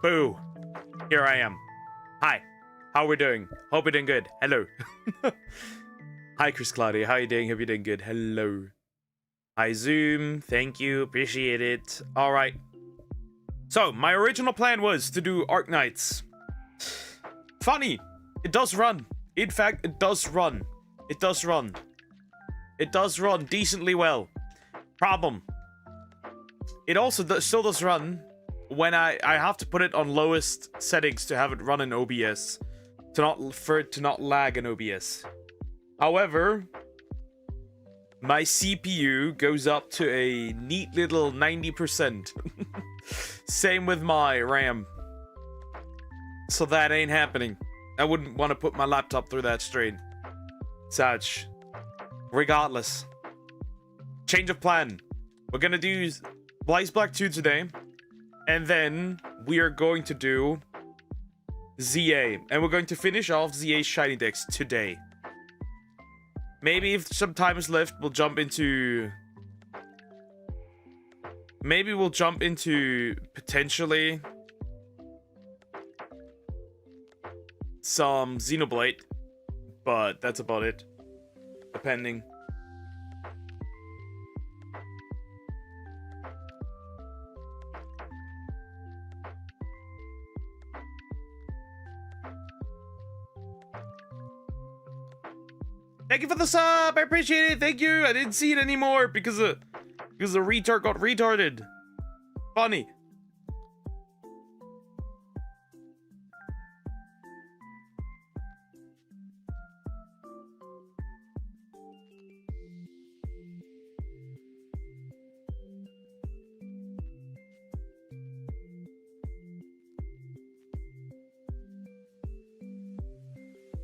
Boo. Here I am. Hi. How we doing? Hope you're doing good. Hello. Hi, Chris Claudia. How you doing? Hope you're doing good. Hello. Hi, Zoom. Thank you. Appreciate it. All right. So, my original plan was to do Arc Knights. Funny. It does run. In fact, it does run. It does run. It does run decently well. Problem. It also still does run when I have to put it on lowest settings to have it run in OBS. For it to not lag in OBS. However, my CPU goes up to a neat little 90%. Same with my RAM. So that ain't happening. I wouldn't want to put my laptop through that strain. Such. Regardless. Change of plan. We're gonna do Blaze Black 2 today. And then we are going to do ZA. And we're going to finish off ZA's Shiny Dex today. Maybe if some time is left, we'll jump into... Maybe we'll jump into, potentially, some Xenoblade. But that's about it. Depending. Thank you for the sub. I appreciate it. Thank you. I didn't see it anymore because the retard got retarded. Funny.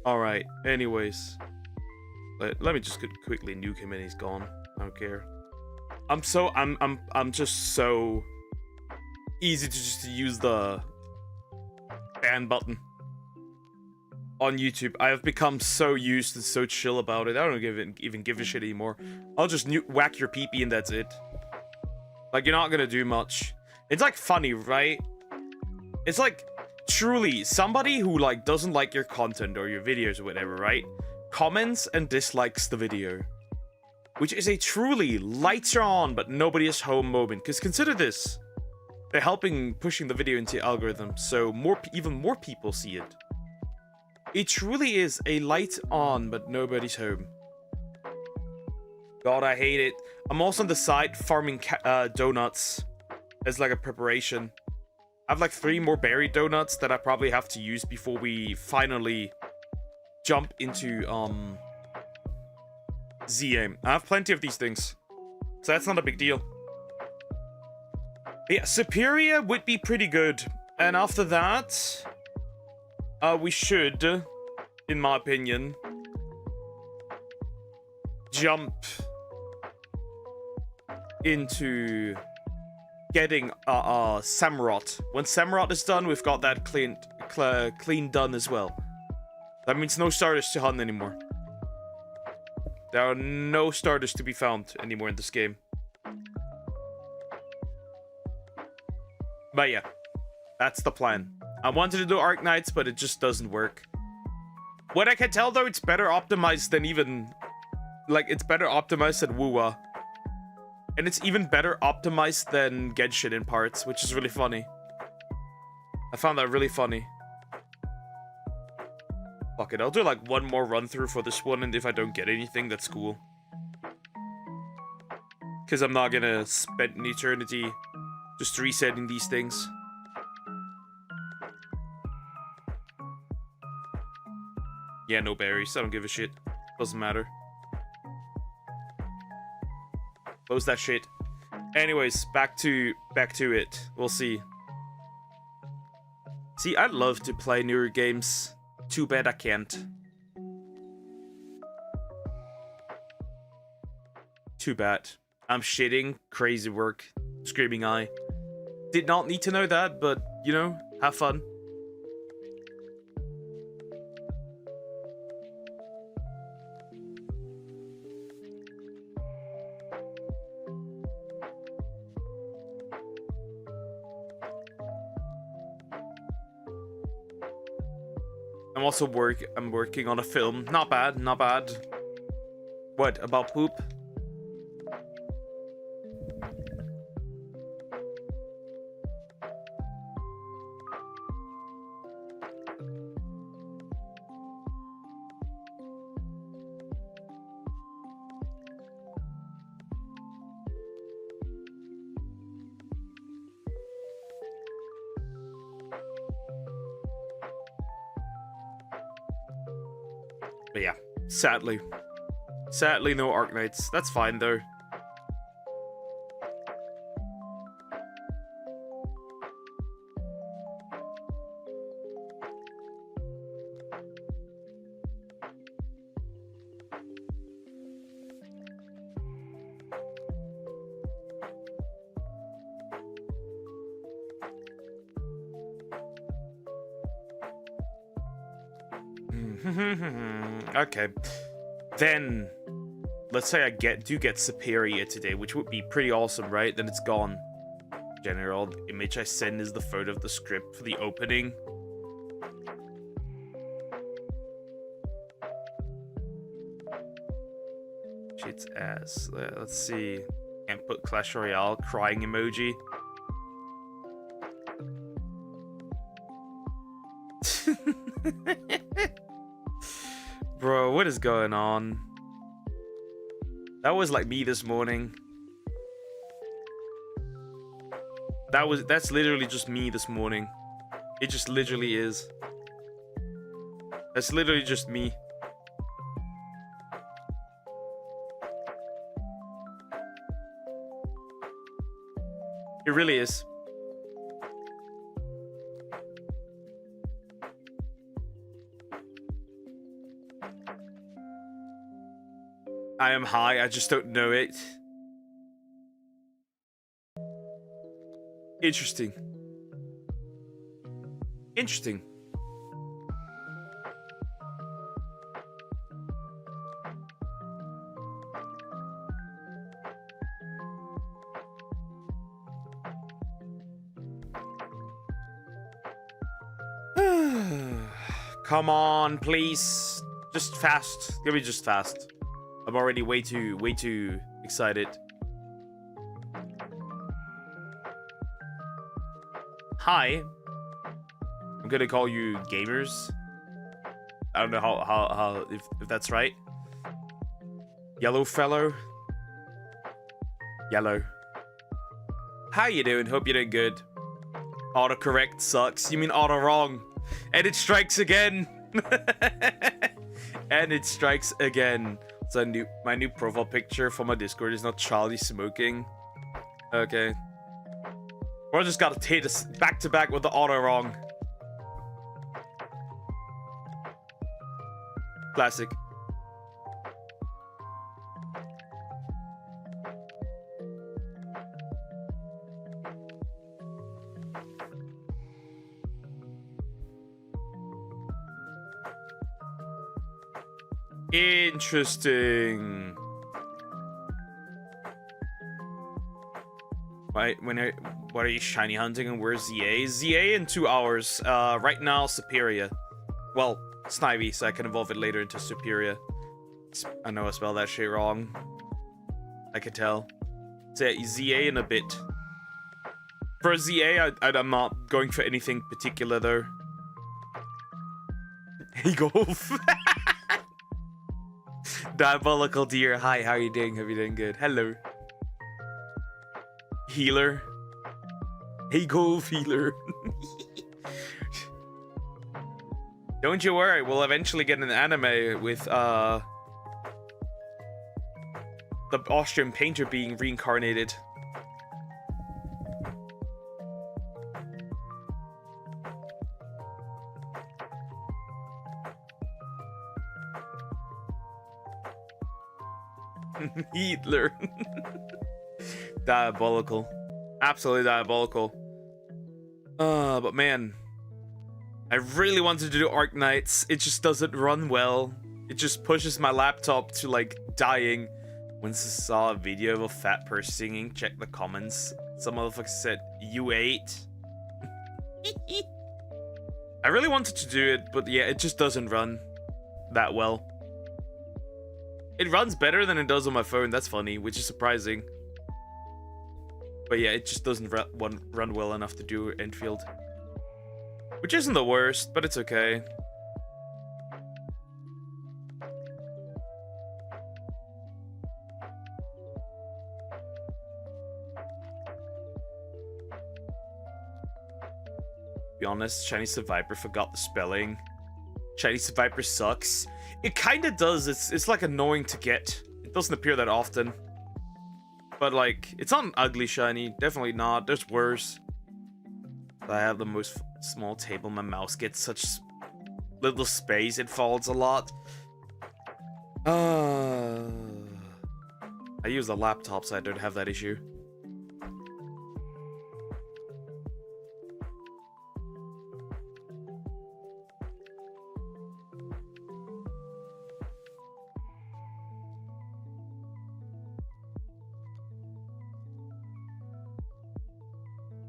All right. Anyways. Let me just quickly nuke him and he's gone. I don't care. I'm just so easy to just use the ban button on YouTube. I have become so used and so chill about it. I don't even give a shit anymore. I'll just whack your pee-pee and that's it. Like, you're not gonna do much. It's like funny, right? It's like truly somebody who like doesn't like your content or your videos or whatever, right? Comments and dislikes the video, which is a truly lights are on but nobody is home moment. Because consider this, they're helping pushing the video into algorithm, so even more people see it. It truly is a light on but nobody's home. God, I hate it. I'm also on the side farming donuts as like a preparation. I have like 3 more berry donuts that I probably have to use before we finally jump into ZA. I have plenty of these things, so that's not a big deal. Yeah, Superior would be pretty good, and after that, we should, in my opinion, jump into getting Samurott. When Samurott is done, we've got that clean done as well. That means no starters to hunt anymore. There are no starters to be found anymore in this game. But yeah, that's the plan. I wanted to do Arc Knights, but it just doesn't work. What I can tell though, it's better optimized than even... Like, it's better optimized than Wuwa. And it's even better optimized than Genshin in parts, which is really funny. I found that really funny. Fuck it, I'll do like one more run through for this one, and if I don't get anything, that's cool. Because I'm not gonna spend an eternity just resetting these things. Yeah, no berries, I don't give a shit. Doesn't matter. Close that shit. Anyways, back to it. We'll see. See, I'd love to play newer games. Too bad I can't. Too bad. I'm shitting. Crazy work. Screaming eye. Did not need to know that, but, you know, have fun. I'm working on a film. Not bad, not bad. What, about poop? But yeah, sadly no Arknights. That's fine though. Okay, then let's say I do get Superior today, which would be pretty awesome, right? Then it's gone. General image I send is the photo of the script for the opening. Shit's ass. Let's see. Can't put Clash Royale crying emoji. Bro, what is going on? That was like me this morning. That's literally just me this morning. It just literally is. That's literally just me. It really is. I am high, I just don't know it. Interesting. Interesting. Come on, please. Just fast. Give me just fast. I'm already way too excited. Hi. I'm gonna call you gamers. I don't know how if that's right. Yellow fellow. Yellow. How you doing? Hope you're doing good. Autocorrect sucks. You mean auto wrong. And it strikes again. And it strikes again. So my new profile picture for my Discord is not Charlie smoking. Okay. Or I just gotta take this back to back with the auto wrong. Classic. Interesting. Right, what are you shiny hunting and where's ZA? ZA in 2 hours. Right now, Superior. Well, Snivy, so I can evolve it later into Superior. I know I spelled that shit wrong. I could tell. So yeah, ZA in a bit. For ZA, I'm not going for anything particular though. Hey, golf. Diabolical deer. Hi, how are you doing? Hope you're doing good. Hello. Healer. Hey, golf healer. Don't you worry, we'll eventually get an anime with the Austrian painter being reincarnated. Hitler. Diabolical. Absolutely diabolical. But man, I really wanted to do Arknights. It just doesn't run well. It just pushes my laptop to like dying. Once I saw a video of a fat person singing, check the comments. Some motherfucker said, "You ate." I really wanted to do it, but yeah, it just doesn't run that well. It runs better than it does on my phone, that's funny, which is surprising. But yeah, it just doesn't run well enough to do Enfield. Which isn't the worst, but it's okay. Be honest, Chinese Survivor forgot the spelling. Chinese Survivor sucks. It kind of does. It's like annoying to get. It doesn't appear that often. But like, it's not an ugly shiny. Definitely not. There's worse. I have the most small table. My mouse gets such little space. It falls a lot. I use a laptop, so I don't have that issue.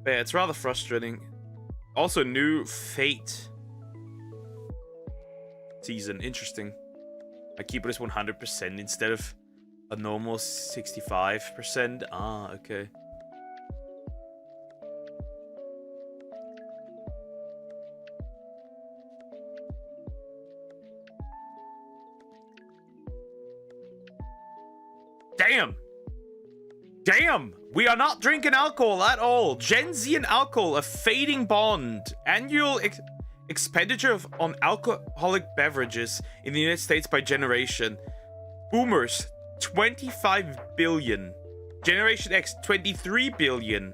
But yeah, it's rather frustrating. Also, new Fate season. Interesting. My keyboard is 100% instead of a normal 65%. Ah, okay. Damn! Damn! We are not drinking alcohol at all. Gen Z and alcohol, a fading bond. Annual expenditure on alcoholic beverages in the United States by generation. Boomers, 25 billion. Generation X, 23 billion.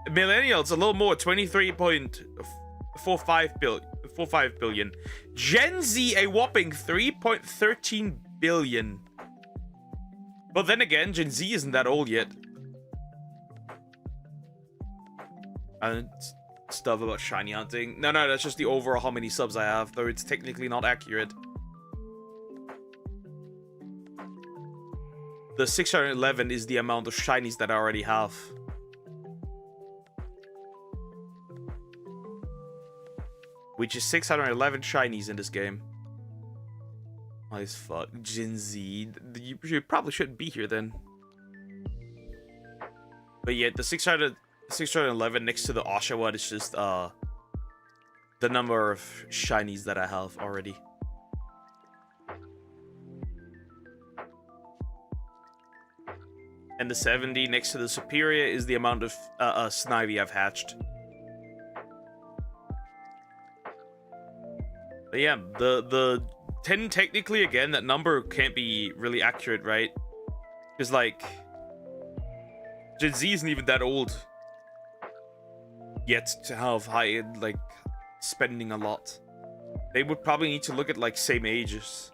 Millennials, a little more, 23.45 billion. Gen Z, a whopping 3.13 billion. But then again, Gen Z isn't that old yet. And stuff about shiny hunting. No, that's just the overall how many subs I have, though it's technically not accurate. The 611 is the amount of shinies that I already have. Which is 611 shinies in this game. As fuck. Gen Z. You probably shouldn't be here then. But yeah, the 611 next to the Oshawa is just the number of shinies that I have already. And the 70 next to the Superior is the amount of Snivy I've hatched. But yeah, the 10 technically, again, that number can't be really accurate, right? Because, like, Gen Z isn't even that old yet to have high, like, spending a lot. They would probably need to look at, like, same ages.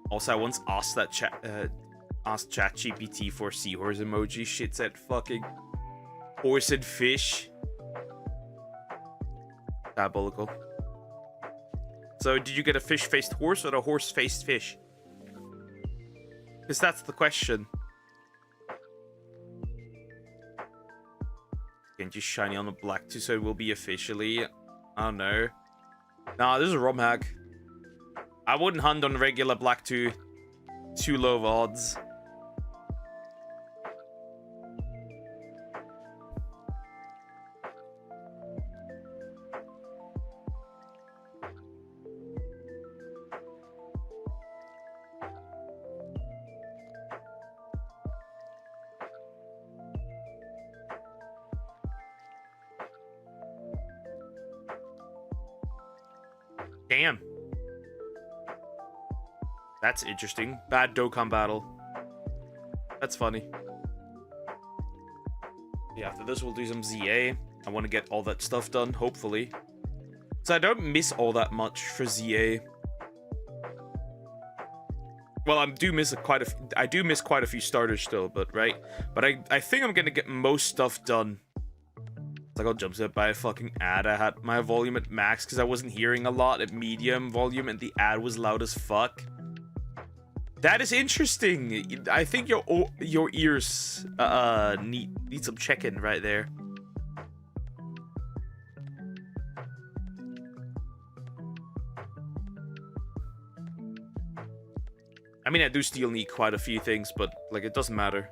Also, I once asked that asked ChatGPT for seahorse emoji. Shit said fucking horse and fish. Diabolical. So, did you get a fish-faced horse or a horse-faced fish? Because that's the question. Can't you shiny on the black too, so it will be officially? I don't know. Nah, this is a ROM hack. I wouldn't hunt on regular black 2. Too low of odds. Damn. That's interesting. Bad Dokkan battle. That's funny. Yeah, after this we'll do some ZA. I want to get all that stuff done, hopefully. So I don't miss all that much for ZA. Well, I do miss quite a few starters still, but right? But I think I'm gonna get most stuff done. Like, I'll jump set by a fucking ad. I had my volume at max because I wasn't hearing a lot at medium volume and the ad was loud as fuck. That is interesting. I think your ears need some checking right there. I mean, I do still need quite a few things, but like it doesn't matter.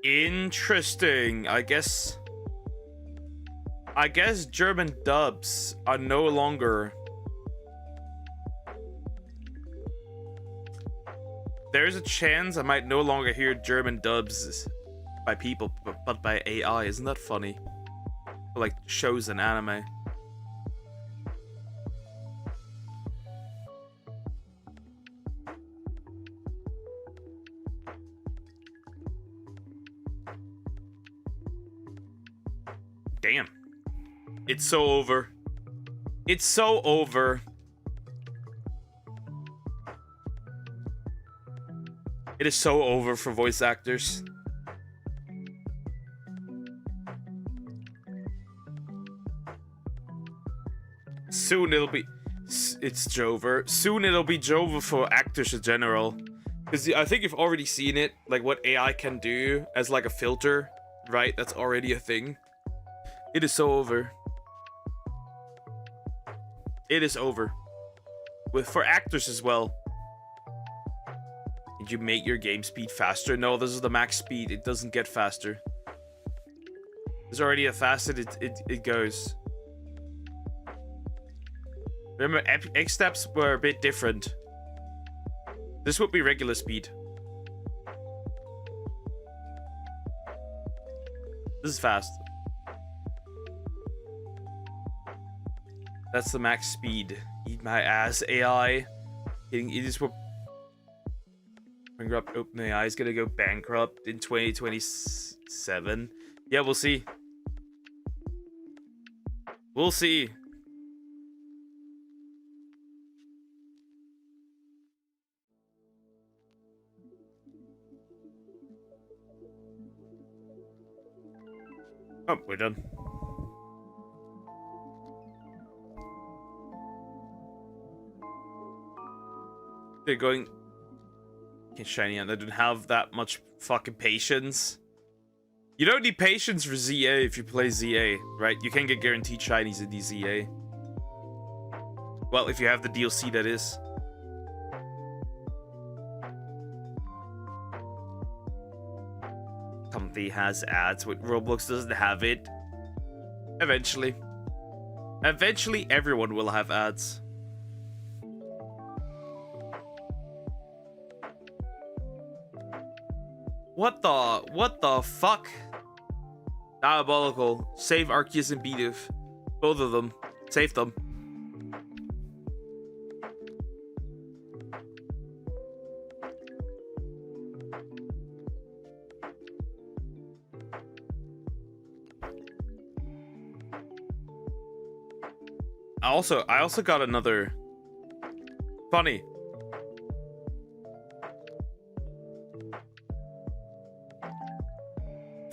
Interesting. I guess German dubs are no longer. There's a chance I might no longer hear German dubs by people, but by AI. Isn't that funny? Like shows and anime. Damn. It's so over. It's so over. It is so over for voice actors. Soon it'll be... It's Jover. Soon it'll be Jover for actors in general. Because I think you've already seen it. Like what AI can do as like a filter. Right? That's already a thing. It is so over. It is over. For actors as well. Did you make your game speed faster? No, this is the max speed. It doesn't get faster. There's already a faster it goes. Remember, X steps were a bit different. This would be regular speed. This is fast. That's the max speed. Eat my ass, AI. It is what bankrupt. OpenAI is gonna go bankrupt in 2027. Yeah, we'll see. We'll see. Oh, we're done. They're going shiny and I don't have that much fucking patience. You don't need patience for ZA if you play ZA, right? You can get guaranteed shinies in the ZA. Well, if you have the DLC, that is. Company has ads, but Roblox doesn't have it. Eventually. Eventually, everyone will have ads. What the fuck? Diabolical. Save Arceus and Bidoof. Both of them. Save them. I also got another funny.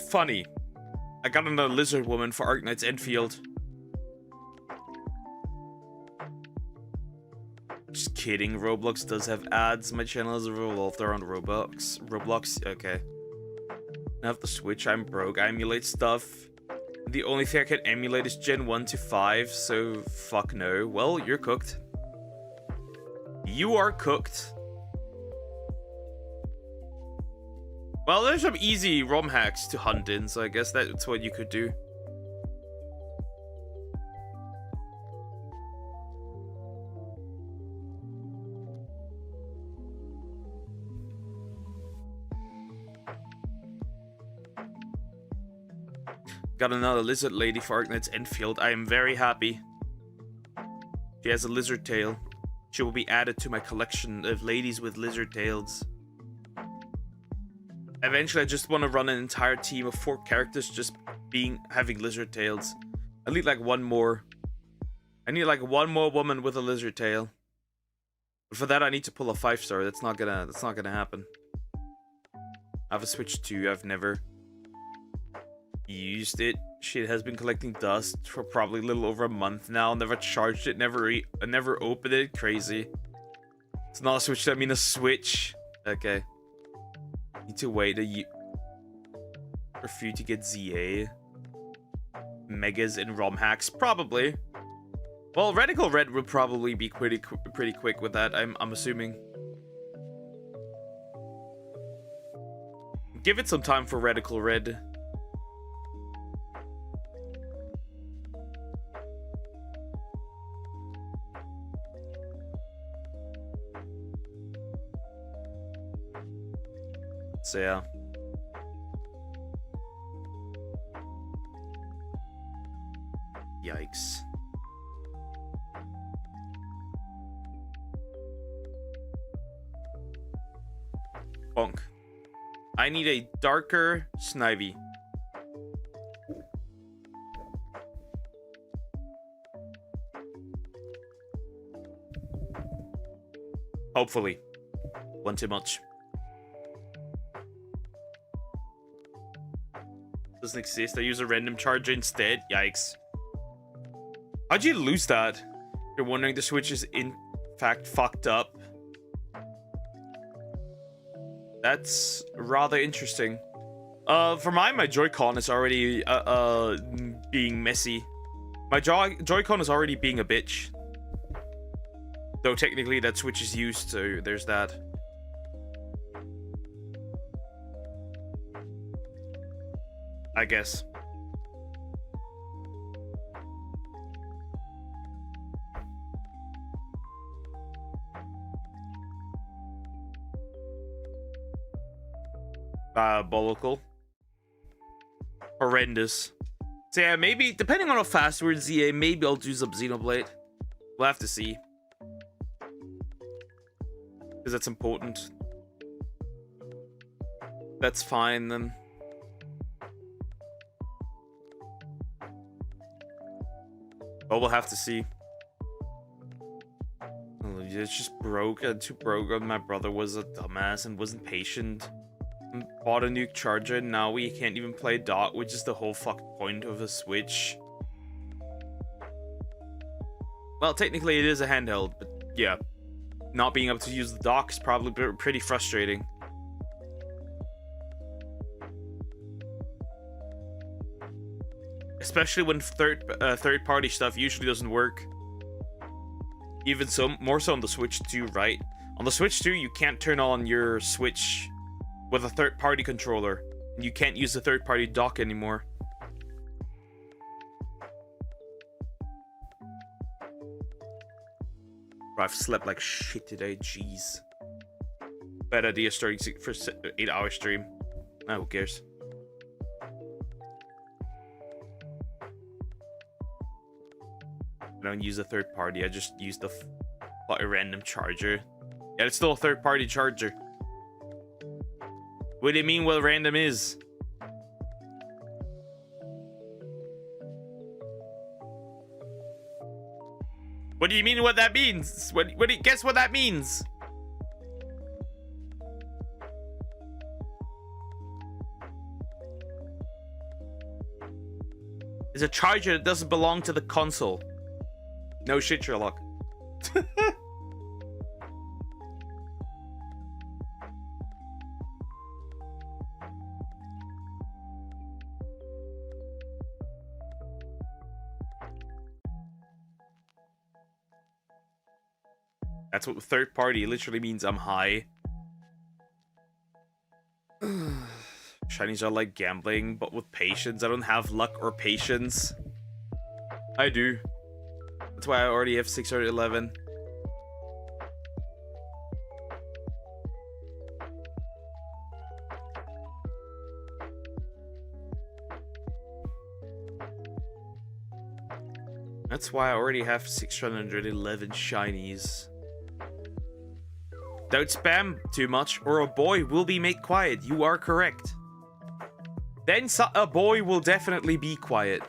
Funny. I got another lizard woman for Arknight's Enfield. Just kidding. Roblox does have ads. My channel is revolved around Roblox. Roblox. Okay. I have the Switch. I'm broke. I emulate stuff. The only thing I can emulate is Gen 1 to 5. So fuck no. Well, you're cooked. You are cooked. Well, there's some easy ROM hacks to hunt in, so I guess that's what you could do. Got another lizard lady for Arknight's Enfield. I am very happy. She has a lizard tail. She will be added to my collection of ladies with lizard tails. Eventually, I just want to run an entire team of 4 characters just having lizard tails. I need like one more. I need like one more woman with a lizard tail. But for that, I need to pull a 5-star. That's not gonna happen. I have a Switch 2. I've never used it. Shit has been collecting dust for probably a little over a month now. Never charged it. Never opened it. Crazy. It's not a Switch. I mean a Switch. Okay. Need to wait for you to get ZA. Megas and ROM hacks, probably. Well, Radical Red would probably be pretty quick with that. I'm assuming. Give it some time for Radical Red. So yeah. Yikes. Bonk. I need a darker Snivy. Hopefully. One too much. Doesn't exist. I use a random charger instead. Yikes. How'd you lose that? You're wondering the Switch is in fact fucked up. That's rather interesting. For mine, my Joy-Con is already being messy. My Joy-Con is already being a bitch. Though technically that Switch is used, so there's that. I guess. Bolocal. Horrendous. So yeah, maybe, depending on how fast we're in ZA, maybe I'll do some Xenoblade. We'll have to see. Because that's important. That's fine, then. But we'll have to see. Oh, it's just broke. Too broke. My brother was a dumbass and wasn't patient. Bought a new charger, and now we can't even play dock, which is the whole fuck point of a Switch. Well, technically it is a handheld, but yeah. Not being able to use the dock is probably pretty frustrating. Especially when third-party stuff usually doesn't work. Even so, more so on the Switch 2, right? On the Switch 2, you can't turn on your Switch with a third-party controller. You can't use the third-party dock anymore. Bro, I've slept like shit today, jeez. Bad idea starting for 8-hour stream. Ah, who cares? I don't use a third party, I just use the a random charger. Yeah, it's still a third party charger. What do you mean what random is? What do you mean what that means? What do you guess what that means? It's a charger that doesn't belong to the console. No shit, Sherlock. That's what third party literally means. I'm high. Shinies are like gambling, but with patience. I don't have luck or patience. I do. That's why I already have 611. That's why I already have 611 shinies. Don't spam too much or a boy will be made quiet. You are correct. Then a boy will definitely be quiet.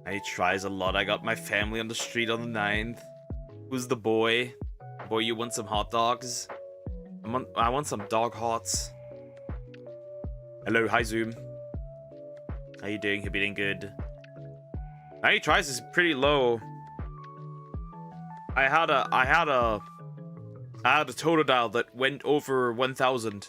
I tries a lot. I got my family on the street on the 9th. Who's the boy? Boy, you want some hot dogs? I want some dog hots. Hello, hi Zoom. How you doing? Hope you're doing good. 90 tries is pretty low. I had a total dial that went over 1,000.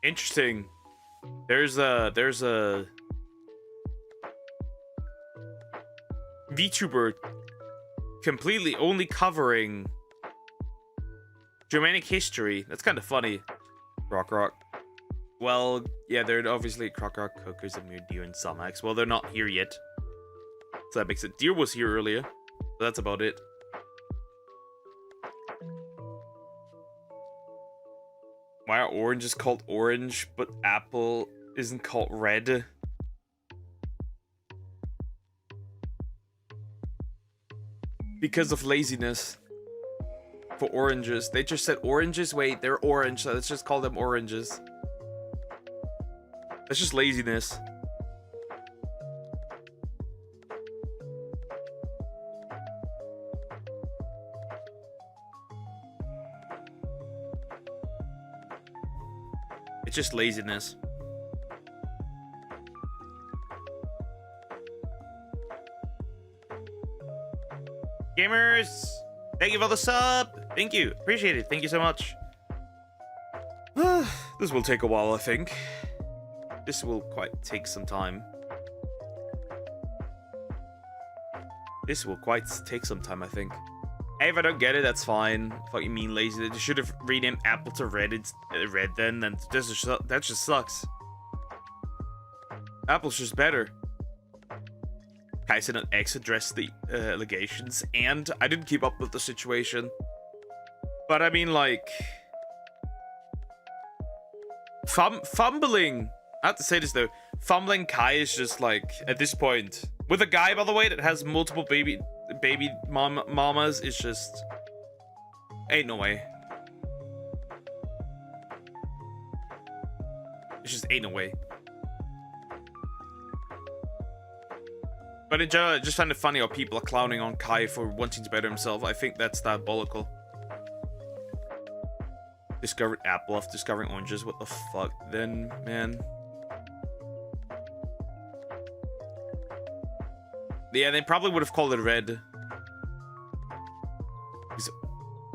Interesting. There's a VTuber completely only covering Germanic history. That's kind of funny. Rock. Well, yeah, they're obviously Croc, Cookers, and Moon Deer, and Salmax. Well, they're not here yet, so that makes it. Deer was here earlier, so that's about it. Why are oranges called orange, but apple isn't called red? Because of laziness. For oranges. They just said oranges. Wait, they're orange, so let's just call them oranges. That's just laziness. It's just laziness. Gamers, thank you for the sub. Thank you. Appreciate it. Thank you so much. This will take a while, I think. This will quite take some time. This will quite take some time, I think. Hey, if I don't get it, that's fine. Fucking mean lazy. They should have renamed Apple to Red. It's Red then. Then that just sucks. Apple's just better. Kaisen and X addressed the allegations, and I didn't keep up with the situation. But I mean, like, fumbling. I have to say this though. Fumbling Kai is just like, at this point, with a guy, by the way, that has multiple baby mamas, it's just ain't no way. It's just ain't no way. But in general, I just find it funny how people are clowning on Kai for wanting to better himself. I think that's diabolical. Discovered apple after discovering oranges. What the fuck then, man? Yeah, they probably would have called it red.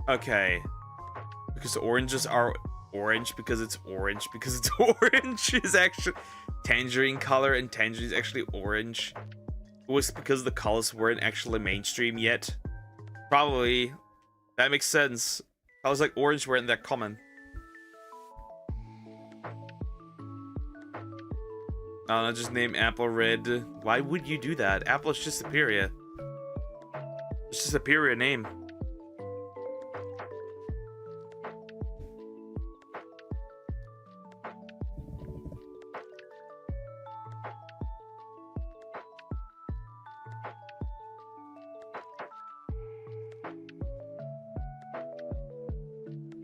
Okay. Because oranges are orange because it's orange. Because it's orange is actually tangerine color and tangerine is actually orange. It was because the colors weren't actually mainstream yet. Probably. That makes sense. Colors like orange weren't that common. No, just name Apple Red. Why would you do that? Apple is just superior. It's just a superior name.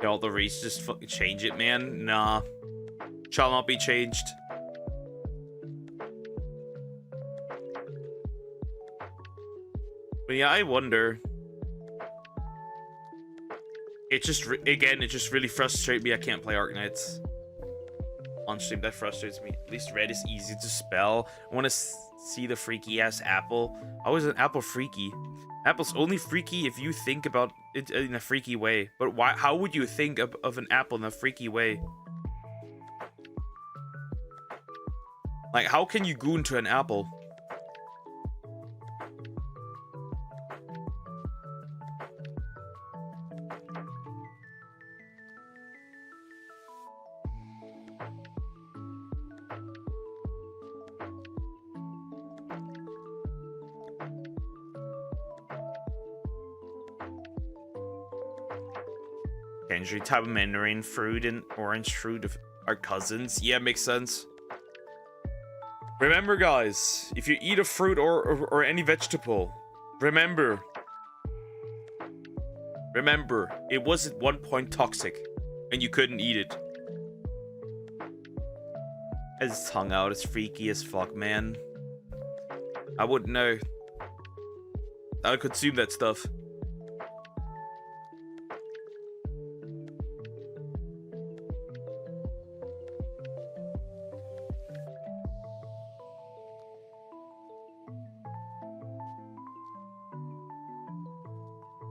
All the race just fucking change it, man. Nah. Shall not be changed. But yeah, I wonder. It just, again, it just really frustrates me. I can't play Arknights on stream. That frustrates me. At least red is easy to spell. I want to see the freaky ass apple. How is an apple freaky? Apple's only freaky if you think about it in a freaky way. But why? How would you think of an apple in a freaky way? Like, how can you goon to an apple? Tangerine type of mandarin fruit and orange fruit are cousins. Yeah, makes sense. Remember, guys, if you eat a fruit or any vegetable, remember, it was at one point toxic, and you couldn't eat it. His tongue out, it's freaky as fuck, man. I wouldn't know. I would consume that stuff.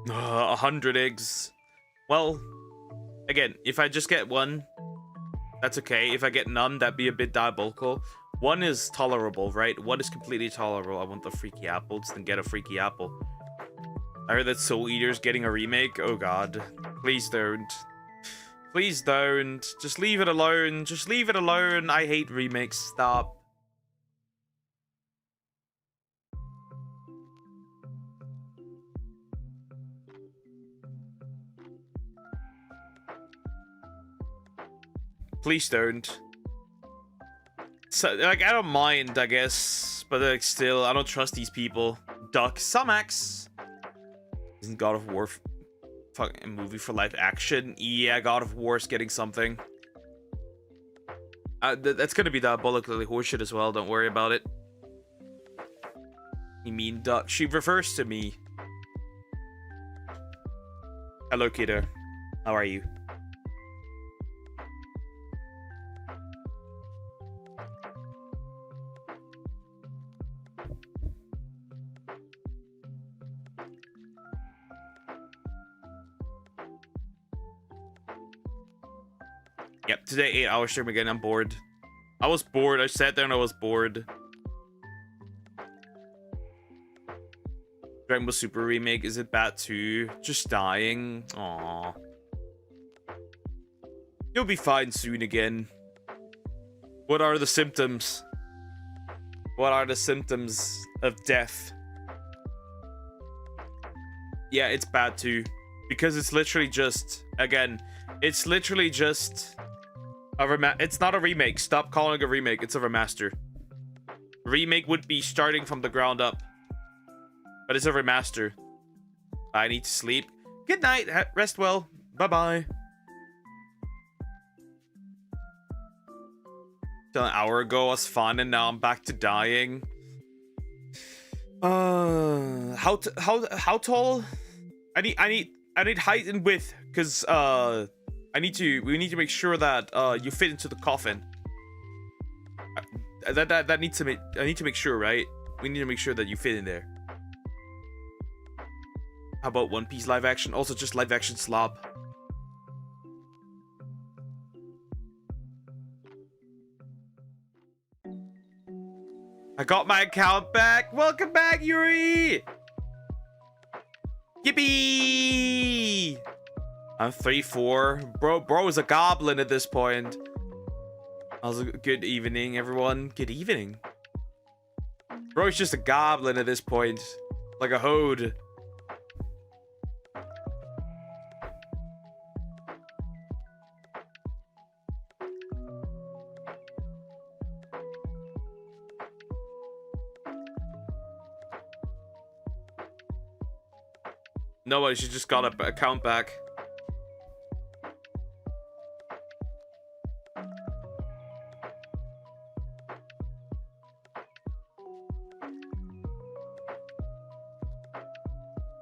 Ugh, 100 eggs. Well, again, if I just get one, that's okay. If I get none, that'd be a bit diabolical. One is tolerable, right? One is completely tolerable. I want the freaky apples, then get a freaky apple. I heard that Soul Eater's getting a remake. Oh god. Please don't. Please don't. Just leave it alone. Just leave it alone. I hate remakes. Stop. Please don't. So, like, I don't mind, I guess. But, like, still, I don't trust these people. Duck Sumax. Isn't God of War fucking movie for live action? Yeah, God of War's getting something. That's gonna be diabolically horseshit as well. Don't worry about it. You mean Duck? She refers to me. Hello, kiddo. How are you? Yep, today 8-hour stream again. I'm bored. I was bored. I sat there and I was bored. Dragon Ball Super remake, is it bad too? Just dying. Aww. You'll be fine soon again. What are the symptoms? What are the symptoms of death? Yeah, it's bad too. Because it's literally just, again, it's literally just it's not a remake. Stop calling it a remake. It's a remaster. Remake would be starting from the ground up. But it's a remaster. I need to sleep. Good night. Rest well. Bye-bye. An hour ago was fun and now I'm back to dying. How tall? I need height and width, because we need to make sure that you fit into the coffin. I need to make sure, right? We need to make sure that you fit in there. How about One Piece live action? Also just live action slob. I got my account back. Welcome back, Yuri. Yippee! I'm 3-4. Bro is a goblin at this point. Also, good evening, everyone. Good evening. Bro is just a goblin at this point. Like a hode. Nobody, she just got an account back.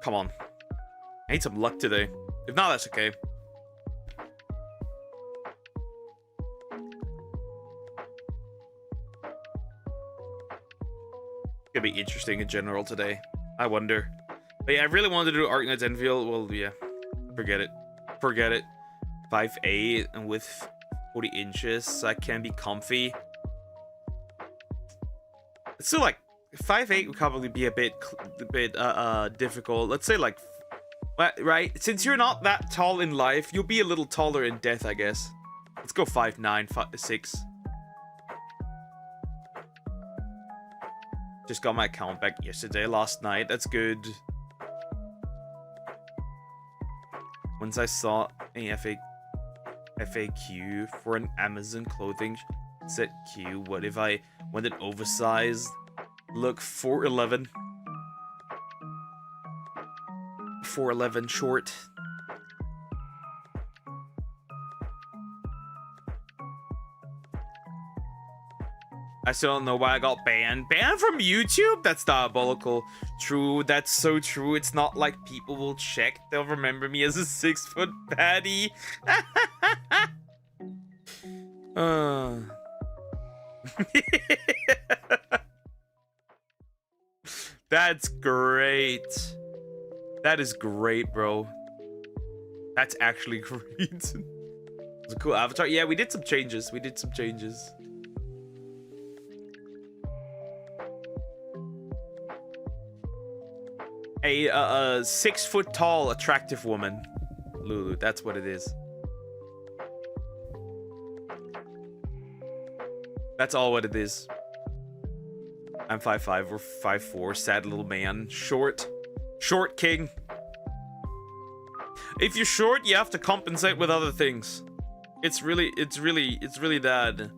Come on. I need some luck today. If not, that's okay. Gonna be interesting in general today. I wonder. But yeah, I really wanted to do Arknight's Enfield. Well, yeah. Forget it. Forget it. 5'8" and with 40 inches. I can be comfy. It's still like 5'8" would probably be a bit difficult. Let's say like, right? Since you're not that tall in life, you'll be a little taller in death, I guess. Let's go 5'9", 5'6". Just got my account back last night. That's good. Once I saw a FAQ for an Amazon clothing Set Q. What if I went an oversized look? 4'11. 4'11 short. I still don't know why I got banned. Banned from YouTube? That's diabolical. True, that's so true. It's not like people will check. They'll remember me as a 6-foot patty. That's great. That is great, bro. That's actually great. It's a cool avatar. Yeah, we did some changes. A 6-foot tall, attractive woman. Lulu, that's what it is. That's all what it is. I'm 5'5", we're 5'4", sad little man. Short king. If you're short, you have to compensate with other things. It's really that.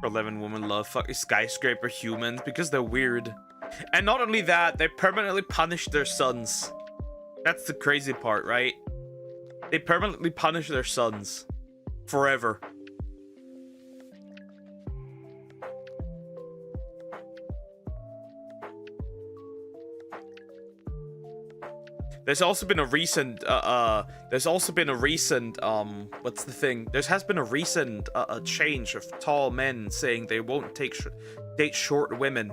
For 11 women love fucking skyscraper humans because they're weird. And not only that, they permanently punish their sons. That's the crazy part, right? They permanently punish their sons. Forever. There's also been a recent, what's the thing? There has been a recent change of tall men saying they won't date short women.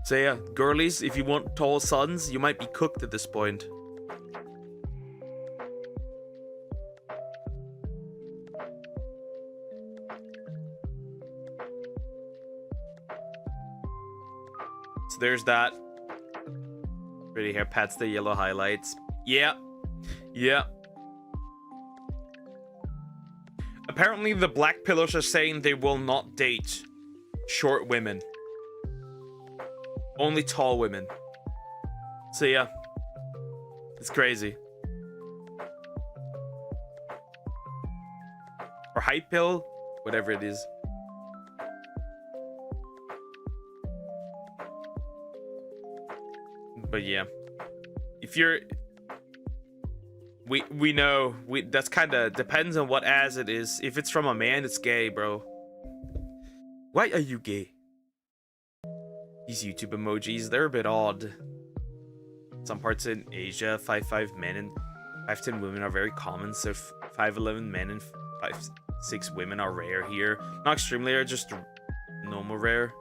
So yeah, girlies, if you want tall sons, you might be cooked at this point. So there's that. Pretty hair pats the yellow highlights. Yeah. Apparently the black pillars are saying they will not date short women. Only tall women. So yeah. It's crazy. Or hype pill. Whatever it is. But yeah, if you're, we know that's kind of depends on what as it is. If it's from a man, it's gay, bro. Why are you gay? These YouTube emojis, they're a bit odd. Some parts in Asia, 5'5" men and 5'10" women are very common. So 5'11" men and 5'6" women are rare here. Not extremely rare, just normal rare.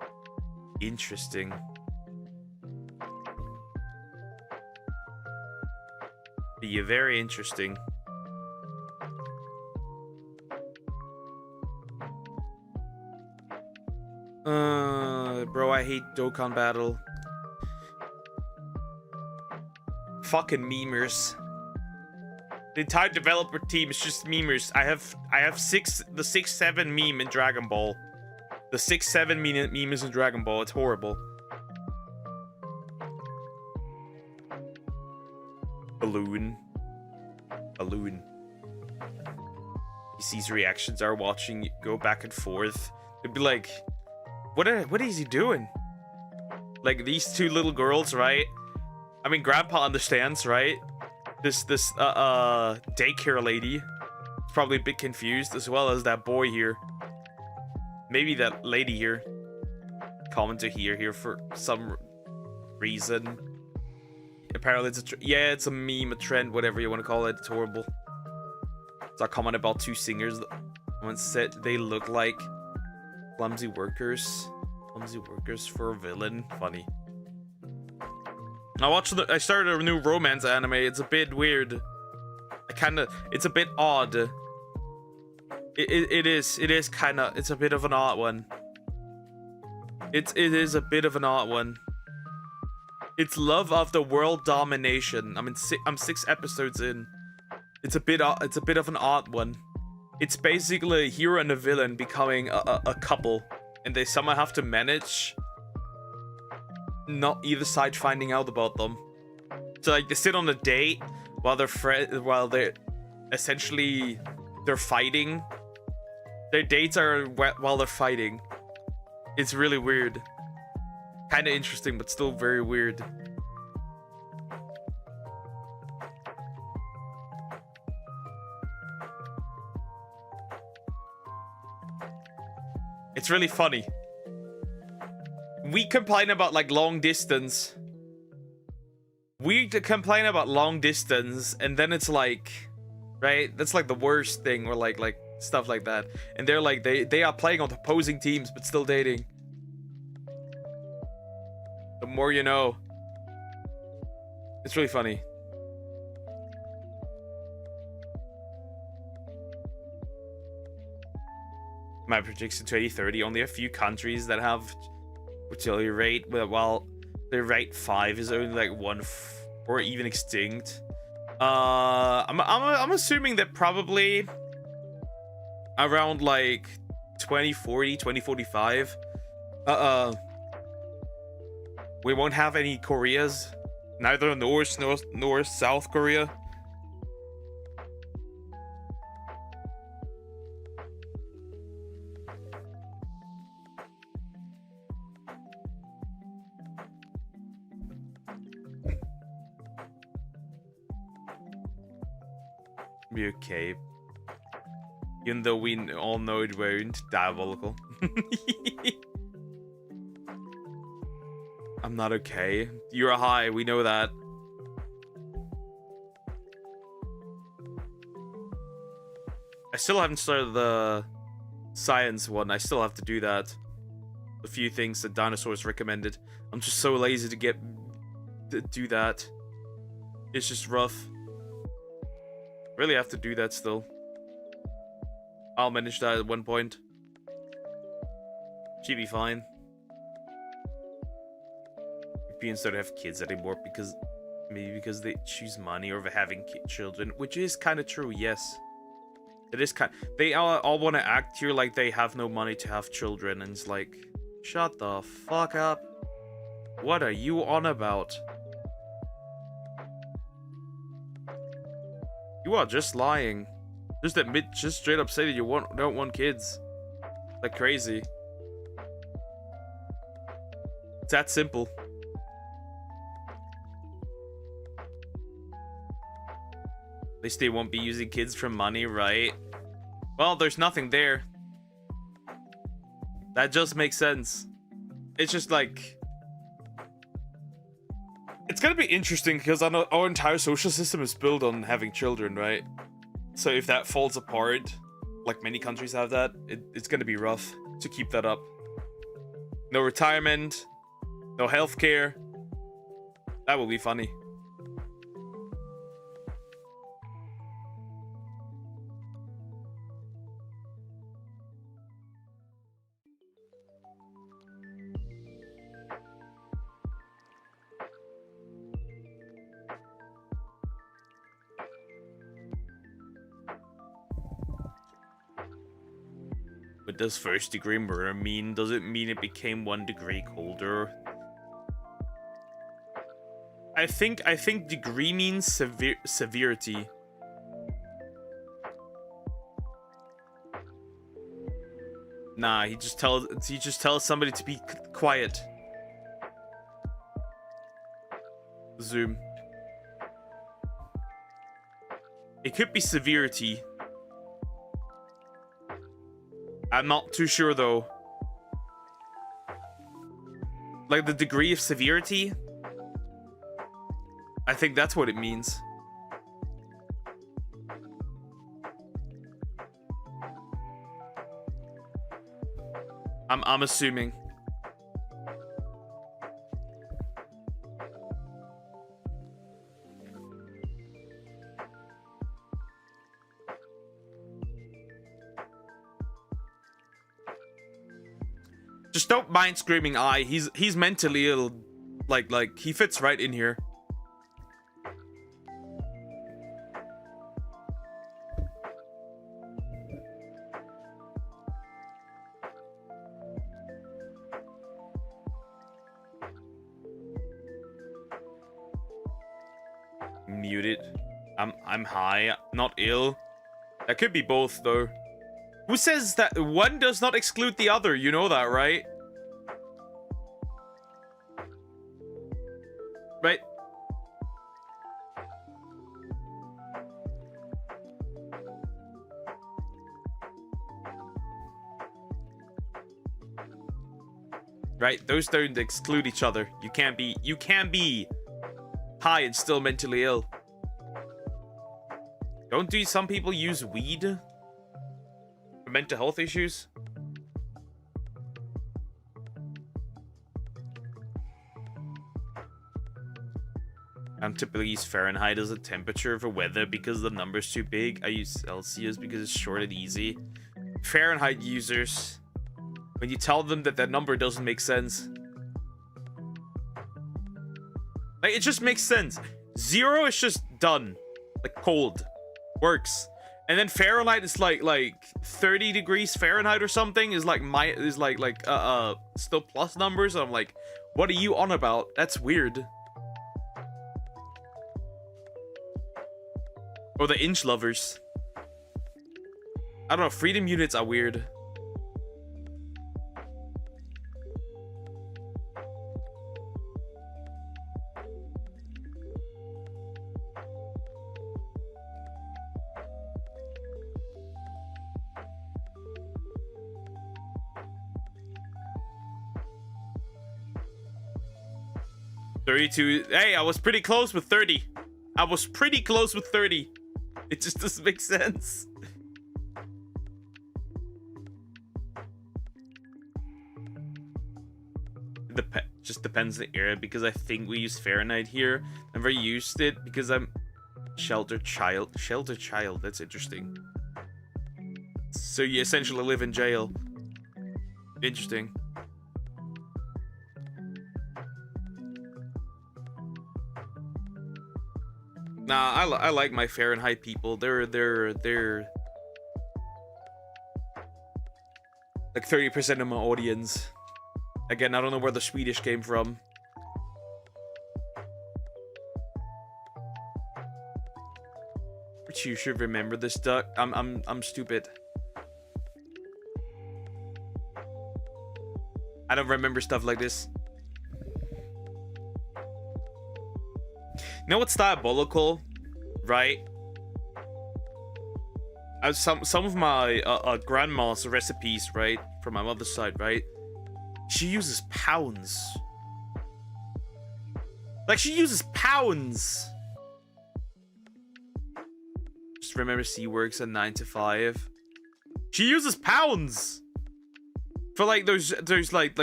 Interesting. Be very interesting. Bro, I hate Dokkan Battle. Fucking memers. The entire developer team is just memers. I have the 6-7 meme in Dragon Ball. The 6-7 meme is in Dragon Ball. It's horrible. Balloon. He sees reactions are watching go back and forth. It'd be like, what is he doing? Like these two little girls, right? I mean, Grandpa understands, right? This daycare lady is probably a bit confused, as well as that boy here. Maybe that lady here. Commenter here for some reason. Apparently it's it's a meme, a trend, whatever you want to call it. It's horrible. So I comment about two singers. One said they look like clumsy workers for a villain. Funny. I started a new romance anime. It's a bit weird. It's a bit odd. It is kind of, it's a bit of an odd one. It is a bit of an odd one. It's love of the world domination. I'm 6 episodes in. It's a bit of an odd one. It's basically a hero and a villain becoming a couple, and they somehow have to manage not either side finding out about them. So like they sit on a date while they're essentially they're fighting. Their dates are while they're fighting. It's really weird. Kind of interesting, but still very weird. It's really funny. We complain about like long distance. We complain about long distance, and then it's like, right? That's like the worst thing, or like stuff like that. And they're like they are playing on opposing teams but still dating. The more you know. It's really funny. My prediction 2030, only a few countries that have fertility rate, while the rate 5 is only like 1 or even extinct. I'm assuming that probably around like 2040, 2045, we won't have any Koreas, neither North nor South Korea. Be okay. Even though we all know it won't. Diabolical. I'm not okay. You're high, we know that. I still haven't started the science one. I still have to do that. A few things that dinosaurs recommended. I'm just so lazy to do that. It's just rough. Really have to do that still. I'll manage that at one point. She'd be fine. Europeans don't have kids anymore because they choose money over having children, which is kind of true. Yes, it is kind. They all want to act here like they have no money to have children, and it's like, shut the fuck up. What are you on about? You are just lying. Just admit, just straight up say that you don't want kids. Like crazy. It's that simple. At least they won't be using kids for money, right? Well, there's nothing there. That just makes sense. It's just like... It's gonna be interesting because our entire social system is built on having children, right? So if that falls apart, like many countries have that, it's gonna be rough to keep that up. No retirement, no healthcare. That will be funny. What does first degree murder mean? Does it mean it became 1 degree colder? I think degree means severity. Nah, he just tells somebody to be quiet. Zoom. It could be severity. I'm not too sure though. Like the degree of severity? I think that's what it means. I'm assuming. Just don't mind screaming I. He's mentally ill. Like he fits right in here. muted. I'm high, not ill. That could be both, though. Who says that one does not exclude the other? You know that, right? Right? Right? Those don't exclude each other. You can't be high and still mentally ill. Don't some people use weed for mental health issues? I typically use Fahrenheit as a temperature for weather because the number's too big. I use Celsius because it's short and easy. Fahrenheit users, when you tell them that number doesn't make sense, like, it just makes sense. 0 is just done, like cold, works, and then Fahrenheit is like 30 degrees Fahrenheit or something is like still plus numbers. I'm like, what are you on about? That's weird. Or the inch lovers. I don't know, freedom units are weird. $32. Hey, I was pretty close with 30. I was pretty close with 30. It just doesn't make sense. Just depends on the era, because I think we use Fahrenheit here. I've never used it because I'm shelter child. Shelter child, that's interesting. So you essentially live in jail. Interesting. Nah, I like my Fahrenheit people. They're like 30% of my audience. Again, I don't know where the Swedish came from. But you should remember this, Duck. I'm stupid. I don't remember stuff like this. You know what's diabolical, right? Some of my grandma's recipes, right, from my mother's side, right? She uses pounds. Like, she uses pounds. Just remember, she works at 9 to 5. She uses pounds for like those like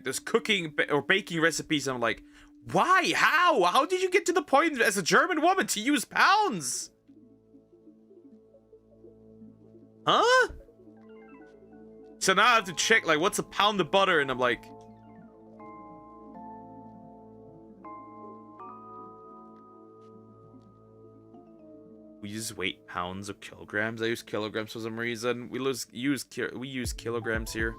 those cooking or baking recipes. I'm like, why? How did you get to the point as a German woman to use pounds? Huh? So now I have to check, like, what's a pound of butter? And I'm like, we use weight pounds or kilograms. I use kilograms for some reason. We use kilograms here.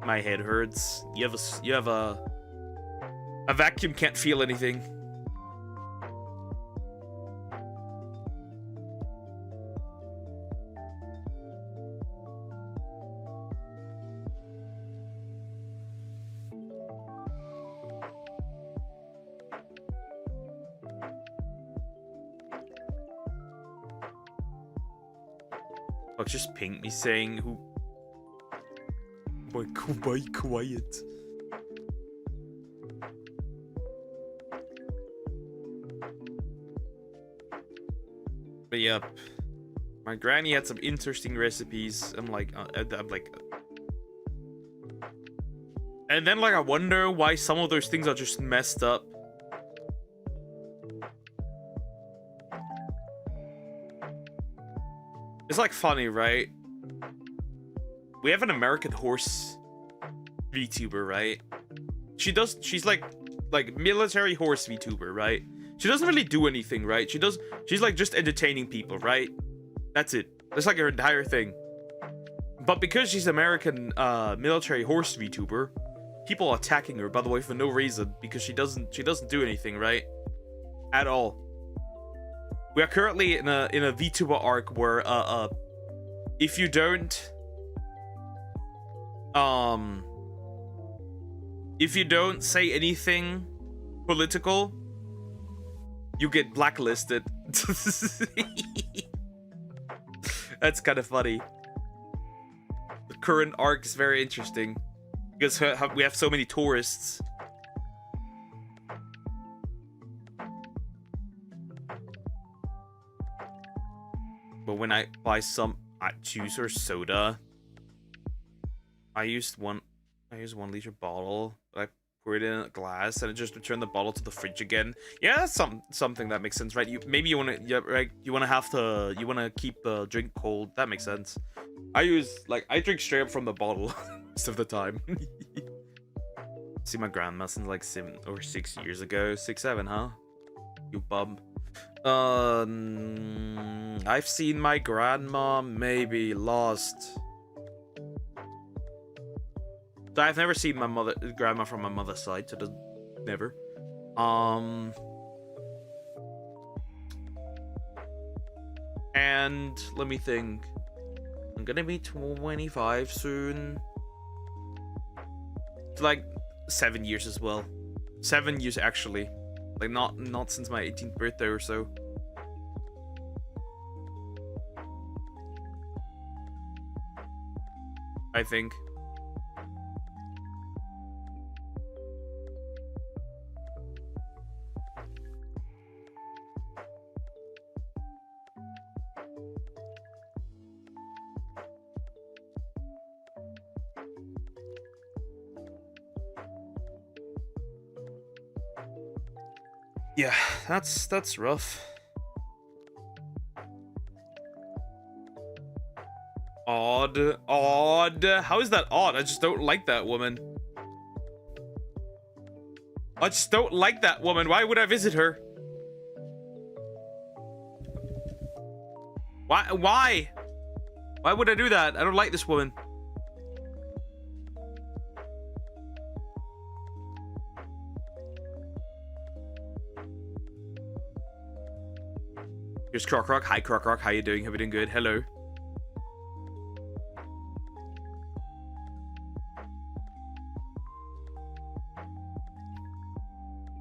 My head hurts. You have a vacuum can't feel anything. Fuck, just ping me saying who. Why quiet? But yeah, my granny had some interesting recipes. I'm like, and then like I wonder why some of those things are just messed up. It's like funny, right? We have an American horse VTuber, right? She's like military horse VTuber, right? She doesn't really do anything, right? She's like just entertaining people, right? That's it. That's like her entire thing. But because she's American military horse VTuber, people attacking her, by the way, for no reason, because she doesn't do anything, right? At all. We are currently in a VTuber arc where if you don't say anything political, you get blacklisted. That's kind of funny. The current arc is very interesting because we have so many tourists. But when I buy some juice or soda, I use 1 liter bottle. I pour it in a glass and I just return the bottle to the fridge again. Yeah, that's something that makes sense, right? Maybe you want to keep the drink cold. That makes sense. I drink straight up from the bottle most of the time. See my grandma since like 7 or 6 years ago. 6, 7, huh? You bum. I've seen my grandma maybe lost. So I've never seen my grandma from my mother's side, so never. And let me think. I'm gonna be 25 soon. It's like 7 years as well. 7 years actually. Like not since my 18th birthday or so. I think. Yeah, that's rough. Odd. How is that odd? I just don't like that woman. I just don't like that woman. Why would I visit her? Why? Why would I do that? I don't like this woman. Here's Croc. Hi, Croc. How you doing? Have you doing good? Hello.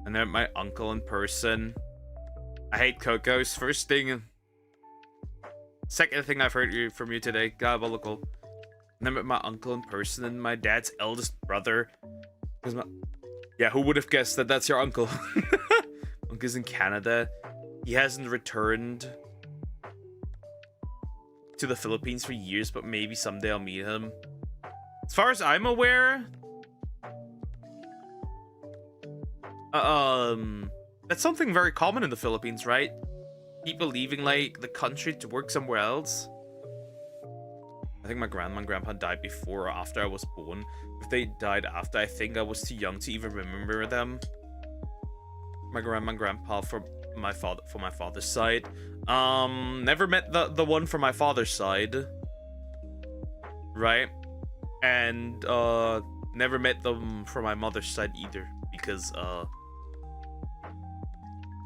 I met my uncle in person. I hate Cocos. First thing. Second thing I've heard from you today. Diabolical. And I met my uncle in person and my dad's eldest brother. Yeah, who would have guessed that that's your uncle? Uncle's in Canada. He hasn't returned to the Philippines for years, but maybe someday I'll meet him. As far as I'm aware, that's something very common in the Philippines, right? People leaving like the country to work somewhere else. I think my grandma and grandpa died before or after I was born. If they died after, I think I was too young to even remember them. My grandma and grandpa for my father's side. Never met the one from my father's side. Right? And never met them from my mother's side either, because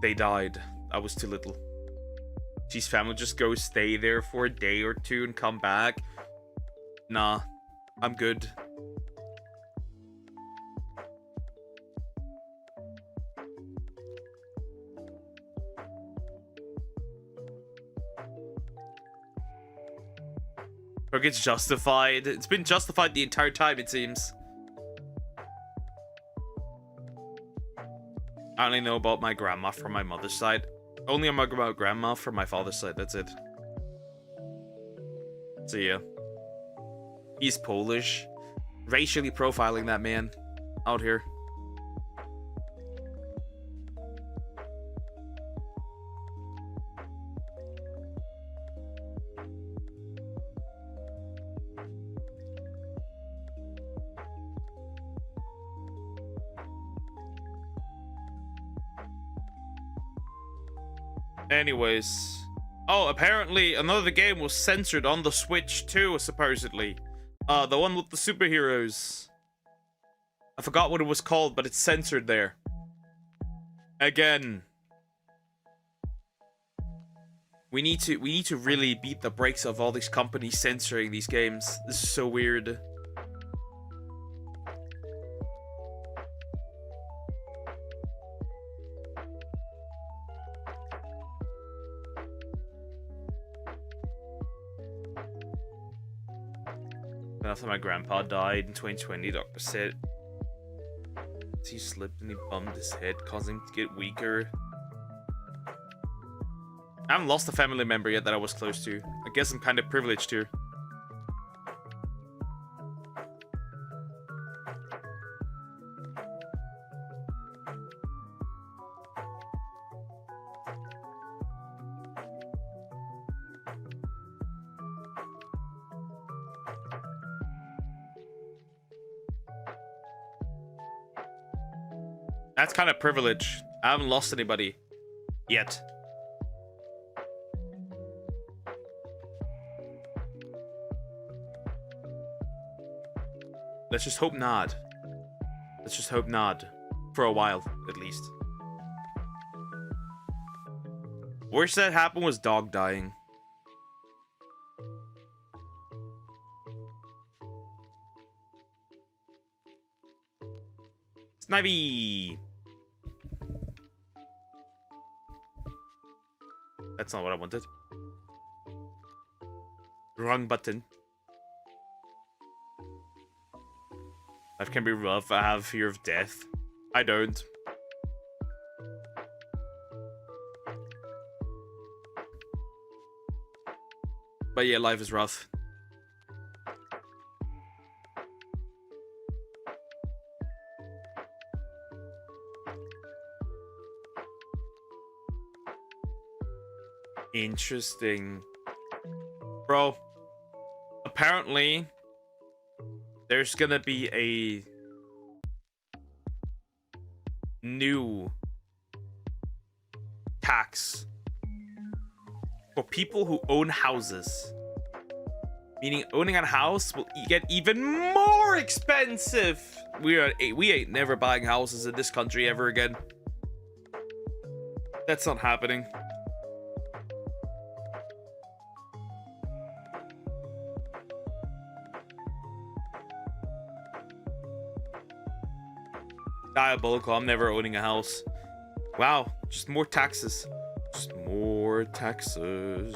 they died. I was too little. She's family just go stay there for a day or two and come back. Nah, I'm good. Or gets justified. It's been justified the entire time, it seems. I only know about my grandma from my mother's side. Only about grandma from my father's side, that's it. So yeah. He's Polish. Racially profiling that man out here. Anyways. Oh, apparently another game was censored on the Switch too, supposedly. The one with the superheroes. I forgot what it was called, but it's censored there. Again. We need to really beat the brakes of all these companies censoring these games. This is so weird. After my grandpa died in 2020, doctor said he slipped and he bumped his head, causing him to get weaker. I haven't lost a family member yet that I was close to. I guess I'm kind of privileged here. That's kind of privilege. I haven't lost anybody yet. Let's just hope not. Let's just hope not. For a while, at least. Worst that happened was dog dying. Snivy! That's not what I wanted. Wrong button. Life can be rough. I have fear of death. I don't. But yeah, life is rough. Interesting. Bro, apparently there's gonna be a new tax for people who own houses. Meaning owning a house will get even more expensive. We ain't never buying houses in this country ever again. That's not happening. Diabolical. I'm never owning a house. Wow, just more taxes. Just more taxes.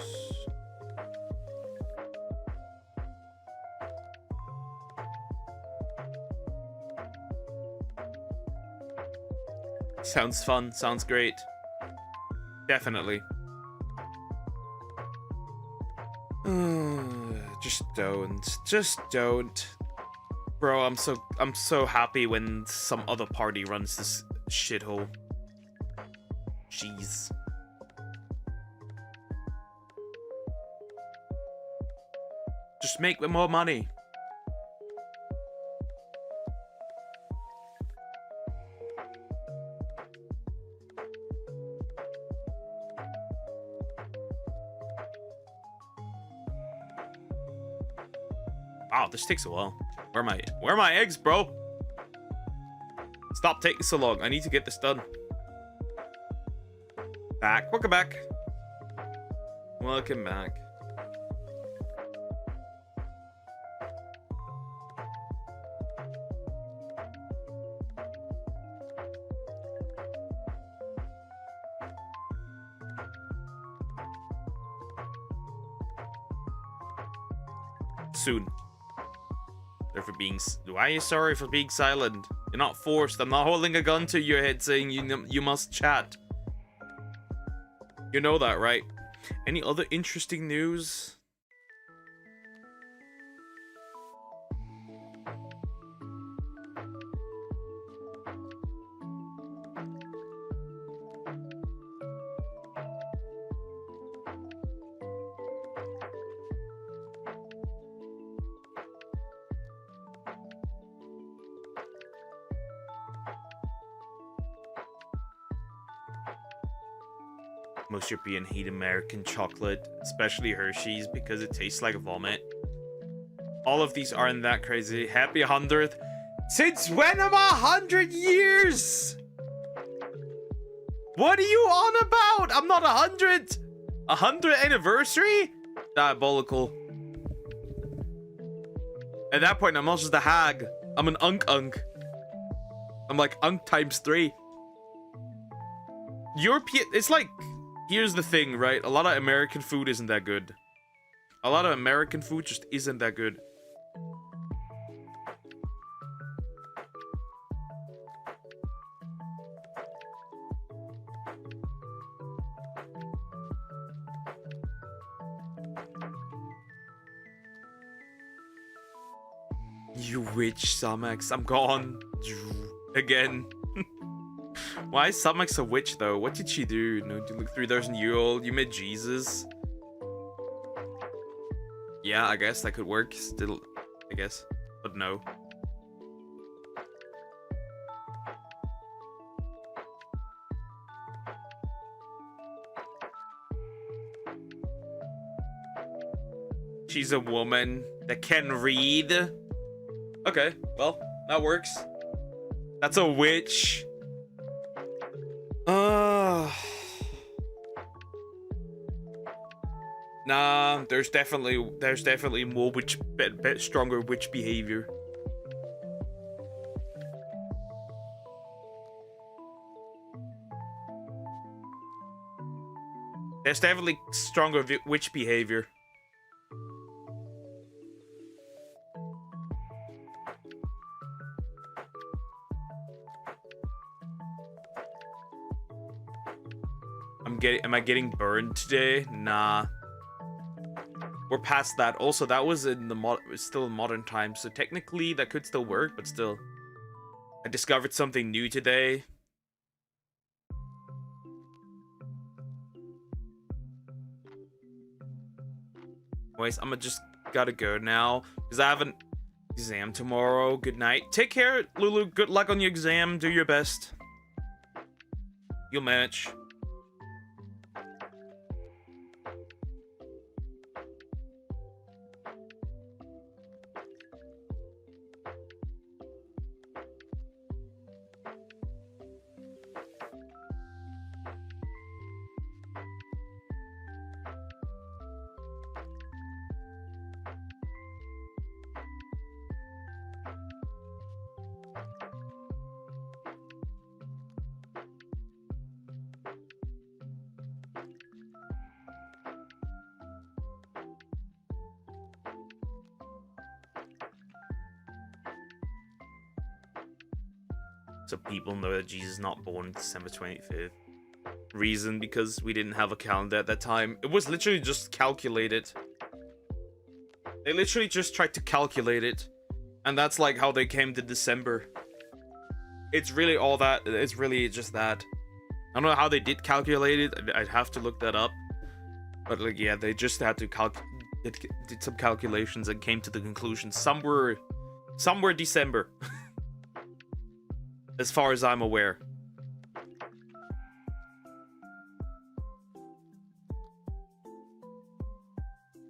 Sounds fun. Sounds great. Definitely. Just don't. Just don't. Bro, I'm so happy when some other party runs this shithole. Jeez. Just make more money. Wow, this takes a while. Where are my eggs, bro? Stop taking so long. I need to get this done. Back. Welcome back. Welcome back. Soon. Why are you sorry for being silent? You're not forced. I'm not holding a gun to your head saying you must chat. You know that, right? Any other interesting news? Most European hate American chocolate, especially Hershey's, because it tastes like vomit. All of these aren't that crazy. Happy 100th. Since when am I 100 years? What are you on about? I'm not 100. 100th anniversary? Diabolical. At that point, I'm not just a hag. I'm an unk. I'm like unk times 3. European, it's like, here's the thing, right? A lot of American food isn't that good. A lot of American food just isn't that good. You witch, Samax. I'm gone. Again. Why is Samax a witch, though? What did she do? No, you look 3,000 year old. You met Jesus. Yeah, I guess that could work. Still, I guess. But no. She's a woman that can read. Okay, well, that works. That's a witch. Nah, there's definitely more witch, bit stronger witch behavior. There's definitely stronger witch behavior. Am I getting burned today? Nah. We're past that. Also, that was in the still in modern times, so technically that could still work, but still. I discovered something new today. Anyways, I'm just gotta go now because I have an exam tomorrow. Good night. Take care, Lulu. Good luck on your exam. Do your best. You'll manage. So people know that Jesus is not born December 25th. Reason, because we didn't have a calendar at that time. It was literally just calculated. They literally just tried to calculate it. And that's like how they came to December. It's really all that. It's really just that. I don't know how they did calculate it. I'd have to look that up. But like, yeah, they just had to did some calculations and came to the conclusion somewhere December. As far as I'm aware.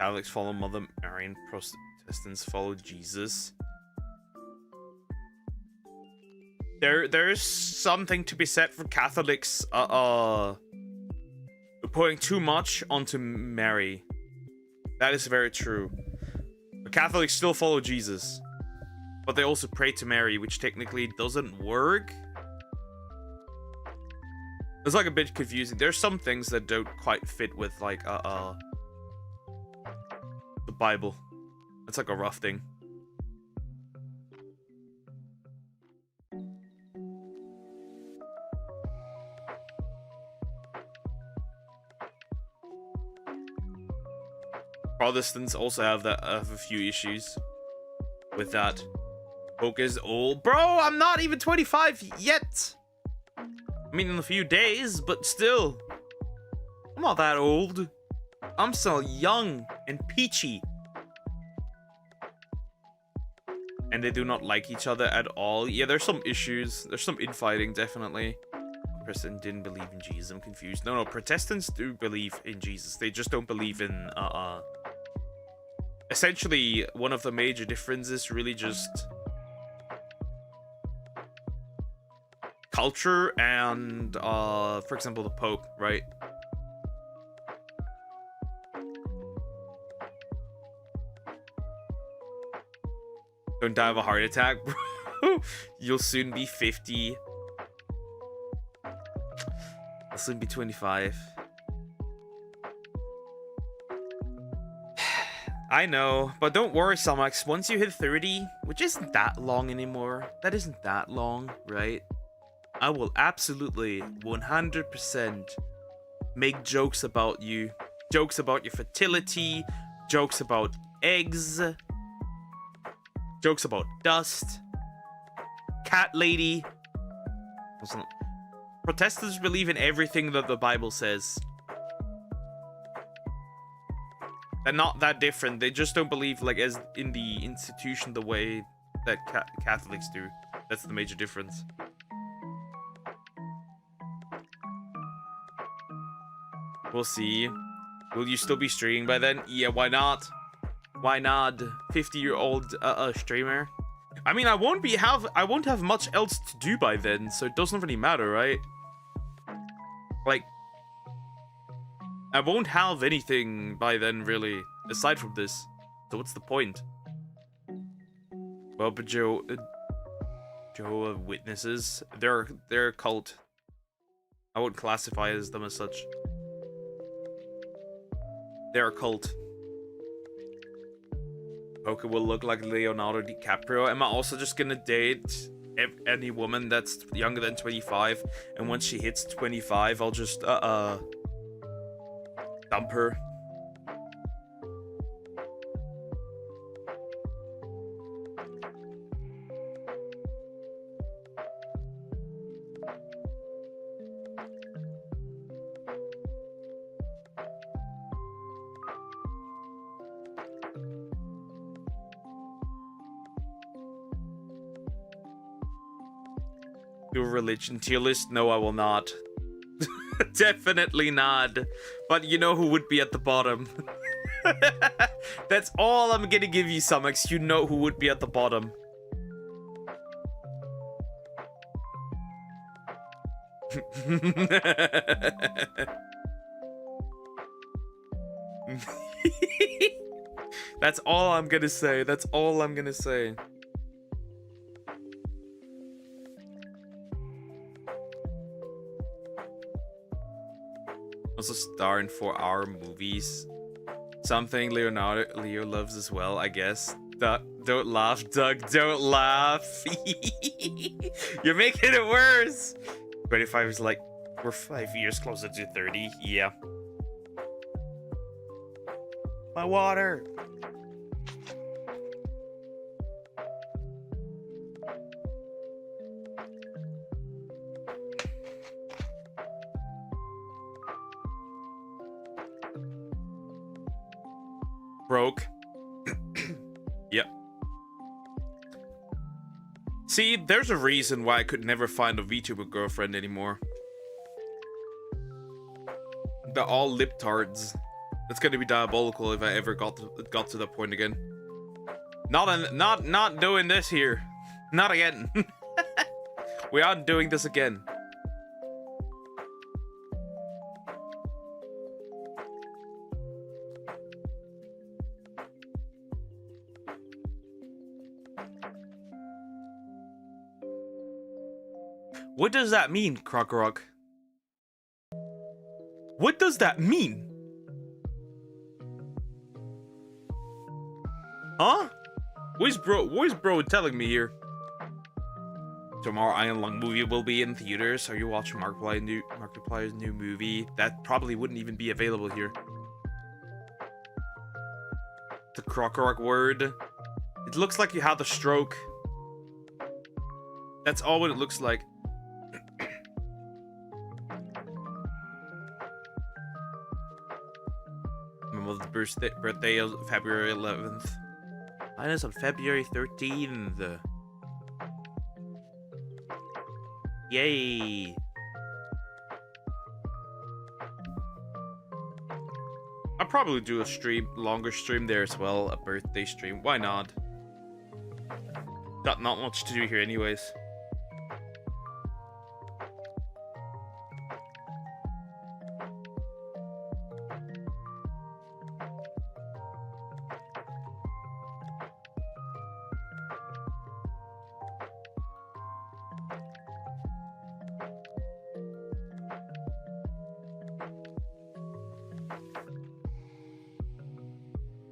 Catholics follow Mother Mary and Protestants follow Jesus. There is something to be said for Catholics putting too much onto Mary. That is very true. But Catholics still follow Jesus. But they also pray to Mary, which technically doesn't work. It's like a bit confusing. There's some things that don't quite fit with like the Bible. It's like a rough thing. Protestants also have a few issues with that. Poke is old. Bro, I'm not even 25 yet. I mean, in a few days, but still. I'm not that old. I'm still young and peachy. And they do not like each other at all. Yeah, there's some issues. There's some infighting, definitely. Protestant didn't believe in Jesus. I'm confused. No, Protestants do believe in Jesus. They just don't believe in, Essentially, one of the major differences really just culture and, for example, the Pope, right? Don't die of a heart attack, bro. You'll soon be 50. I'll soon be 25. I know, but don't worry, Samax. Once you hit 30, which isn't that long anymore, that isn't that long, right? I will absolutely 100% make jokes about you. Jokes about your fertility, jokes about eggs, jokes about dust, cat lady. Protestants believe in everything that the Bible says. They're not that different. They just don't believe, like, as in the institution the way that Catholics do. That's the major difference. We'll see. Will you still be streaming by then? Yeah, why not? Why not? 50-year-old streamer. I mean, I won't have much else to do by then, so it doesn't really matter, right? Like, I won't have anything by then, really, aside from this. So what's the point? Well, but Jehovah's Witnesses, they're a cult. I wouldn't classify them as such. They're a cult. Poker will look like Leonardo DiCaprio. Am I also just gonna date any woman that's younger than 25? And once she hits 25, I'll just dump her. Do a religion tier list? No, I will not. Definitely not. But you know who would be at the bottom. That's all I'm gonna give you, Summix. You know who would be at the bottom. That's all I'm gonna say. That's all I'm gonna say. Also star in 4-hour movies. Something Leo loves as well, I guess. Don't laugh, Doug. Don't laugh. You're making it worse. 25 is like, we're 5 years closer to 30. Yeah. My water. Broke. Yep. See, there's a reason why I could never find a VTuber girlfriend anymore. They're all lip-tards. That's gonna be diabolical if I ever got to that point again. Not doing this here. Not again. We aren't doing this again. What does that mean, Krokorok? What does that mean? Huh? What is bro telling me here? Tomorrow Iron Lung movie will be in theaters. Are you watching Markiplier's new movie? That probably wouldn't even be available here. The Krokorok word. It looks like you had a stroke. That's all what it looks like. The birthday of February 11th. Mine is on February 13th. Yay. I'll probably do a longer stream there as well, a birthday stream. Why not? Got not much to do here anyways.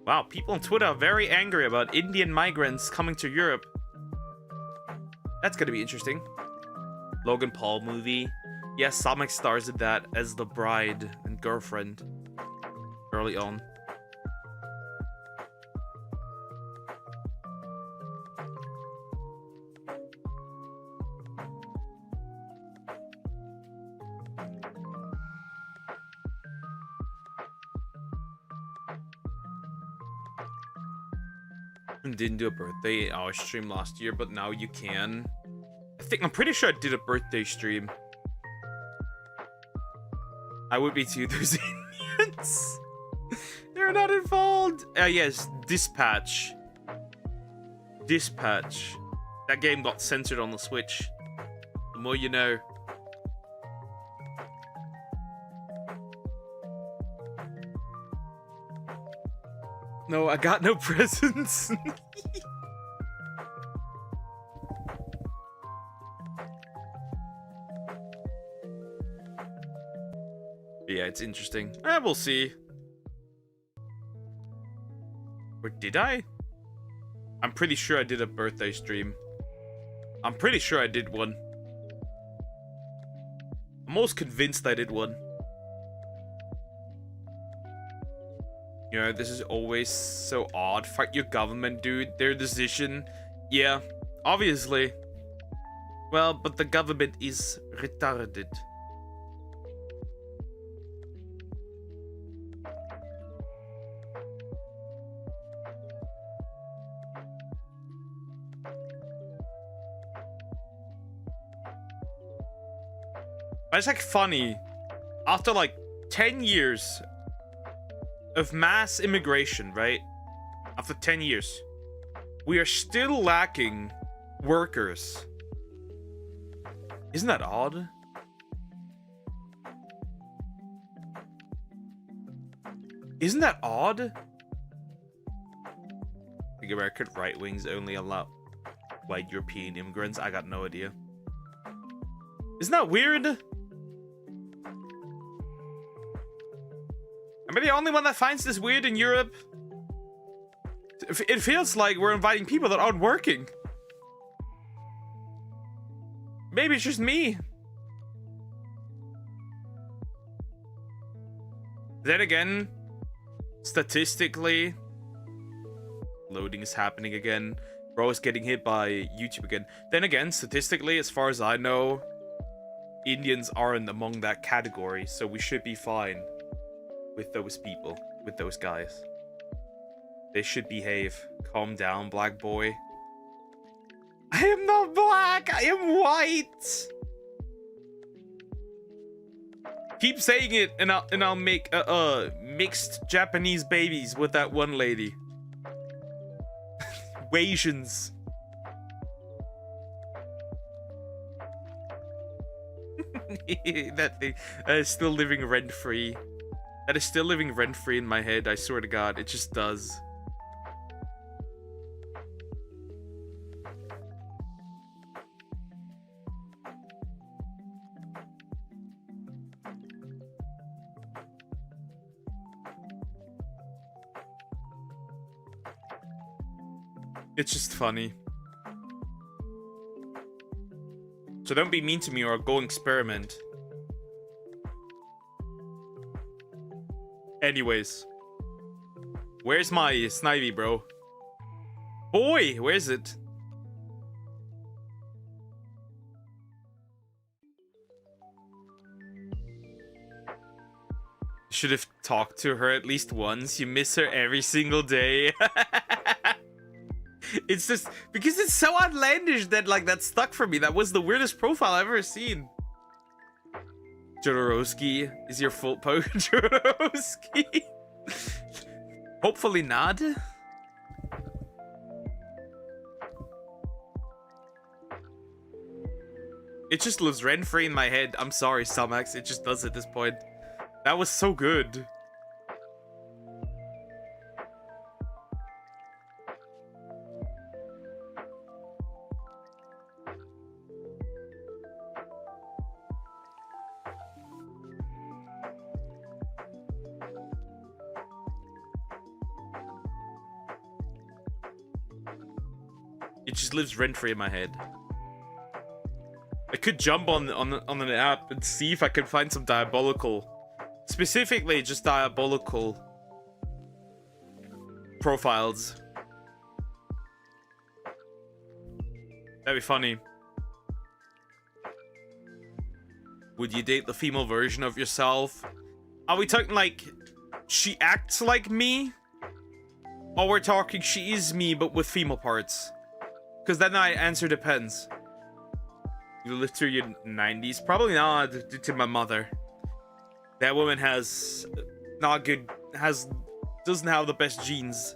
Wow, people on Twitter are very angry about Indian migrants coming to Europe. That's gonna be interesting. Logan Paul movie. Yes, Sonic stars in that as the bride and girlfriend early on. Didn't do a birthday hour stream last year, but now you can. I'm pretty sure I did a birthday stream. I would be too. Those Indians. They're not involved. Yes, Dispatch. Dispatch. That game got censored on the Switch. The more you know. No, I got no presents. Yeah, it's interesting. We'll see. Or did I? I'm pretty sure I did a birthday stream. I'm pretty sure I did one. I'm most convinced I did one. You know, this is always so odd. Fight your government, dude. Their decision. Yeah, obviously. Well, but the government is retarded. But it's like funny. After like 10 years of mass immigration, right? After 10 years, we are still lacking workers. Isn't that odd? Isn't that odd? The American right wings only allow white European immigrants. I got no idea. Isn't that weird? Am I the only one that finds this weird in Europe? It feels like we're inviting people that aren't working. Maybe it's just me. Then again, statistically, loading is happening again. Bro is getting hit by YouTube again. Then again, statistically, as far as I know, Indians aren't among that category, so we should be fine with those people, with those guys. They should behave. Calm down, black boy. I am not black, I am white. Keep saying it, and I'll make mixed Japanese babies with that one lady. Asians. That thing is still living rent-free. That is still living rent-free in my head, I swear to God. It just does. It's just funny. So don't be mean to me or I'll go experiment. Anyways. Where's my Snivy, bro? Boy, where's it? Should have talked to her at least once. You miss her every single day. It's just because it's so outlandish that like that stuck for me. That was the weirdest profile I've ever seen. Jodorowsky is your full poke. Jodorowsky. Hopefully not. It just lives rent-free in my head. I'm sorry, Samax. It just does at this point. That was so good. It just lives rent-free in my head. I could jump on an app and see if I can find some diabolical, specifically just diabolical profiles. That'd be funny. Would you date the female version of yourself? Are we talking like she acts like me? Or we're talking she is me but with female parts? Because then I answer depends. You live through your 90s? Probably not, due to my mother. That woman has not good, doesn't have the best genes.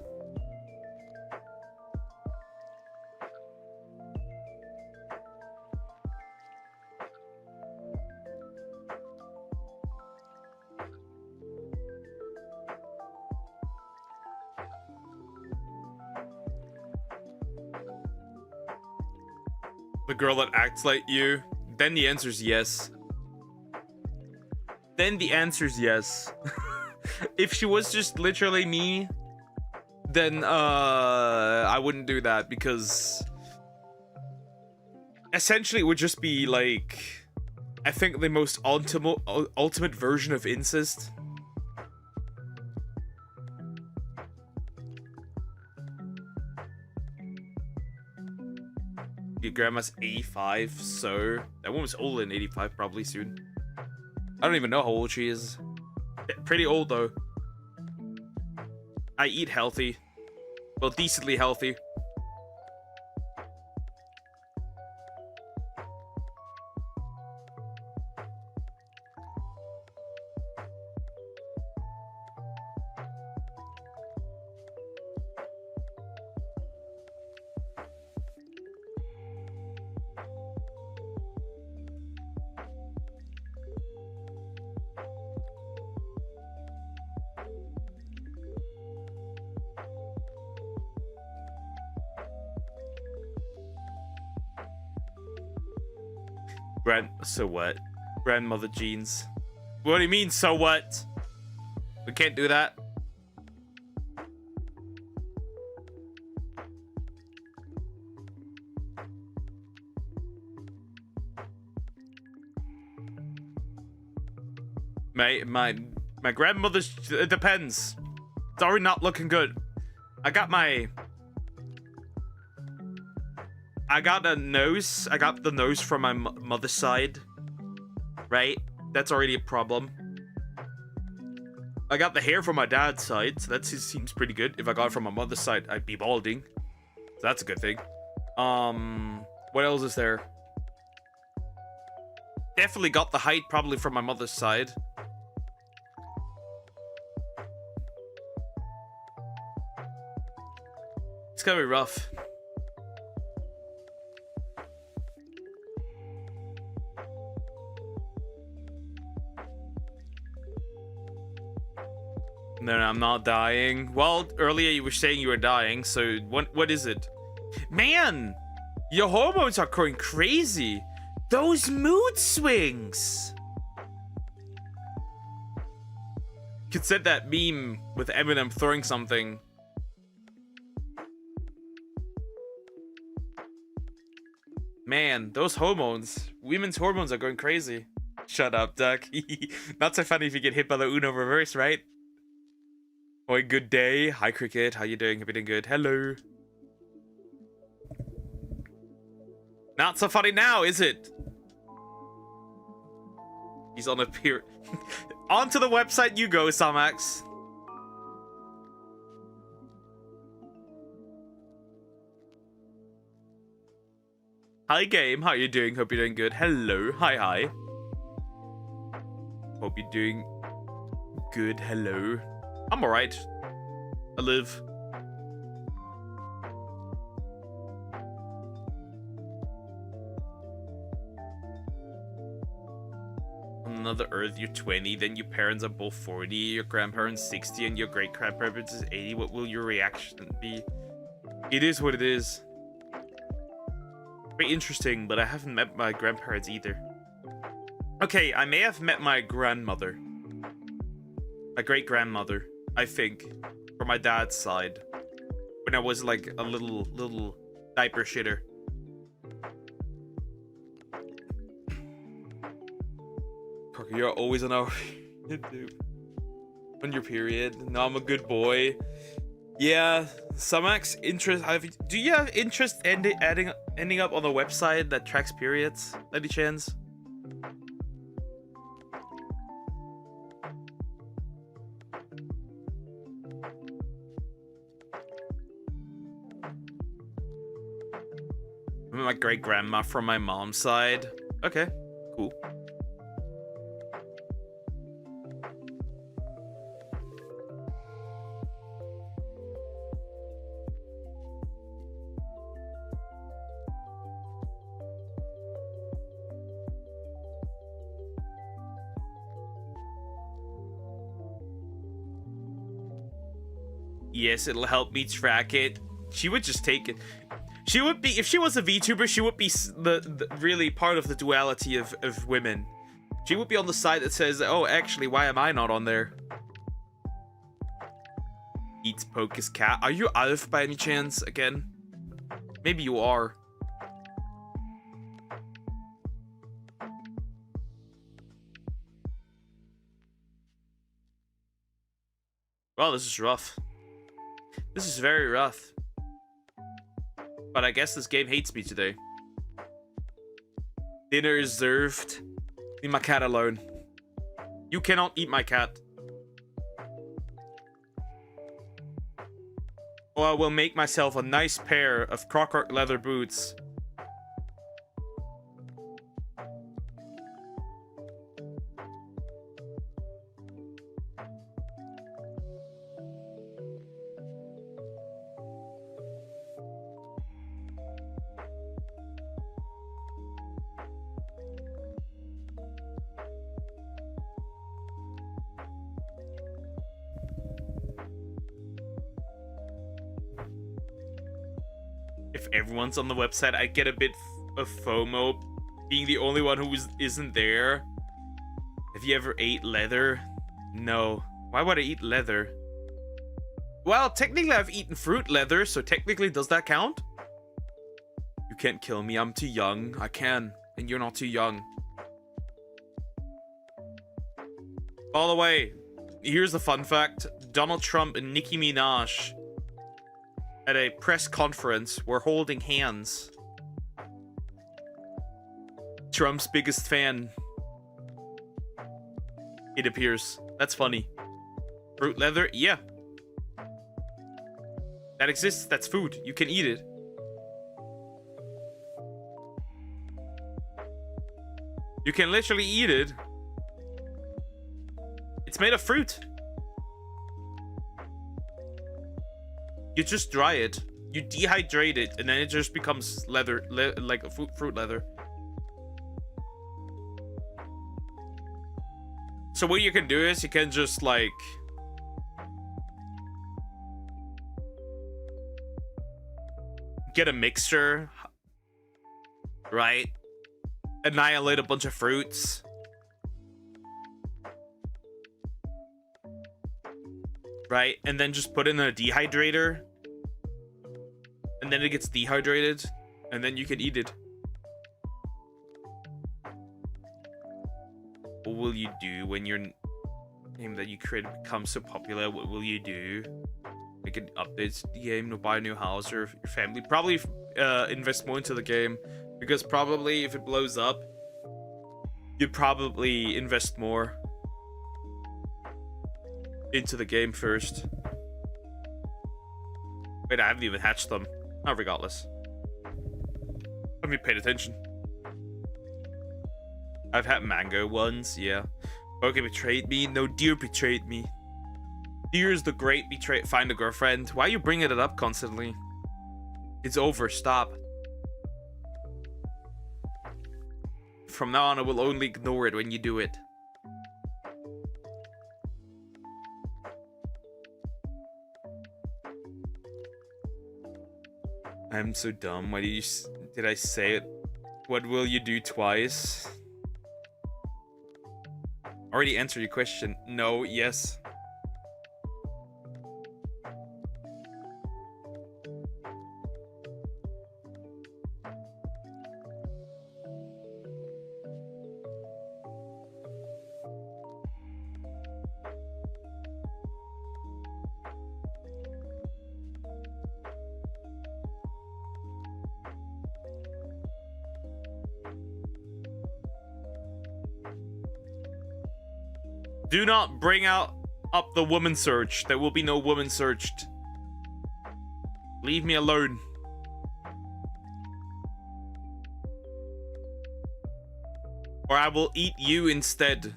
The girl that acts like you? Then the answer's yes. Then the answer's yes. If she was just literally me, then I wouldn't do that, because essentially it would just be like, I think the most ultimate version of incest. Your grandma's 85, so that woman's older than 85, probably soon. I don't even know how old she is. Pretty old though. I eat healthy. Well, decently healthy. So what? Grandmother genes. What do you mean, so what? We can't do that. My grandmother's, it depends. It's already not looking good. I got a nose. I got the nose from my mother's side. Right? That's already a problem. I got the hair from my dad's side, so that seems pretty good. If I got it from my mother's side, I'd be balding. So that's a good thing. What else is there? Definitely got the height probably from my mother's side. It's gonna be rough. No, I'm not dying. Well, earlier you were saying you were dying, so what is it? Man, your hormones are going crazy. Those mood swings. Could set that meme with Eminem throwing something. Man, those hormones. Women's hormones are going crazy. Shut up, Duck. Not so funny if you get hit by the Uno reverse, right? Oh, good day. Hi, Cricket. How you doing? Hope you're doing good. Hello. Not so funny now, is it? He's on a pier. Onto the website you go, Samax. Hi, game. How you doing? Hope you're doing good. Hello. Hi. Hope you're doing good. Hello. I'm alright. I live. On another Earth, you're 20, then your parents are both 40, your grandparents 60, and your great-grandparents is 80. What will your reaction be? It is what it is. Very interesting, but I haven't met my grandparents either. Okay, I may have met my grandmother. My great-grandmother, I think, from my dad's side. When I was like a little Diaper shitter. Parker, you're always on our on your period. No, I'm a good boy. Yeah, Samax interest. Do you have interest ending up on a website that tracks periods? Any chance? My great grandma from my mom's side. Okay, cool. Yes, it'll help me track it. She would just take it. She would be, if she was a VTuber, she would be the really part of the duality of women. She would be on the side that says, oh, actually, why am I not on there? Eats Pocus cat. Are you Alf by any chance again? Maybe you are. Well, this is rough. This is very rough. But I guess this game hates me today. Dinner is served. Leave my cat alone. You cannot eat my cat. Or I will make myself a nice pair of Crocker leather boots. If everyone's on the website, I get a bit of FOMO being the only one who isn't there. Have you ever ate leather? No. Why would I eat leather? Well, technically I've eaten fruit leather, so technically does that count? You can't kill me, I'm too young. I can, and you're not too young. By the way, here's a fun fact. Donald Trump and Nicki Minaj at a press conference were holding hands. Trump's biggest fan, it appears. That's funny. Fruit leather? Yeah. That exists. That's food. You can eat it. You can literally eat it. It's made of fruit. You just dry it, you dehydrate it, and then it just becomes leather, like a fruit leather. So what you can do is you can just like get a mixture, right? Annihilate a bunch of fruits. Right, and then just put in a dehydrator, and then it gets dehydrated, and then you can eat it. What will you do when your game that you created becomes so popular? What will you do? Make an update to the game, or buy a new house, or your family? Probably invest more into the game, because probably if it blows up, you'd probably invest more into the game first. Wait, I haven't even hatched them. Oh, regardless. I haven't paid attention. I've had mango ones, yeah. Okay, betrayed me. No, deer betrayed me. Deer's the great betray. Find a girlfriend. Why are you bringing it up constantly? It's over. Stop. From now on, I will only ignore it when you do it. I'm so dumb. Why did I say it? What will you do twice? Already answered your question. No, yes. Do not bring up the woman search. There will be no woman searched. Leave me alone. Or I will eat you instead.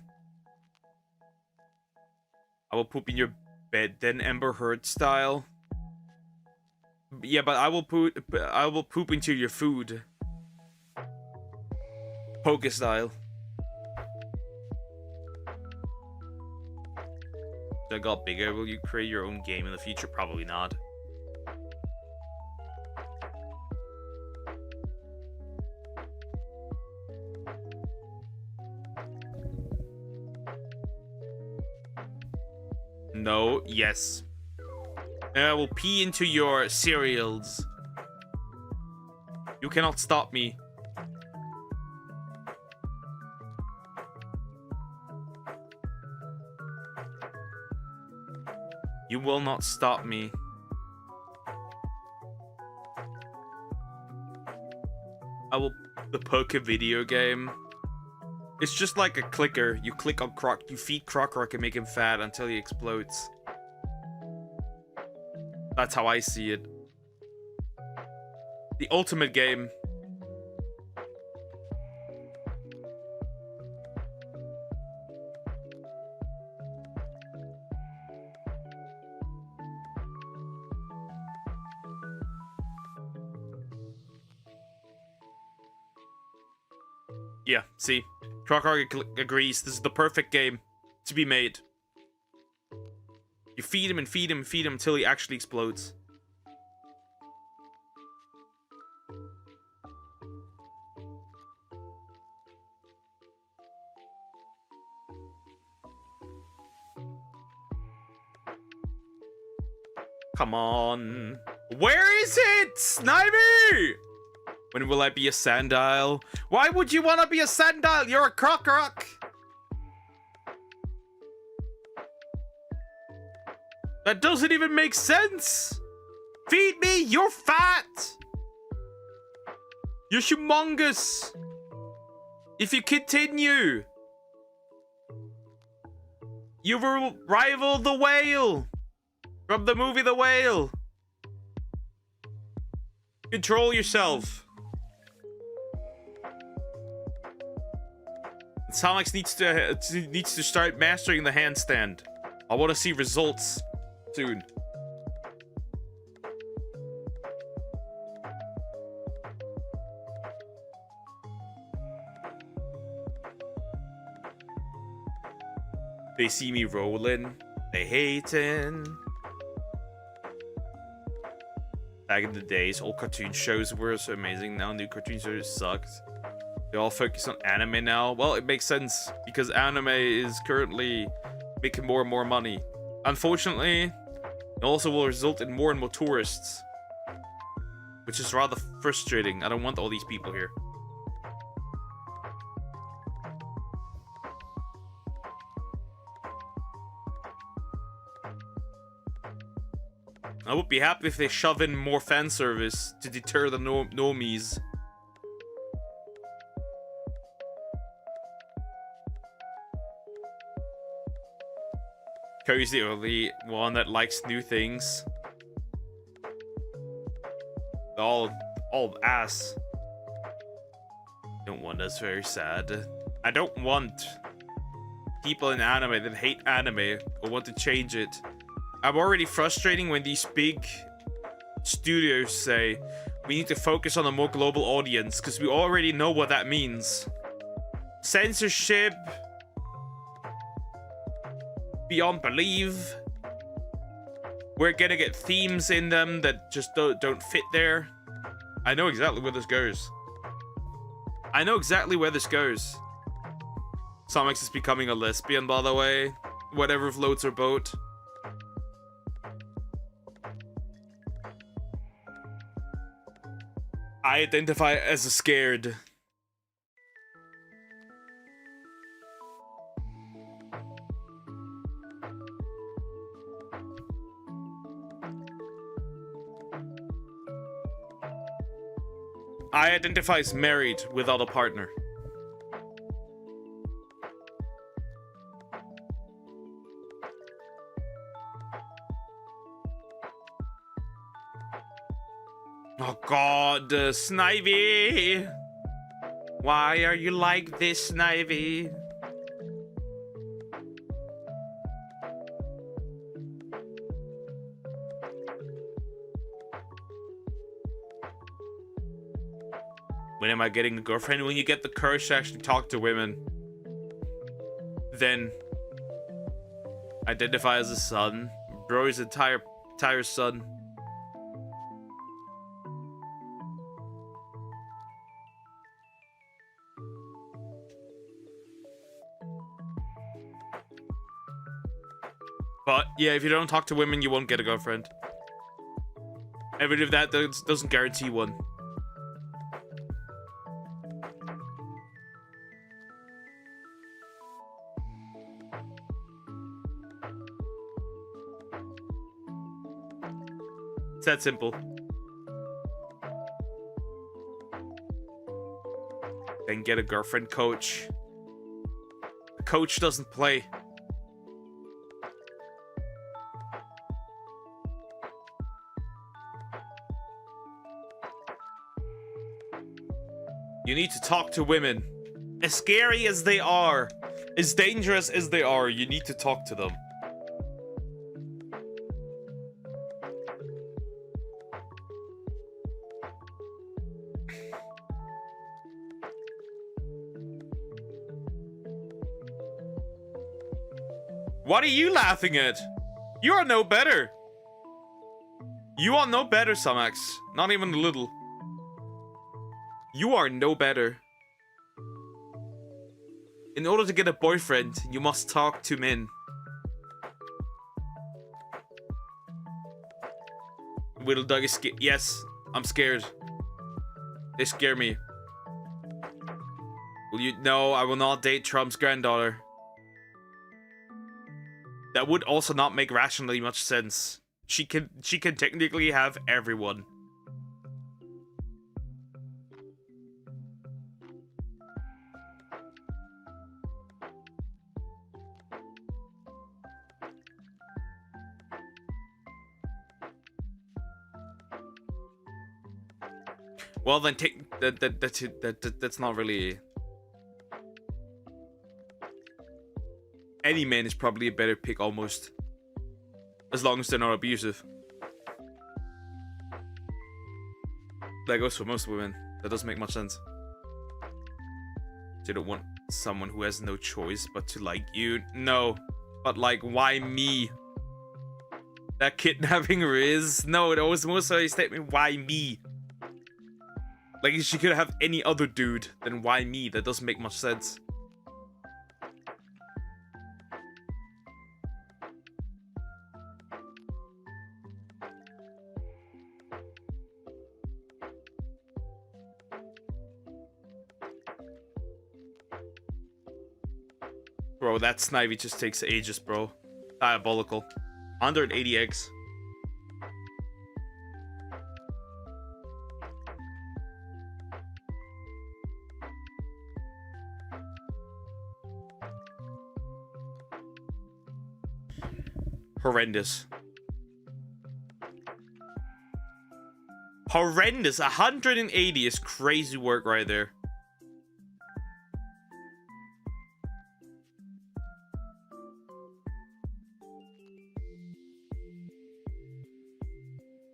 I will poop in your bed, then Amber Heard style. Yeah, but I will poop into your food. Poker style. That got bigger. Will you create your own game in the future? Probably not. No, yes. And I will pee into your cereals. You cannot stop me. You will not stop me. I will... The poker video game. It's just like a clicker. You click on Croc, you feed Croc and make him fat until he explodes. That's how I see it. The ultimate game. Yeah, see? Croc agrees. This is the perfect game to be made. You feed him and feed him and feed him until he actually explodes. Come on. Where is it? Snivy! When will I be a Sandile? Why would you want to be a Sandile? You're a Croc. That doesn't even make sense. Feed me. You're fat. You're humongous. If you continue, you will rival the whale from the movie The Whale. Control yourself. Salmax needs to start mastering the handstand. I want to see results soon. They see me rolling. They hating. Back in the days, old cartoon shows were so amazing. Now new cartoon shows sucked. They all focus on anime now. Well, it makes sense because anime is currently making more and more money. Unfortunately, it also will result in more and more tourists, which is rather frustrating. I don't want all these people here. I would be happy if they shove in more fan service to deter the normies. Cody's the only one that likes new things. All ass. Don't want. That's very sad. I don't want people in anime that hate anime or want to change it. I'm already frustrating when these big studios say we need to focus on a more global audience because we already know what that means. Censorship beyond belief. We're gonna get themes in them that just don't fit there. I know exactly where this goes. I know exactly where this goes. Somex is becoming a lesbian, by the way. Whatever floats her boat. I identify as a scared. I identify as married without a partner. Oh god, Snivy! Why are you like this, Snivy? When am I getting a girlfriend? When you get the courage to actually talk to women. Then identify as a son. Bro is entire son. But yeah, if you don't talk to women, you won't get a girlfriend. Even if that doesn't guarantee one. It's that simple. Then get a girlfriend, coach. The coach doesn't play. You need to talk to women. As scary as they are, as dangerous as they are, you need to talk to them. What are you laughing at? You are no better. You are no better, Samax. Not even a little. You are no better. In order to get a boyfriend, you must talk to men. Whittle Dog is scared. Yes, I'm scared. They scare me. Will you? No, I will not date Trump's granddaughter. That would also not make rationally much sense. She can technically have everyone. Well, then take that's not really. Any man is probably a better pick, almost, as long as they're not abusive. That goes for most women. That doesn't make much sense. You don't want someone who has no choice but to like you. No, but like, why me? That kidnapping Riz? No, it was most of a statement. Why me? Like, if she could have any other dude, then why me? That doesn't make much sense. Bro, that Snivy just takes ages, bro. Diabolical. 180 eggs. Horrendous. Horrendous. 180 is crazy work right there.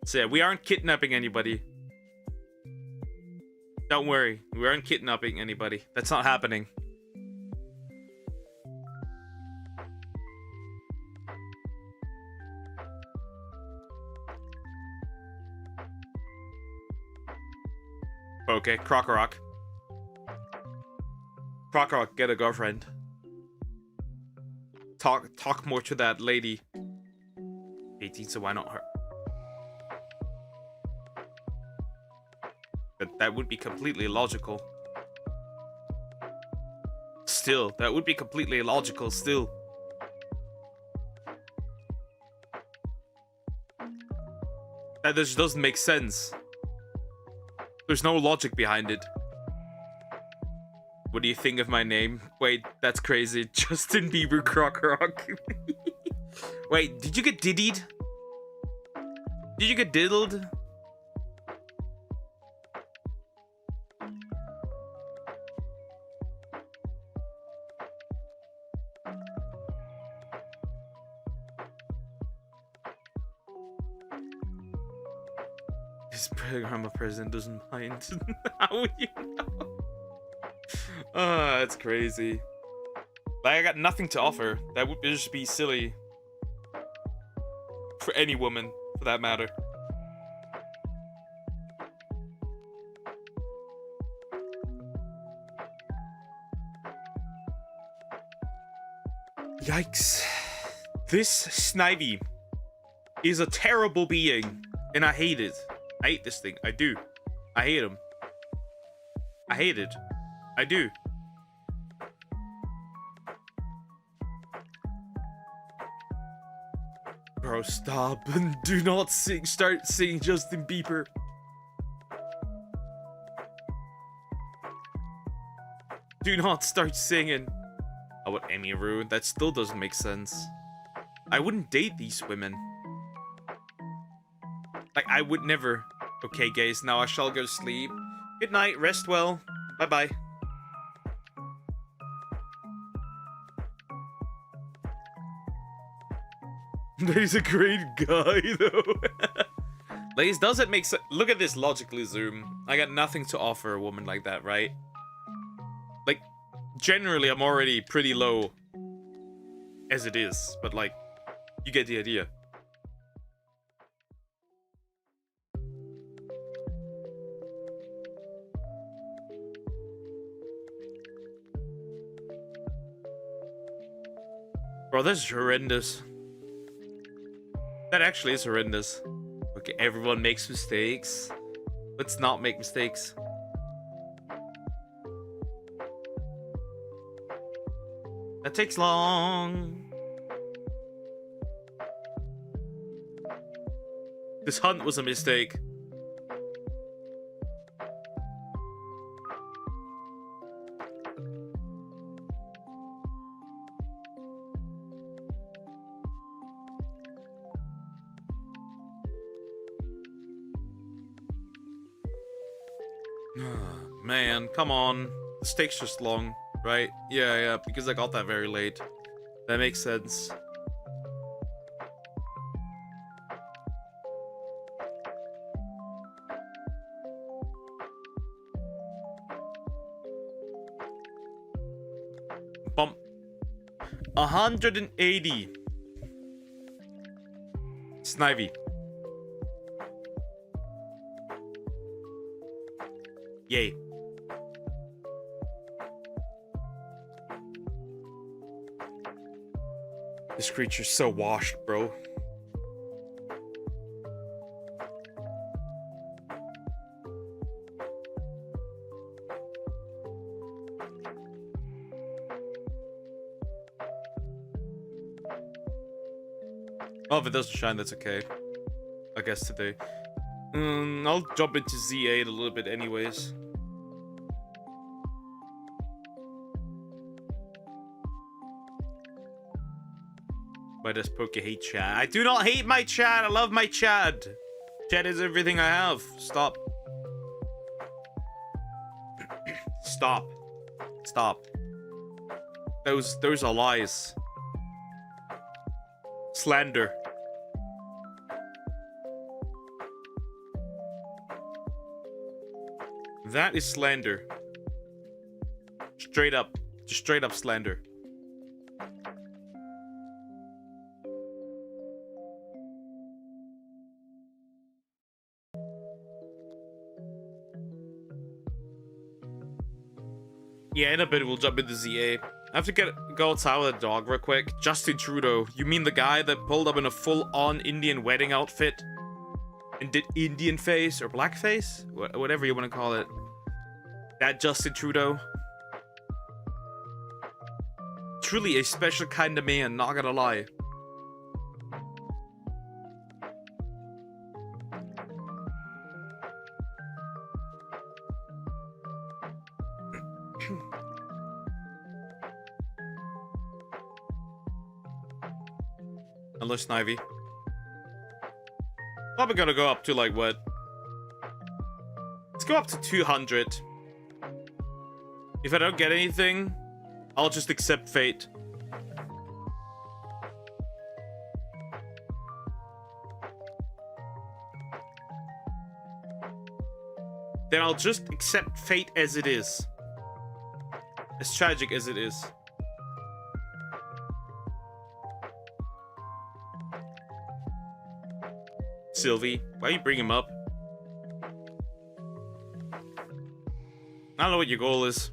So yeah, we aren't kidnapping anybody. Don't worry, we aren't kidnapping anybody. That's not happening. Okay, Crocorock. Crocorock, get a girlfriend. Talk more to that lady. 18, so why not her? But that would be completely illogical. Still, that would be completely illogical still. That just doesn't make sense. There's no logic behind it. What do you think of my name? Wait, that's crazy. Justin Bieber Crocorock. Wait, did you get diddied? Did you get diddled? His grandma president doesn't mind. How would you know? Oh, that's crazy. Like, I got nothing to offer. That would just be silly. For any woman, for that matter. Yikes. This Snivy is a terrible being, and I hate it. I hate this thing. I do. I hate him. I hate it. I do. Bro, stop and do not sing. Start singing Justin Bieber. Do not start singing. I would Amy Rue. That still doesn't make sense. I wouldn't date these women. Like, I would never. Okay, guys, now I shall go to sleep. Good night, rest well. Bye-bye. He's a great guy, though. Ladies, does it make sense? Look at this logically, Zoom. I got nothing to offer a woman like that, right? Like, generally, I'm already pretty low as it is, but like, you get the idea. Bro, this is horrendous. That actually is horrendous. Okay, everyone makes mistakes. Let's not make mistakes. That takes long. This hunt was a mistake. Man, come on. This takes just long, right? Yeah, because I got that very late. That makes sense. Bump. 180. Snivy. Yay. This creature's so washed, bro. Oh, if it doesn't shine, that's okay. I guess today. I'll jump into Z8 a little bit anyways. Why does Poke hate chat? I do not hate my chat. I love my chat. Chat is everything I have. Stop. Stop. Stop. Those are lies. Slander. That is slander. Straight up. Just straight up slander. Yeah, in a bit we'll jump into ZA. I have to go outside with a dog real quick. Justin Trudeau. You mean the guy that pulled up in a full-on Indian wedding outfit? And did Indian face or blackface? Whatever you want to call it. That Justin Trudeau. Truly a special kind of man, not gonna lie. Unless Snivy. Probably gonna go up to like what? Let's go up to 200. If I don't get anything, I'll just accept fate. then I'll just accept fate as it is. As tragic as it is. Sylvie, why you bring him up? I don't know what your goal is.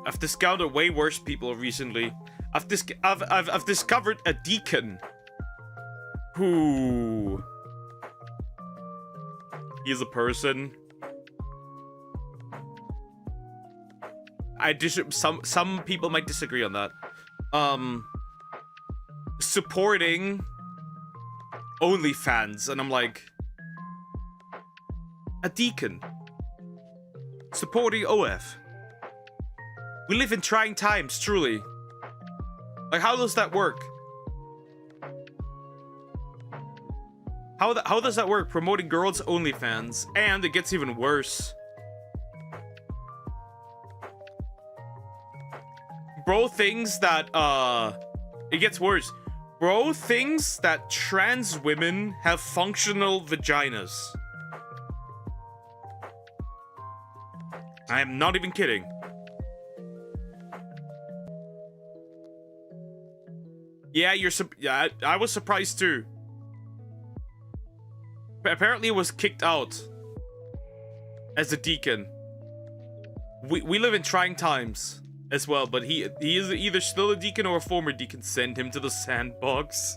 I've discovered way worse people recently. I've discovered a deacon who is a person. Some people might disagree on that. Supporting OnlyFans, and I'm like, a deacon supporting OF. We live in trying times, truly. Like, how does that work? How does that work? Promoting girls' OnlyFans, and it gets even worse. Bro thinks that it gets worse. Bro thinks that trans women have functional vaginas. I am not even kidding. Yeah, yeah, I was surprised too. Apparently it was kicked out as a deacon. We live in trying times as well, but he is either still a deacon or a former deacon. Send him to the sandbox.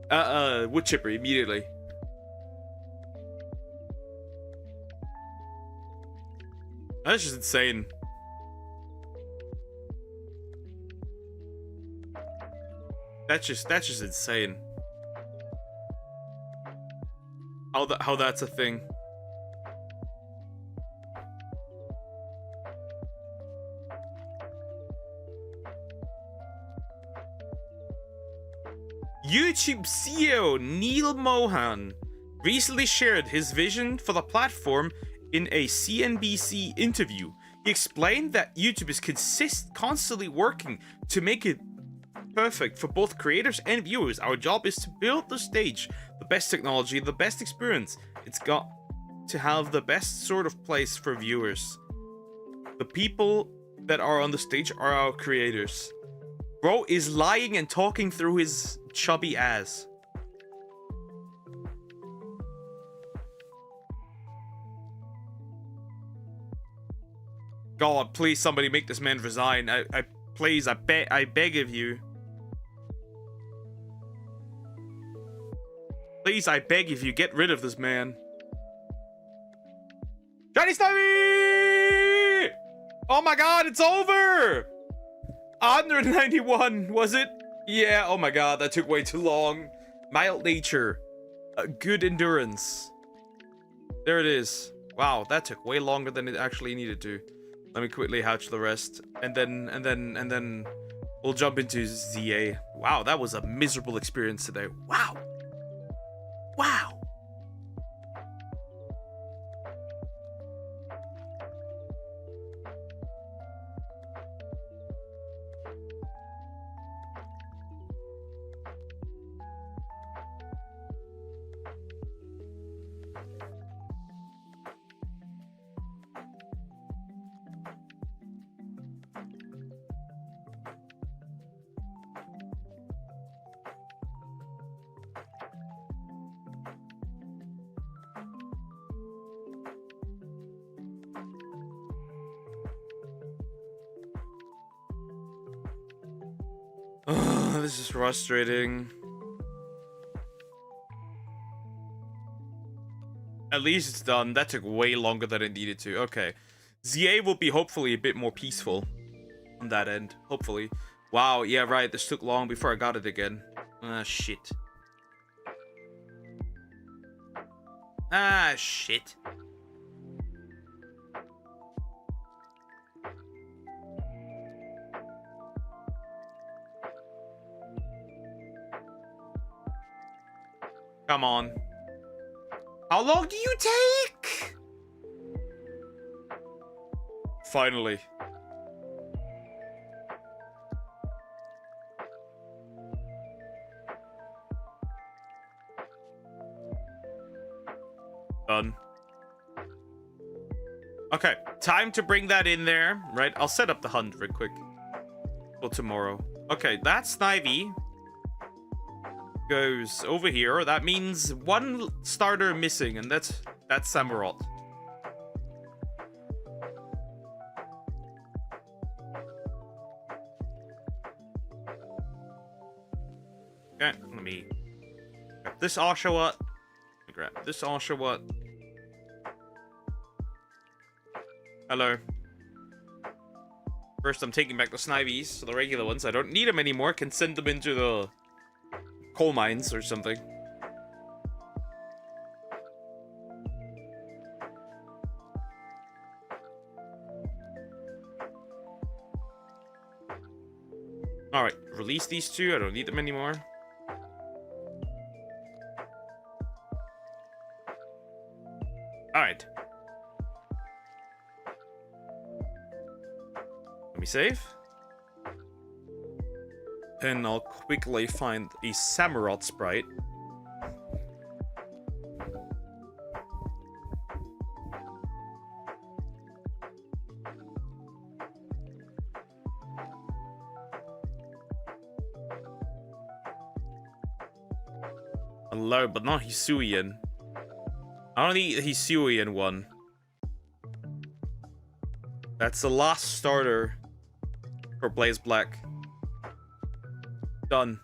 Wood chipper immediately. That's just insane. That's just insane. How that's a thing. YouTube CEO Neil Mohan recently shared his vision for the platform in a CNBC interview. He explained that YouTube is constantly working to make it perfect for both creators and viewers. Our job is to build the stage, the best technology, the best experience. It's got to have the best sort of place for viewers. The people that are on the stage are our creators. Bro is lying and talking through his chubby ass. God, please somebody make this man resign. Please, I beg of you. Please, I beg of you, get rid of this man. Johnny Snivy! Oh my god, it's over! 191, was it? Yeah, oh my god, that took way too long. Mild nature. Good endurance. There it is. Wow, that took way longer than it actually needed to. Let me quickly hatch the rest. And then we'll jump into ZA. Wow, that was a miserable experience today. Wow. Wow. This is frustrating. At least it's done. That took way longer than it needed to. Okay. ZA will be hopefully a bit more peaceful on that end. Hopefully. Wow, yeah, right. This took long before I got it again. Ah, shit. Ah, shit. Come on. How long do you take? Finally. Okay, time to bring that in there, right? I'll set up the hunt real quick for tomorrow. Okay, that Snivy goes over here. That means one starter missing, and that's Samurott. Okay, let me grab this Oshawott. Grab this Oshawott. Hello. First, I'm taking back the Snivies, so the regular ones. I don't need them anymore. Can send them into the coal mines or something. Alright, release these two. I don't need them anymore. Alright. Let me save. And I'll quickly find a Samurott sprite. Hello, but not Hisuian. I don't need a Hisuian one. That's the last starter for Blaze Black. Done.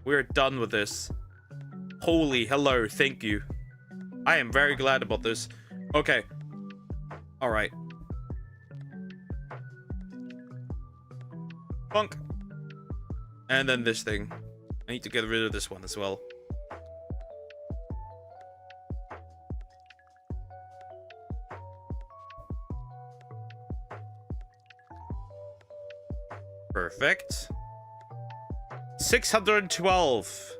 We're done with this. Holy hello, thank you. I am very glad about this. Okay. Alright. Funk. And then this thing. I need to get rid of this one as well. Perfect. 612.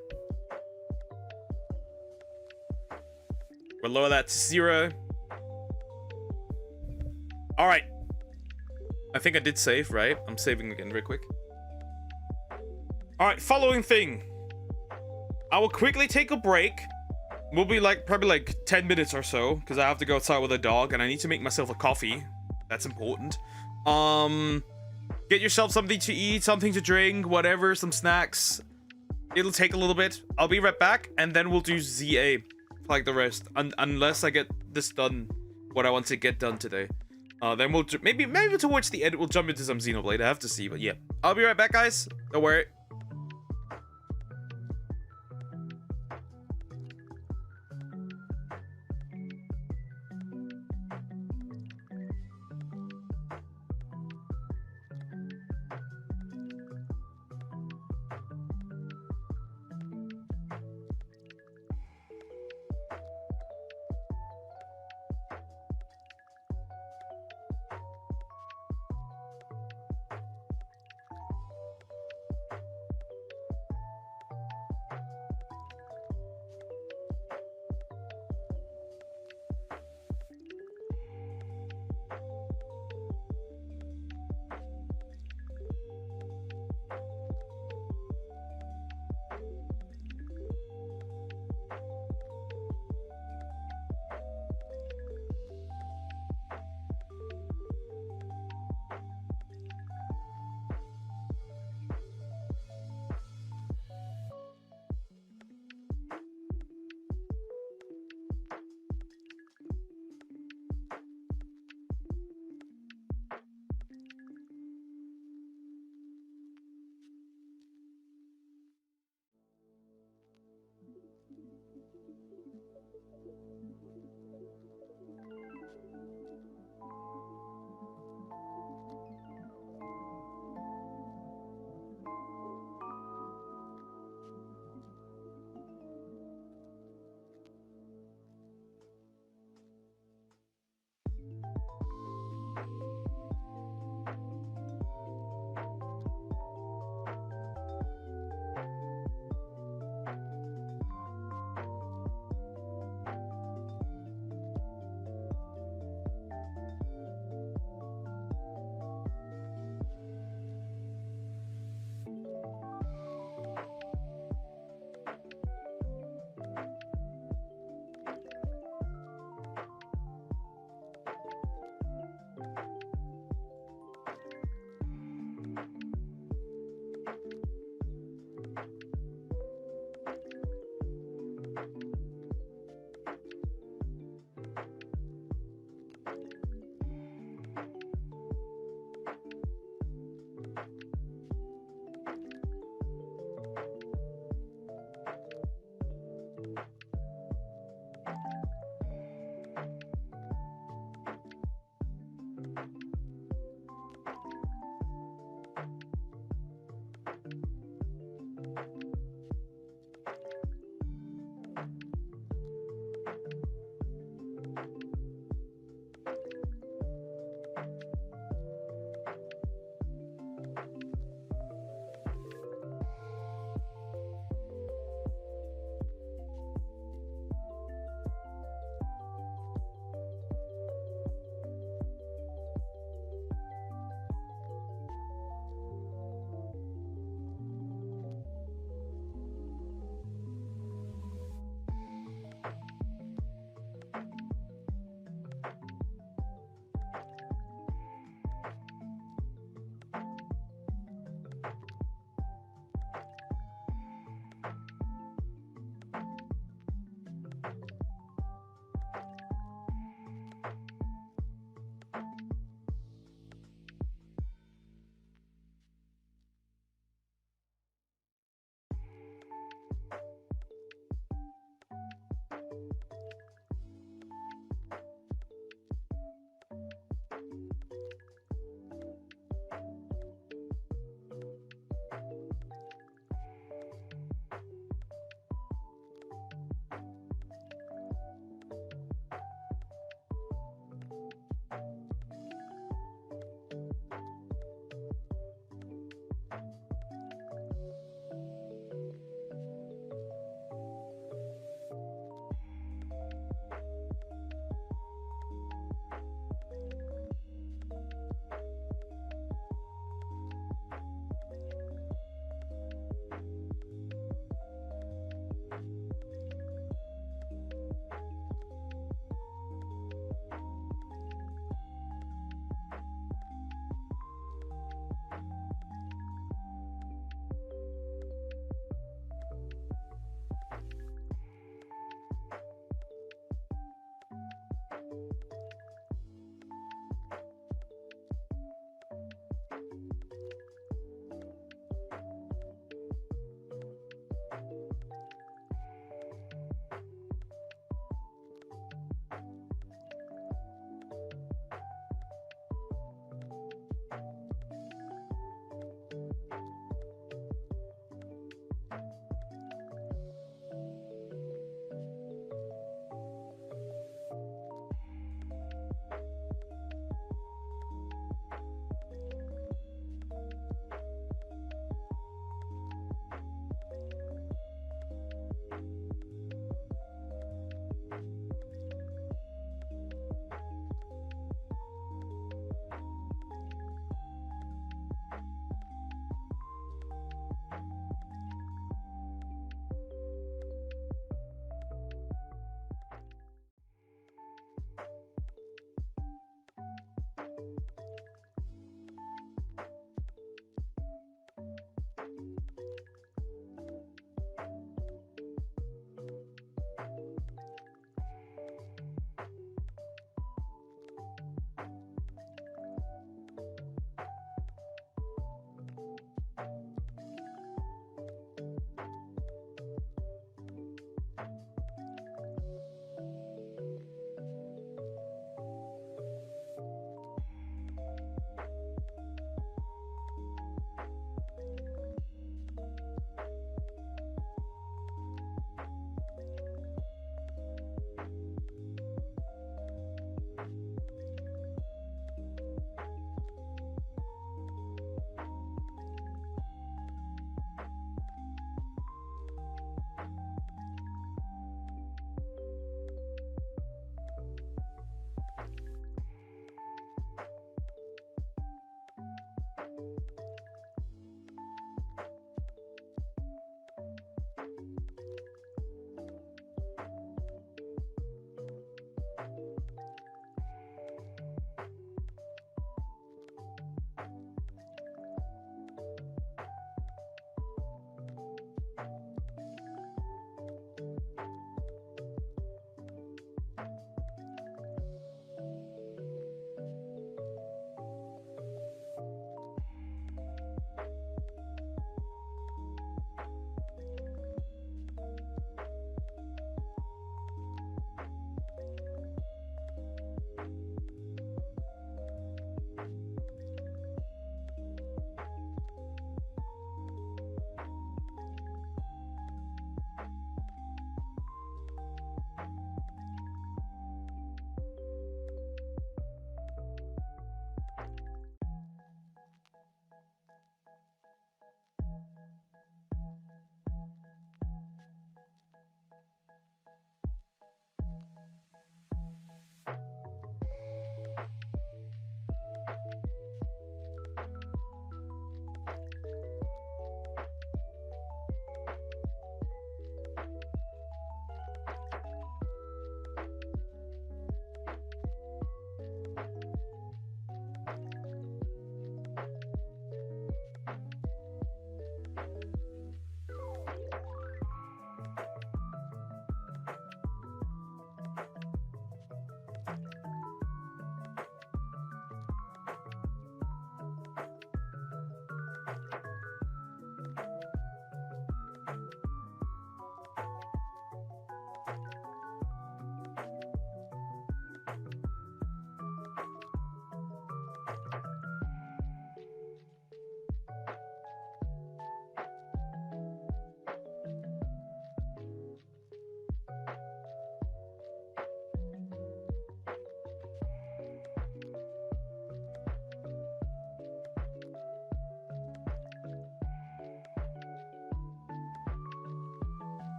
We'll lower that to 0. Alright. I think I did save, right? I'm saving again real quick. Alright, following thing. I will quickly take a break. We'll be probably like 10 minutes or so, because I have to go outside with a dog, and I need to make myself a coffee. That's important. Get yourself something to eat, something to drink, whatever, some snacks. It'll take a little bit. I'll be right back, and then we'll do ZA like the rest, unless I get this done, what I want to get done today. Then we'll maybe towards the end we'll jump into some Xenoblade. I have to see, but yeah, I'll be right back, guys. Don't worry.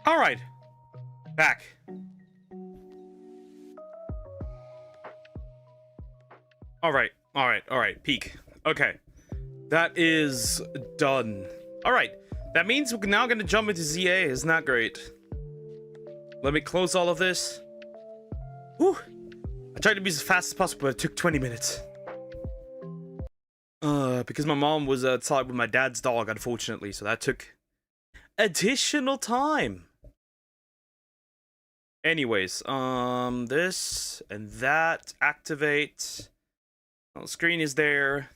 All right, back. All right. Peak. Okay, that is done. All right, that means we're now gonna jump into ZA. Isn't that great? Let me close all of this. Whew. I tried to be as fast as possible, but it took 20 minutes. Because my mom was outside with my dad's dog, unfortunately, so that took additional time. Anyways, this and that activate. Oh, the screen is there.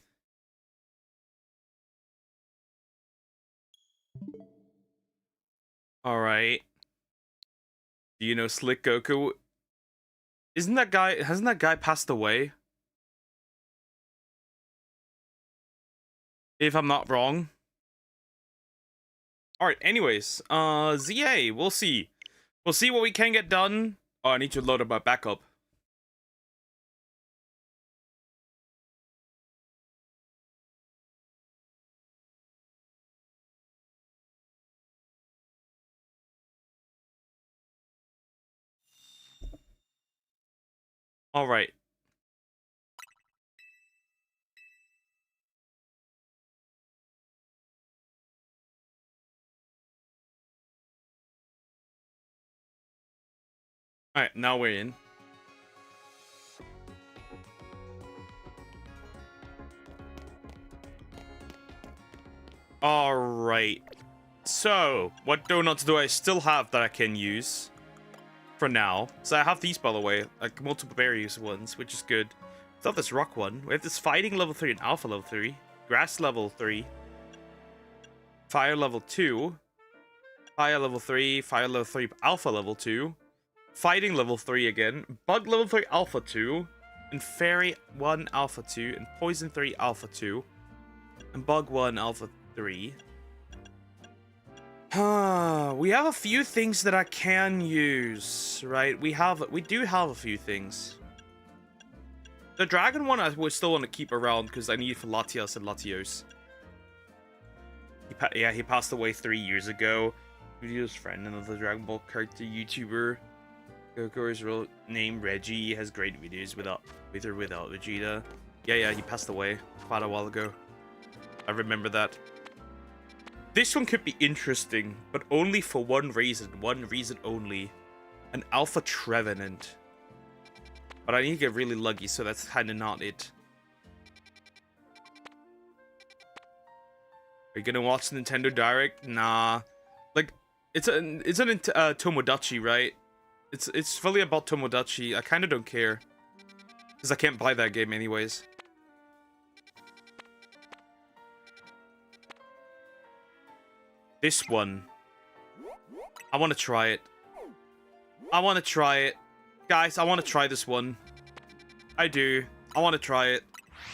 All right. Do you know Slick Goku? Hasn't that guy passed away? If I'm not wrong. Alright, anyways, ZA, we'll see. We'll see what we can get done. Oh, I need to load up my backup. Alright. Alright, now we're in. Alright. So, what donuts do I still have that I can use? For now. So I have these, by the way. Like, multiple berries ones, which is good. I have this rock one. We have this fighting level 3 and alpha level 3. Grass level 3. Fire level 2. Fire level 3. Fire level 3. Alpha level 2. Fighting level 3 again. Bug level 3 alpha 2. And fairy 1 alpha 2. And poison 3 alpha 2. And bug 1 alpha 3. We have a few things that I can use, right? We do have a few things. The dragon one I would still want to keep around because I need it for Latios and Latios. He passed away 3 years ago. Video's friend, another Dragon Ball character YouTuber. Goku's real name Reggie, has great videos with or without Vegeta. Yeah, he passed away quite a while ago. I remember that. This one could be interesting, but only for one reason only. An Alpha Trevenant. But I need to get really lucky, so that's kind of not it. Are you gonna watch the Nintendo Direct? Nah. Like, it's an Tomodachi, right? It's fully about Tomodachi. I kind of don't care. Because I can't buy that game anyways. This one. I want to try it. Guys, I want to try this one. I do. I want to try it.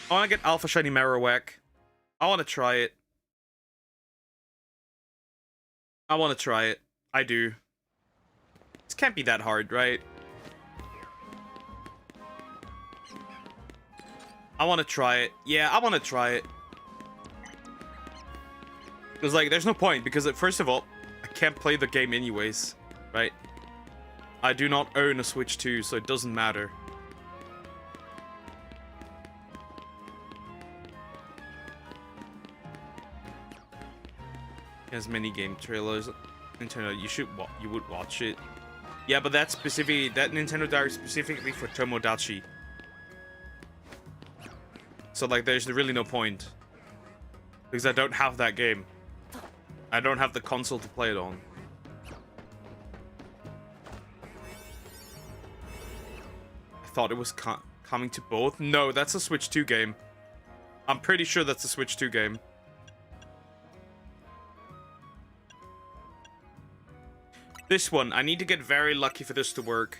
I want to get Alpha Shiny Marowak. I want to try it. I do. This can't be that hard, right? I want to try it. Yeah, I want to try it. Because, like, there's no point, because, first of all, I can't play the game anyways, right? I do not own a Switch 2, so it doesn't matter. Has many game trailers. Nintendo, you would watch it. Yeah, but that's specifically, that Nintendo Direct specifically for Tomodachi. So, like, there's really no point. Because I don't have that game. I don't have the console to play it on. I thought it was coming to both. No, that's a Switch 2 game. I'm pretty sure that's a Switch 2 game. This one, I need to get very lucky for this to work.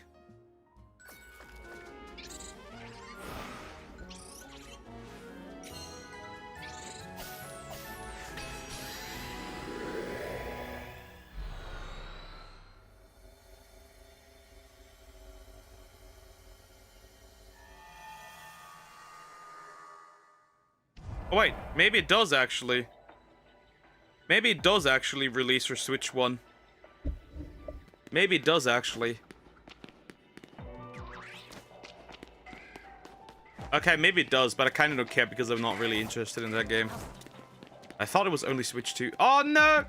Oh wait, maybe it does actually. Maybe it does actually release for Switch 1. Maybe it does, actually. Okay, maybe it does, but I kind of don't care because I'm not really interested in that game. I thought it was only Switch 2. Oh, no!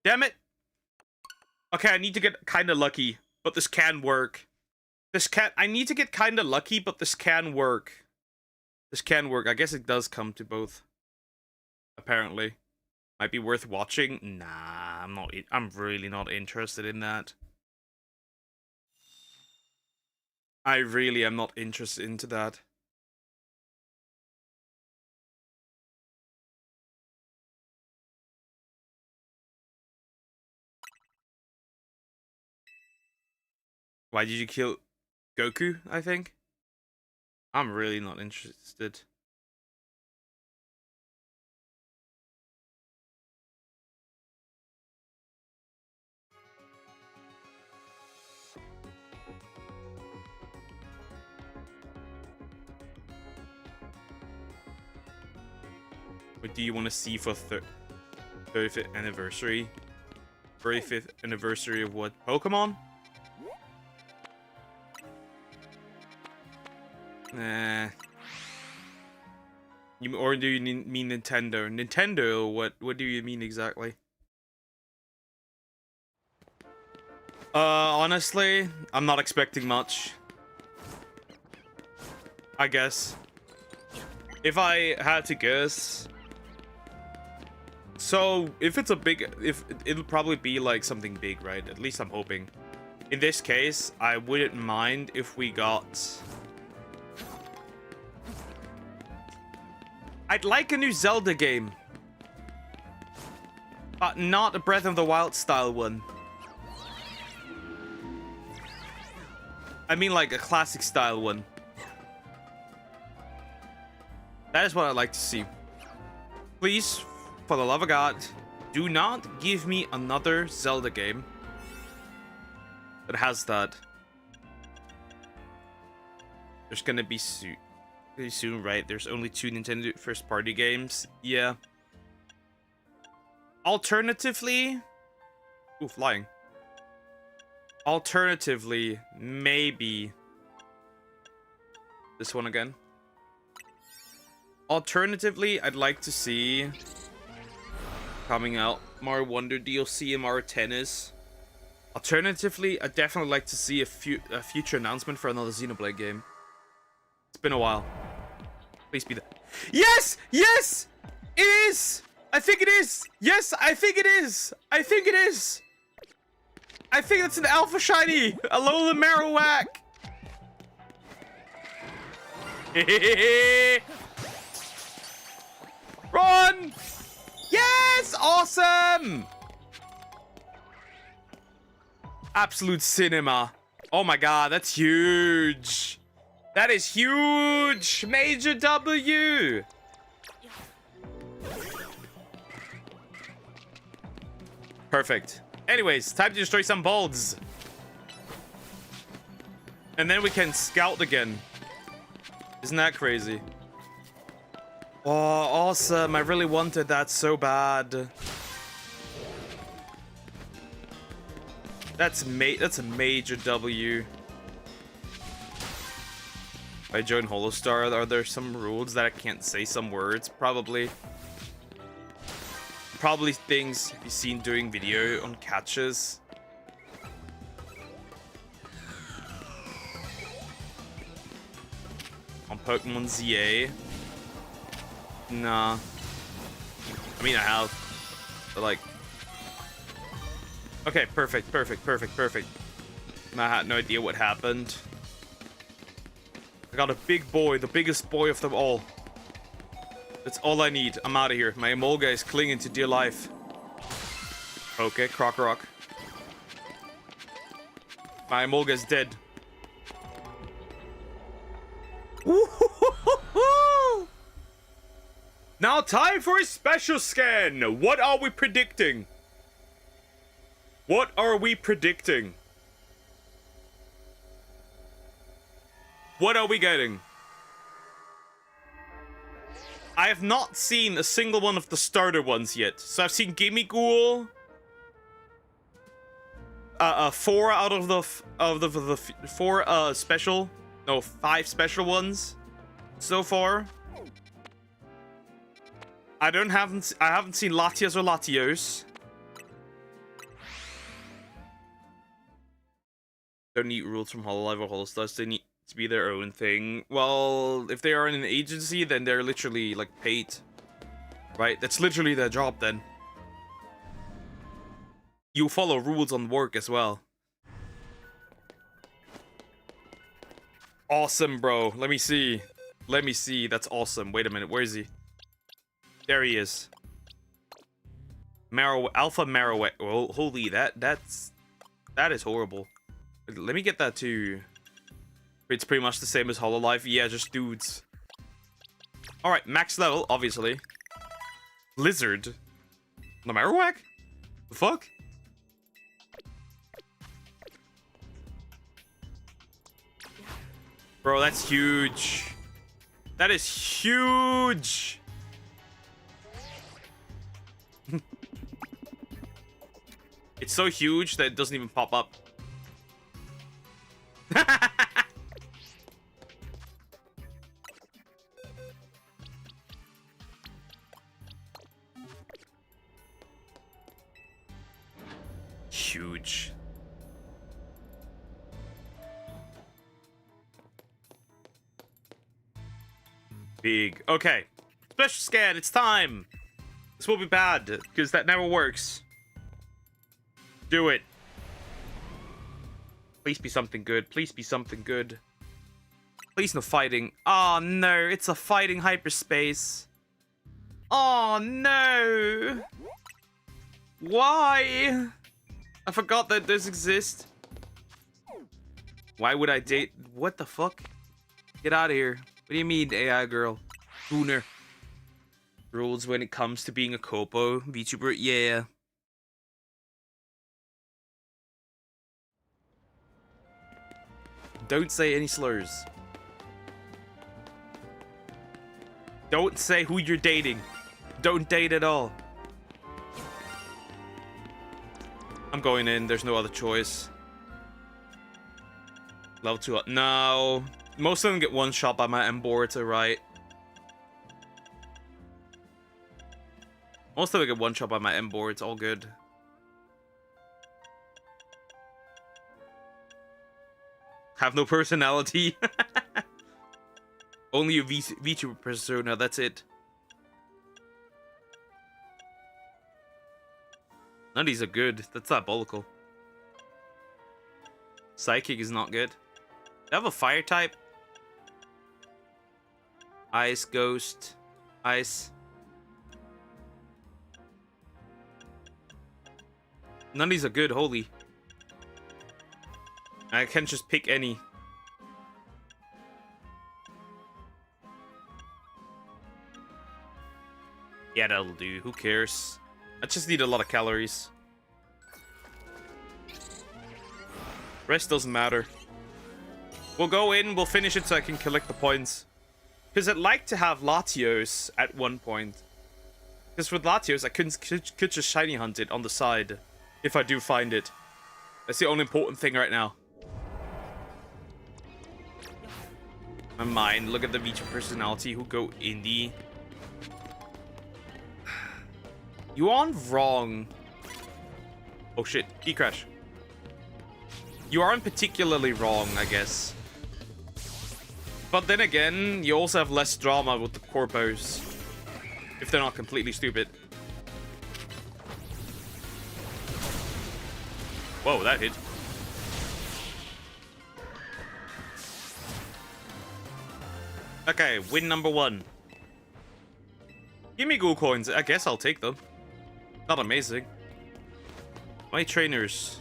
Damn it! Okay, I need to get kind of lucky, but this can work. I need to get kind of lucky, but this can work. This can work. I guess it does come to both. Apparently. Might be worth watching. Nah, I'm really not interested in that. I really am not interested into that. Why did you kill Goku, I think? I'm really not interested. What do you want to see for 35th anniversary? 35th anniversary of what? Pokemon? Nah. Or do you mean Nintendo? Nintendo? What do you mean exactly? Honestly, I'm not expecting much. I guess. If I had to guess. So, if it's a big... it'll probably be like something big, right? At least I'm hoping. In this case, I wouldn't mind if we got... I'd like a new Zelda game. But not a Breath of the Wild style one. I mean like a classic style one. That is what I'd like to see. Please, for the love of God, do not give me another Zelda game that has that. There's gonna be pretty soon, right? There's only 2 Nintendo first-party games. Yeah. Alternatively... Ooh, flying. Alternatively, maybe... this one again. Alternatively, I'd like to see... coming out Mario Wonder DLC and Mario Tennis. Alternatively, I'd definitely like to see a future announcement for another Xenoblade game. It's been a while. Please be that. Yes! Yes! It is! I think it is! Yes, I think it is! I think it is! I think it's an Alpha Shiny! Alola Marowak! Run! Yes! Awesome! Absolute cinema. Oh my god, that's huge! That is huge! Major W! Perfect. Anyways, time to destroy some bolts. And then we can scout again. Isn't that crazy? Oh, awesome. I really wanted that so bad. That's a major W. If I join Holostar, are there some rules that I can't say some words? Probably. Probably things you've seen doing video on catches. On Pokemon ZA. Nah. I mean, I have. But like... okay, perfect. I had no idea what happened. I got a big boy, the biggest boy of them all. That's all I need. I'm out of here. My Emolga is clinging to dear life. Okay, Krokorok. My Emolga is dead. Now time for a special scan. What are we predicting? What are we predicting? What are we getting? I have not seen a single one of the starter ones yet. So I've seen Gimme Ghoul. 4 out of the four special, no, 5 special ones so far. I haven't seen Latias or Latios. Don't need rules from Hololive or Holostars. They need to be their own thing. Well, if they are in an agency, then they're literally like paid, right? That's literally their job. Then you follow rules on work as well. Awesome, bro. Let me see. Let me see. That's awesome. Wait a minute. Where is he? There he is. Alpha Marowak. Oh, holy, that is horrible. Let me get that too. It's pretty much the same as Hololive. Yeah, just dudes. Alright, max level, obviously. Lizard. The Marowak? The fuck? Bro, that's huge. That is huge. It's so huge that it doesn't even pop up. Huge. Big. Okay. Special scan, it's time. This will be bad, because that never works. Do it. Please be something good. Please be something good. Please no fighting. Oh no, it's a fighting hyperspace. Oh no. Why? I forgot that this exists. Why would I date? What the fuck? Get out of here. What do you mean, AI girl? Booner. Rules when it comes to being a Kopo VTuber? Yeah. Don't say any slurs. Don't say who you're dating. Don't date at all. I'm going in. There's no other choice. Level 2. No. Most of them get one shot by my M boards, alright. Most of them get one shot by my M boards. All good. Have no personality. Only a VTuber persona, that's it. None of these are good. That's diabolical. Psychic is not good. They have a fire type. Ice, ghost, ice. None of these are good, holy. I can't just pick any. Yeah, that'll do. Who cares? I just need a lot of calories. Rest doesn't matter. We'll go in, we'll finish it so I can collect the points. Because I'd like to have Latios at one point. Because with Latios, I could just shiny hunt it on the side. If I do find it. That's the only important thing right now. My mind, look at the VTuber personality who go indie. You aren't wrong. Oh shit, E-Crash. You aren't particularly wrong, I guess. But then again, you also have less drama with the corpos. If they're not completely stupid. Whoa, that hit. Okay, win number 1. Give me ghoul coins. I guess I'll take them. Not amazing. My trainers.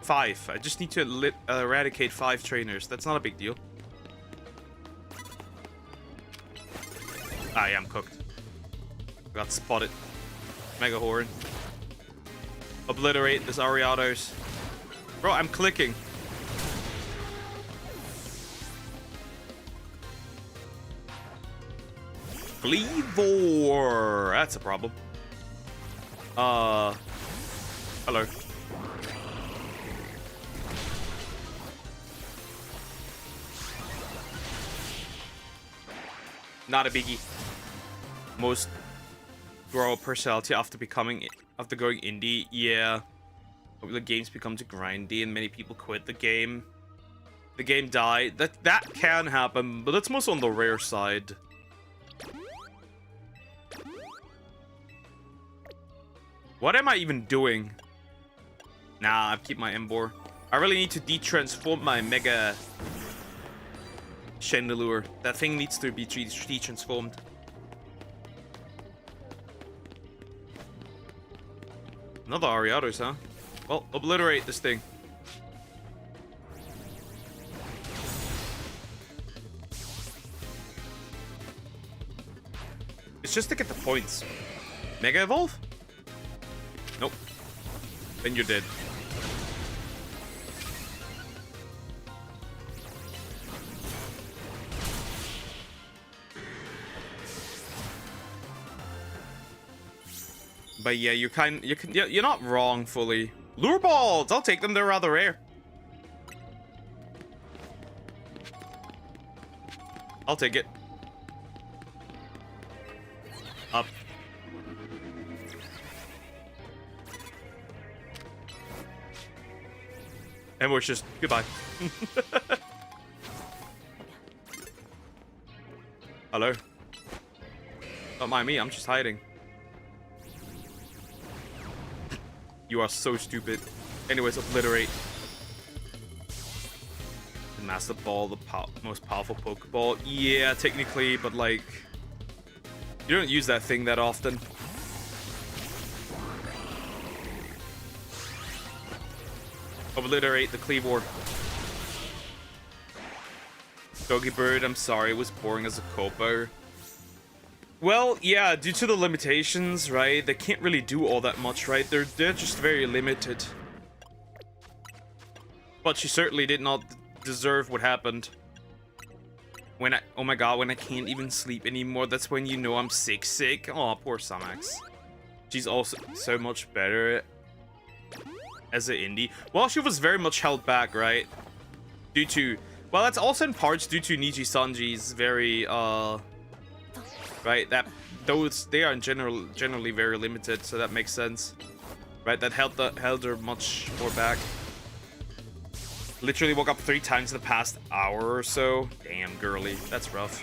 5. I just need to eradicate 5 trainers. That's not a big deal. Ah, yeah, I'm cooked. Got spotted. Mega Horn. Obliterate this Ariados. Bro, I'm clicking. Cleavor. That's a problem. Hello. Not a biggie. Most grow a personality after going indie. Yeah. The games become too grindy and many people quit the game. The game died. That can happen, but that's most on the rare side. What am I even doing? Nah, I keep my Embor. I really need to de-transform my Mega Chandelure. That thing needs to be de-transformed. Another Ariados, huh? Well, obliterate this thing. It's just to get the points. Mega Evolve? Nope. Then you're dead. But yeah, you're not wrong fully. Lure balls! I'll take them, they're rather rare. I'll take it. Up. And we're just goodbye. Hello. Don't mind me, I'm just hiding. You are so stupid. Anyways, obliterate. The Master Ball, the most powerful Pokeball. Yeah, technically, but like, you don't use that thing that often. Obliterate the Cleavor. Doggy Bird, I'm sorry, it was boring as a Kopo. Well, yeah, due to the limitations, right? They can't really do all that much, right? They're just very limited. But she certainly did not deserve what happened. Oh my god, when I can't even sleep anymore, that's when you know I'm sick. Oh, poor Samax. She's also so much better as an indie. Well, she was very much held back, right? Due to, well, that's also in parts due to Niji Sanji's very, right, they are in generally very limited, so that makes sense. Right, that held her much more back. Literally woke up 3 times in the past hour or so. Damn, girly, that's rough.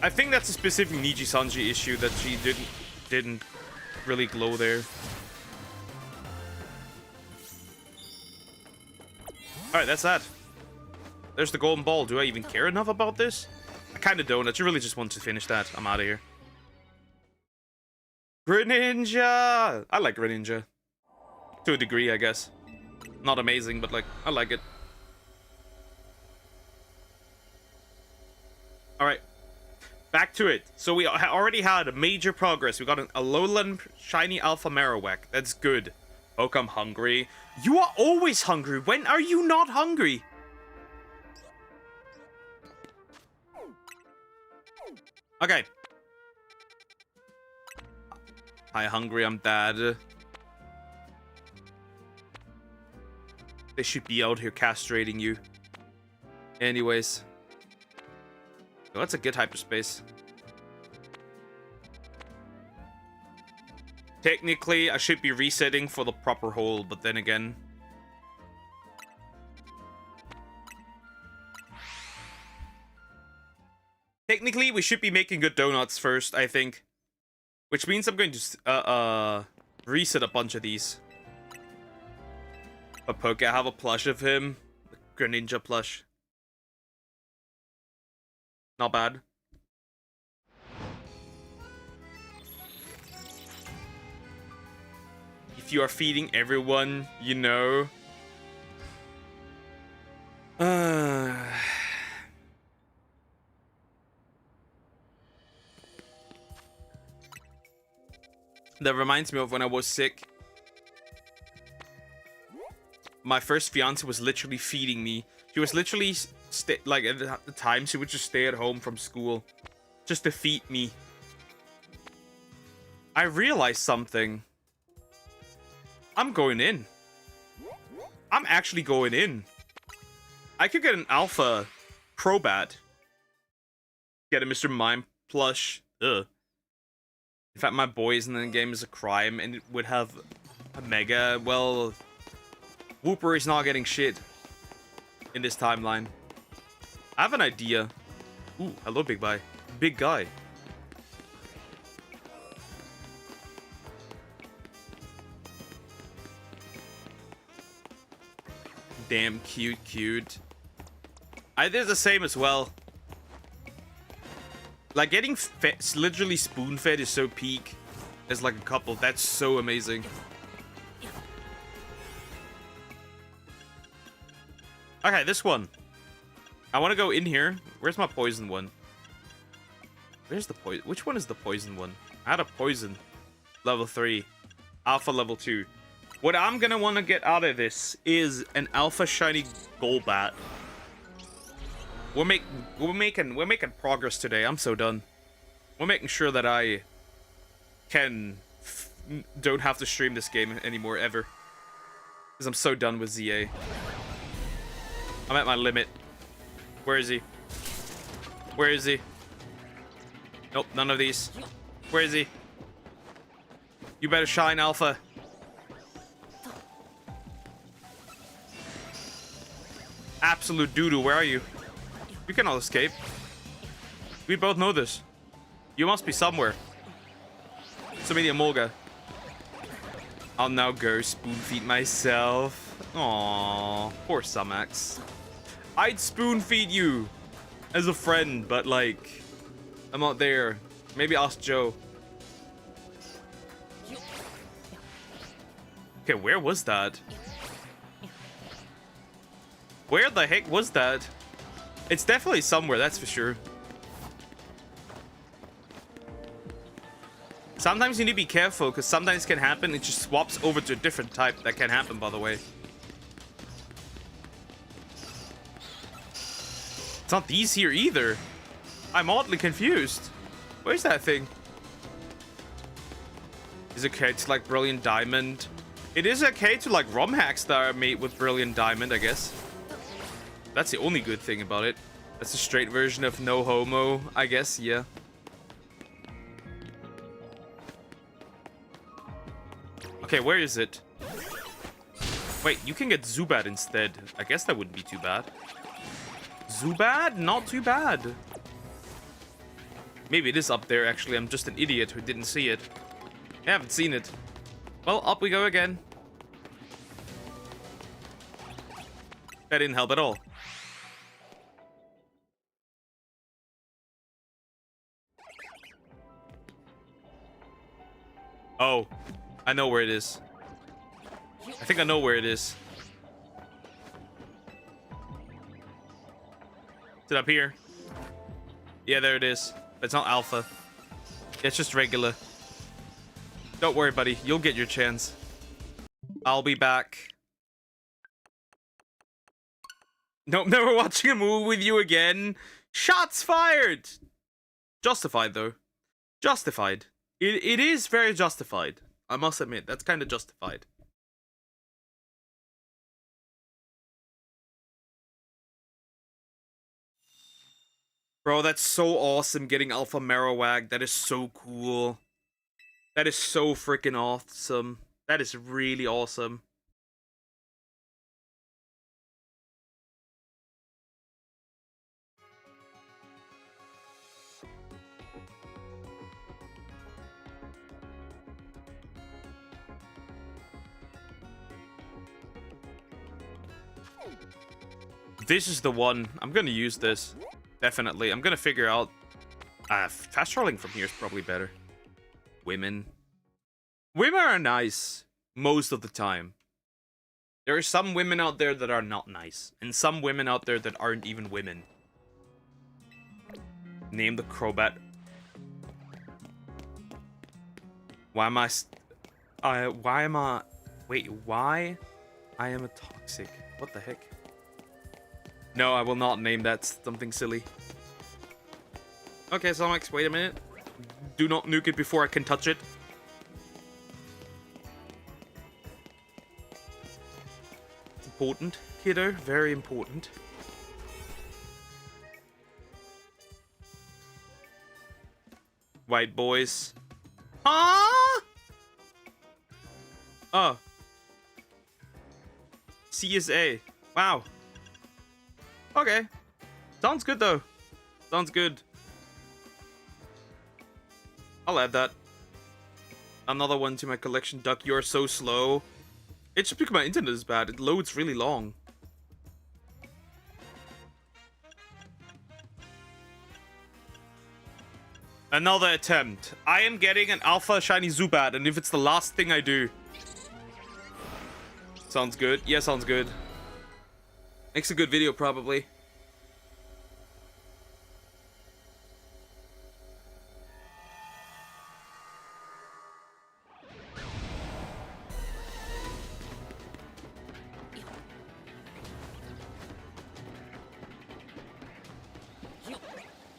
I think that's a specific Niji Sanji issue that she didn't really glow there. Alright, that's that. There's the golden ball. Do I even care enough about this? I kind of don't. I really just want to finish that. I'm out of here. Greninja! I like Greninja. To a degree, I guess. Not amazing, but like, I like it. Alright. Back to it. So we already had major progress. We got a Alolan Shiny Alpha Marowak. That's good. Oak, I'm hungry. You are always hungry. When are you not hungry? Okay. Hi, hungry, I'm dad. They should be out here castrating you. Anyways. Oh, that's a good hyperspace. Technically, I should be resetting for the proper hole, but then again... Technically, we should be making good donuts first, I think. Which means I'm going to reset a bunch of these. But Poke, I have a plush of him. The Greninja plush. Not bad. If you are feeding everyone, you know. That reminds me of when I was sick. My first fiance was literally feeding me. She was literally, like, at the time, she would just stay at home from school. Just to feed me. I realized something. I'm going in. I'm actually going in. I could get an Alpha Crobat. Get a Mr. Mime plush. Ugh. In fact, my boys in the game is a crime, and it would have a mega. Well, Whooper is not getting shit in this timeline. I have an idea. Ooh, hello, big guy. Big guy. Damn cute. I did the same as well. Like, getting literally spoon-fed is so peak as, like, a couple. That's so amazing. Okay, this one. I want to go in here. Where's my poison one? Where's the poison? Which one is the poison one? I had a poison. Level 3. Alpha level 2. What I'm gonna want to get out of this is an alpha shiny Golbat. We're making progress today. I'm so done. We're making sure that I don't have to stream this game anymore ever, because I'm so done with ZA. I'm at my limit. Where is he? Where is he? Nope, none of these. Where is he? You better shine, Alpha. Absolute doo-doo, where are you? You cannot escape. We both know this. You must be somewhere. Somebody Molga. I'll now go spoon feed myself. Aww, poor Sumax. I'd spoon feed you as a friend, but like, I'm not there. Maybe ask Joe. Okay, where was that? Where the heck was that? It's definitely somewhere, that's for sure. Sometimes you need to be careful, because sometimes it can happen. It just swaps over to a different type. That can happen, by the way. It's not these here either. I'm oddly confused. Where's that thing? Is it okay to like Brilliant Diamond? It is okay to like ROM hacks that are made with Brilliant Diamond, I guess. That's the only good thing about it. That's a straight version of no homo, I guess, yeah. Okay, where is it? Wait, you can get Zubat instead. I guess that wouldn't be too bad. Zubat? Not too bad. Maybe it is up there, actually. I'm just an idiot who didn't see it. I haven't seen it. Well, up we go again. That didn't help at all. Oh, I know where it is. I think I know where it is. Is it up here? Yeah, there it is. It's not alpha. It's just regular. Don't worry, buddy. You'll get your chance. I'll be back. Nope, never watching a movie with you again. Shots fired! Justified, though. Justified. It is very justified. I must admit, that's kind of justified. Bro, that's so awesome getting Alpha Marowak. That is so cool. That is so freaking awesome. That is really awesome. This is the one. I'm gonna use this. Definitely. I'm gonna figure out... fast trolling from here is probably better. Women. Women are nice. Most of the time. There are some women out there that are not nice. And some women out there that aren't even women. Name the Crobat. Why am I... why am I... Wait, why? I am a toxic. What the heck? No, I will not name that something silly. Okay, Somax, wait a minute. Do not nuke it before I can touch it. It's important, kiddo. Very important. white boys. Huh? Oh. CSA. Wow. Okay. Sounds good though. Sounds good. I'll add that. Another one to my collection. Duck, you're so slow. It's just because my internet is bad. It loads really long. Another attempt. I am getting an alpha shiny Zubat, and if it's the last thing I do. Sounds good. Yeah, sounds good. Makes a good video, probably.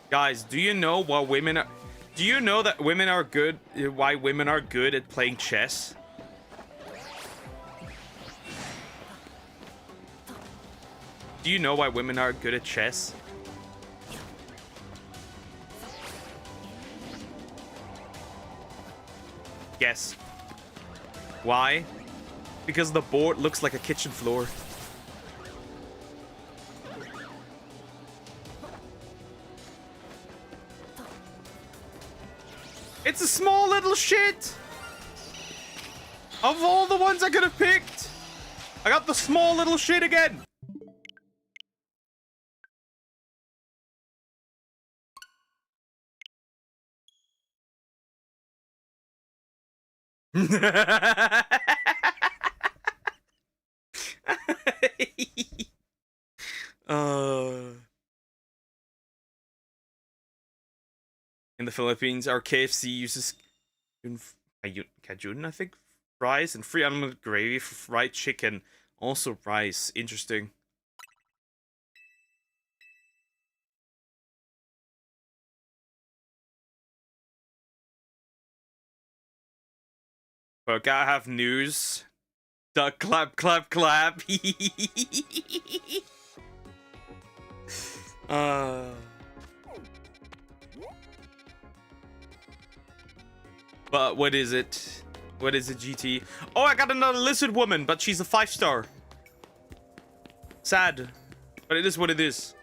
Guys, do you know why women are... Do you know that women are good... Why women are good at playing chess? Do you know why women are good at chess? Guess. Why? Because the board looks like a kitchen floor. It's a small little shit! Of all the ones I could have picked, I got the small little shit again! In the Philippines, our KFC uses cajun, I think, fries and free animal gravy for fried chicken. Also rice. Interesting. Okay, I have news. Duck clap clap clap. But what is it? What is it, GT? Oh, I got another lizard woman, but she's a 5-star. Sad. But it is what it is.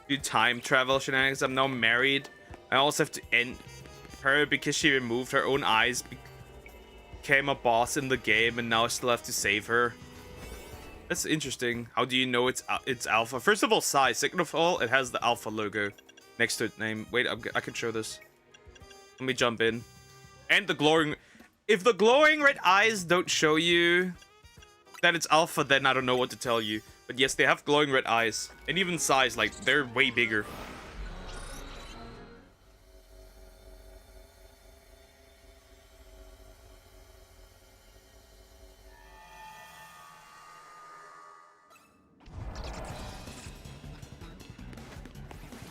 Do time travel shenanigans. I'm now married. I also have to end her because she removed her own eyes. Became a boss in the game, and now I still have to save her. That's interesting. How do you know it's alpha? First of all, size. Second of all, it has the alpha logo next to its name. Wait, I can show this. Let me jump in. And the glowing... If the glowing red eyes don't show you that it's alpha, then I don't know what to tell you. But yes, they have glowing red eyes. And even size, like, they're way bigger.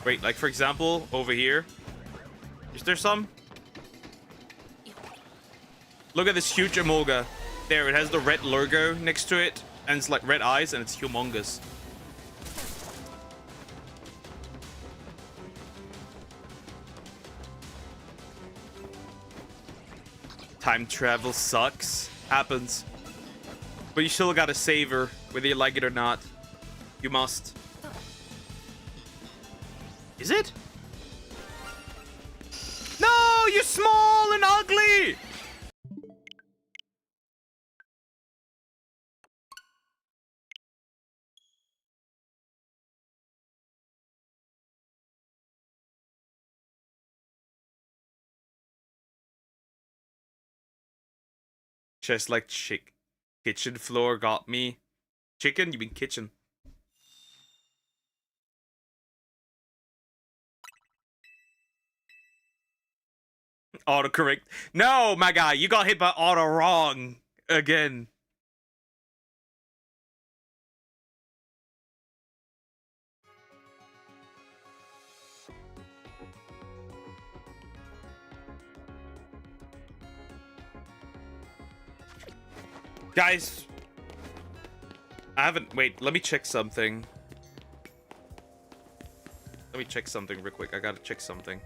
Wait, like, for example, over here. Is there some? Look at this huge Emolga. There, it has the red logo next to it. And it's like red eyes, and it's humongous. Time travel sucks. Happens. But you still gotta save her, whether you like it or not. You must. Is it? No, you're small and ugly! Just like kitchen floor got me. Chicken? You mean kitchen? Autocorrect. No, my guy, you got hit by auto wrong again. Guys, I haven't... Wait, let me check something. Let me check something real quick. I gotta check something.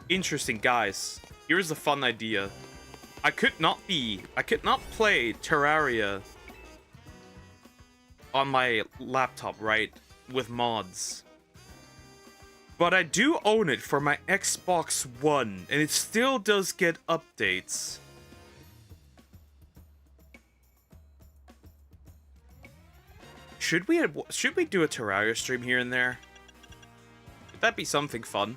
Interesting, guys. Here's a fun idea. I could not play Terraria on my laptop, right? With mods. But I do own it for my Xbox One, and it still does get updates. Should we do a Terraria stream here and there? Would that be something fun?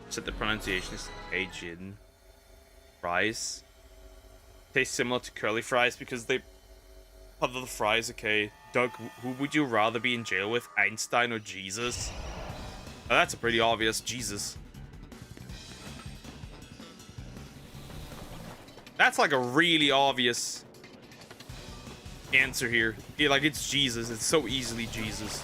Said the pronunciation is Cajun. Fries. Taste similar to curly fries because they other the fries. Okay, Doug, who would you rather be in jail with, Einstein or Jesus? Oh, that's a pretty obvious Jesus. That's like a really obvious answer here. Yeah, like it's Jesus. It's so easily Jesus.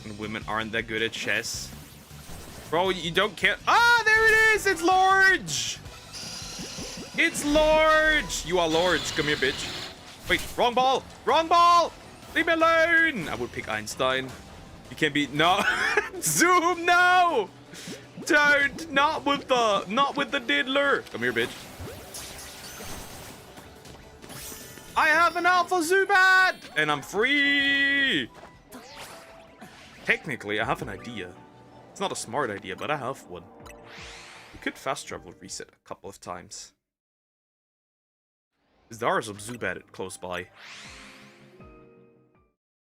And women aren't that good at chess. Bro, you don't care. Ah, there it is! It's Lorge! It's Lorge! You are Lorge. Come here, bitch. Wait, wrong ball! Wrong ball! Leave me alone! I would pick Einstein. You can't be... No! Zoom, no! Don't! Not with the diddler! Come here, bitch. I have an Alpha Zubat! And I'm free! Technically, I have an idea. It's not a smart idea, but I have one. We could fast travel reset a couple of times. There are some Zubat close by.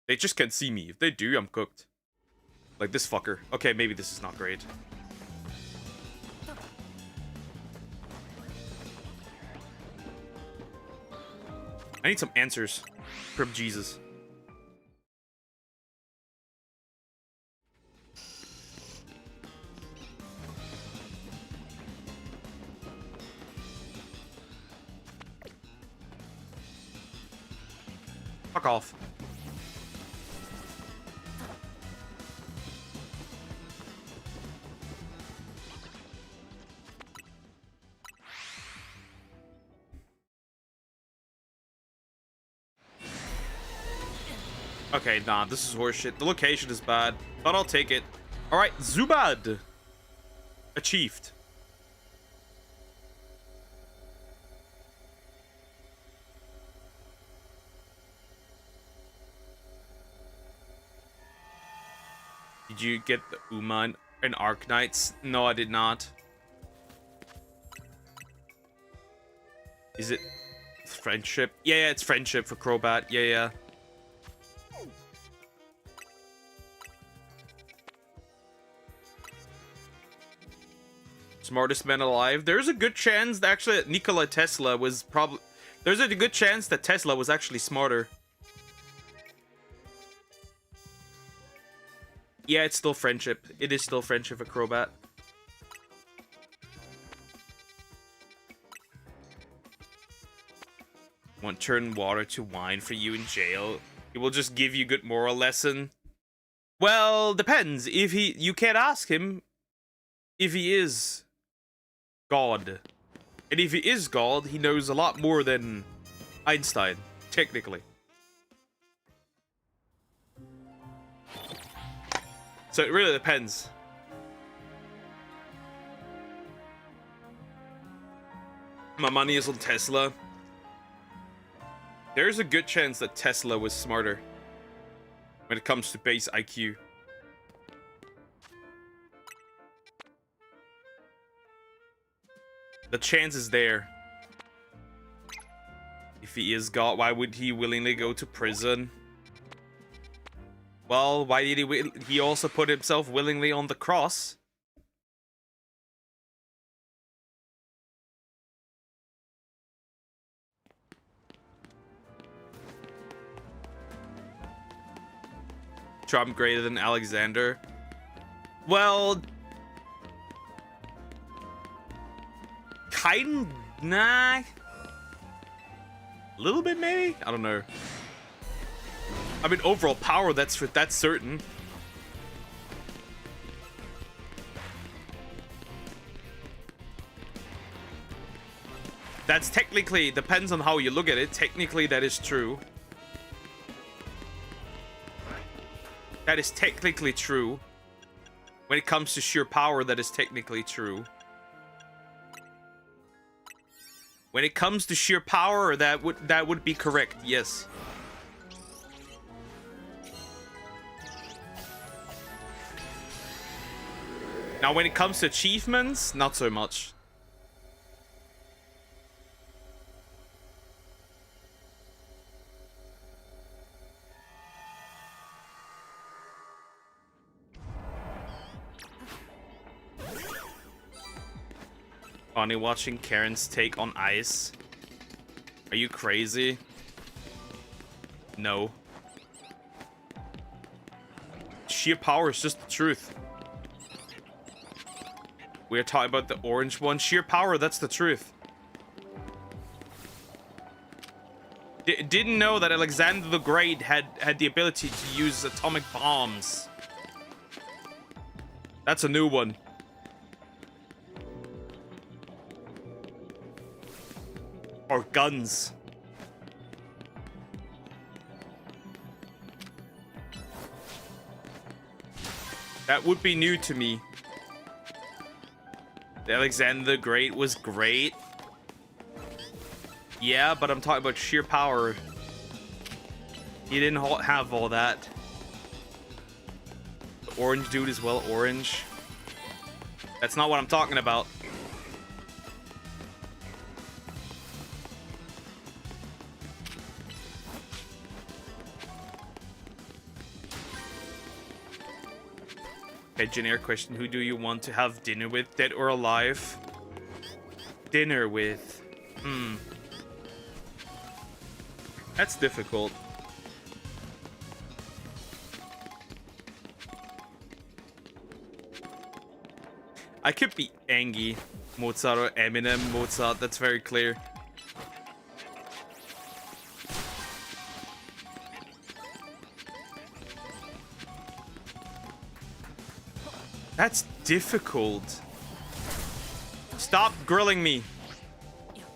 They just can't see me. If they do, I'm cooked. Like this fucker. Okay, maybe this is not great. I need some answers from Jesus. Fuck off. Okay, nah, this is horseshit. The location is bad, but I'll take it. Alright, Zubad. Achieved. Did you get the Uma and Arknights? No, I did not. Is it friendship? Yeah, it's friendship for Crobat. Yeah. Smartest man alive. There's a good chance that actually Nikola Tesla was probably... There's a good chance that Tesla was actually smarter. Yeah, it's still friendship. It is still friendship for Crobat. Won't turn water to wine for you in jail. He will just give you good moral lesson. Well, depends. If you can't ask him if he is God. And if he is God, he knows a lot more than Einstein, technically. So it really depends. My money is on Tesla. There's a good chance that Tesla was smarter when it comes to base IQ. The chance is there. If he is God, why would he willingly go to prison? Well, why did he also put himself willingly on the cross? Trump greater than Alexander? Well, nah. A little bit, maybe? I don't know. I mean, overall power, that's certain. That's technically, depends on how you look at it. Technically, that is true. That is technically true. When it comes to sheer power, that is technically true. When it comes to sheer power, that would be correct, yes. Now, when it comes to achievements, not so much. Funny watching Karen's take on ice. Are you crazy? No. Sheer power is just the truth. We're talking about the orange one. Sheer power, that's the truth. Didn't know that Alexander the Great had the ability to use atomic bombs. That's a new one. Or guns. That would be new to me. Alexander the Great was great. Yeah, but I'm talking about sheer power. He didn't have all that. The orange dude is well orange. That's not what I'm talking about. Okay, generic question. Who do you want to have dinner with, dead or alive? Dinner with. That's difficult. I could be Angie, Mozart, or Eminem, Mozart. That's very clear. That's difficult. Stop grilling me.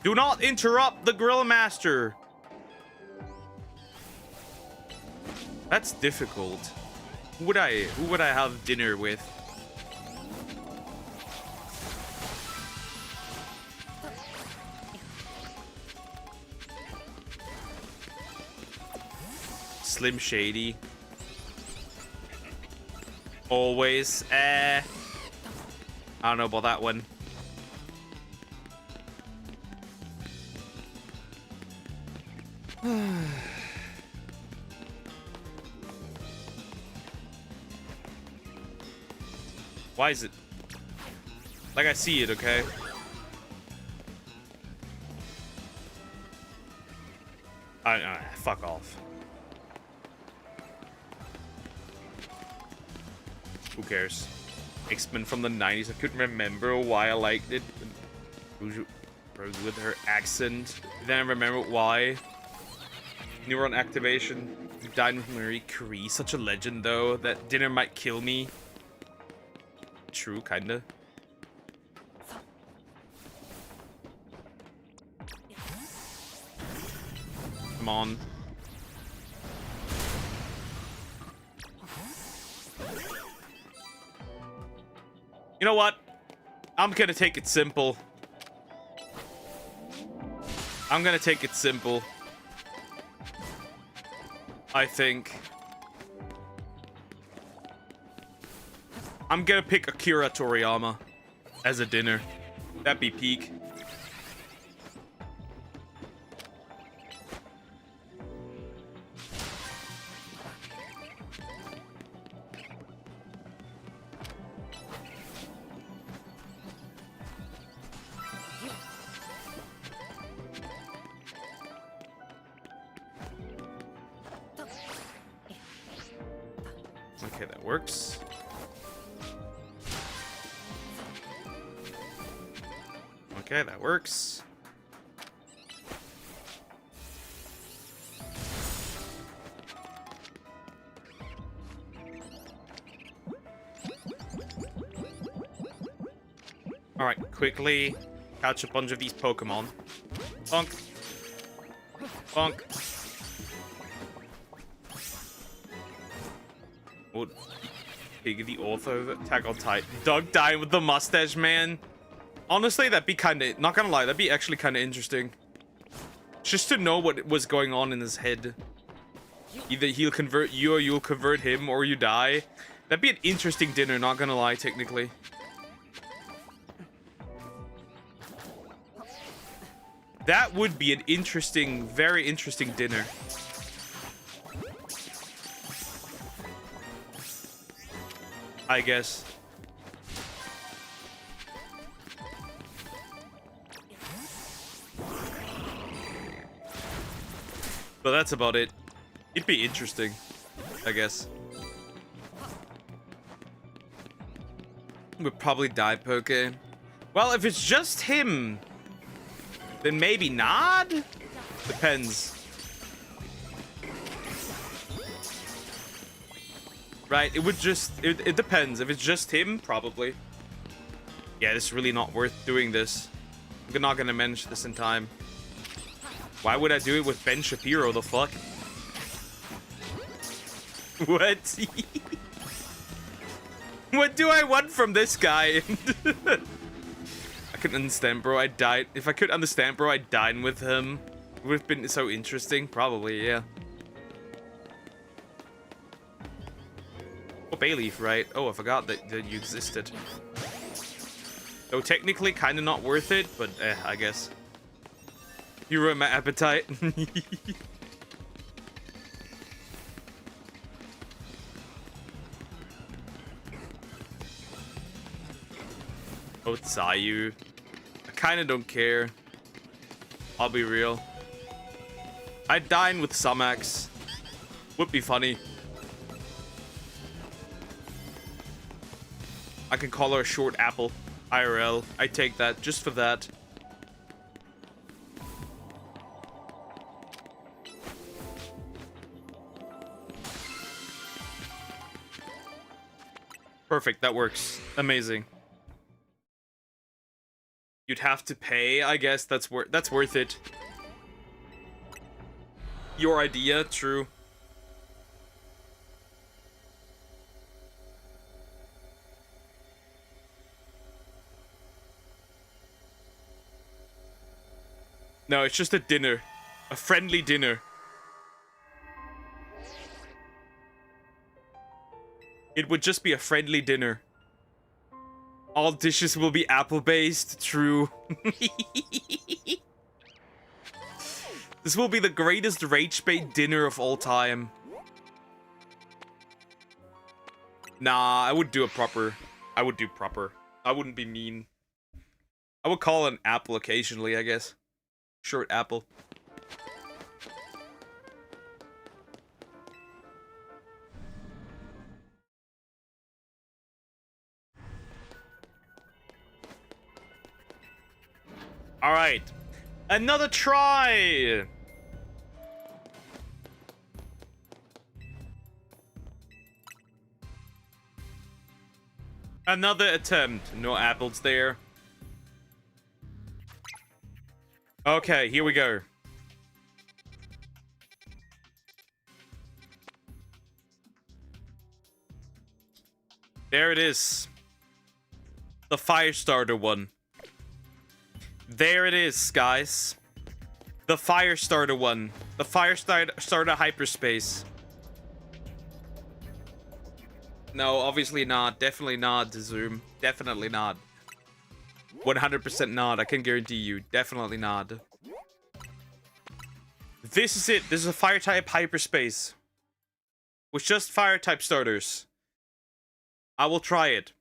Do not interrupt the grill master. That's difficult. Who would I have dinner with? Slim Shady. Always. I don't know about that one. Why is it? Like I see it, okay? Fuck off. Who cares? X-Men from the 90s. I couldn't remember why I liked it. With her accent. Then I remember why. Neuron activation. Died with Marie Curie. Such a legend, though. That dinner might kill me. True, kinda. Come on. You know what? I'm gonna take it simple. I'm gonna take it simple. I think. I'm gonna pick Akira Toriyama as a dinner. That'd be peak. Okay, that works. Okay, that works. Alright, quickly catch a bunch of these Pokemon. Bonk. Bonk. Oh, Pig the author of Attack on Titan. Doug dying with the mustache, man. Honestly, that'd be kind of, not gonna lie, that'd be actually kind of interesting. Just to know what was going on in his head. Either he'll convert you or you'll convert him or you die. That'd be an interesting dinner, not gonna lie, technically. That would be an interesting, very interesting dinner. I guess. But that's about it. It'd be interesting, I guess. Would probably die, Poke. Well, if it's just him, then maybe not? Depends. Right, it would just... It depends. If it's just him, probably. Yeah, it's really not worth doing this. I'm not gonna manage this in time. Why would I do it with Ben Shapiro, the fuck? What? What do I want from this guy? I couldn't understand, bro. I died. If I could understand, bro, I'd dine with him. It would have been so interesting. Probably, yeah. Oh, Bayleaf, right? Oh, I forgot that you existed. Though technically kind of not worth it, but I guess. You ruined my appetite. Oh, Tsayu. I kind of don't care. I'll be real. I'd dine with Sumax. Would be funny. I can call her a short apple. IRL. I take that just for that. Perfect. That works. Amazing. You'd have to pay, I guess. That's worth it. Your idea, true. No, it's just a dinner. A friendly dinner. It would just be a friendly dinner. All dishes will be apple-based, true. This will be the greatest rage bait dinner of all time. Nah, I would do it proper. I would do proper. I wouldn't be mean. I would call it an apple occasionally, I guess. Short apple. All right, another try. Another attempt. No apples there. Okay, here we go. There it is. The Firestarter one. There it is, guys. The Firestarter one. The Firestarter hyperspace. No, obviously not. Definitely not, Zoom. Definitely not. 100% not. I can guarantee you. Definitely not. This is it. This is a fire type hyperspace. With just fire type starters. I will try it.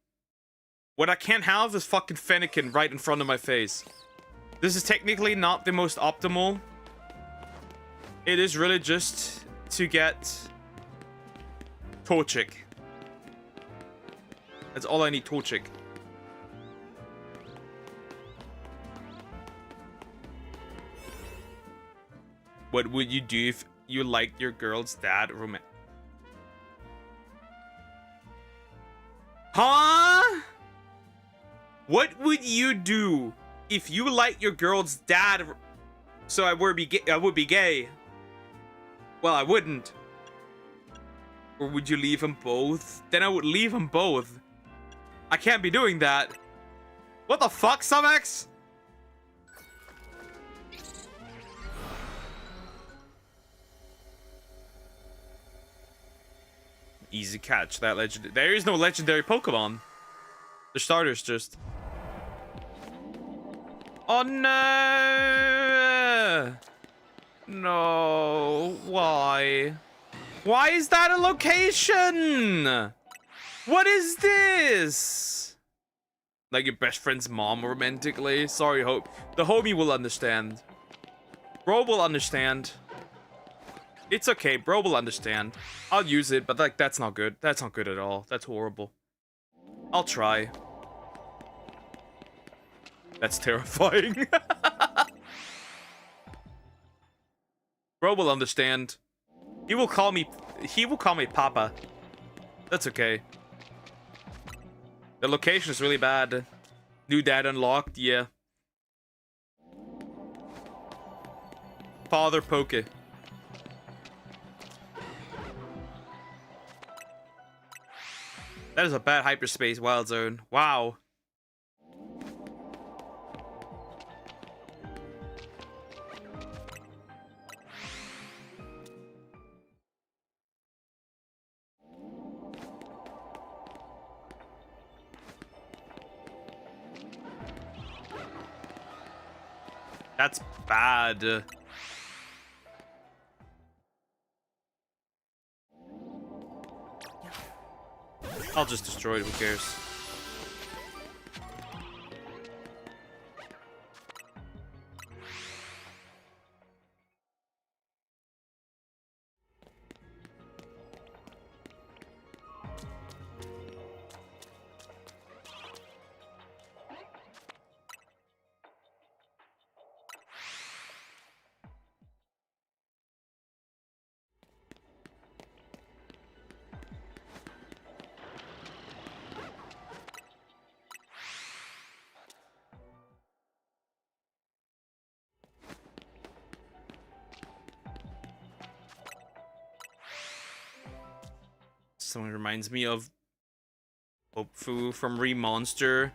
What I can't have is fucking Fennekin right in front of my face. This is technically not the most optimal. It is really just to get Torchic. That's all I need, Torchic. What would you do if you liked your girl's dad romantic? Huh? What would you do if you liked your girl's dad? So I would be gay. Well, I wouldn't. Or would you leave them both? Then I would leave them both. I can't be doing that. What the fuck, Sumex? Easy catch. That legend. There is no legendary Pokemon. The starters just. Oh no! No. Why? Why is that a location? What is this? Like your best friend's mom romantically? Sorry, Hope. The homie will understand. Bro will understand. It's okay, bro will understand. I'll use it, but like that's not good. That's not good at all. That's horrible. I'll try. That's terrifying. Bro will understand. He will call me Papa. That's okay. The location is really bad. New dad unlocked, yeah. Father Poke. That is a bad hyperspace wild zone. Wow. That's bad. I'll just destroy it, who cares? Someone reminds me of Fu from Remonster.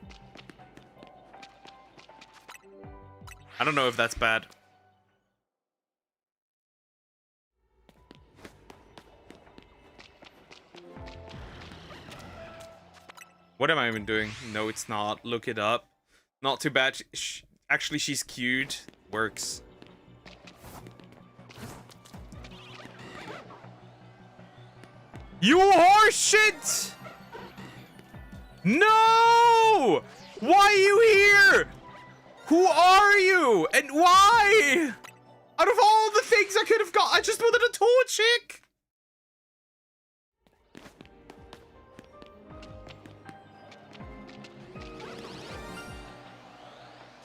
I don't know if that's bad. What am I even doing? No, it's not. Look it up. Not too bad. Actually, she's cute. Works. You horseshit! No! Why are you here? Who are you? And why? Out of all the things I could have got, I just wanted a Torchic!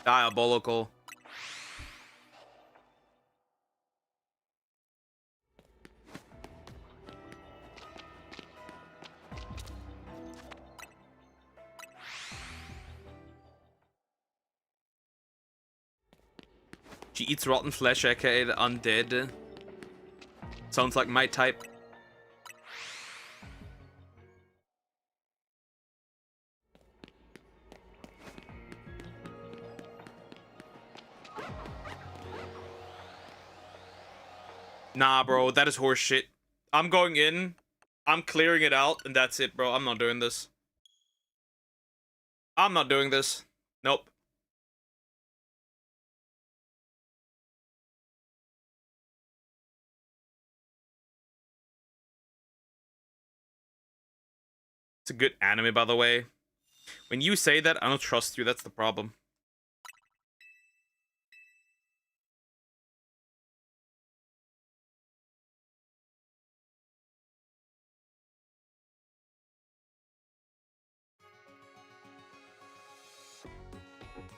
Diabolical. She eats rotten flesh, aka the undead. Sounds like my type. Nah, bro, that is horse shit. I'm going in, I'm clearing it out, and that's it, bro. I'm not doing this. I'm not doing this. Nope. It's a good anime, by the way. When you say that, I don't trust you. That's the problem.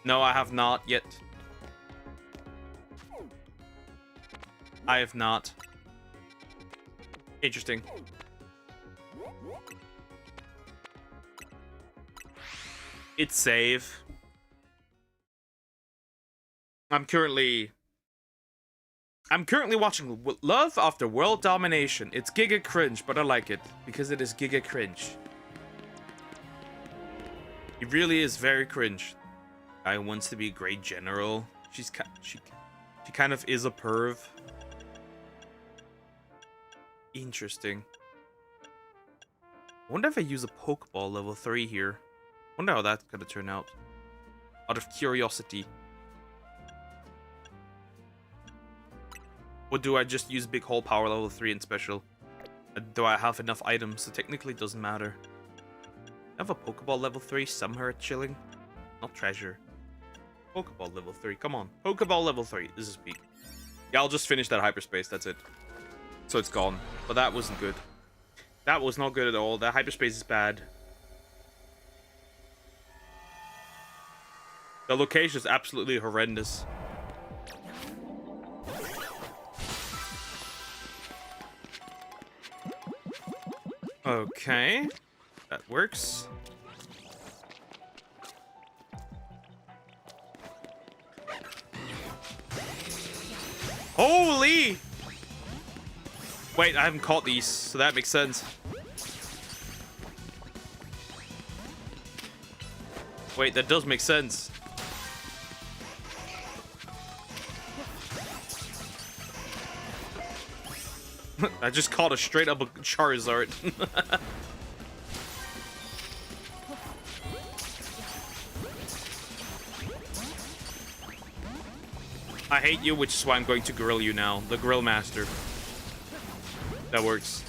No, I have not yet. I have not. Interesting. It's safe. I'm currently I'm currently watching Love After World Domination. It's giga cringe, but I like it because it is giga cringe. He really is very cringe. Guy wants to be a great general. She kind of is a perv. Interesting. I wonder if I use a Pokeball level 3 here. I wonder how that's gonna turn out. Out of curiosity. Or do I just use Big Hole Power level 3 in special? Do I have enough items? So technically it doesn't matter. I have a Pokeball level 3 somewhere chilling. Not treasure. Pokeball level 3. Come on. Pokeball level 3. This is peak. Yeah, I'll just finish that hyperspace. That's it. So it's gone. But that wasn't good. That was not good at all. That hyperspace is bad. The location is absolutely horrendous. Okay. That works. Holy! Wait, I haven't caught these, so that makes sense. Wait, that does make sense. I just caught a straight up a Charizard. I hate you, which is why I'm going to grill you now. The Grill Master. That works.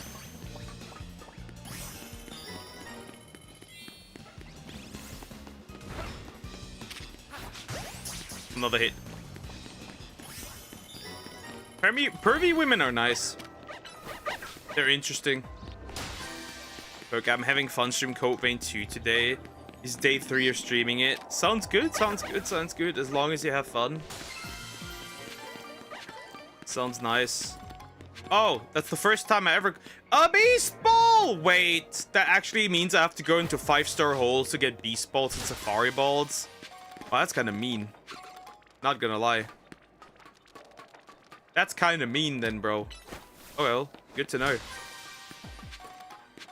Another hit. Pervy women are nice. They're interesting. Look, I'm having fun stream Code Vein 2 today. It's day 3 of streaming it. Sounds good, sounds good, sounds good. As long as you have fun. Sounds nice. Oh, that's the first time I ever... A Beast Ball! Wait, that actually means I have to go into 5-star holes to get Beast Balls and Safari Balls? Well, that's kind of mean. Not gonna lie. That's kind of mean then, bro. Oh well, good to know.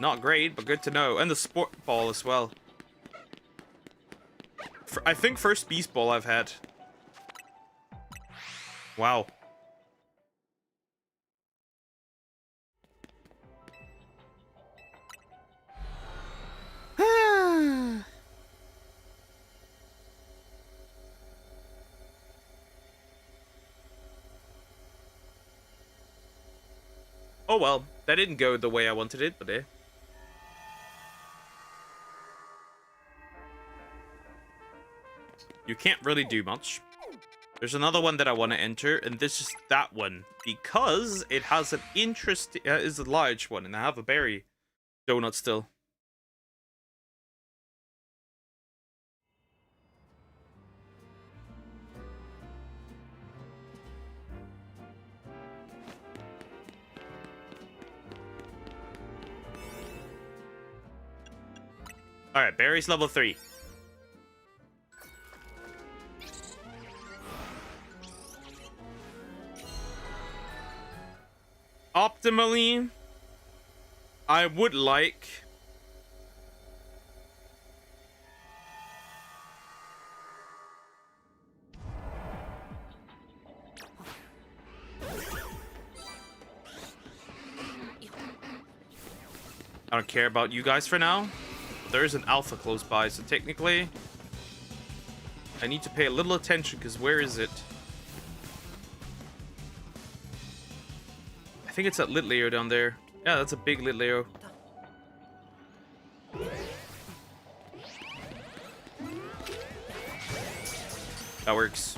Not great, but good to know. And the Sport Ball as well. I think first Beast Ball I've had. Wow. Oh well, that didn't go the way I wanted it, but you can't really do much. There's another one that I want to enter, and this is that one because it has an interest. Is a large one, and I have a berry donut still. All right, berry's level 3. Optimally, I would like... I don't care about you guys for now. There is an alpha close by, so technically I need to pay a little attention, because where is it? I think it's that Litleo down there. Yeah, that's a big Litleo. That works.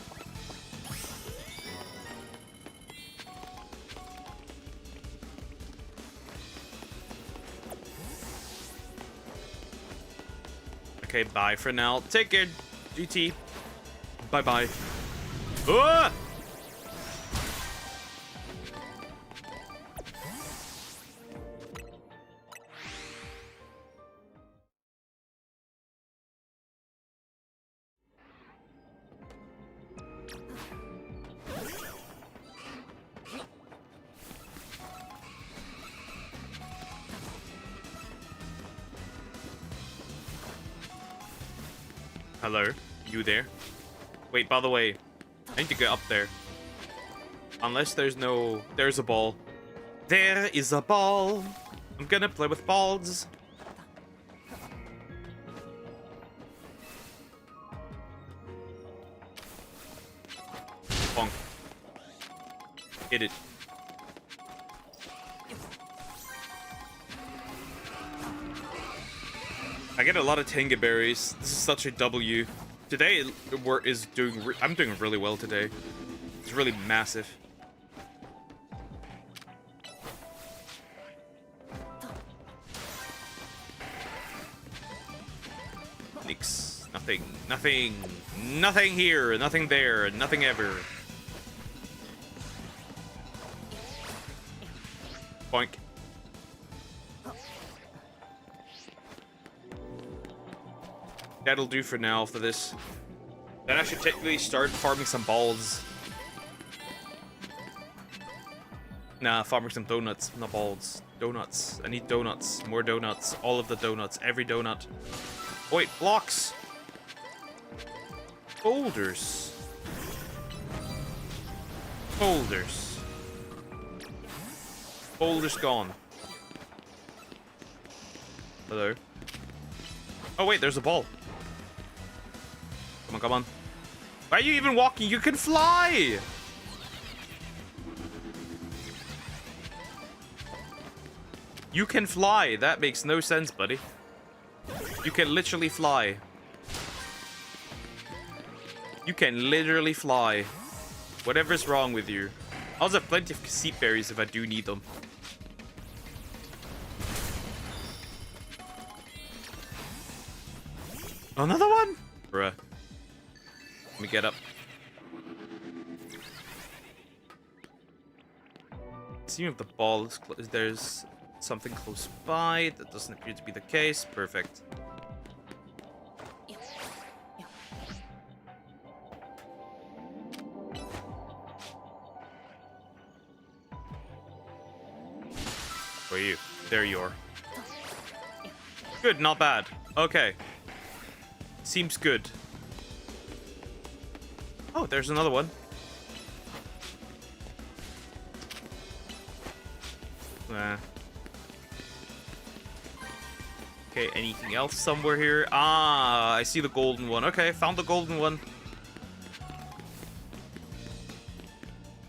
Okay, bye for now. Take care, GT. Bye-bye. Ah! Hello? You there? Wait, by the way, I need to get up there. Unless there's no... There's a ball. There is a ball. I'm gonna play with balls. Bonk. Hit it. I get a lot of Tenga berries. This is such a W. Today I'm doing really well today. It's really massive. Nix. Nothing. Nothing. Nothing here. Nothing there. Nothing ever. Boink. That'll do for now for this. Then I should technically start farming some balls. Nah, farming some donuts, not balls. Donuts. I need donuts. More donuts. All of the donuts. Every donut. Oh, wait, blocks. Boulders. Boulders. Boulders gone. Hello. Oh wait, there's a ball. Come on, come on. Why are you even walking? You can fly! You can fly. That makes no sense, buddy. You can literally fly. You can literally fly. Whatever's wrong with you. I also have plenty of seed berries if I do need them. Another one? Bruh. Let me get up. See if the ball is there's something close by. That doesn't appear to be the case. Perfect. Where are you? There you are. Good, not bad. Okay. Seems good. Oh, there's another one. Okay, anything else somewhere here? Ah, I see the golden one. Okay, found the golden one.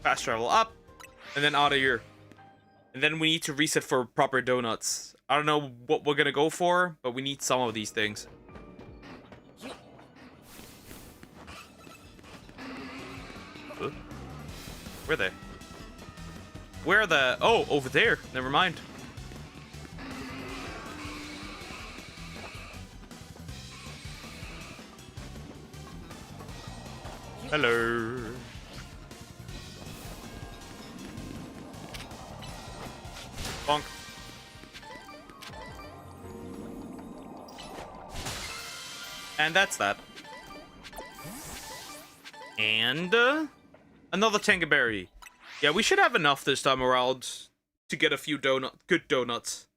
Fast travel up, and then out of here. And then we need to reset for proper donuts. I don't know what we're gonna go for, but we need some of these things. Where are they? Where are the... Oh, over there. Never mind. Hello. Bonk. And that's that. And another Tangaberry. Yeah, we should have enough this time around to get a few good donuts.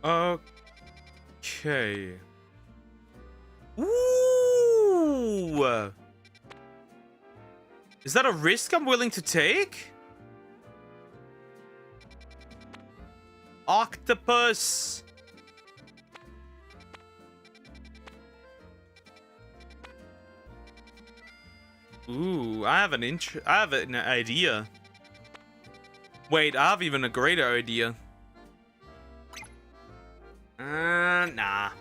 Okay. Ooh! Is that a risk I'm willing to take? Octopus! Ooh, I have an idea. Wait, I have even a greater idea. Nah.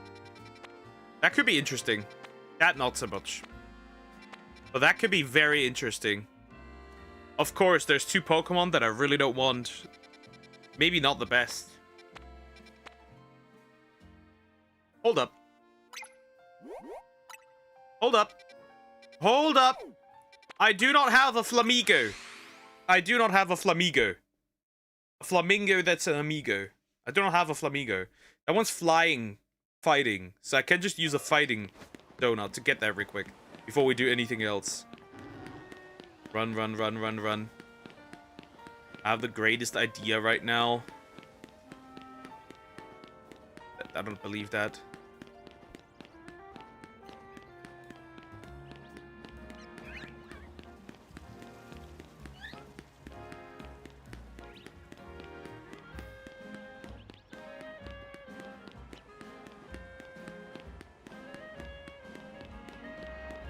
That could be interesting. That not so much. But that could be very interesting. Of course, there's two Pokemon that I really don't want. Maybe not the best. Hold up. Hold up. Hold up. I do not have a flamigo. I do not have a flamigo. A flamingo that's an amigo. I do not have a flamigo. That one's flying, fighting. So I can just use a fighting donut to get there real quick. Before we do anything else. Run, run, run, run, run. I have the greatest idea right now. I don't believe that.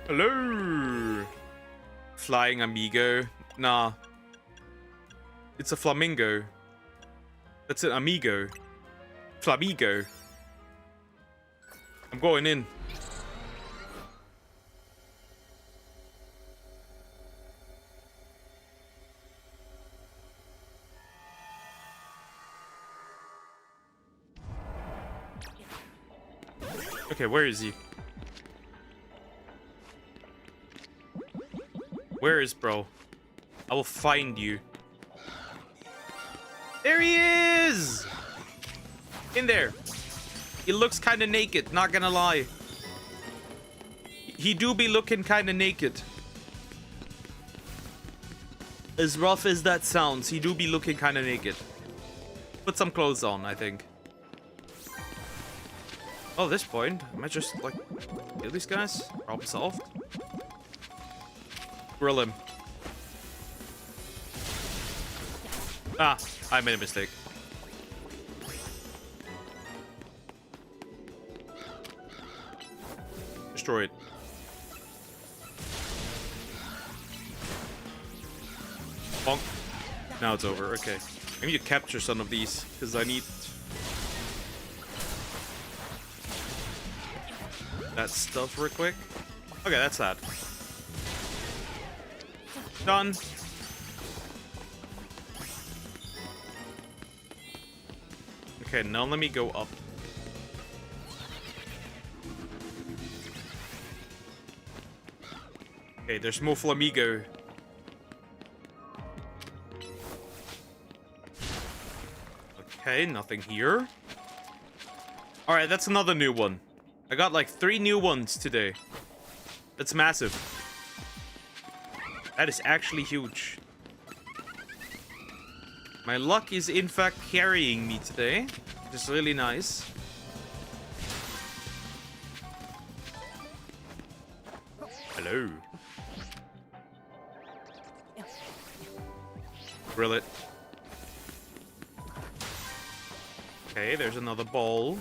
Hello! Flying amigo. Nah. It's a flamingo. That's an amigo. Flamigo. I'm going in. Okay, where is he? Where is bro? I will find you. There he is! In there. He looks kind of naked, not gonna lie. He do be looking kind of naked. As rough as that sounds, he do be looking kind of naked. Put some clothes on, I think. Oh, at this point, I might just, like, kill these guys. Problem solved. Grill him. Ah, I made a mistake. Destroy it. Bonk. Now it's over. Okay. I need to capture some of these because I need that stuff real quick. Okay, that's that. Done. Okay, now let me go up. Okay, there's more Flamigo. Okay, nothing here. Alright, that's another new one. I got like 3 new ones today. That's massive. That is actually huge. My luck is in fact carrying me today, which is really nice. Hello. Grill it. Okay, there's another ball.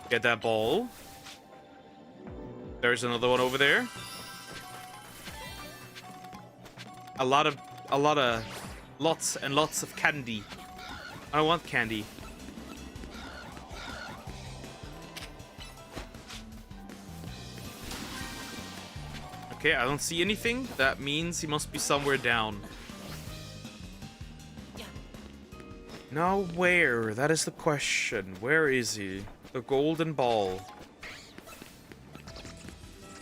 Get that ball. There's another one over there. Lots and lots of candy. I want candy. Okay, I don't see anything. That means he must be somewhere down. Now where? That is the question. Where is he? The golden ball.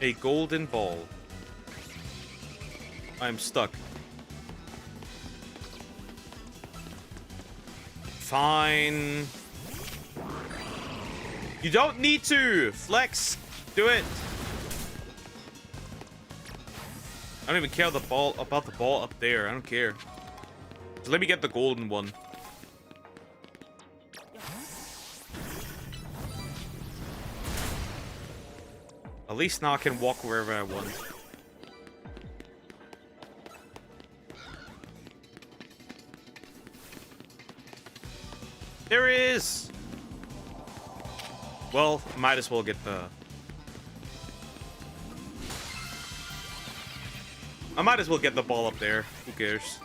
A golden ball. I'm stuck. Fine. You don't need to! Flex! Do it! I don't even care about the ball up there. I don't care. So let me get the golden one. At least now I can walk wherever I want. There he is! Well, might as well get the... I might as well get the ball up there. Who cares?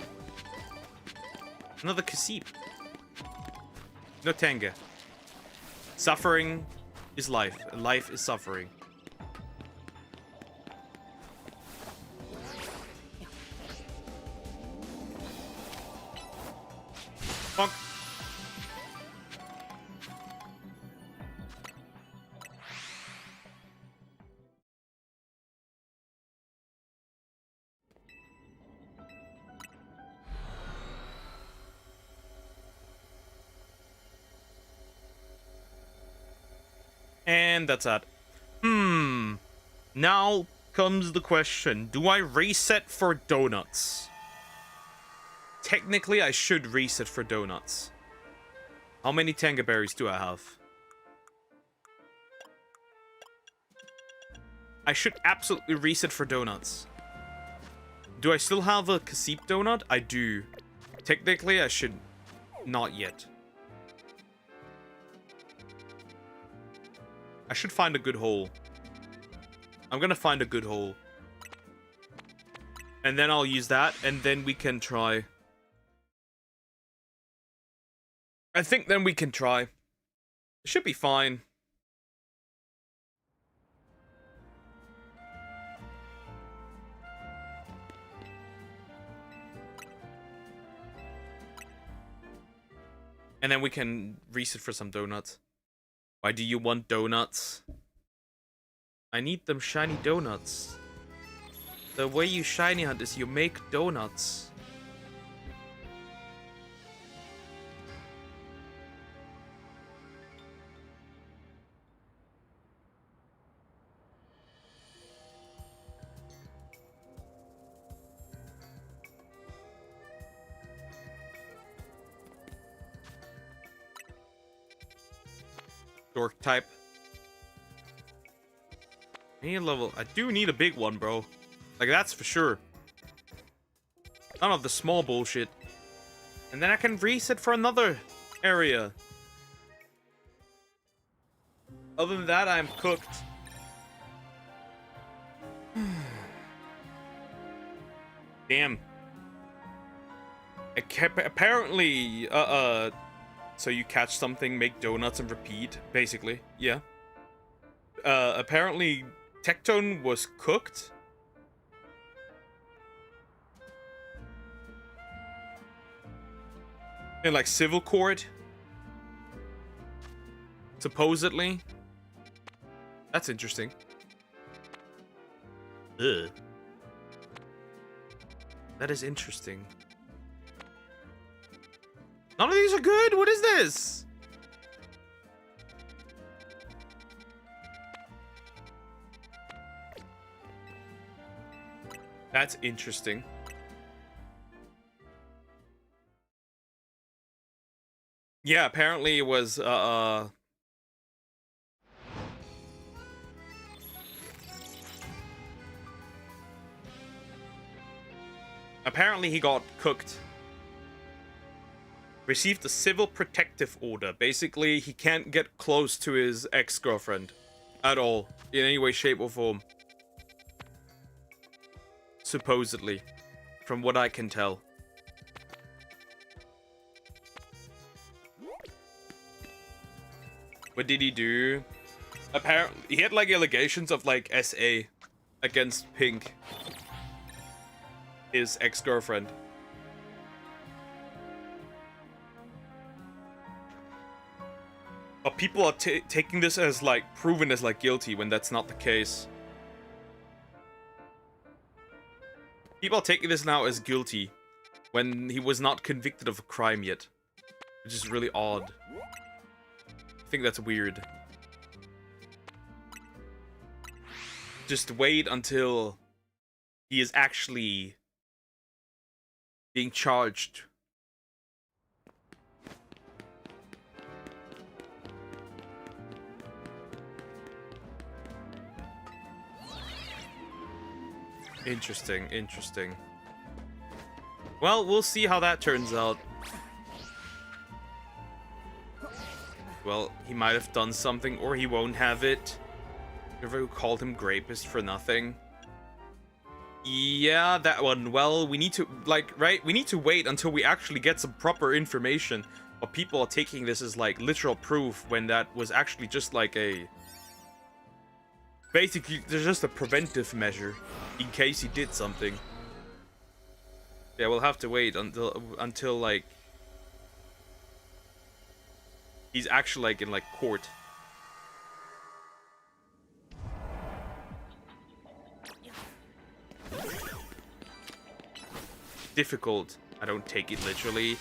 Another Kasip. No Tenga. Suffering is life. And life is suffering. Bonk. And that's that. Now comes the question. Do I reset for donuts? Technically, I should reset for donuts. How many Tanga berries do I have? I should absolutely reset for donuts. Do I still have a Kasip donut? I do. Technically, I should not yet. I should find a good hole. I'm gonna find a good hole. And then I'll use that, and then we can try. I think then we can try. It should be fine. And then we can reset for some donuts. Why do you want donuts? I need them shiny donuts. The way you shiny hunt is you make donuts. Dork type. Any level. I do need a big one, bro. Like, that's for sure. None of the small bullshit. And then I can reset for another area. Other than that, I'm cooked. Damn. Apparently, so you catch something, make donuts, and repeat, basically. Yeah. Apparently, Tectone was cooked. In, like, civil court. Supposedly. That's interesting. Ugh. That is interesting. None of these are good? What is this? That's interesting. Yeah, apparently it was, apparently he got cooked. Received a civil protective order. Basically, he can't get close to his ex-girlfriend. At all. In any way, shape, or form. Supposedly. From what I can tell. What did he do? Apparently, he had, like, allegations of, like, SA against Pink. His ex-girlfriend. But people are taking this as, like, proven as, like, guilty when that's not the case. People are taking this now as guilty when he was not convicted of a crime yet. Which is really odd. I think that's weird. Just wait until he is actually being charged. Interesting, interesting. Well, we'll see how that turns out. Well, he might have done something, or he won't have it. Whoever called him Grapist for nothing. Yeah, that one. Well, we need to, like, right? We need to wait until we actually get some proper information. But people are taking this as, like, literal proof when that was actually just, like, a... Basically, there's just a preventive measure in case he did something. Yeah, we'll have to wait until like he's actually like in like court. Difficult. I don't take it literally.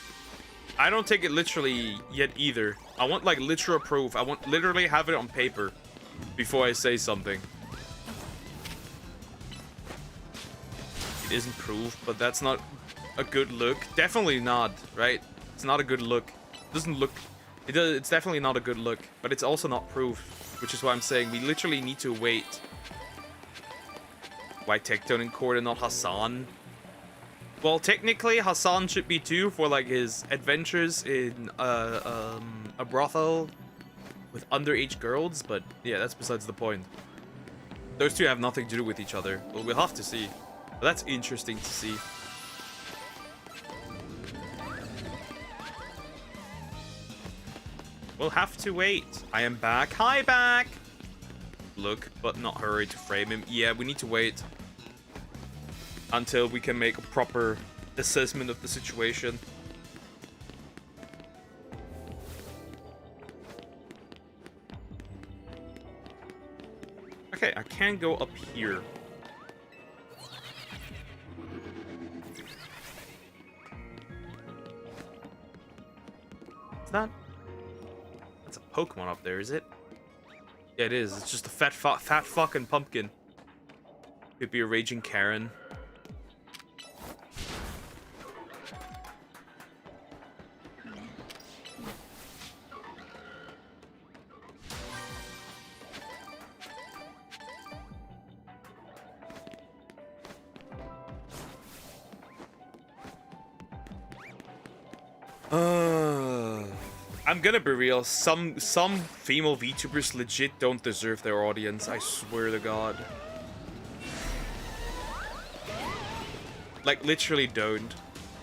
I don't take it literally yet either. I want like literal proof. I want literally have it on paper. before I say something. It isn't proof, but that's not a good look. Definitely not, right? It's not a good look. It doesn't look... It's definitely not a good look, but it's also not proof, which is why I'm saying we literally need to wait. Why Tectone and Cord and not Hassan? Well, technically, Hassan should be too for like his adventures in a brothel with underage girls, but yeah, that's besides the point. Those two have nothing to do with each other. Well, we'll have to see. But that's interesting to see. We'll have to wait. I am back. Hi, back! Look, but not hurry to frame him. Yeah, we need to wait until we can make a proper assessment of the situation. Okay, I can go up here. It's not... That's a Pokemon up there, is it? Yeah, it is. It's just a fat fucking pumpkin. Could be a raging Karen. I'm gonna be real. Some female VTubers legit don't deserve their audience. I swear to God. Like, literally don't.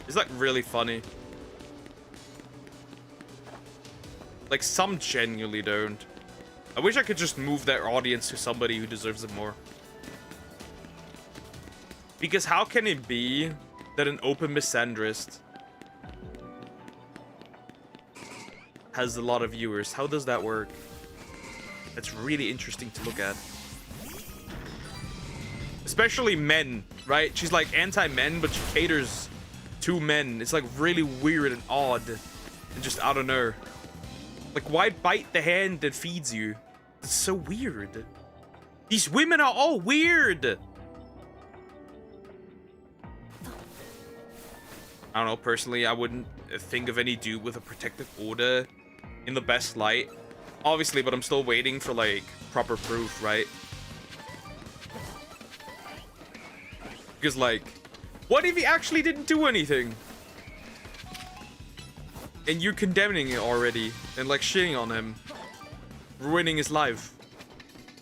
It's like really funny. Like, some genuinely don't. I wish I could just move their audience to somebody who deserves it more. Because how can it be that an open misandrist has a lot of viewers? How does that work? That's really interesting to look at. Especially men, right? She's like anti-men, but she caters to men. It's like really weird and odd. And just, I don't know. Like, why bite the hand that feeds you? It's so weird. These women are all weird. I don't know, personally, I wouldn't think of any dude with a protective order in the best light. Obviously, but I'm still waiting for, like, proper proof, right? Because, like, what if he actually didn't do anything? And you're condemning it already. And, like, shitting on him. Ruining his life.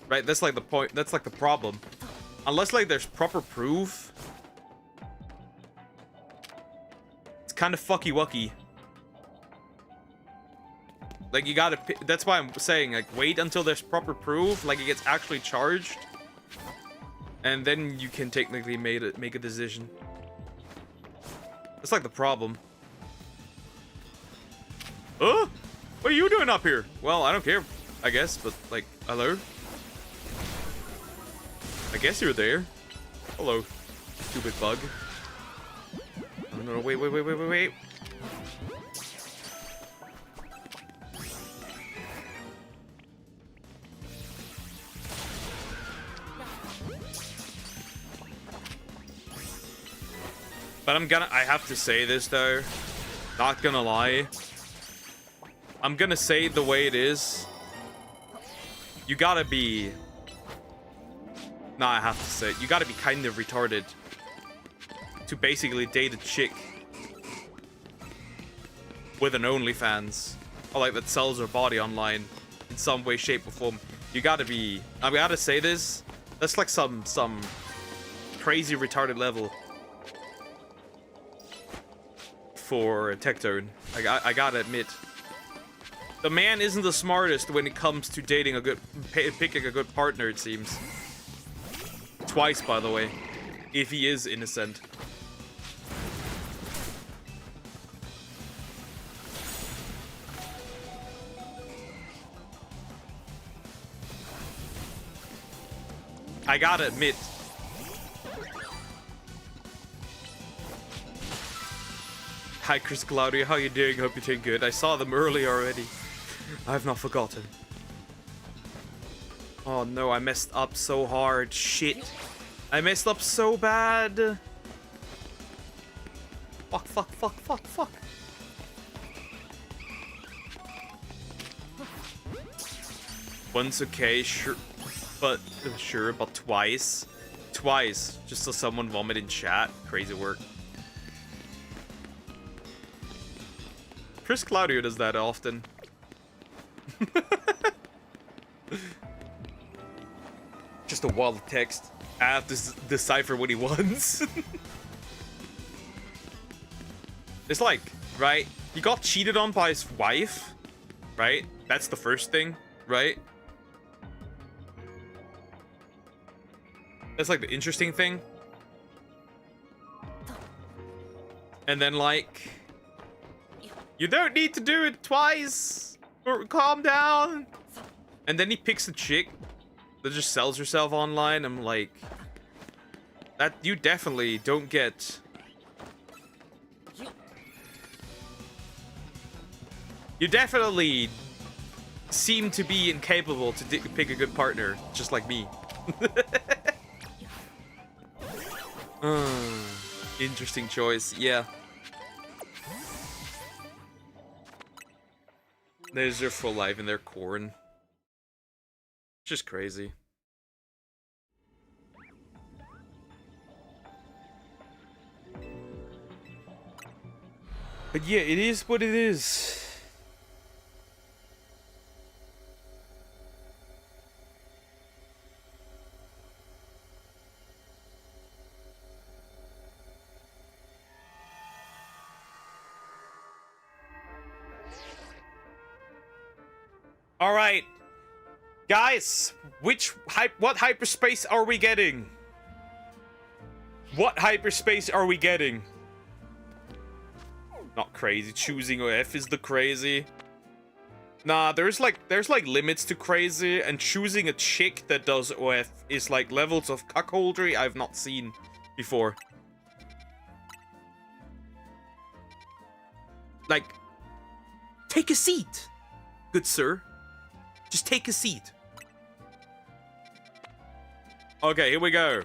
Right? That's, like, the point. That's, like, the problem. Unless, like, there's proper proof. It's kind of fucky-wucky. Like, you gotta... That's why I'm saying, like, wait until there's proper proof. Like, it gets actually charged. And then you can technically make a decision. That's, like, the problem. Oh! What are you doing up here? Well, I don't care, I guess. But, like, hello? I guess you're there. Hello, stupid bug. Oh, no, wait. But I have to say this though, not gonna lie. I'm gonna say it the way it is. You gotta be... Nah, I have to say it. You gotta be kind of retarded to basically date a chick with an OnlyFans. Or like that sells her body online in some way, shape, or form. You gotta be... I gotta say this. That's like some crazy retarded level. For Tectone. I gotta admit. The man isn't the smartest when it comes to dating a good... picking a good partner, it seems. Twice, by the way. If he is innocent. I gotta admit. Hi, Chris Claudia. How you doing? Hope you're doing good. I saw them early already. I have not forgotten. Oh no, I messed up so hard. Shit. I messed up so bad. Fuck, fuck, fuck, fuck, fuck. Once okay, sure, but twice. Twice, just so someone vomit in chat. Crazy work. Chris Claudio does that often. Just a wall of text. I have to decipher what he wants. It's like, right? He got cheated on by his wife, right? That's the first thing, right? That's like the interesting thing. And then like, you don't need to do it twice, or calm down. And then he picks a chick that just sells herself online. I'm like, that you definitely don't get. You definitely seem to be incapable to pick a good partner, just like me. Interesting choice, yeah. There's their full life in their corn. Just crazy. But yeah, it is what it is. All right, guys, what hyperspace are we getting? What hyperspace are we getting? Not crazy. Choosing OF is the crazy. Nah, there's like limits to crazy, and choosing a chick that does OF is like levels of cuckoldry I've not seen before. Like, take a seat, good sir. Just take a seat. Okay, here we go.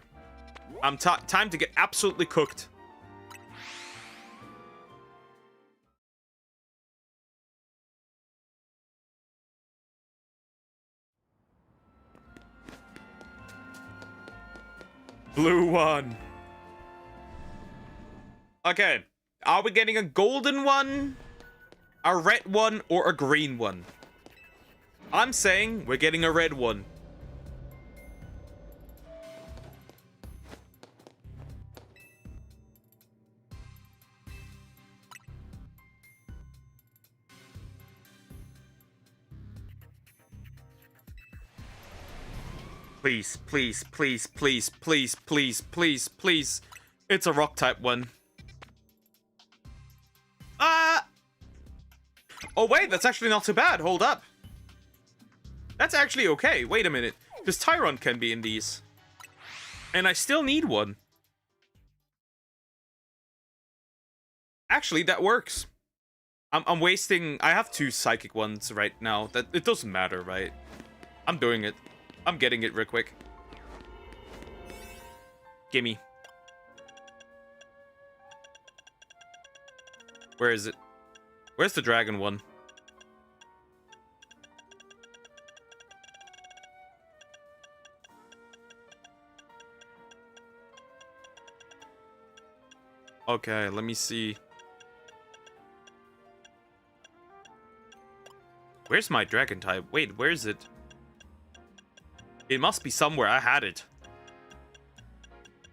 Time to get absolutely cooked. Blue one. Okay. Are we getting a golden one, a red one, or a green one? I'm saying we're getting a red one. Please, please, please, please, please, please, please, please. It's a rock type one. Oh wait, that's actually not too bad. Hold up. That's actually okay. Wait a minute. Because Tyron can be in these. And I still need one. Actually, that works. I'm wasting... I have 2 psychic ones right now. That it doesn't matter, right? I'm doing it. I'm getting it real quick. Gimme. Where is it? Where's the dragon one? Okay, let me see. Where's my dragon type? Wait, where is it? It must be somewhere. I had it.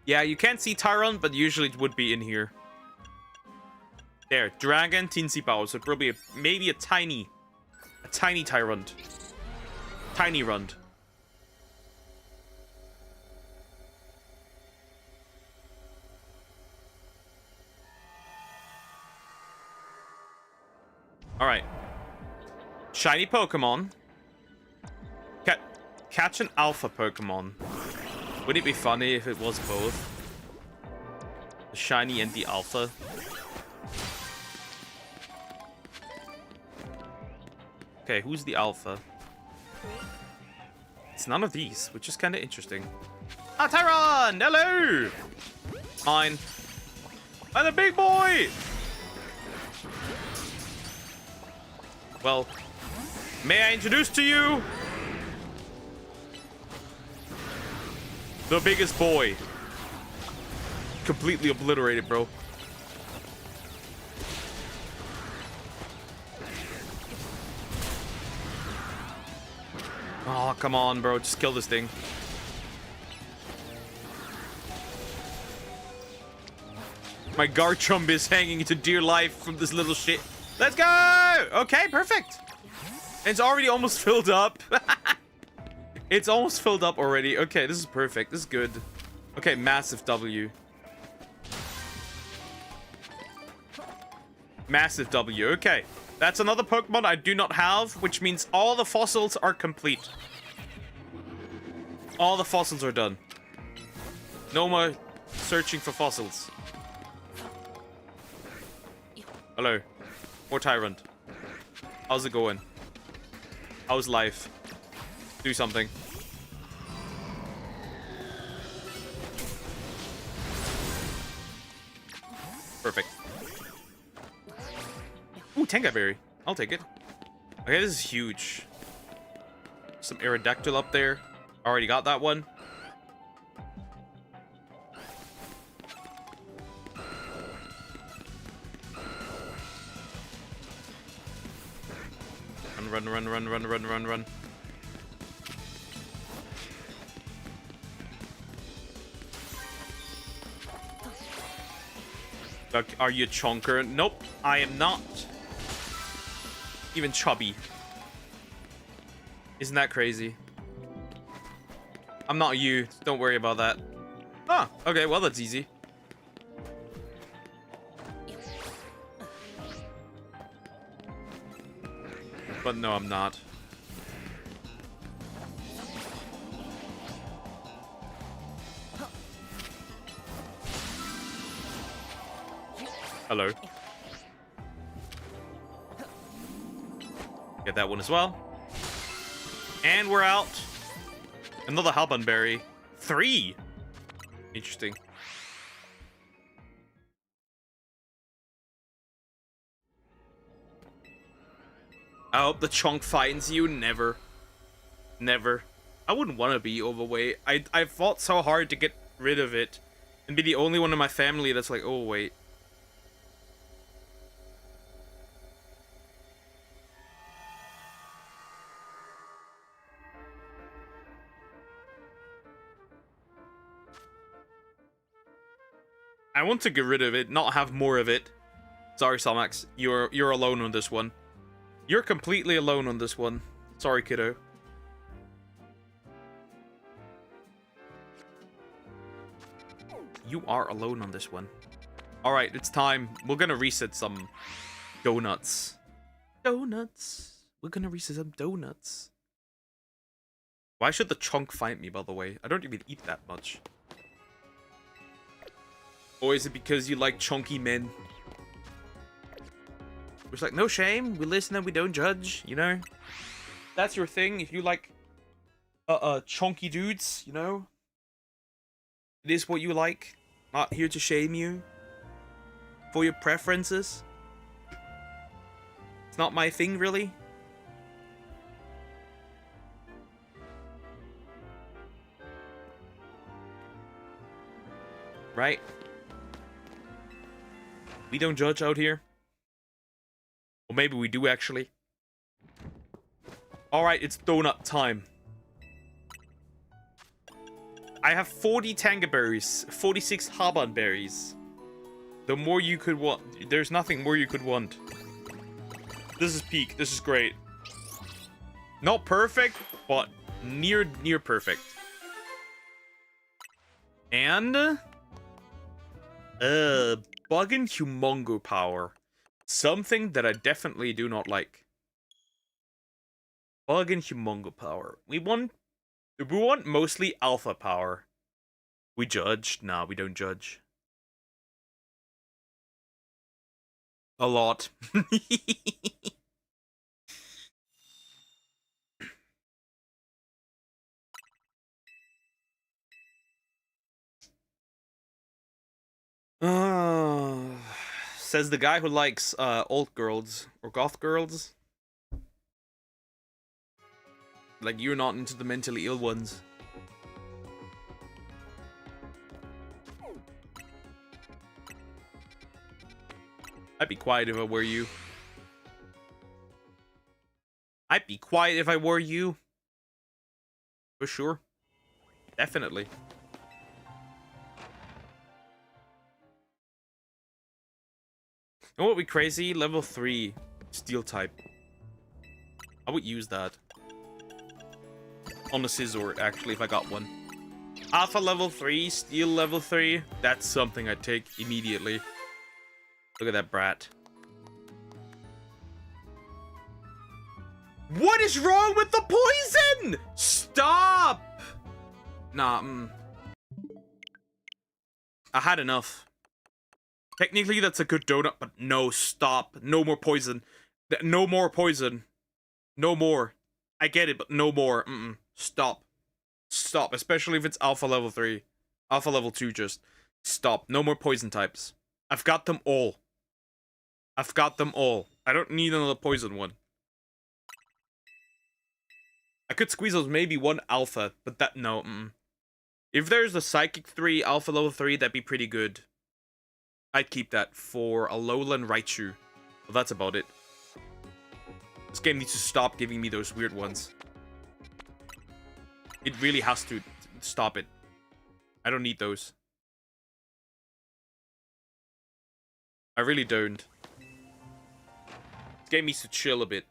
Yeah, you can't see Tyron, but usually it would be in here. There, dragon, Tinsy Bow. So probably maybe a tiny Tyrant. Tiny Rund. Alright. Shiny Pokemon. Catch an alpha Pokemon. Wouldn't it be funny if it was both? The shiny and the alpha. Okay, who's the alpha? It's none of these, which is kind of interesting. Ah, Tyron! Hello! Fine. I'm the big boy! Well, may I introduce to you the biggest boy. Completely obliterated, bro. Oh, come on, bro. Just kill this thing. My Garchomp is hanging to dear life from this little shit. Let's go! Okay, perfect. It's already almost filled up. It's almost filled up already. Okay, this is perfect. This is good. Okay, massive W. Massive W. Okay. That's another Pokemon I do not have, which means all the fossils are complete. All the fossils are done. No more searching for fossils. Hello. More Tyrant. How's it going? How's life? Do something. Perfect. Ooh, Tengaberry. I'll take it. Okay, this is huge. Some Aerodactyl up there. Already got that one. Run, run, run, run, run, run, run. Are you a chonker? Nope, I am not. Even chubby. Isn't that crazy? I'm not you. Don't worry about that. Ah, okay, well, that's easy. But no, I'm not. Hello. Get that one as well. And we're out. Another Halbanberry. 3! Interesting. I hope the chunk finds you. Never. Never. I wouldn't want to be overweight. I fought so hard to get rid of it. And be the only one in my family that's like, oh, wait. I want to get rid of it, not have more of it. Sorry, Salmax. You're alone on this one. You're completely alone on this one. Sorry, kiddo. You are alone on this one. Alright, it's time. We're gonna reset some donuts. Donuts. We're gonna reset some donuts. Why should the chunk find me, by the way? I don't even eat that much. Or is it because you like chunky men? It's like, no shame. We listen and we don't judge, you know? That's your thing. If you like chunky dudes, you know? It is what you like. Not here to shame you for your preferences. It's not my thing, really. Right? We don't judge out here. Or maybe we do, actually. Alright, it's donut time. I have 40 Tangaberries, 46 Haban berries. The more you could want. There's nothing more you could want. This is peak. This is great. Not perfect, but near perfect. And Bug and Humongo power. Something that I definitely do not like. Bug and Humongo power. We want mostly alpha power. We judge? Nah, we don't judge. A lot. Says the guy who likes alt girls or goth girls. Like, you're not into the mentally ill ones. I'd be quiet if I were you. I'd be quiet if I were you. For sure. Definitely. And what would be crazy? Level 3 steel type. I would use that. On the scissor, actually, if I got one. Alpha level 3, steel level 3. That's something I'd take immediately. Look at that brat. What is wrong with the poison? Stop! Nah, I had enough. Technically, that's a good donut, but no, stop. No more poison. No more poison. No more. I get it, but no more. Stop. Stop. Especially if it's alpha level 3. Alpha level 2, just stop. No more poison types. I've got them all. I've got them all. I don't need another poison one. I could squeeze those maybe one alpha, but that, no. If there's a psychic 3, alpha level 3, that'd be pretty good. I'd keep that for a Alolan Raichu. Well, that's about it. This game needs to stop giving me those weird ones. It really has to stop it. I don't need those. I really don't. This game needs to chill a bit.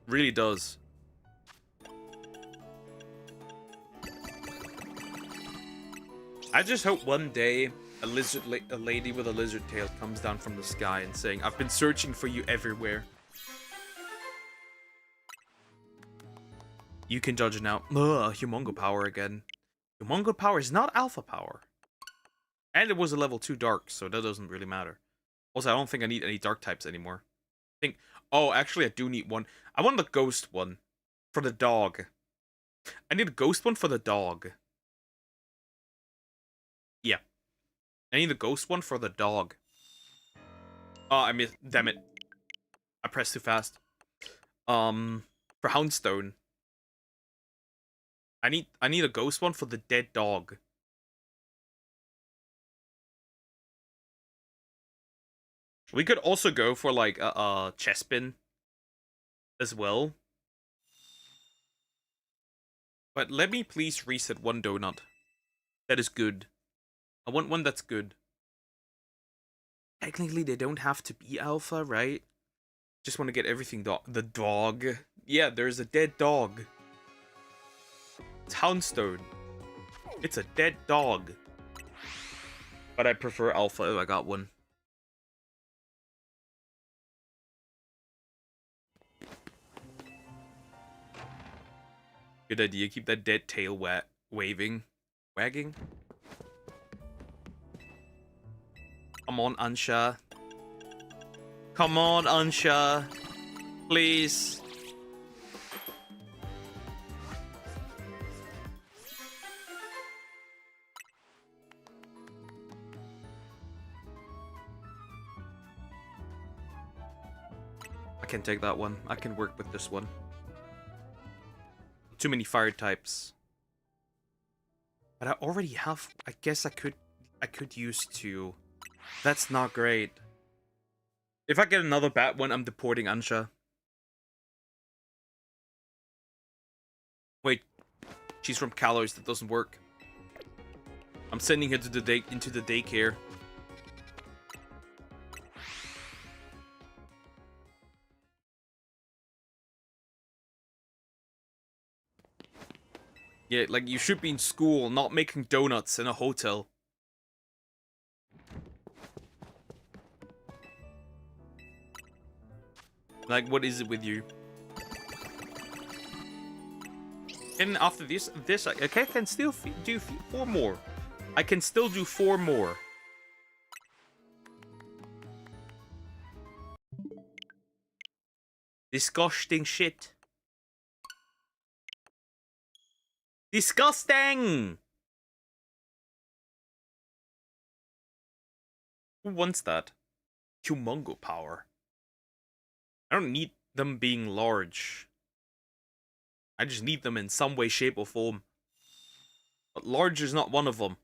Really does. I just hope one day a lady with a lizard tail comes down from the sky and saying, "I've been searching for you everywhere." You can judge now. Ugh, Humongo power again. Humongo power is not alpha power. And it was a level 2 dark, so that doesn't really matter. Also, I don't think I need any dark types anymore. I think... Oh, actually, I do need one. I want the ghost one. For the dog. I need a ghost one for the dog. Yeah. I need a ghost one for the dog. Oh, I missed... Damn it. I pressed too fast. For Houndstone. I need a ghost one for the dead dog. We could also go for like a Chespin as well. But let me please reset one donut. That is good. I want one that's good. Technically, they don't have to be alpha, right? Just want to get everything the dog. Yeah, there's a dead dog. It's Houndstone. It's a dead dog. But I prefer alpha if I got one. Good idea. Keep that dead tail waving. Wagging. Come on, Ansha. Come on, Ansha. Please. I can take that one. I can work with this one. Too many fire types. But I already have... I guess I could use 2. That's not great. If I get another bad one, I'm deporting Ansha. Wait. She's from Kalos. That doesn't work. I'm sending her to the into the daycare. Yeah, like, you should be in school, not making donuts in a hotel. Like, what is it with you? And after this, I can still do 4 more. I can still do 4 more. Disgusting shit. Disgusting! Who wants that? Humongo power. I don't need them being large. I just need them in some way, shape, or form. But large is not one of them.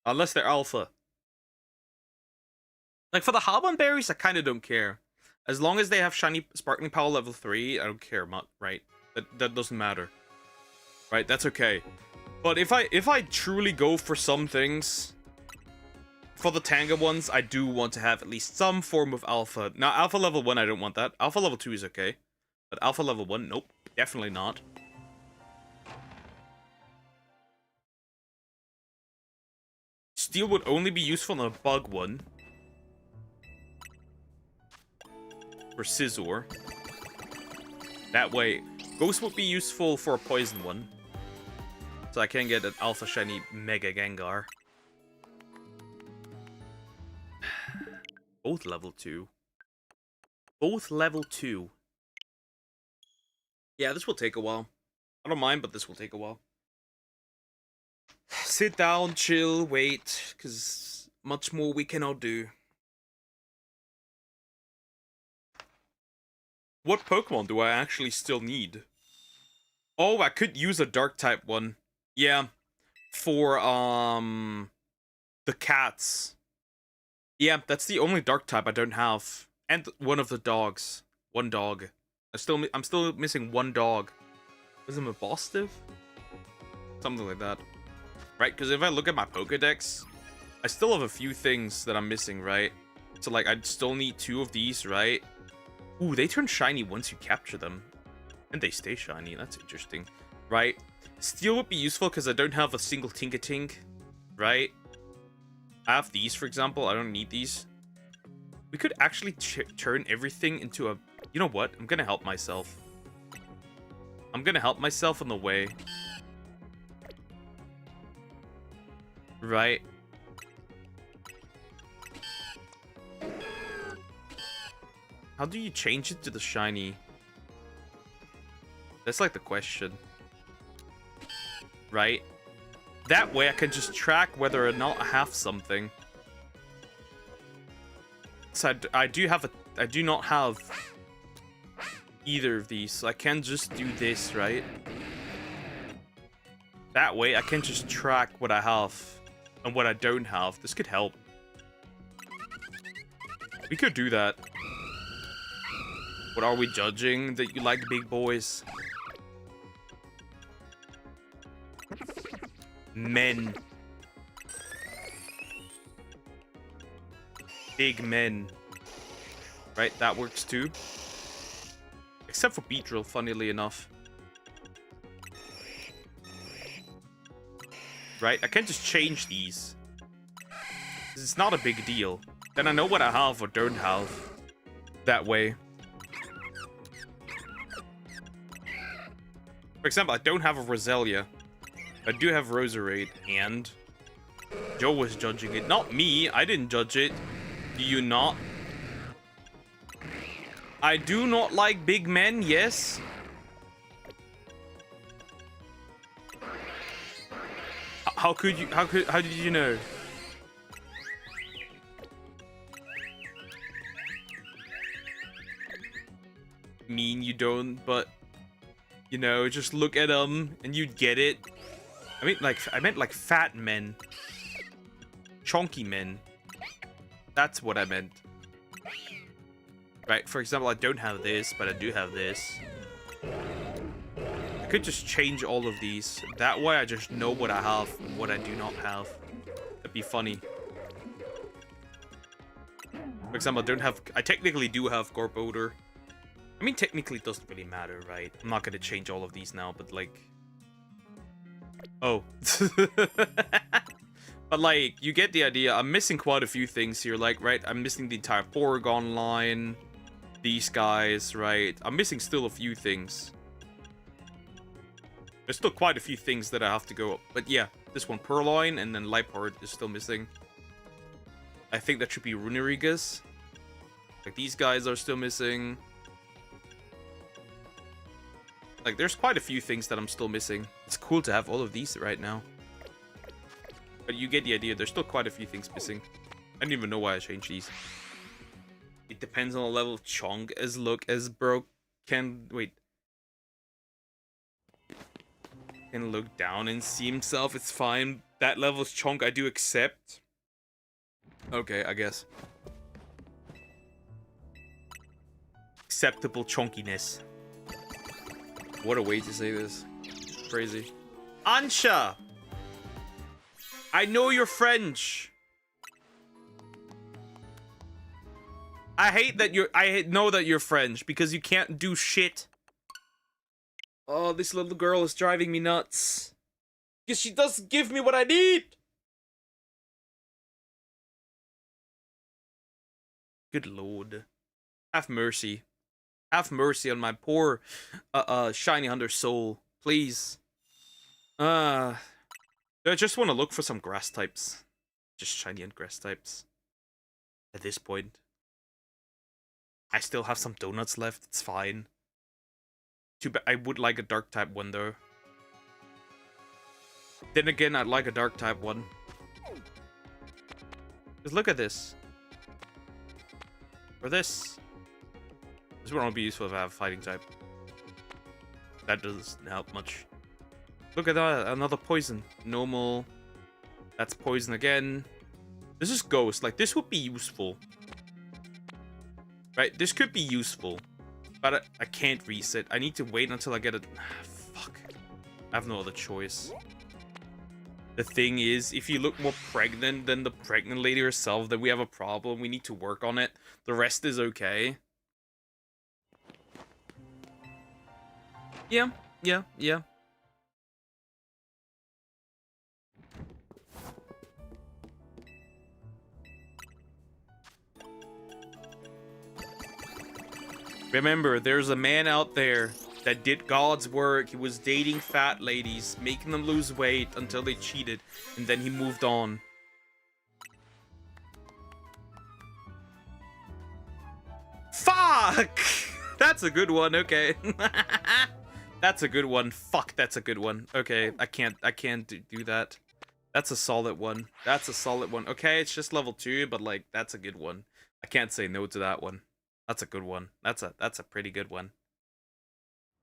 Unless they're alpha. Like, for the Halban berries, I kind of don't care. As long as they have shiny sparkling power level 3, I don't care much, right? That doesn't matter. Right, that's okay. But if I truly go for some things, for the Tanga ones, I do want to have at least some form of alpha. Now, alpha level 1, I don't want that. Alpha level 2 is okay. But alpha level 1, nope. Definitely not. Steel would only be useful on a bug one. For Scizor. That way, Ghost would be useful for a poison one. So I can get an Alpha Shiny Mega Gengar. Both level 2. Both level 2. Yeah, this will take a while. I don't mind, but this will take a while. Sit down, chill, wait, because much more we cannot do. What Pokemon do I actually still need? Oh, I could use a Dark type one. Yeah. For, the cats. Yeah, that's the only Dark type I don't have. And one of the dogs. One dog. I'm still missing one dog. Was it a Bostiv? Something like that. Right, because if I look at my Pokedex, I still have a few things that I'm missing, right? So, like, I still need 2 of these, right? Ooh, they turn shiny once you capture them. And they stay shiny. That's interesting. Right? Steel would be useful because I don't have a single Tinkating. Right? I have these, for example. I don't need these. We could actually turn everything into a... You know what? I'm going to help myself. I'm going to help myself on the way. Right? How do you change it to the shiny? That's like the question. Right? That way I can just track whether or not I have something. So I do not have either of these. So I can just do this, right? That way I can just track what I have and what I don't have. This could help. We could do that. What are we judging? That you like big boys? Men. Big men. Right, that works too. Except for Beedrill, funnily enough. Right, I can just change these. It's not a big deal. Then I know what I have or don't have. That way. For example, I don't have a Roselia. I do have Roserade, and Joe was judging it. Not me, I didn't judge it. Do you not? I do not like big men, yes. How did you know? Mean you don't, but you know, just look at them and you'd get it. I meant like fat men. Chonky men. That's what I meant. Right, for example, I don't have this, but I do have this. I could just change all of these. That way I just know what I have and what I do not have. That'd be funny. For example, I technically do have Gorboder. I mean, technically it doesn't really matter, right? I'm not gonna change all of these now, but like... Oh. But like, you get the idea. I'm missing quite a few things here, like, right? I'm missing the entire Porygon line. These guys, right? I'm missing still a few things. There's still quite a few things that I have to go up. But yeah, this one, Purloin, and then Liepard is still missing. I think that should be Runerigas. Like, these guys are still missing. Like, there's quite a few things that I'm still missing. It's cool to have all of these right now. But you get the idea. There's still quite a few things missing. I don't even know why I changed these. It depends on the level of chunk as look as broke can wait. Can look down and see himself. It's fine. That level of chunk I do accept. Okay, I guess. Acceptable chunkiness. What a way to say this. Crazy. Ansha! I know you're French. I know that you're French because you can't do shit. Oh, this little girl is driving me nuts. Because she doesn't give me what I need. Good lord. Have mercy. Have mercy on my poor shiny hunter soul. Please. I just want to look for some grass types. Just shiny and grass types. At this point. I still have some donuts left. It's fine. Too bad. I would like a dark type one though. Then again, I'd like a dark type one. Just look at this. Or this. This would only be useful if I have a fighting type. That doesn't help much. Look at that. Another poison. Normal. That's poison again. This is ghost. Like, this would be useful. Right? This could be useful. But I can't reset. I need to wait until I get it. Fuck. I have no other choice. The thing is, if you look more pregnant than the pregnant lady herself, then we have a problem. We need to work on it. The rest is okay. Yeah. Remember, there's a man out there that did God's work. He was dating fat ladies, making them lose weight until they cheated, and then he moved on. Fuck! That's a good one, okay. That's a good one. Fuck, that's a good one. Okay, I can't do that. That's a solid one. That's a solid one. Okay, it's just level 2, but like, that's a good one. I can't say no to that one. That's a good one. That's a pretty good one.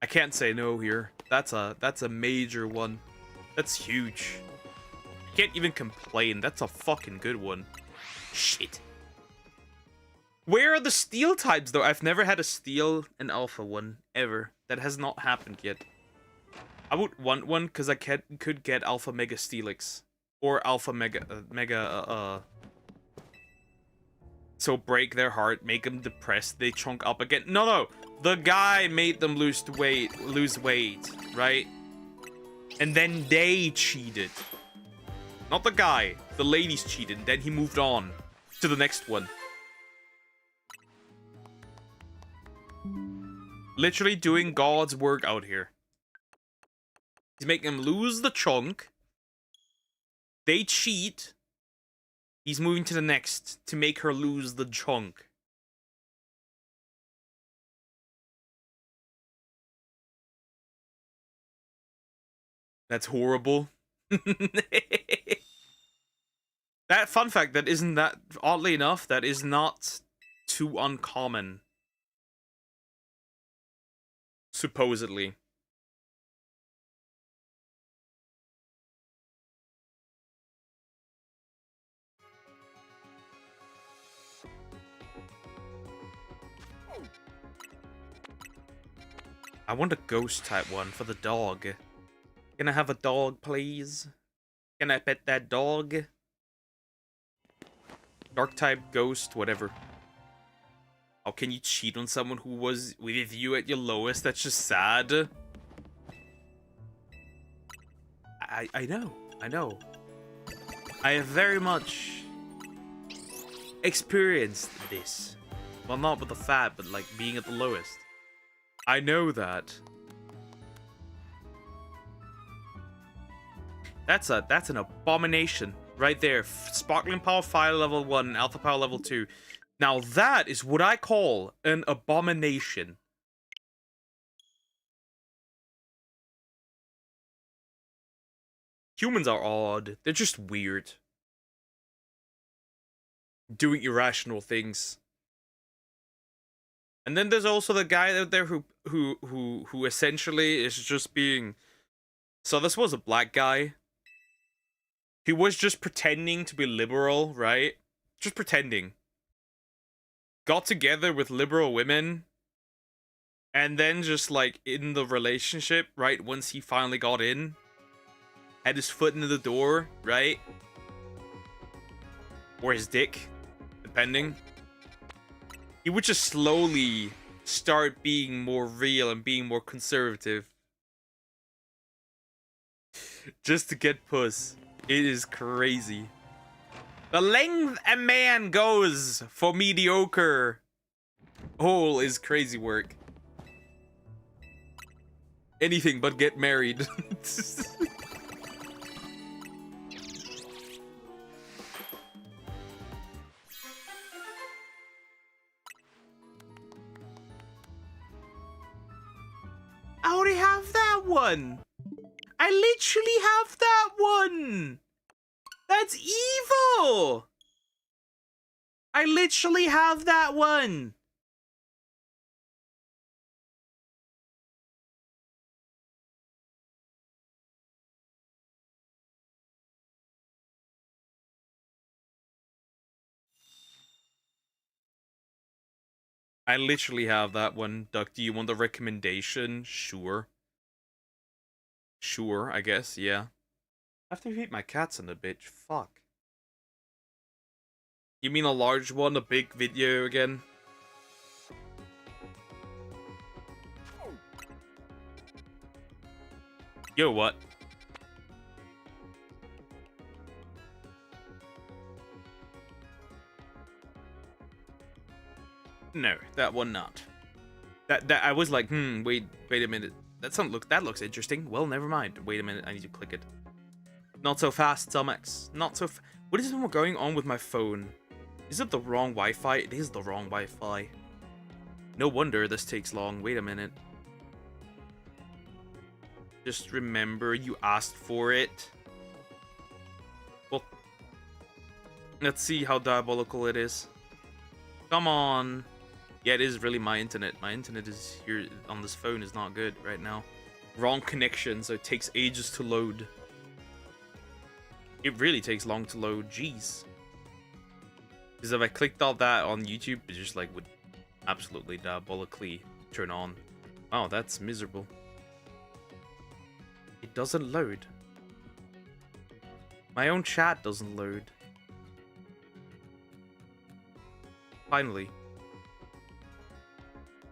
I can't say no here. That's a major one. That's huge. Can't even complain. That's a fucking good one. Shit. Where are the steel types though? I've never had a steel and alpha one ever. That has not happened yet. I would want one because I could get alpha mega steelix or alpha mega so break their heart, make them depressed, they chunk up again. No, the guy made them lose weight, right? And then they cheated. Not the guy, the ladies cheated, and then he moved on to the next one. Literally doing God's work out here. He's making them lose the chunk. They cheat. He's moving to the next to make her lose the chunk. That's horrible. That fun fact, that isn't that, oddly enough, that is not too uncommon. Supposedly. I want a ghost type one for the dog. Can I have a dog, please? Can I pet that dog? Dark type, ghost, whatever. How can you cheat on someone who was with you at your lowest? That's just sad. I know. I have very much experienced this. Well, not with the fat, but like being at the lowest. I know that. That's an abomination right there. Sparkling power fire level 1, alpha power level 2. Now that is what I call an abomination. Humans are odd. They're just weird. Doing irrational things. And then there's also the guy out there who essentially is just being... So this was a black guy. He was just pretending to be liberal, right? Just pretending. Got together with liberal women. And then just like in the relationship, right? Once he finally got in. Had his foot in the door, right? Or his dick. Depending. He would just slowly start being more real and being more conservative. Just to get puss. It is crazy. The length a man goes for mediocre hole is crazy work. Anything but get married. I already have that one. I literally have that one. That's evil. I literally have that one. I literally have that one. Duck, do you want a recommendation? Sure. Sure, I guess, yeah. I have to feed my cats in a bitch. Fuck. You mean a large one? A big video again? Yo, what? No, that one not. That I was like, wait a minute. That looks interesting. Well, never mind. Wait a minute, I need to click it. Not so fast, Tomex. Not so what is going on with my phone? Is it the wrong Wi-Fi? It is the wrong Wi-Fi. No wonder this takes long. Wait a minute. Just remember you asked for it. Well, let's see how diabolical it is. Come on. Yeah, it is really my internet. My internet is here on this phone is not good right now. Wrong connection, so it takes ages to load. It really takes long to load. Jeez. Because if I clicked all that on YouTube, it just like would absolutely diabolically turn on. Oh, that's miserable. It doesn't load. My own chat doesn't load. Finally.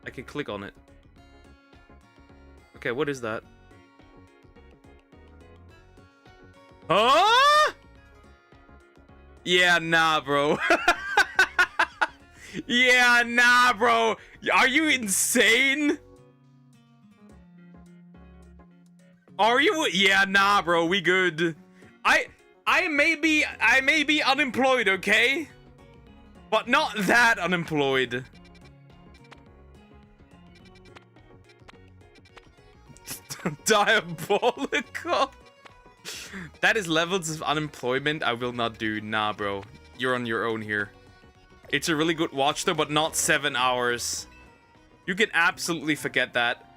I can click on it. Okay, what is that? Huh? Yeah, nah, bro. Yeah, nah, bro. Are you insane? Are you? Yeah, nah, bro. We good. I may be unemployed, okay? But not that unemployed. Diabolical. That is levels of unemployment I will not do. Nah, bro. You're on your own here. It's a really good watch though, but not 7 hours. You can absolutely forget that.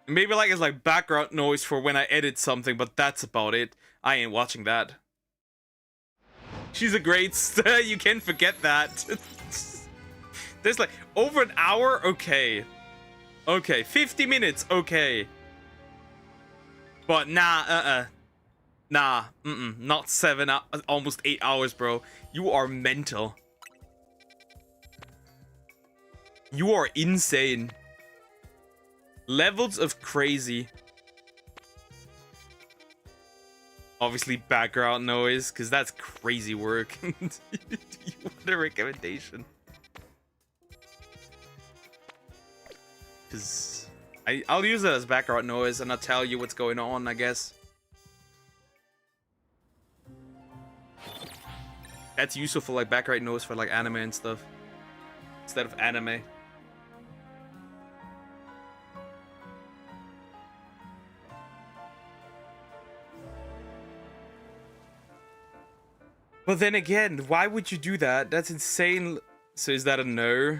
Maybe like it's like background noise for when I edit something, but that's about it. I ain't watching that. She's a great you can forget that. There's like over an hour? Okay. Okay, 50 minutes, okay. But nah, nah, not 7 almost 8 hours, bro. You are mental. You are insane. Levels of crazy. Obviously background noise, because that's crazy work. You want a recommendation? Because I'll use it as background noise and I'll tell you what's going on, I guess. That's useful for like background noise for like anime and stuff. Instead of anime. But then again, why would you do that? That's insane. So is that a no?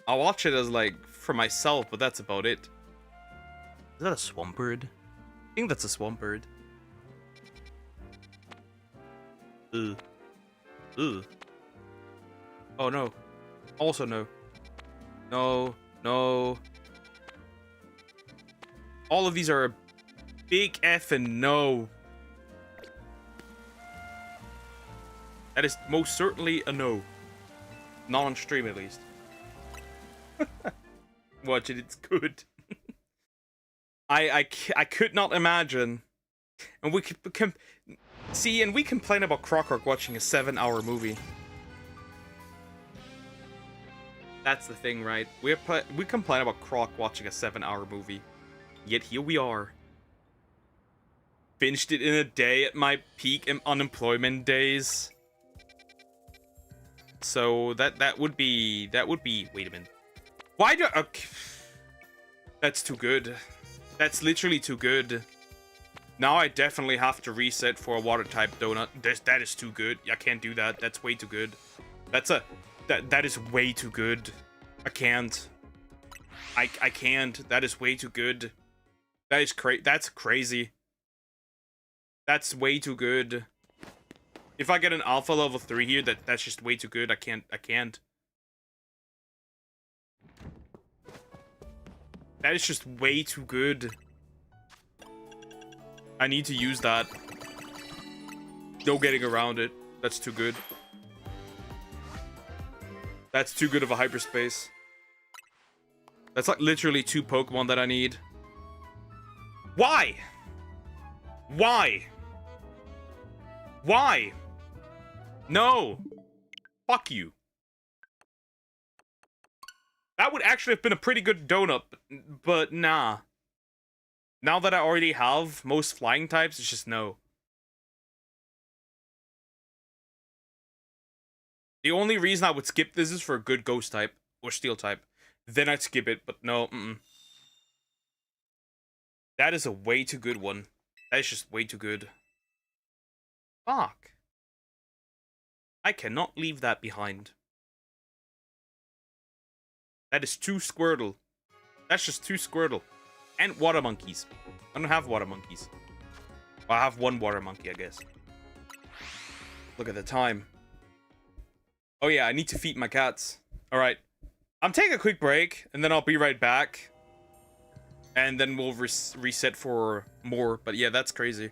I'll watch it as like for myself, but that's about it. Is that a swamp bird? I think that's a swamp bird. Ugh. Ugh. Oh no. Also no. No. No. All of these are a big F and no. That is most certainly a no. Not on stream, at least. Watch it, it's good. I could not imagine. And we could see, and we complain about Crocker watching a 7-hour movie. That's the thing, right? We complain about Croc watching a 7-hour movie. Yet here we are. Finished it in a day at my peak unemployment days. So that would be wait a minute. Why do okay. That's too good. That's literally too good. Now I definitely have to reset for a water type donut. That is too good. I can't do that. That's way too good. That is way too good. I can't. I can't. That is way too good. That is that's crazy. That's way too good. If I get an alpha level 3 here, that's just way too good. I can't. That is just way too good. I need to use that. No getting around it. That's too good. That's too good of a hyperspace. That's like literally 2 Pokemon that I need. Why? Why? Why? No. Fuck you. That would actually have been a pretty good donut, but nah. Now that I already have most flying types, it's just no. The only reason I would skip this is for a good ghost type or steel type. Then I'd skip it, but no. That is a way too good one. That is just way too good. Fuck. I cannot leave that behind. That is 2 Squirtle. That's just 2 Squirtle. And water monkeys. I don't have water monkeys. Well, I have 1 water monkey, I guess. Look at the time. Oh yeah, I need to feed my cats. Alright. I'm taking a quick break, and then I'll be right back. And then we'll reset for more. But yeah, that's crazy.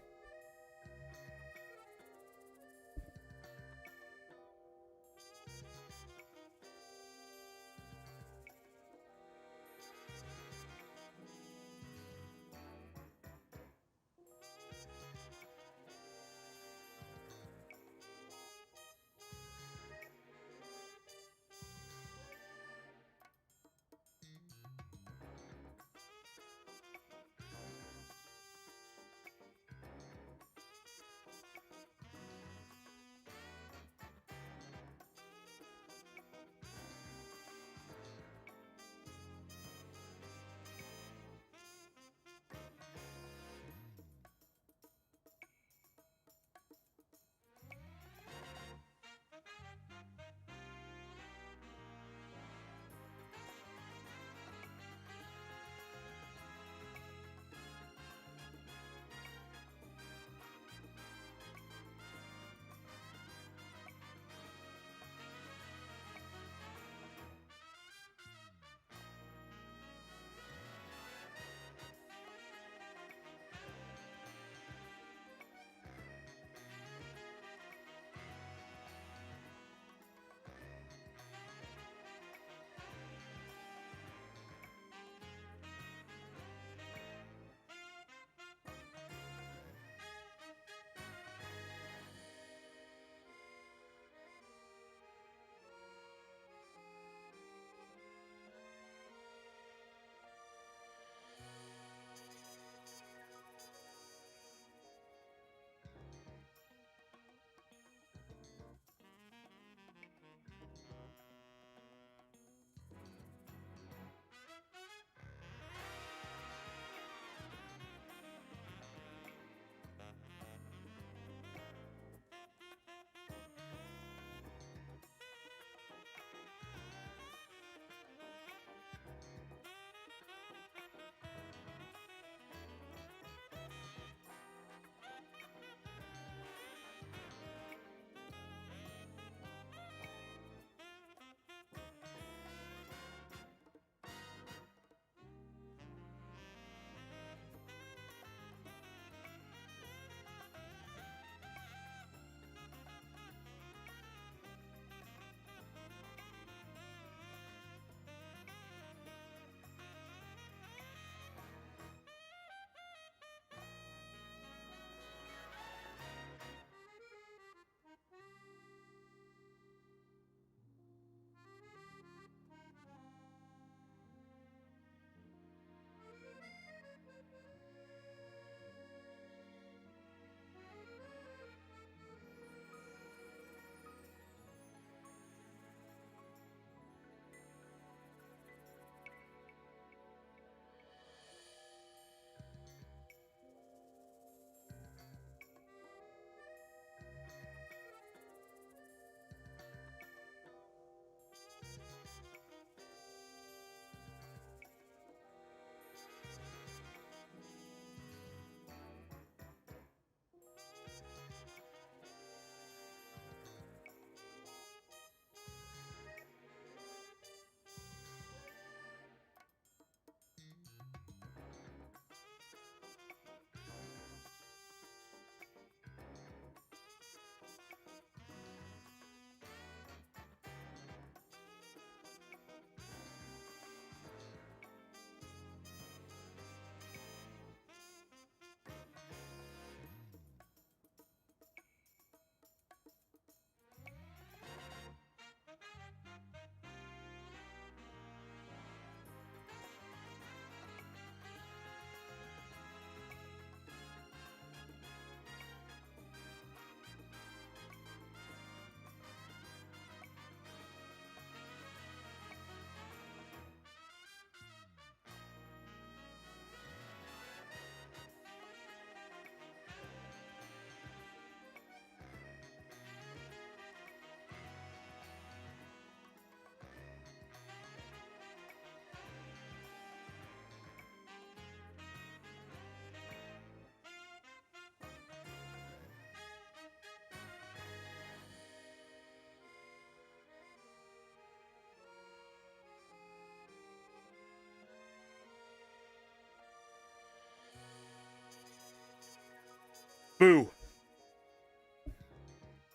Boo.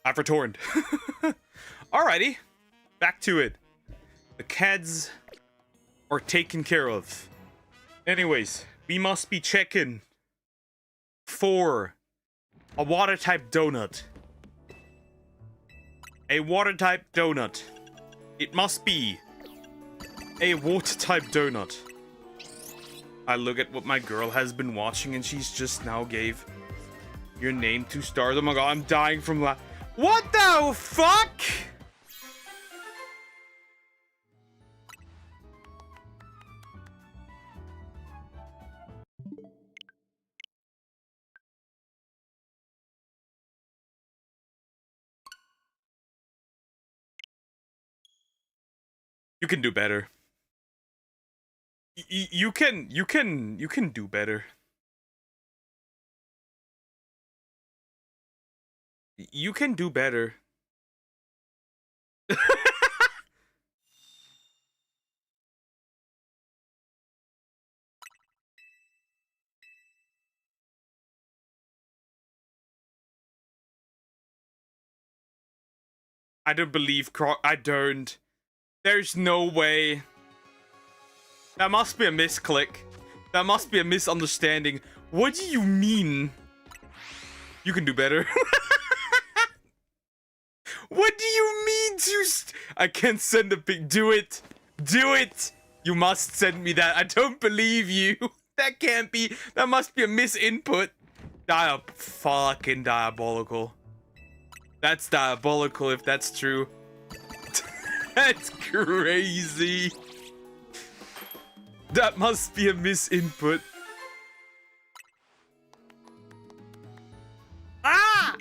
I've returned. Alrighty. Back to it. The Cads are taken care of. Anyways, we must be checking for a water type donut. A water type donut. It must be a water type donut. I look at what my girl has been watching and she's just now gave your name 2 stars. Oh my god, I'm dying from what the fuck? You can do better. You can do better. You can do better. I don't believe I don't. There's no way. That must be a misclick. That must be a misunderstanding. What do you mean? You can do better. What do you mean I can't send a pic. Do it. Do it. You must send me that. I don't believe you. That can't be. That must be a misinput. Fucking diabolical. That's diabolical if that's true. That's crazy. That must be a misinput. Ah!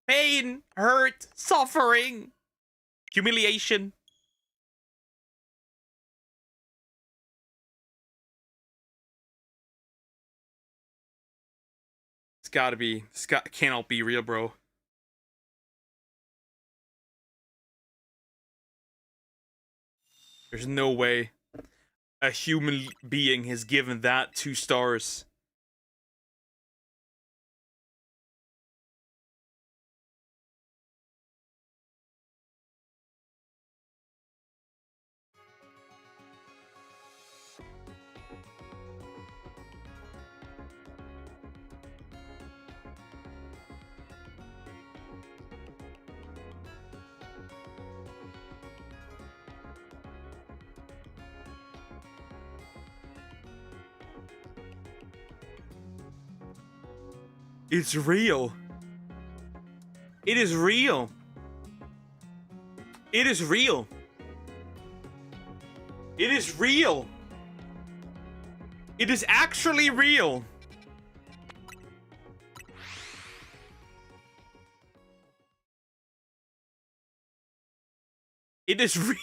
Pain, hurt, suffering, humiliation. It's gotta be. Cannot be real, bro. There's no way a human being has given that 2 stars. It's real. It is real. It is real. It is real. It is actually real. It is real.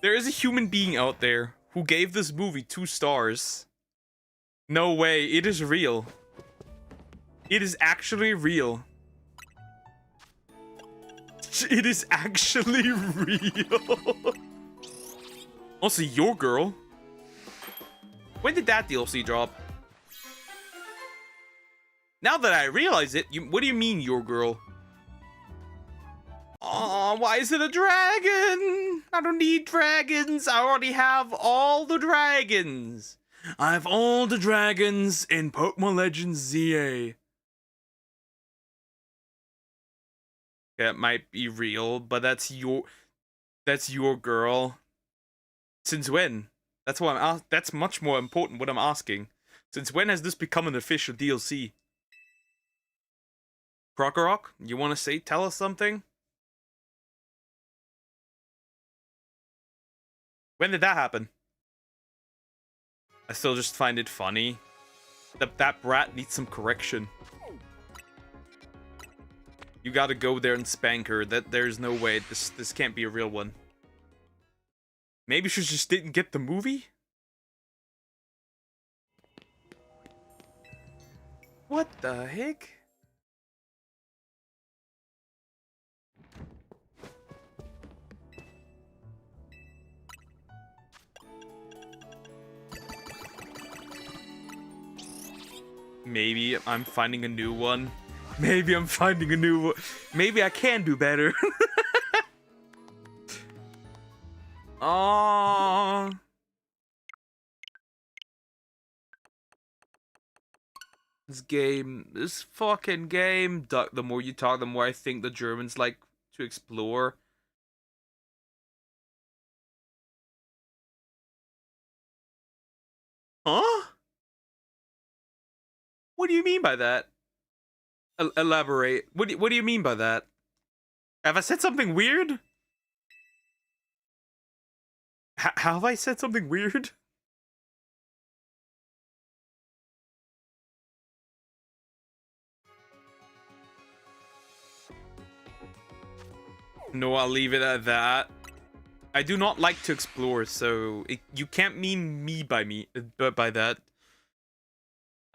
There is a human being out there who gave this movie 2 stars. No way. It is real. It is actually real. It is actually real. Also, your girl. When did that DLC drop? Now that I realize it, what do you mean, your girl? Oh, why is it a dragon? I don't need dragons. I already have all the dragons. I have all the dragons in Pokemon Legends ZA. That might be real, but that's your girl. Since when? That's what that's much more important what I'm asking. Since when has this become an official DLC? Krokorok, you want to tell us something? When did that happen? I still just find it funny. That brat needs some correction. You gotta go there and spank her. There's no way. This can't be a real one. Maybe she just didn't get the movie? What the heck? Maybe I'm finding a new one. Maybe I'm finding a new one. Maybe I can do better. Oh, this fucking game. The more you talk, the more I think the Germans like to explore. Huh? What do you mean by that? Elaborate. What do you mean by that? Have I said something weird? Have I said something weird? No, I'll leave it at that. I do not like to explore, so you can't mean me by that.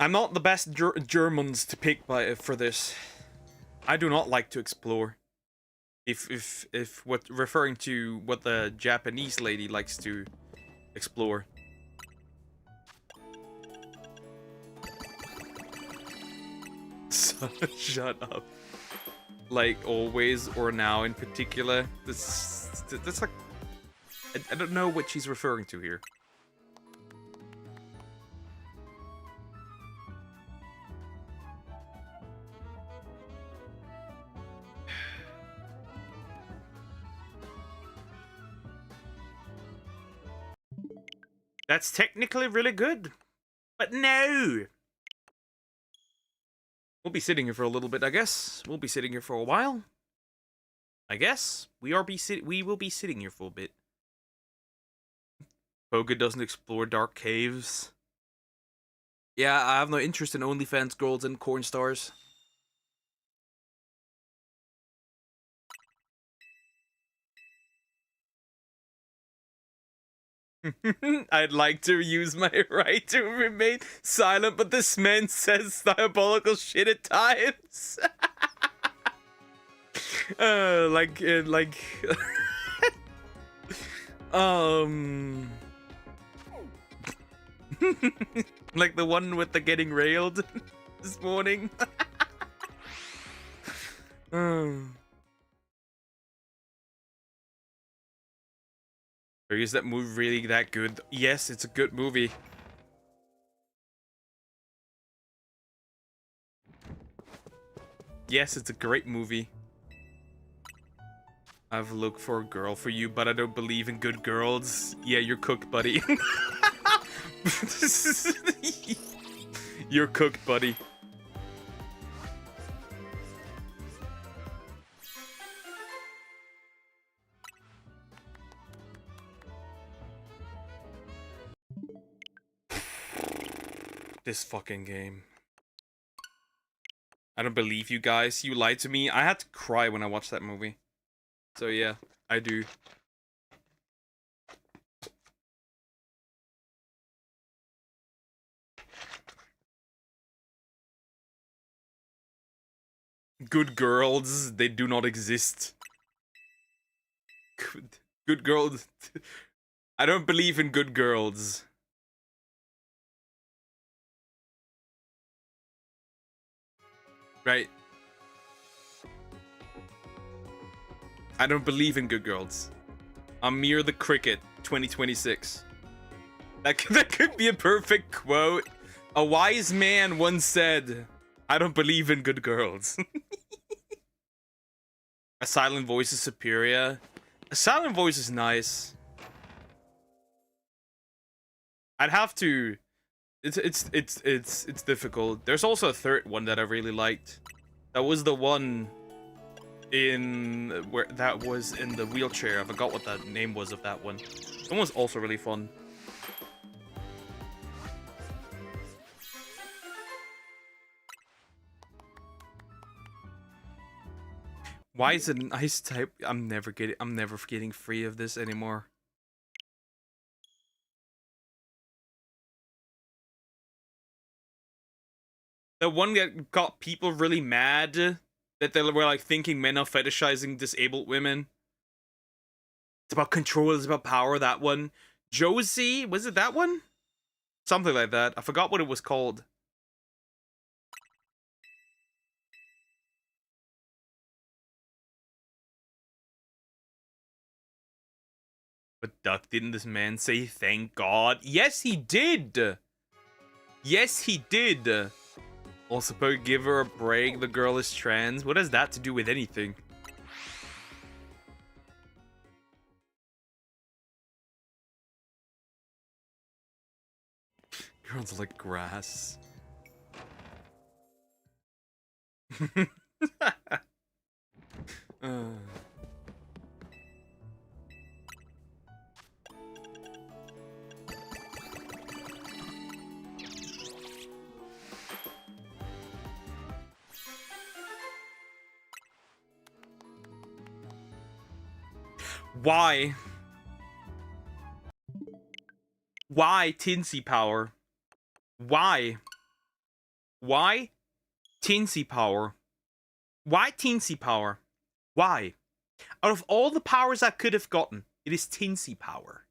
I'm not the best Germans to pick for this. I do not like to explore. If what referring to what the Japanese lady likes to explore. Shut up. Like always or now in particular. That's like I don't know what she's referring to here. That's technically really good. But no! We'll be sitting here for a little bit, I guess. We'll be sitting here for a while. I guess. We will be sitting here for a bit. Poga doesn't explore dark caves. Yeah, I have no interest in OnlyFans girls and corn stars. I'd like to use my right to remain silent, but this man says diabolical shit at times. Like the one with the getting railed this morning. Is that movie really that good? Yes, it's a good movie. Yes, it's a great movie. I've looked for a girl for you, but I don't believe in good girls. Yeah, you're cooked, buddy. You're cooked, buddy. This fucking game. I don't believe you guys. You lied to me. I had to cry when I watched that movie. So yeah, I do. Good girls, they do not exist. Good girls. I don't believe in good girls. Right. I don't believe in good girls. Amir the Cricket, 2026. That could be a perfect quote. A wise man once said, I don't believe in good girls. A silent voice is superior. A silent voice is nice. I'd have to... It's difficult. There's also a third one that I really liked. That was the one that was in the wheelchair. I forgot what the name was of that one. That one was also really fun. Why is it an ice type? I'm never getting free of this anymore. The one that got people really mad that they were like thinking men are fetishizing disabled women. It's about control, it's about power, that one. Josie, was it that one? Something like that. I forgot what it was called. But Duck, didn't this man say thank God? Yes, he did! Yes, he did! Also, but give her a break, the girl is trans. What has that to do with anything? Girls like grass. Why? Why Tinsy power? Why? Why Tinsy power? Why Tinsy power? Why? Out of all the powers I could have gotten, it is Tinsy power.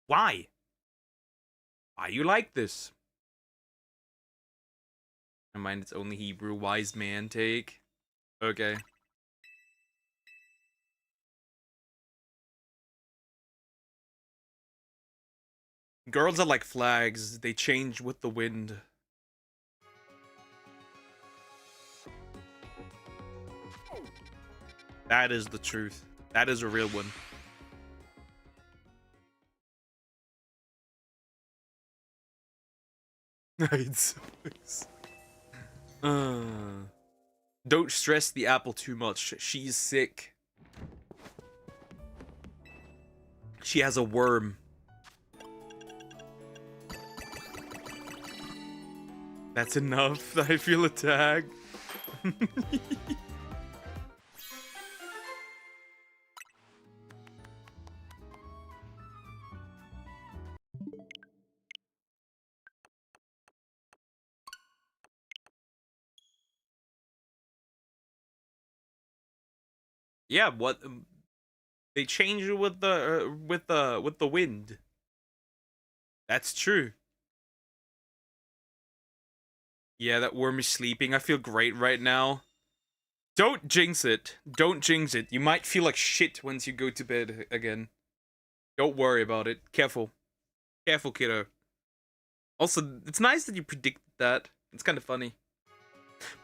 Why? Why you like this? Never mind, it's only Hebrew. Wise man take. Okay. Girls are like flags. They change with the wind. That is the truth. That is a real one. It's don't stress the apple too much. She's sick. She has a worm. That's enough. I feel attacked. Yeah, what? They change it with the wind. That's true. Yeah, that worm is sleeping. I feel great right now. Don't jinx it. Don't jinx it. You might feel like shit once you go to bed again. Don't worry about it. Careful. Careful, kiddo. Also, it's nice that you predicted that. It's kind of funny.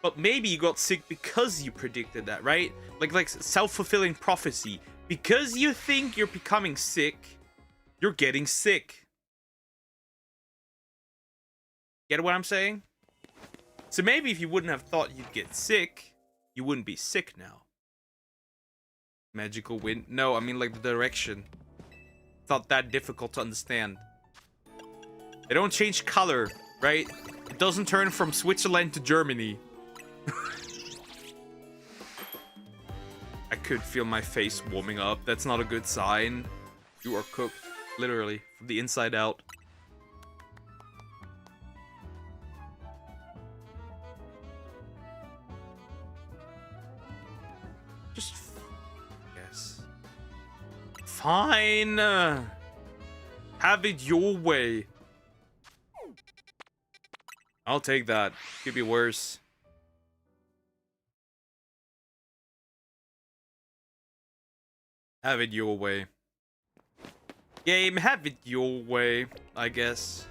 But maybe you got sick because you predicted that, right? Like self-fulfilling prophecy. Because you think you're becoming sick, you're getting sick. Get what I'm saying? So maybe if you wouldn't have thought you'd get sick, you wouldn't be sick now. Magical wind? No, I mean like the direction. It's not that difficult to understand. They don't change color, right? It doesn't turn from Switzerland to Germany. I could feel my face warming up. That's not a good sign. You are cooked, literally, from the inside out. Just... yes. Fine! Have it your way. I'll take that. Could be worse. Have it your way. Game, have it your way, I guess.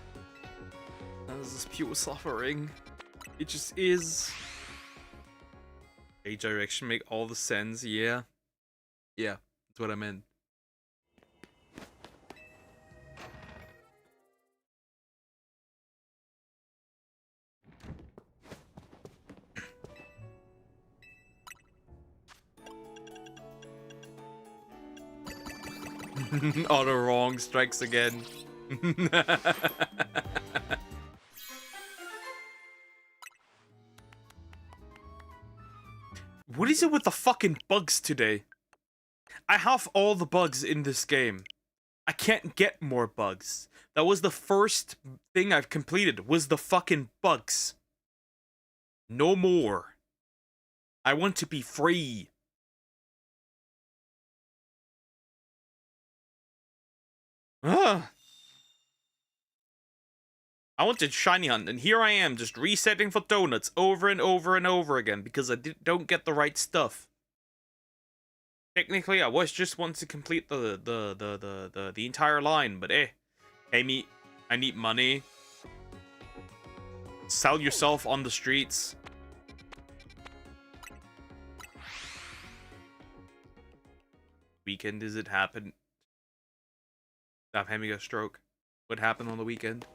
This is pure suffering. It just is. A direction make all the sense, yeah. Yeah, that's what I meant. Auto wrong strikes again. What is it with the fucking bugs today? I have all the bugs in this game. I can't get more bugs. That was the first thing I've completed, was the fucking bugs. No more. I want to be free. Ugh. I wanted shiny hunt, and here I am, just resetting for donuts over and over and over again because I don't get the right stuff. Technically, I was just wanting to complete the entire line, but Amy, I need money. Sell yourself on the streets. Weekend, does it happen? I'm having a stroke. What happened on the weekend?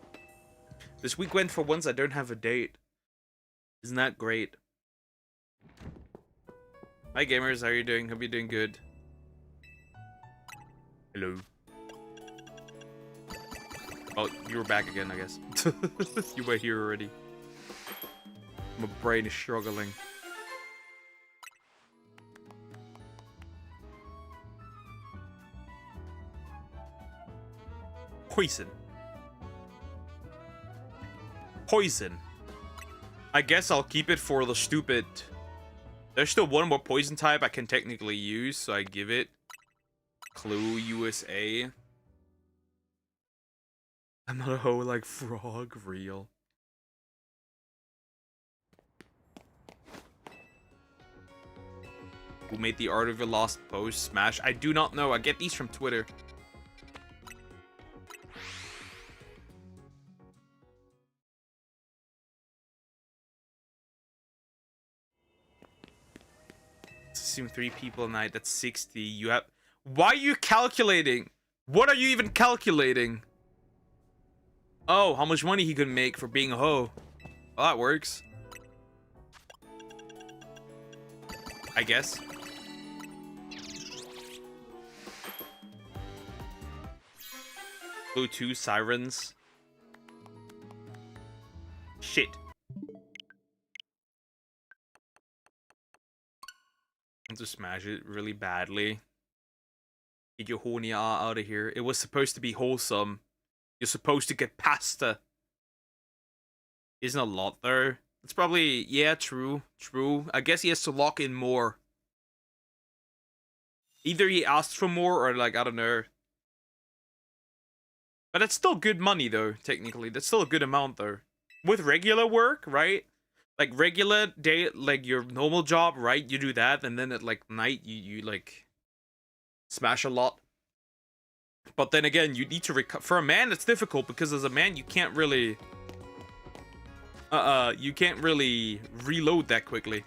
This weekend, for once, I don't have a date. Isn't that great? Hi gamers, how are you doing? Hope you're doing good. Hello. Oh, you were back again, I guess. You were here already. My brain is struggling. Poison. Poison. I guess I'll keep it for the stupid... There's still one more poison type I can technically use, so I give it Clue USA. I'm not a hoe like frog, real. Who made the art of your lost post? Smash? I do not know. I get these from Twitter. Assume 3 people a night. That's 60. You have... Why are you calculating? What are you even calculating? Oh, how much money he could make for being a hoe. Well, that works. I guess. Blue 2 sirens. Shit. To smash it really badly. Get your horny out of here. It was supposed to be wholesome. You're supposed to get pasta. Isn't a lot there. It's probably, yeah, true. True. I guess he has to lock in more. Either he asked for more or like, I don't know. But that's still good money though, technically. That's still a good amount though. With regular work, right? Like regular day, like your normal job, right? You do that, and then at like night, you like smash a lot. But then again, you need to recover. For a man, it's difficult because as a man, you can't really, you can't really reload that quickly.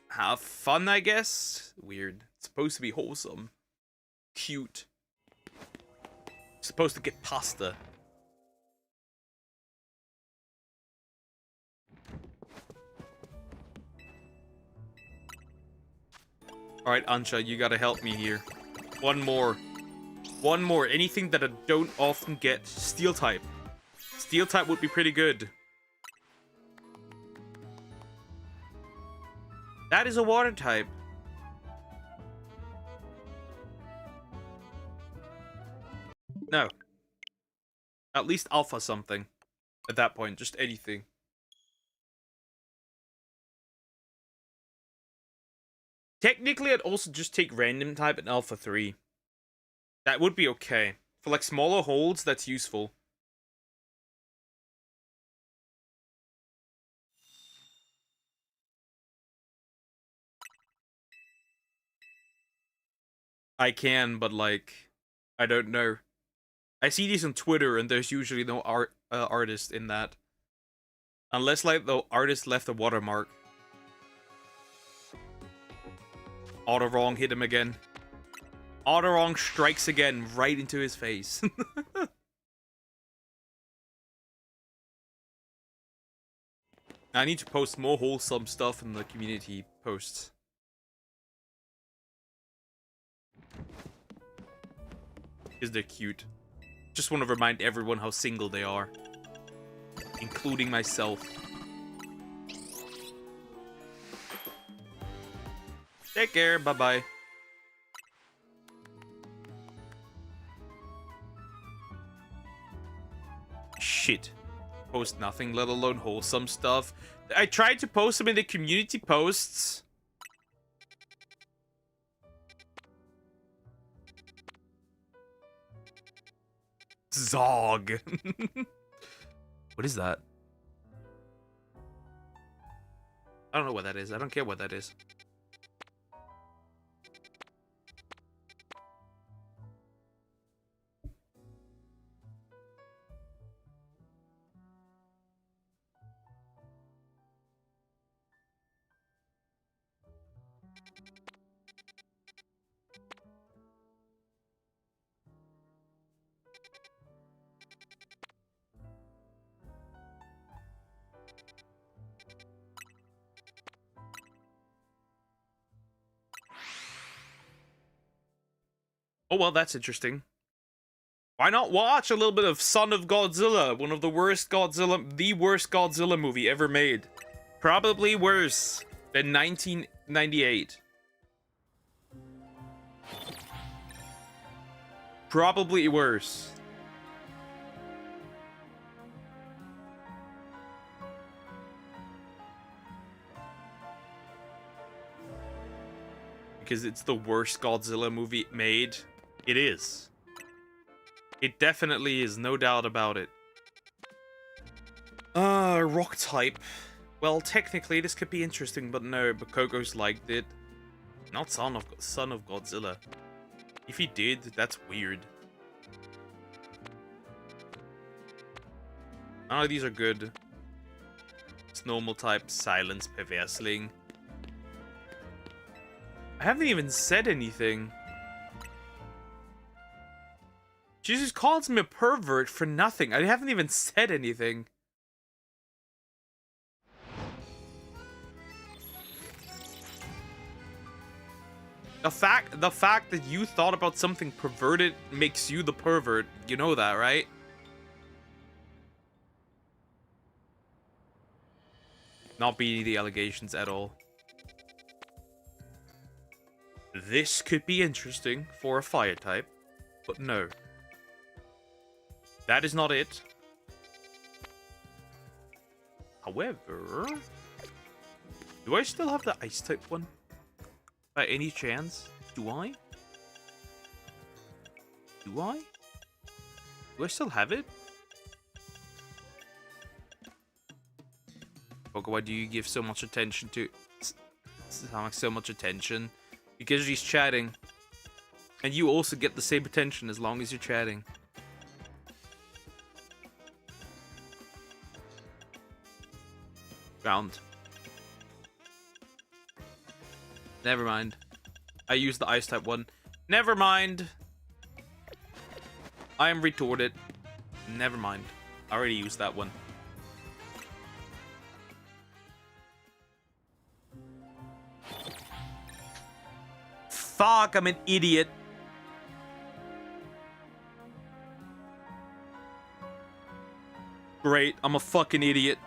Have fun, I guess. Weird. It's supposed to be wholesome, cute. Supposed to get pasta. Alright, Ansha, you gotta help me here. One more. One more. Anything that I don't often get. Steel type. Steel type would be pretty good. That is a water type. No. At least alpha something. At that point, just anything. Technically, I'd also just take random type and alpha 3. That would be okay. For like smaller holds, that's useful. I can, but like, I don't know. I see these on Twitter, and there's usually no artist in that. Unless like the artist left a watermark. Auto wrong hit him again. Auto wrong strikes again right into his face. I need to post more wholesome stuff in the community posts. Because they're cute. Just want to remind everyone how single they are. Including myself. Take care, bye-bye. Shit. Post nothing, let alone wholesome stuff. I tried to post them in the community posts. Zog. What is that? I don't know what that is. I don't care what that is. Oh, well, that's interesting. Why not watch a little bit of Son of Godzilla, one of the worst Godzilla movie ever made. Probably worse than 1998. Probably worse. Because it's the worst Godzilla movie made. It is. It definitely is, no doubt about it. Rock type. Well, technically this could be interesting, but no, but Coco's liked it. Not Son of Godzilla. If he did, that's weird. None of these are good. It's normal type, silence, perversling. I haven't even said anything. Jesus calls me a pervert for nothing. I haven't even said anything. The fact that you thought about something perverted makes you the pervert. You know that, right? Not beating the allegations at all. This could be interesting for a fire type, but no. That is not it. However, do I still have the ice type one? By any chance? Do I? Do I? Do I still have it? Poco, why do you give so much attention to... so much attention? Because she's chatting. And you also get the same attention as long as you're chatting. Round. Never mind. I used the ice type one. Never mind. I am retorted. Never mind. I already used that one. Fuck, I'm an idiot. Great, I'm a fucking idiot.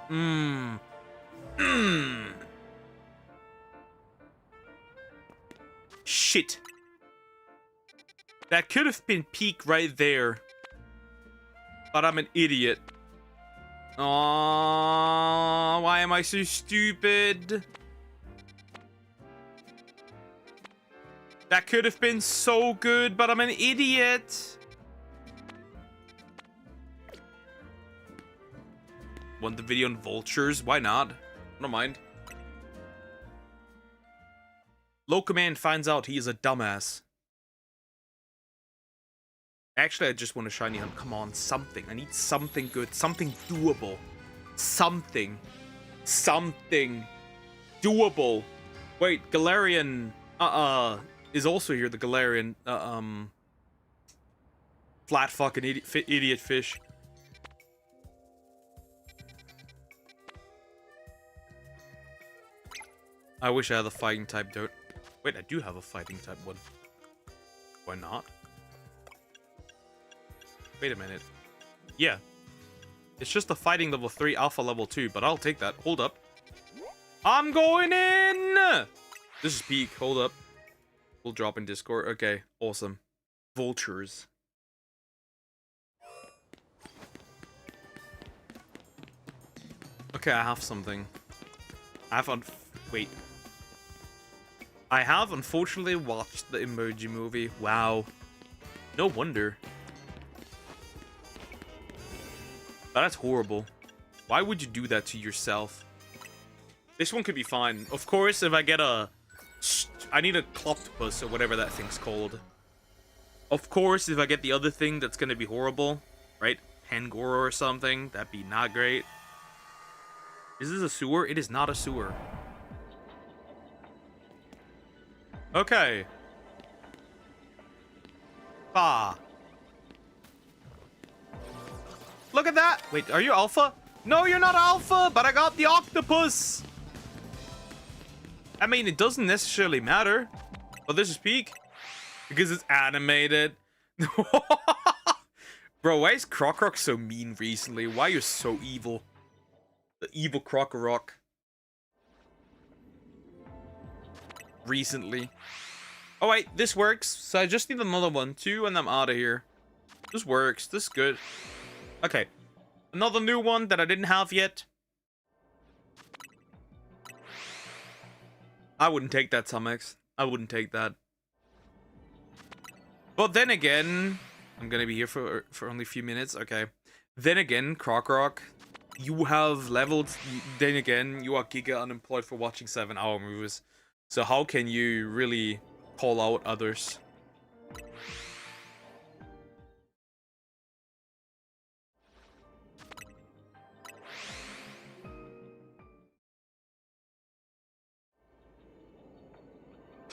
Shit. That could have been peak right there. But I'm an idiot. Aww, why am I so stupid? That could have been so good, but I'm an idiot. Want the video on vultures? Why not? I don't mind. Low Command finds out he is a dumbass. Actually, I just want a shiny hunt. Come on, something. I need something good. Something doable. Something. Something. Doable. Wait, Galarian... is also here, the Galarian, flat fucking idiot fish. I wish I had a fighting type, dude. Wait, I do have a fighting type one. Why not? Wait a minute. Yeah. It's just a fighting level 3, alpha level 2, but I'll take that. Hold up. I'm going in! This is peak. Hold up. We'll drop in Discord. Okay, awesome. Vultures. Okay, I have something. Wait. I have unfortunately watched the Emoji Movie. Wow. No wonder. That's horrible. Why would you do that to yourself? This one could be fine. Of course, if I get a... I need a Cloptopus or whatever that thing's called. Of course, if I get the other thing, that's gonna be horrible. Right? Pangoro or something. That'd be not great. Is this a sewer? It is not a sewer. Okay. Ah. Look at that! Wait, are you alpha? No, you're not alpha, but I got the octopus! I mean, it doesn't necessarily matter. But this is peak. Because it's animated. Bro, why is Croc so mean recently? Why are you so evil? The evil Croc recently. Oh wait, this works. So I just need another one, 2, and I'm out of here. This works. This is good. Okay. Another new one that I didn't have yet. I wouldn't take that, Tomex. I wouldn't take that. But then again, I'm gonna be here for only a few minutes. Okay. Then again, Croc, you have leveled. Then again, you are giga unemployed for watching 7-hour movies. So how can you really call out others?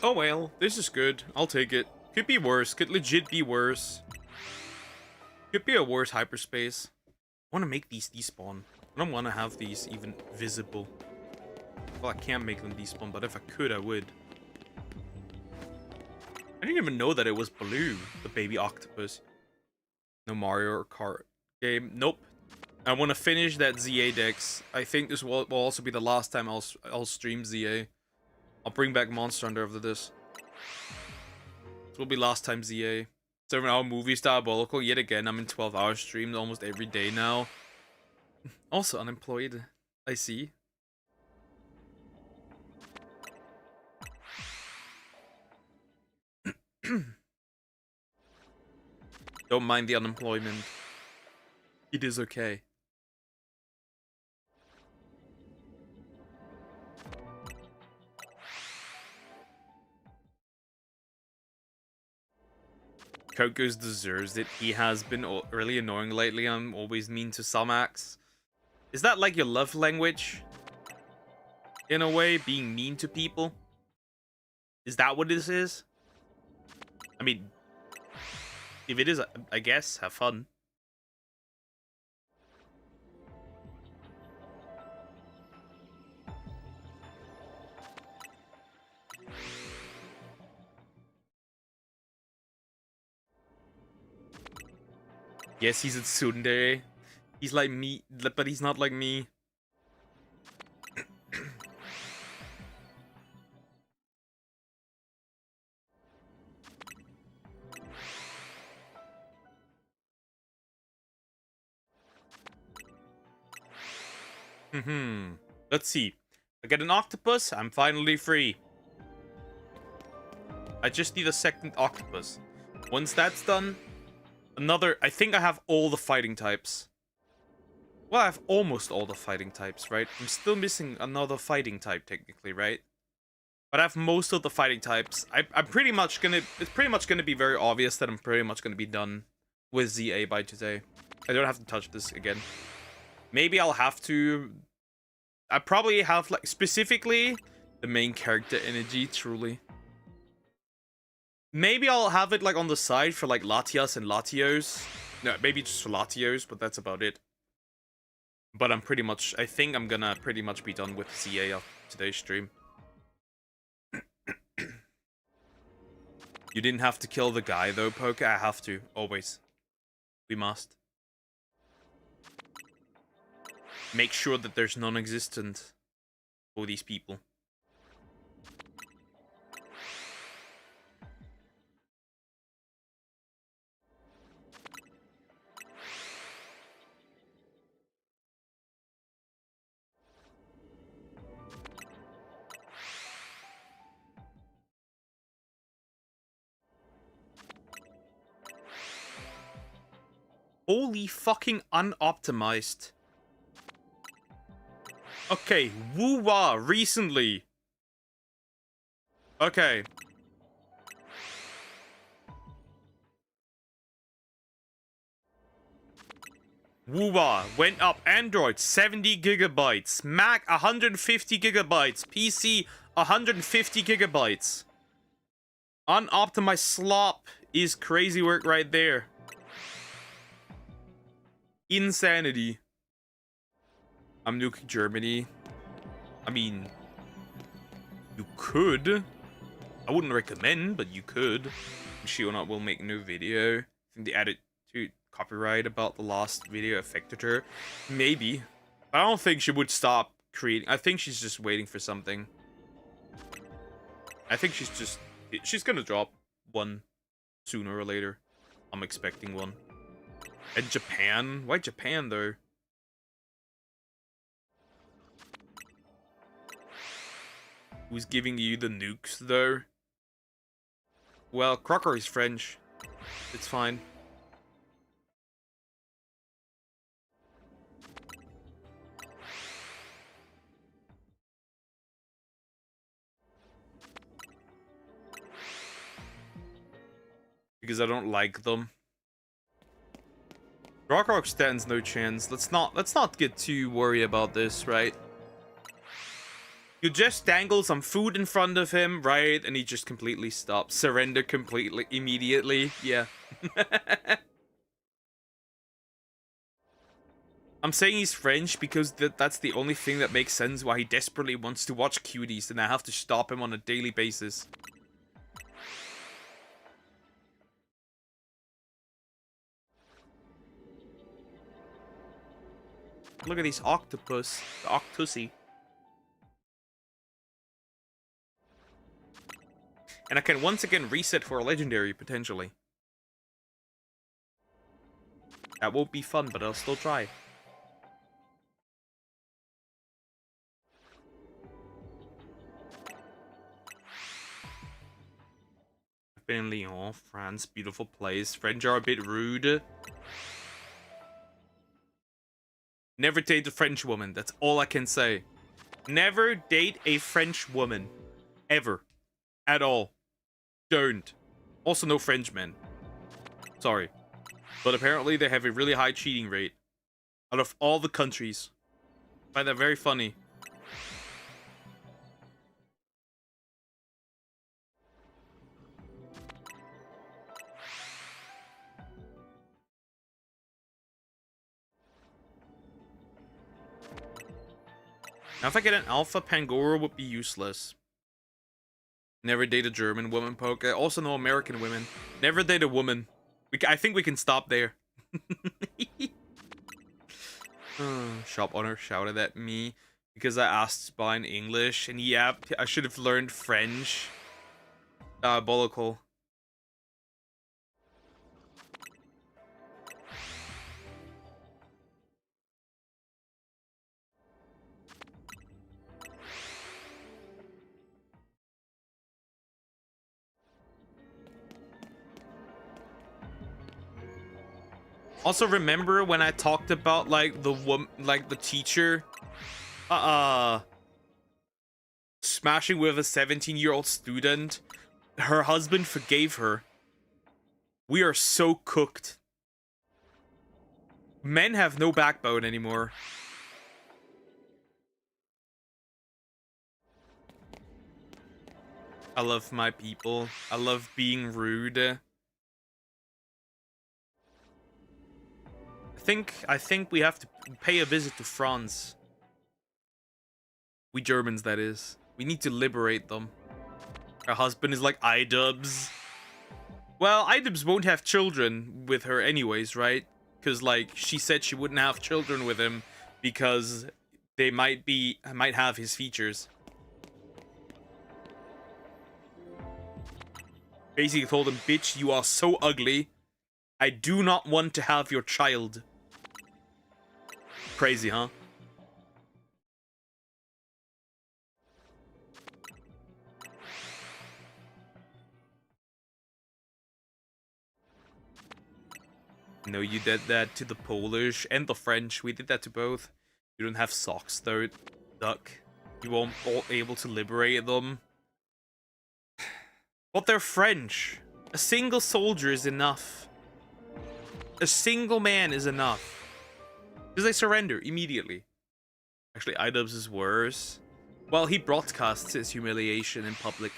Oh well, this is good. I'll take it. Could be worse. Could legit be worse. Could be a worse hyperspace. I want to make these despawn. I don't want to have these even visible. Well, I can't make them despawn, but if I could, I would. I didn't even know that it was blue, the baby octopus. No Mario Kart game. Nope. I want to finish that ZA Dex. I think this will also be the last time I'll stream ZA. I'll bring back Monster Hunter after this. This will be last time ZA. 7-hour movies, diabolical. Yet again, I'm in 12-hour streams almost every day now. Also unemployed. I see. Don't mind the unemployment. It is okay. Coco's deserves it. He has been really annoying lately. I'm always mean to some acts. Is that like your love language? In a way, being mean to people? Is that what this is? I mean, if it is, I guess, have fun. Yes, he's a tsundere. He's like me, but he's not like me. Let's see. I get an octopus, I'm finally free. I just need a second octopus. Once that's done, another... I think I have all the fighting types. Well, I have almost all the fighting types, right? I'm still missing another fighting type, technically, right? But I have most of the fighting types. I'm pretty much gonna... It's pretty much gonna be very obvious that I'm pretty much gonna be done with ZA by today. I don't have to touch this again. Maybe I'll have to... I probably have, like, specifically the main character energy, truly. Maybe I'll have it, like, on the side for, like, Latias and Latios. No, maybe just for Latios, but that's about it. But I'm pretty much... I think I'm gonna pretty much be done with CA after today's stream. You didn't have to kill the guy, though, Poker. I have to. Always. We must. Make sure that there's non-existent for these people. Holy fucking unoptimized. Okay, woo-wah, recently. Okay. Woo-wah, went up. Android, 70 gigabytes. Mac, 150 gigabytes. PC, 150 gigabytes. Unoptimized slop is crazy work right there. Insanity. I'm nuking Germany. I mean, you could. I wouldn't recommend, but you could. Shiona will make no video. I think the attitude copyright about the last video affected her. Maybe. I don't think she would stop creating. I think she's just waiting for something. I think she's gonna drop one sooner or later. I'm expecting one. And Japan? Why Japan though? Who's giving you the nukes though? Well, Crocker is French. It's fine. Because I don't like them. Crocker stands no chance. Let's not get too worried about this, right? You just dangle some food in front of him, right? And he just completely stops. Surrender completely, immediately. Yeah. I'm saying he's French because that's the only thing that makes sense why he desperately wants to watch cuties, and I have to stop him on a daily basis. Look at these octopus. The octusi. And I can once again reset for a legendary, potentially. That won't be fun, but I'll still try. I've been in Lyon, France. Beautiful place. French are a bit rude. Never date a French woman. That's all I can say. Never date a French woman. Ever. At all. Don't. Also no Frenchmen. Sorry. But apparently they have a really high cheating rate. Out of all the countries. I find that very funny. Now if I get an alpha, Pangoro would be useless. Never date a German woman, Poke. Also no American women. Never date a woman. I think we can stop there. Shop owner shouted at me because I asked Spa in English, and yeah, I should have learned French. Diabolical. Also, remember when I talked about like the teacher, smashing with a 17-year-old student? Her husband forgave her. We are so cooked. Men have no backbone anymore. I love my people. I love being rude. I think we have to pay a visit to France. We Germans, that is. We need to liberate them. Her husband is like iDubbbz. Well, iDubbbz won't have children with her anyways, right? Because, like, she said she wouldn't have children with him because they might have his features. Basically told him, bitch, you are so ugly. I do not want to have your child. Crazy, huh? No, you did that to the Polish and the French. We did that to both. You don't have socks, though, duck. You won't be able to liberate them. But they're French. A single soldier is enough. A single man is enough. Because they surrender immediately. Actually, iDubbbz is worse. Well, he broadcasts his humiliation in public.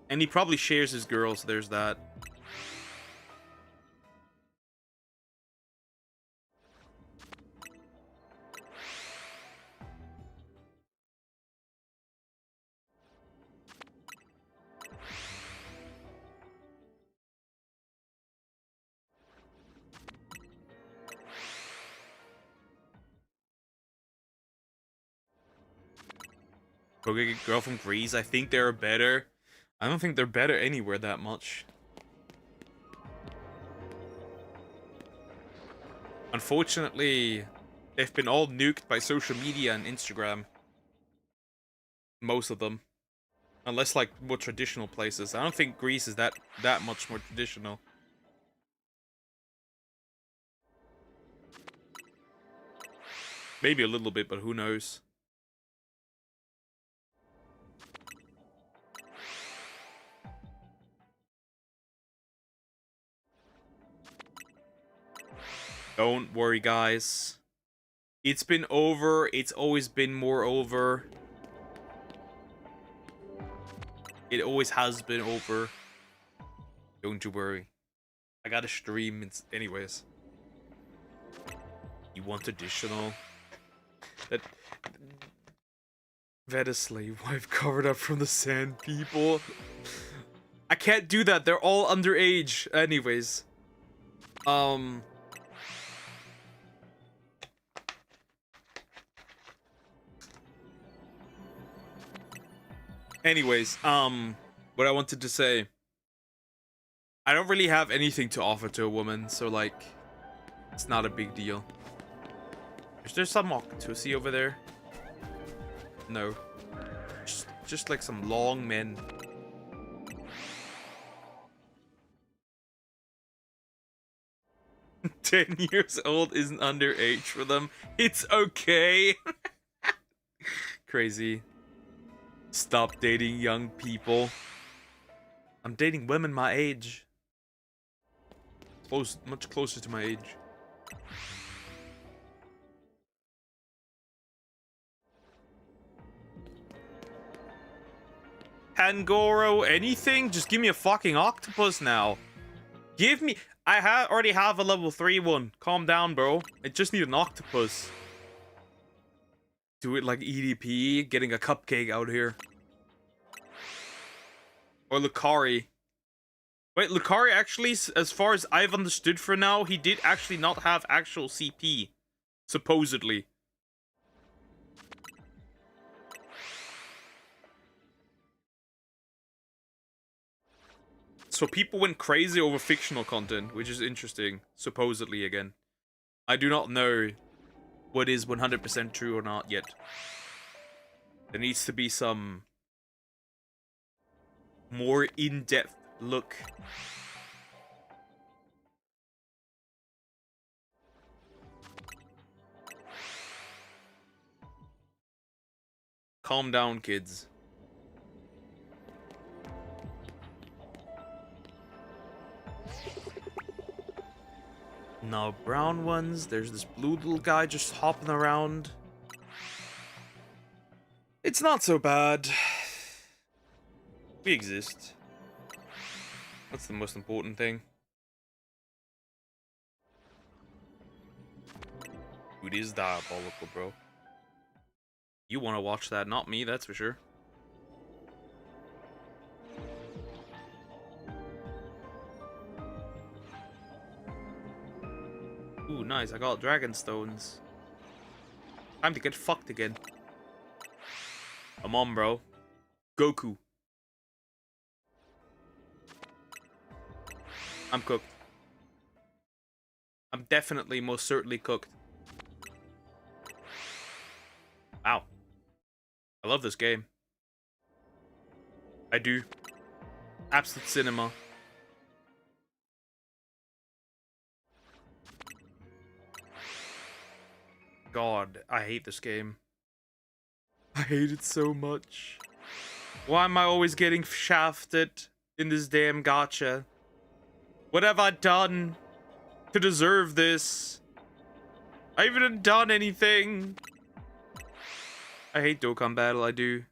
And he probably shares his girl, so there's that. Poke Girl from Greece, I think they're better. I don't think they're better anywhere that much. Unfortunately, they've been all nuked by social media and Instagram. Most of them. Unless, like, more traditional places. I don't think Greece is that much more traditional. Maybe a little bit, but who knows? Don't worry, guys. It's been over. It's always been more over. It always has been over. Don't you worry. I gotta stream anyways. You want additional? That is slave wife covered up from the sand people. I can't do that. They're all underage. Anyways. Anyways, what I wanted to say. I don't really have anything to offer to a woman, so like, it's not a big deal. Is there some Octosi over there? No. Just like some long men. $10 years old isn't underage for them. It's okay. Crazy. Stop dating young people. I'm dating women my age. Much closer to my age. Pangoro, anything? Just give me a fucking octopus now. Give me... I already have a level 3 one. Calm down, bro. I just need an octopus. Do it like EDP, getting a cupcake out here. Or Lucari. Wait, Lucari actually, as far as I've understood for now, he did actually not have actual CP. Supposedly. So people went crazy over fictional content, which is interesting. Supposedly, again. I do not know what is 100% true or not yet. There needs to be some more in-depth look. Calm down, kids. No brown ones. There's this blue little guy just hopping around. It's not so bad. We exist. That's the most important thing. It is diabolical, bro. You want to watch that, not me, that's for sure. Ooh, nice. I got dragon stones. Time to get fucked again. Come on, bro. Goku. I'm cooked. I'm definitely, most certainly cooked. Wow. I love this game. I do. Absolute cinema. God, I hate this game. I hate it so much. Why am I always getting shafted in this damn gacha? What have I done to deserve this? I haven't done anything. I hate Dokkan Battle, I do.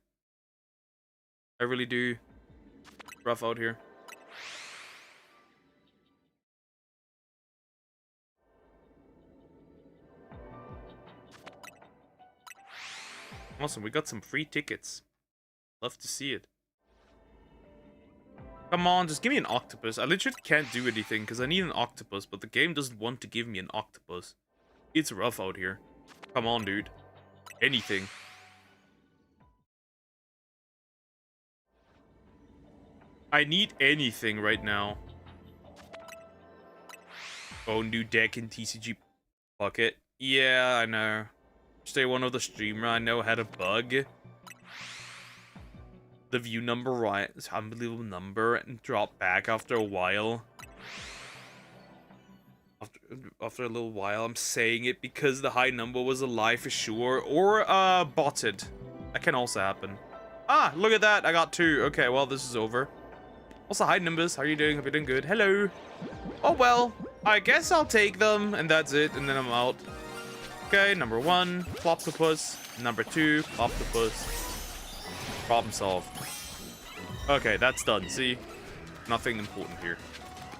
I really do. Rough out here. Awesome, we got some free tickets. Love to see it. Come on, just give me an octopus. I literally can't do anything because I need an octopus, but the game doesn't want to give me an octopus. It's rough out here. Come on, dude. Anything. I need anything right now. Oh, new deck in TCG Bucket. Yeah, I know. Stay one of the streamer I know had a bug. The view number, right? It's an unbelievable number and drop back after a while. After a little while, I'm saying it because the high number was a lie for sure, or botted. That can also happen. Ah, look at that! I got 2. Okay, well this is over. Also, hi numbers. How are you doing? Hope you're doing good. Hello. Oh well, I guess I'll take them, and that's it, and then I'm out. Okay, number 1, Ploptopus. Number 2, Ploptopus. Problem solved. Okay, that's done. See, nothing important here.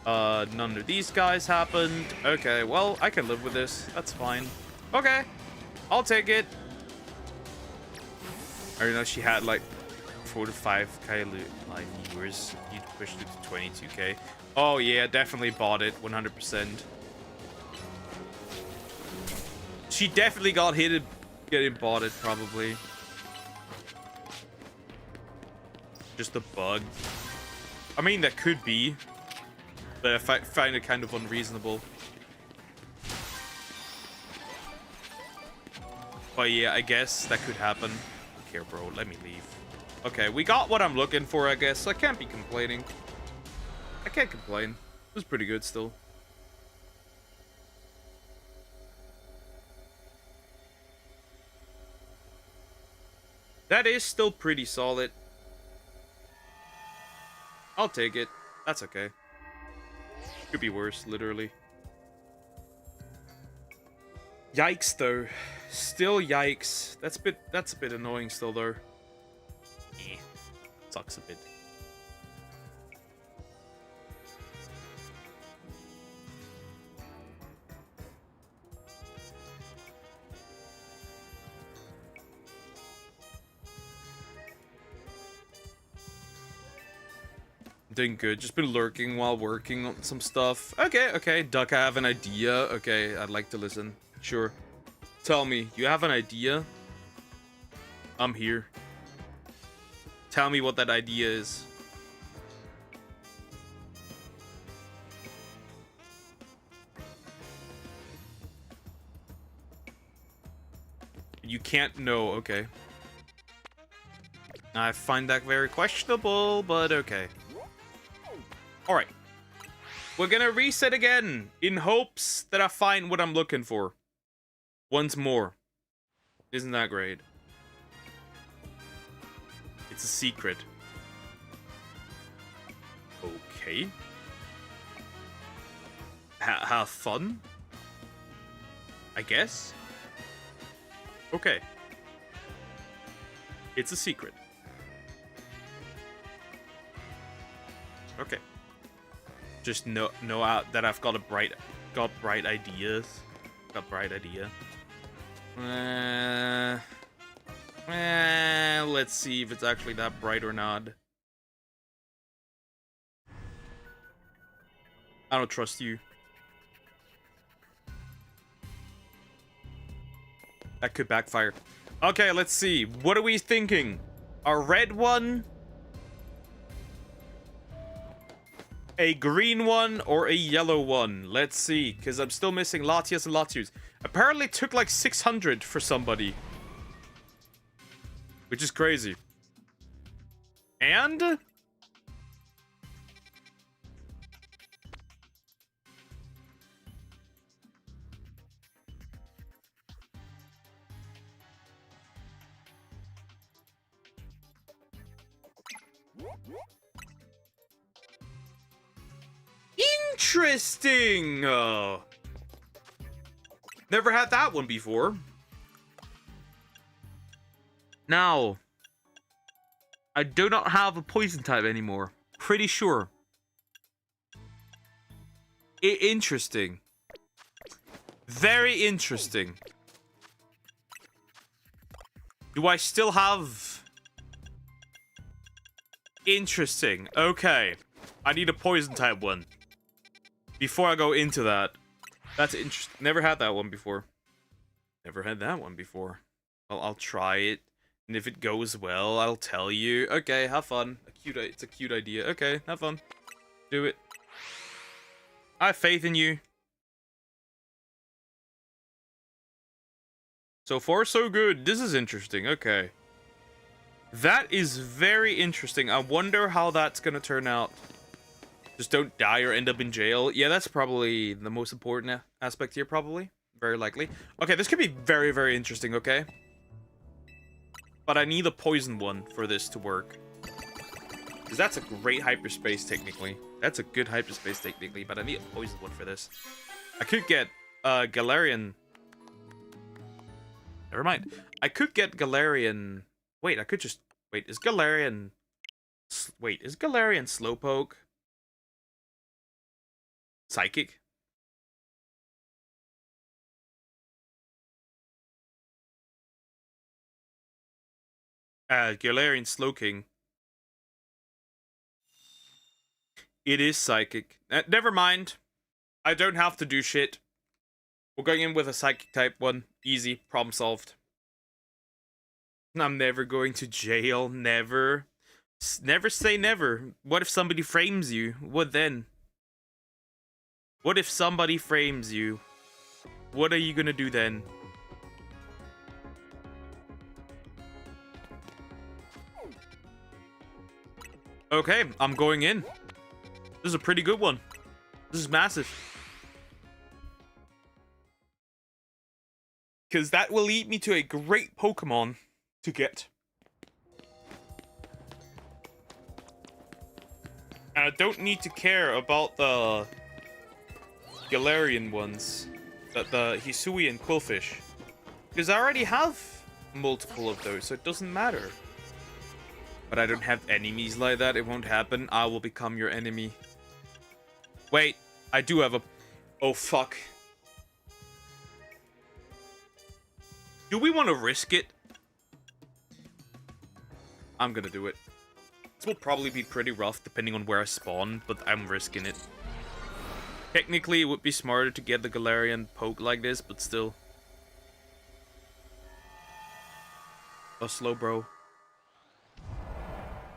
None of these guys happened. Okay, well, I can live with this. That's fine. Okay, I'll take it. I don't know, she had like 4 to 5k live viewers. You pushed it to 22k. Oh yeah, definitely bought it. 100%. She definitely got hit getting bought it, probably. Just a bug. I mean, that could be. But I find it kind of unreasonable. But yeah, I guess that could happen. Here, bro, let me leave. Okay, we got what I'm looking for, I guess. So I can't be complaining. I can't complain. It was pretty good still. That is still pretty solid. I'll take it. That's okay. Could be worse, literally. Yikes, though. Still yikes. That's a bit annoying still, though. Eh. Sucks a bit. Doing good. Just been lurking while working on some stuff. Okay, okay. Duck, I have an idea. Okay, I'd like to listen. Sure. Tell me, you have an idea? I'm here. Tell me what that idea is. You can't know. Okay. I find that very questionable, but okay. Alright. We're gonna reset again in hopes that I find what I'm looking for. Once more. Isn't that great? It's a secret. Okay. Have fun? I guess? Okay. It's a secret. Okay. Just know out that I've got bright ideas. Got bright idea. Let's see if it's actually that bright or not. I don't trust you. That could backfire. Okay, let's see. What are we thinking? A red one? A green one or a yellow one? Let's see, because I'm still missing Latias and Latius. Apparently it took like 600 for somebody. Which is crazy. And... interesting! Never had that one before. Now, I do not have a poison type anymore. Pretty sure. Interesting. Very interesting. Do I still have... Interesting. Okay. I need a poison type one. Before I go into that. That's interesting. Never had that one before. Never had that one before. Well, I'll try it. And if it goes well, I'll tell you. Okay, have fun. It's a cute idea. Okay, have fun. Do it. I have faith in you. So far, so good. This is interesting. Okay. That is very interesting. I wonder how that's gonna turn out. Just don't die or end up in jail. Yeah, that's probably the most important aspect here, probably. Very likely. Okay, this could be very, very interesting, okay? But I need a poison one for this to work. Because that's a great hyperspace, technically. That's a good hyperspace, technically, but I need a poison one for this. I could get Galarian... Never mind. I could get Galarian... Wait, I could just... Wait, is Galarian... Wait, is Galarian Slowpoke... Psychic? Galarian Slowking. It is Psychic. Never mind. I don't have to do shit. We're going in with a Psychic type one. Easy. Problem solved. I'm never going to jail. Never. Never say never. What if somebody frames you? What then? What if somebody frames you? What are you gonna do then? Okay, I'm going in. This is a pretty good one. This is massive. Because that will lead me to a great Pokemon to get. And I don't need to care about the Galarian ones. The Hisui and Quillfish. Because I already have multiple of those, so it doesn't matter. But I don't have enemies like that. It won't happen. I will become your enemy. Wait, I do have a... Oh, fuck. Do we want to risk it? I'm gonna do it. This will probably be pretty rough depending on where I spawn, but I'm risking it. Technically, it would be smarter to get the Galarian poke like this, but still. Oh, slow, bro.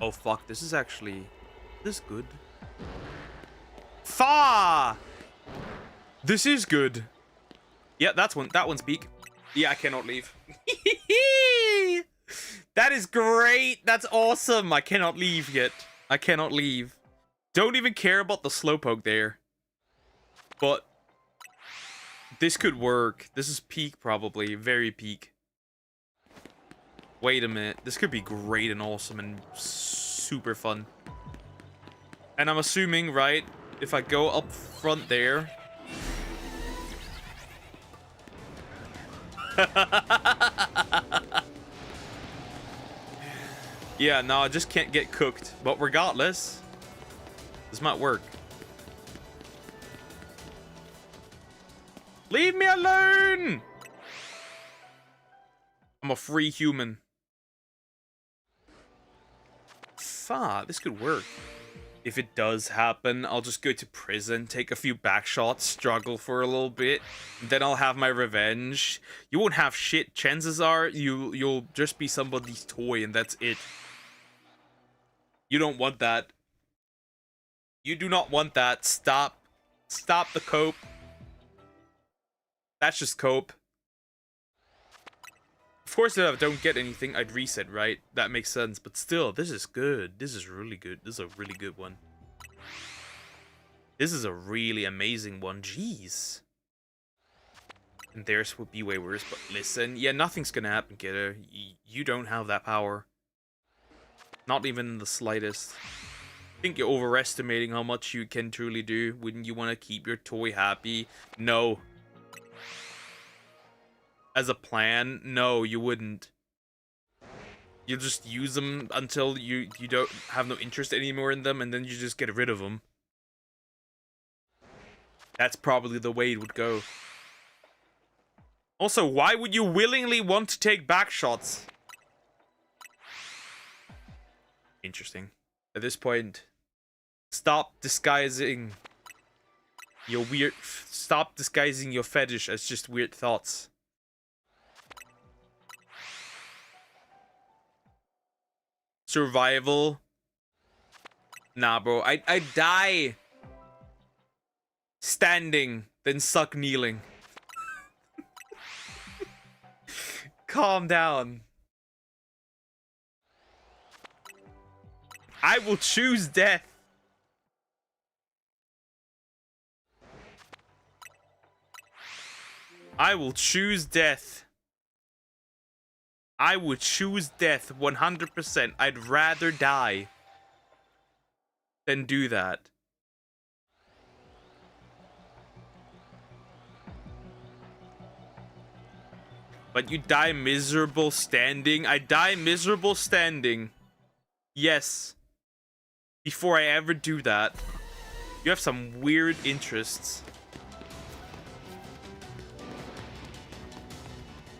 Oh, fuck. This is actually... This is good. Fa! This is good. Yeah, that one's peak. Yeah, I cannot leave. That is great. That's awesome. I cannot leave yet. I cannot leave. Don't even care about the Slowpoke there. But this could work. This is peak, probably. Very peak. Wait a minute. This could be great and awesome and super fun. And I'm assuming, right, if I go up front there... Yeah, no, I just can't get cooked. But regardless, this might work. Leave me alone! I'm a free human. Fuck, this could work. If it does happen, I'll just go to prison, take a few back shots, struggle for a little bit, then I'll have my revenge. You won't have shit. Chances are you'll just be somebody's toy and that's it. You don't want that. You do not want that. Stop. Stop the cope. That's just cope. Of course, if I don't get anything, I'd reset, right? That makes sense. But still, this is good. This is really good. This is a really good one. This is a really amazing one. Jeez. And theirs would be way worse. But listen, yeah, nothing's gonna happen, kiddo. You don't have that power. Not even the slightest. I think you're overestimating how much you can truly do. Wouldn't you want to keep your toy happy? No. As a plan, no, you wouldn't. You just use them until you don't have no interest anymore in them, and then you just get rid of them. That's probably the way it would go. Also, why would you willingly want to take back shots? Interesting. At this point, stop disguising your weird... Stop disguising your fetish as just weird thoughts. survival. Nah, bro. I die standing, then suck kneeling. Calm down. I will choose death. I will choose death. I would choose death 100%. I'd rather die than do that. But you die miserable standing? I die miserable standing. Yes. Before I ever do that. You have some weird interests.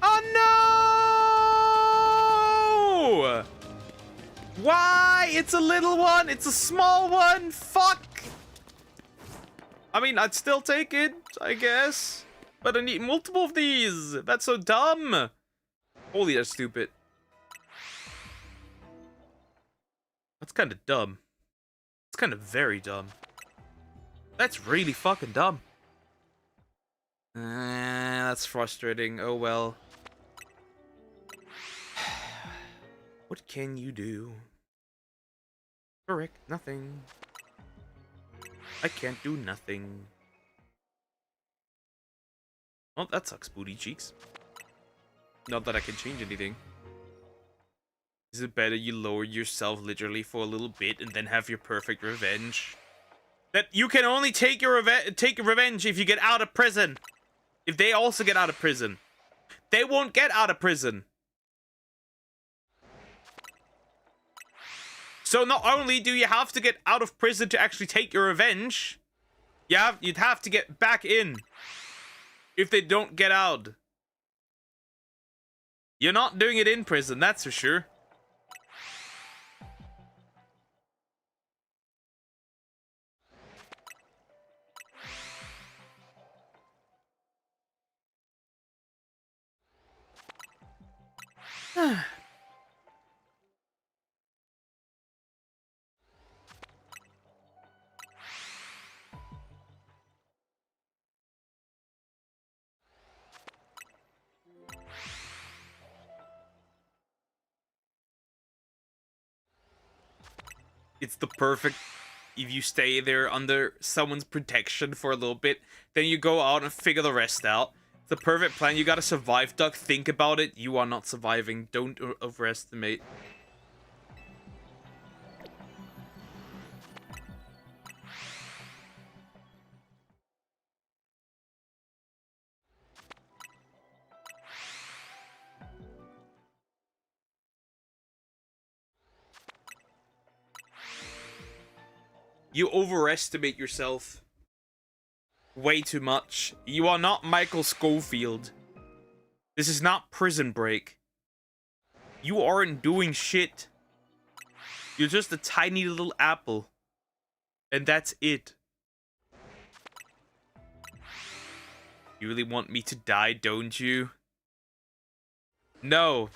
Oh no! Why? It's a little one. It's a small one. Fuck. I mean, I'd still take it, I guess. But I need multiple of these. That's so dumb. Holy, that's stupid. That's kind of dumb. It's kind of very dumb. That's really fucking dumb. That's frustrating. Oh well. What can you do? Correct, nothing. I can't do nothing. Oh, that sucks, booty cheeks. Not that I can change anything. Is it better you lower yourself literally for a little bit and then have your perfect revenge? That you can only take your revenge if you get out of prison. If they also get out of prison. They won't get out of prison. So not only do you have to get out of prison to actually take your revenge, you'd have to get back in. If they don't get out. You're not doing it in prison, that's for sure. It's the perfect, if you stay there under someone's protection for a little bit, then you go out and figure the rest out. It's the perfect plan. You gotta survive, Duck. Think about it. You are not surviving. Don't overestimate. You overestimate yourself way too much. You are not Michael Schofield. This is not Prison Break. You aren't doing shit. You're just a tiny little apple. And that's it. You really want me to die, don't you? No.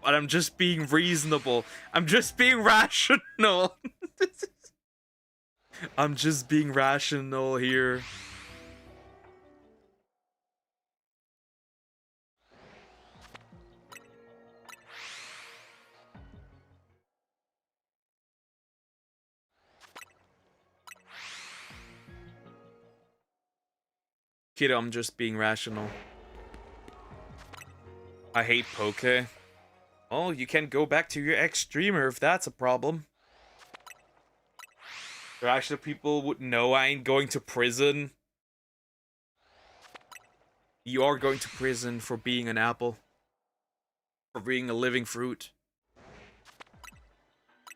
But I'm just being reasonable. I'm just being rational. I'm just being rational here. Kiddo, I'm just being rational. I hate poke. Oh, you can go back to your ex-streamer if that's a problem. There actually people would know I ain't going to prison. You are going to prison for being an apple. For being a living fruit.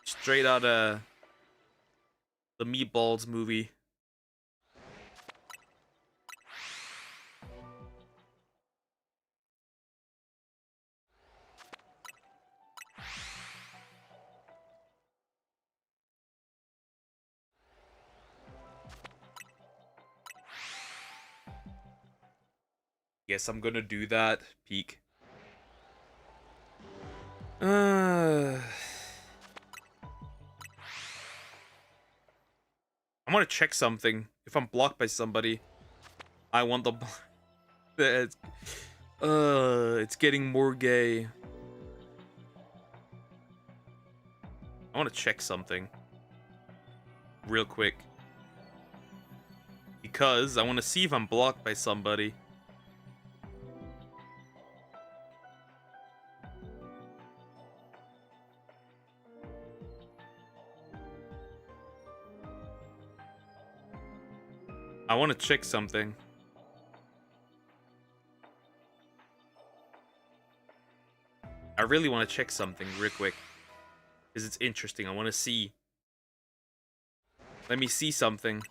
Straight out of the Meatballs movie. Guess I'm gonna do that. Peek. I want to check something. If I'm blocked by somebody, I want the... it's getting more gay. I want to check something. Real quick. Because I want to see if I'm blocked by somebody. I want to check something. I really want to check something real quick. Because it's interesting. I want to see. Let me see something.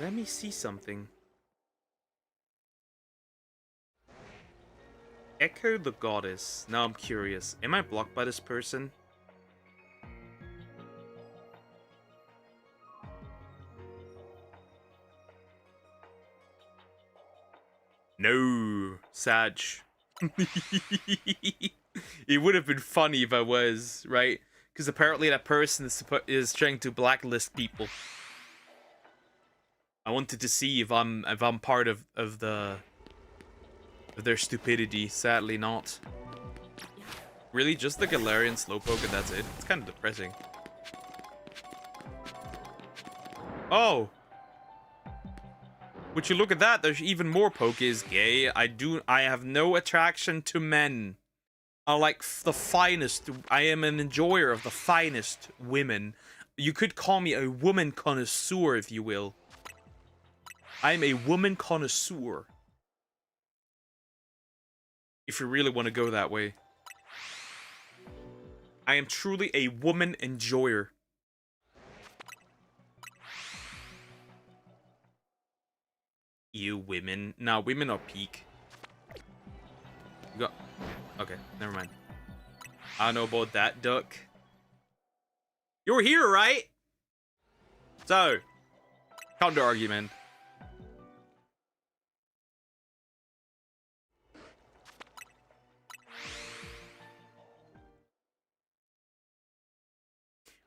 Let me see something. Echo the Goddess. Now I'm curious. Am I blocked by this person? No, Sag. It would have been funny if I was, right? Because apparently that person is trying to blacklist people. I wanted to see if I'm part of their stupidity. Sadly not. Really, just the Galarian Slowpoke and that's it. It's kind of depressing. Oh. Would you look at that? There's even more Pokés. Gay. I have no attraction to men. I like the finest. I am an enjoyer of the finest women. You could call me a woman connoisseur, if you will. I'm a woman connoisseur. If you really want to go that way. I am truly a woman enjoyer. You women. Nah, women are peak. You got... Okay, never mind. I don't know about that, duck. You're here, right? So, counter argument.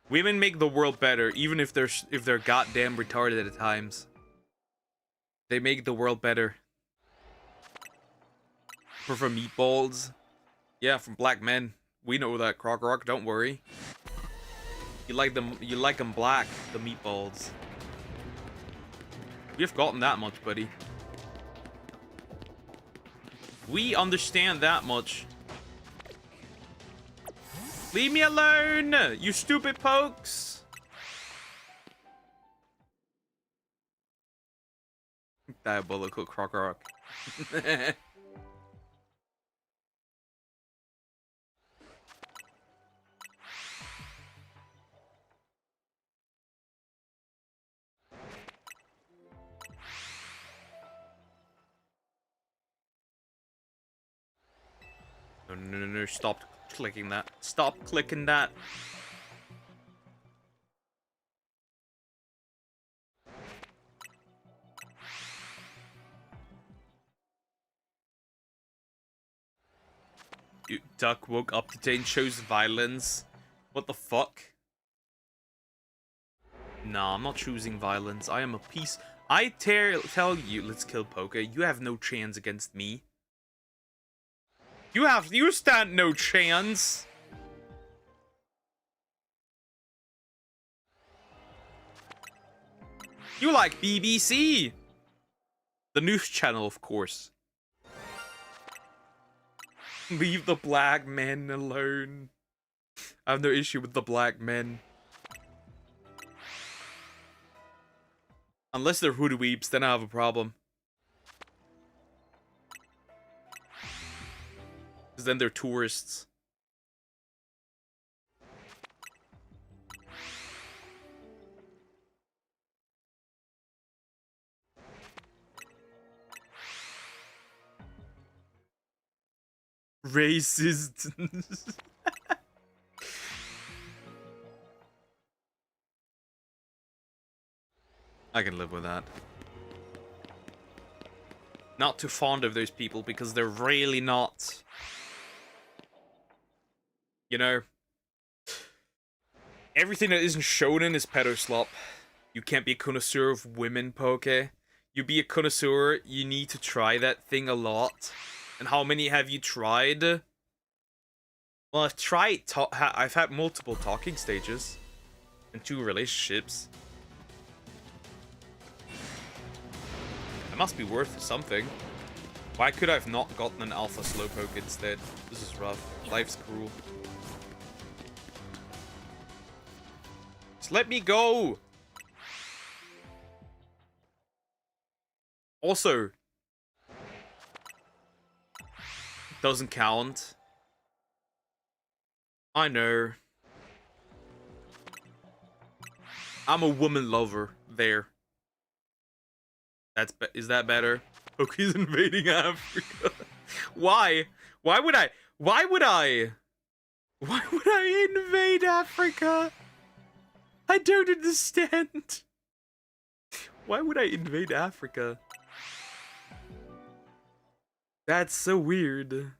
Women make the world better, even if they're goddamn retarded at times. They make the world better. Prefer meatballs. Yeah, from black men. We know that, Croc Rock, don't worry. You like them black, the meatballs. We've gotten that much, buddy. We understand that much. Leave me alone, you stupid pokes. Diabolical Croc Rock. No, stop clicking that. Stop clicking that. You duck woke up today and chose violence. What the fuck? Nah, I'm not choosing violence. I am a peace. I tell you, let's kill Poke. You have no chance against me. You stand no chance. You like BBC. The news channel, of course. Leave the black men alone. I have no issue with the black men. Unless they're hoodoo weeps, then I have a problem. Because then they're tourists. Racist. I can live with that. Not too fond of those people because they're really not You know, everything that isn't shonen is pedo slop. You can't be a connoisseur of women poke. You be a connoisseur, you need to try that thing a lot. And how many have you tried? Well, I've had multiple talking stages and 2 relationships. That must be worth something. Why could I have not gotten an alpha slowpoke instead? This is rough. Life's cruel. Just let me go! Also, doesn't count. I know. I'm a woman lover. There. Is that better? Poke's invading Africa. Why? Why would I invade Africa? I don't understand. Why would I invade Africa? That's so weird.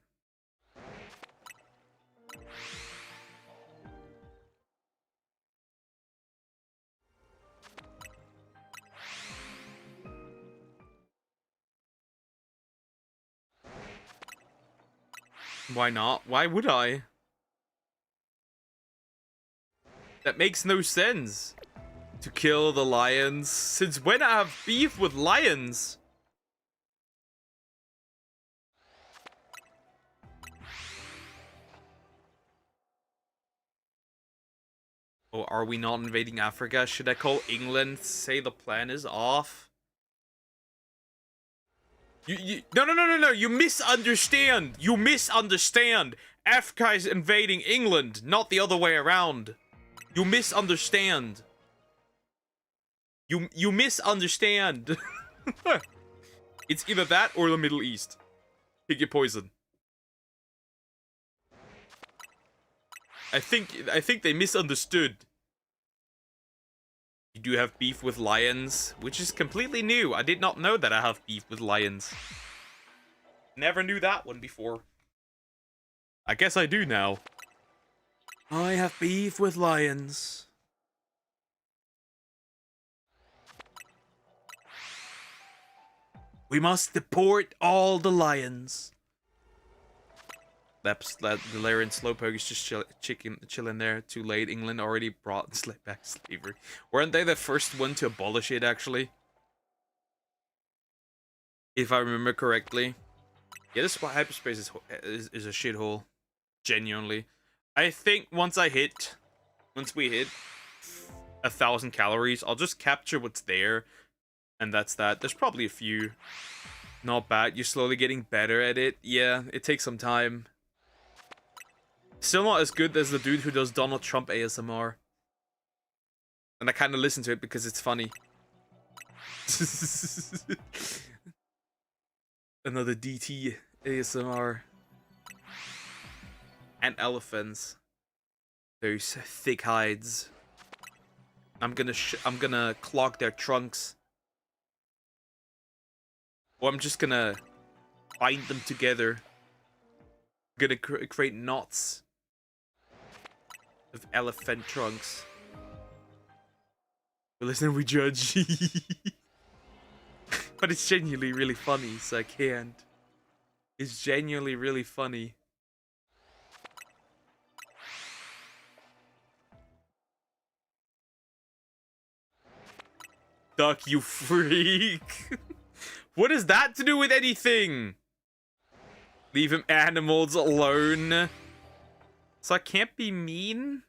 Why not? Why would I? That makes no sense. To kill the lions. Since when I have beef with lions? Oh, are we not invading Africa? Should I call England? Say the plan is off? No. You misunderstand. You misunderstand. Africa is invading England, not the other way around. You misunderstand. You misunderstand. It's either that or the Middle East. Pick your poison. I think they misunderstood. You do have beef with lions, which is completely new. I did not know that I have beef with lions. Never knew that one before. I guess I do now. I have beef with lions. We must deport all the lions. That Galarian Slowpoke is just chilling there. Too late. England already brought back slavery. Weren't they the first one to abolish it, actually? If I remember correctly. Yeah, this hyperspace is a shithole. Genuinely. I think once we hit 1,000 calories, I'll just capture what's there. And that's that. There's probably a few. Not bad. You're slowly getting better at it. Yeah, it takes some time. Still not as good as the dude who does Donald Trump ASMR. And I kind of listen to it because it's funny. Another DT ASMR. And elephants. Those thick hides. I'm gonna clog their trunks. Or I'm just gonna bind them together. I'm gonna create knots of elephant trunks. But listen, we judge. But it's genuinely really funny, so I can't. It's genuinely really funny. Duck, you freak. What has that to do with anything? Leave him animals alone. So I can't be mean?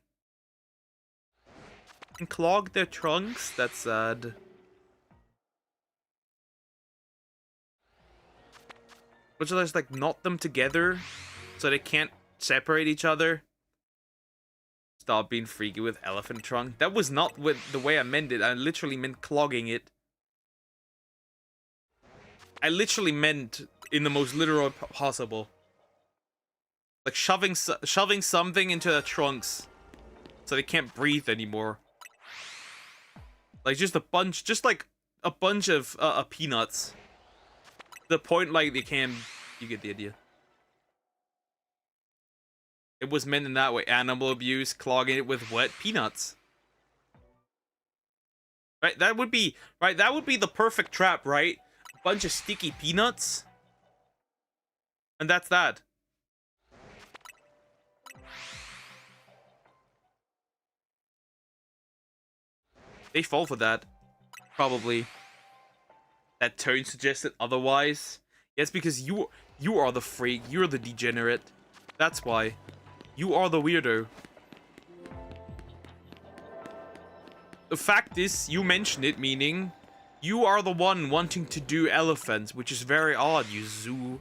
And clog their trunks? That's sad. But should I just like knot them together so they can't separate each other? Stop being freaky with elephant trunk. That was not the way I meant it. I literally meant clogging it. I literally meant in the most literal possible. Like shoving something into their trunks so they can't breathe anymore. Like just like a bunch of peanuts. The point like they can, you get the idea. It was meant in that way. Animal abuse, clogging it with wet peanuts. Right, that would be the perfect trap, right? A bunch of sticky peanuts. And that's that. They fall for that. Probably. That tone suggested otherwise. Yes, because you are the freak. You're the degenerate. That's why. You are the weirdo. The fact is, you mentioned it, meaning you are the one wanting to do elephants, which is very odd, you zoo.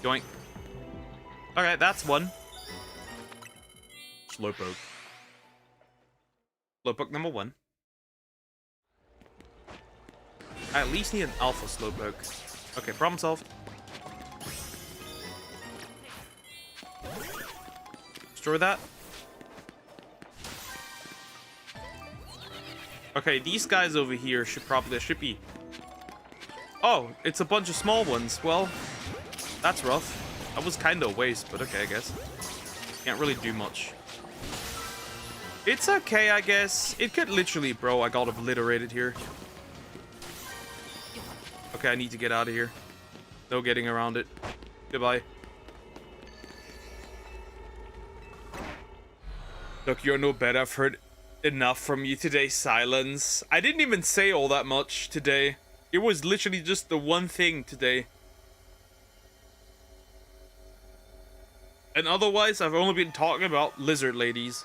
Yoink. Okay, that's one. Slowpoke. Slowpoke number one. I at least need an alpha slowpoke. Okay, problem solved. Destroy that. Okay, these guys over here should be... Oh, it's a bunch of small ones. Well, that's rough. That was kind of a waste, but okay, I guess. Can't really do much. It's okay, I guess. It could literally... Bro, I got obliterated here. Okay, I need to get out of here. No getting around it. Goodbye. Look, you're no better. I've heard enough from you today, Silence. I didn't even say all that much today. It was literally just the one thing today. And otherwise, I've only been talking about lizard ladies.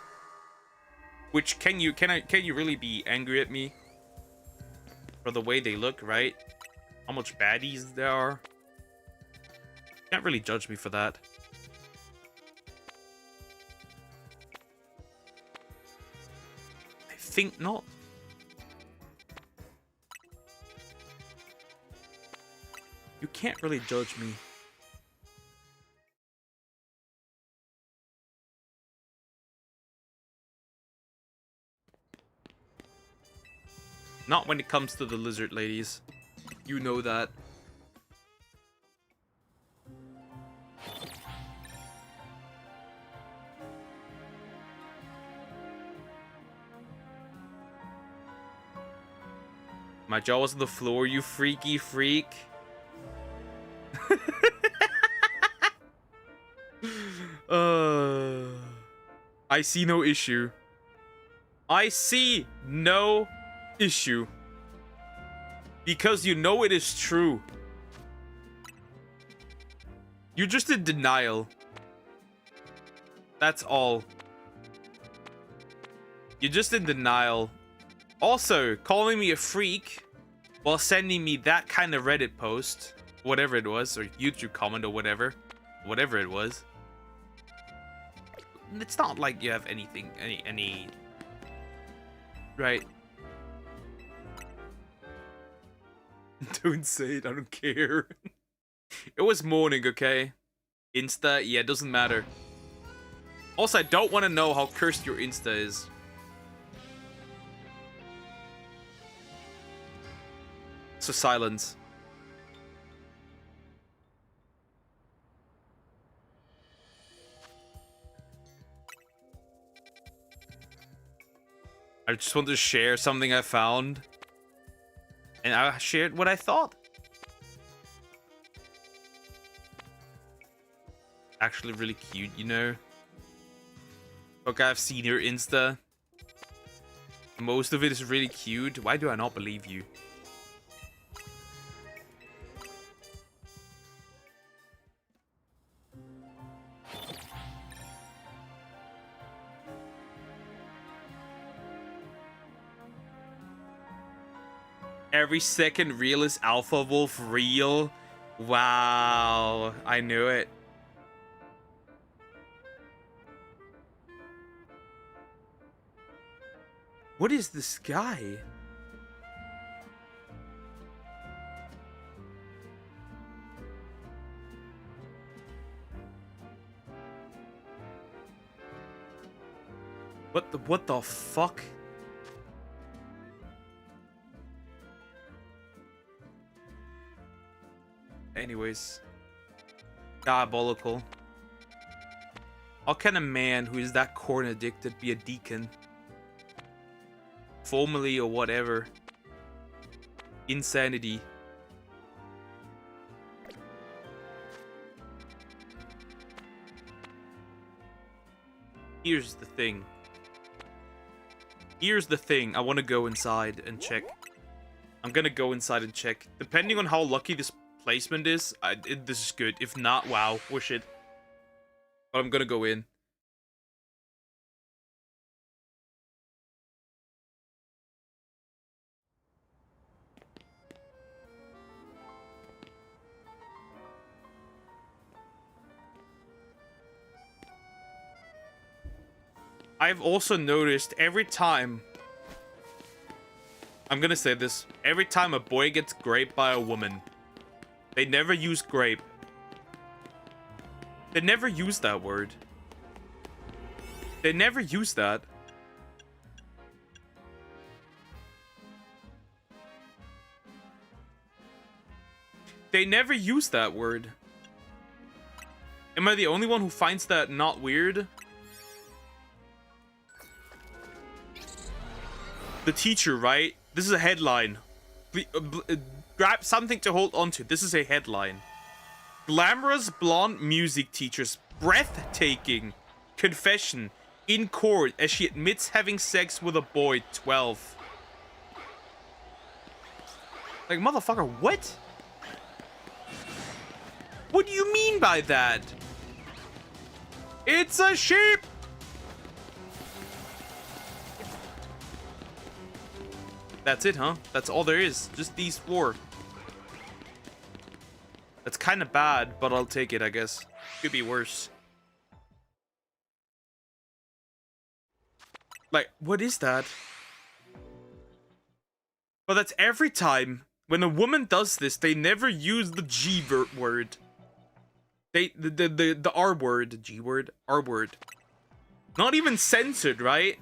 Which, can you really be angry at me? For the way they look, right? How much baddies there are. Can't really judge me for that. I think not. You can't really judge me. Not when it comes to the lizard ladies. You know that. My jaw was on the floor, you freaky freak. I see no issue. I see no issue. Because you know it is true. You're just in denial. That's all. You're just in denial. Also, calling me a freak while sending me that kind of Reddit post, whatever it was, or YouTube comment or whatever it was. It's not like you have anything, any, right? Don't say it, I don't care. It was morning, okay? Insta, yeah, it doesn't matter. Also, I don't want to know how cursed your Insta is. So silence. I just want to share something I found. And I shared what I thought. Actually really cute, you know? Okay, I've seen your Insta. Most of it is really cute. Why do I not believe you? Every second reel is Alpha Wolf real. Wow, I knew it. What is this guy? What the fuck? Anyways. Diabolical. How can a man who is that corn addicted be a deacon? Formally or whatever. Insanity. Here's the thing. Here's the thing. I want to go inside and check. I'm gonna go inside and check. Depending on how lucky this placement is, this is good. If not, wow, wish it. But I'm gonna go in. I've also noticed every time, I'm gonna say this, every time a boy gets graped by a woman, they never use grape. They never use that word. They never use that. They never use that word. Am I the only one who finds that not weird? The teacher, right? This is a headline. Grab something to hold onto. This is a headline. Glamorous blonde music teacher's breathtaking confession in court as she admits having sex with a boy 12. Like, motherfucker, what? What do you mean by that? It's a sheep! That's it, huh? That's all there is. Just these 4. That's kind of bad, but I'll take it, I guess. Could be worse. Like, what is that? But that's every time. When a woman does this, they never use the G word. The R word. The G word? R word. Not even censored, right?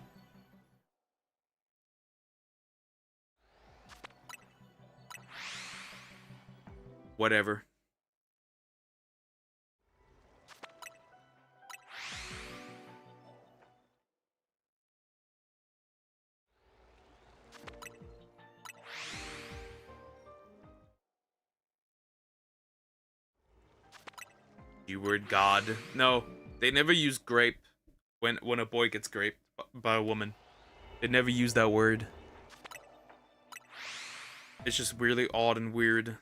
Whatever. You word God. No, they never use grape when a boy gets graped by a woman. They never use that word. It's just really odd and weird.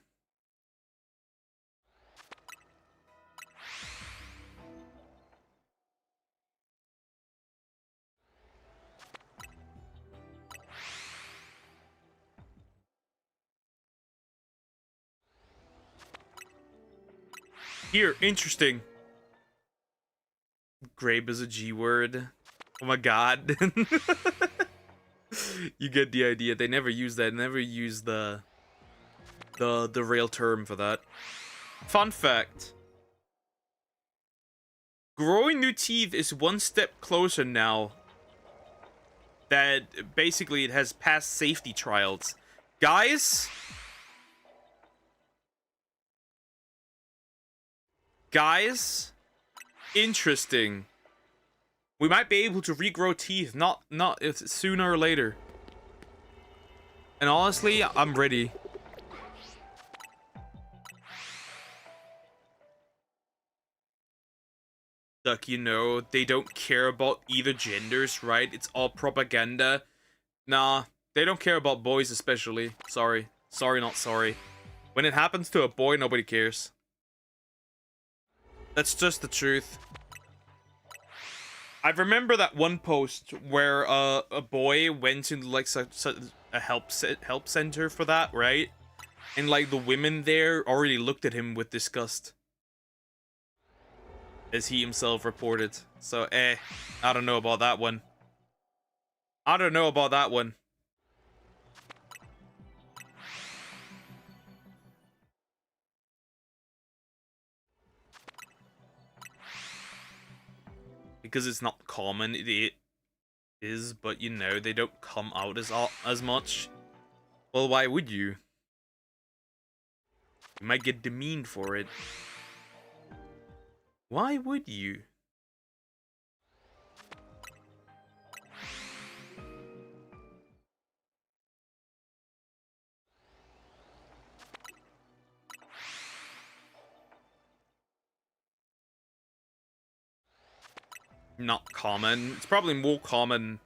Here, interesting. Grape is a G word. Oh my god. You get the idea. They never use that. Never use the real term for that. Fun fact. Growing new teeth is one step closer now. That basically it has passed safety trials. Guys, interesting. We might be able to regrow teeth, not sooner or later. And honestly, I'm ready. Look, you know, they don't care about either genders, right? It's all propaganda. Nah, they don't care about boys especially. Sorry. Sorry, not sorry. When it happens to a boy, nobody cares. That's just the truth. I remember that one post where a boy went into like a help center for that, right? And like the women there already looked at him with disgust, as he himself reported. So, I don't know about that one. I don't know about that one. Because it's not common, it is, but you know, they don't come out as much. Well, why would you? You might get demeaned for it. Why would you? Not common. It's probably more common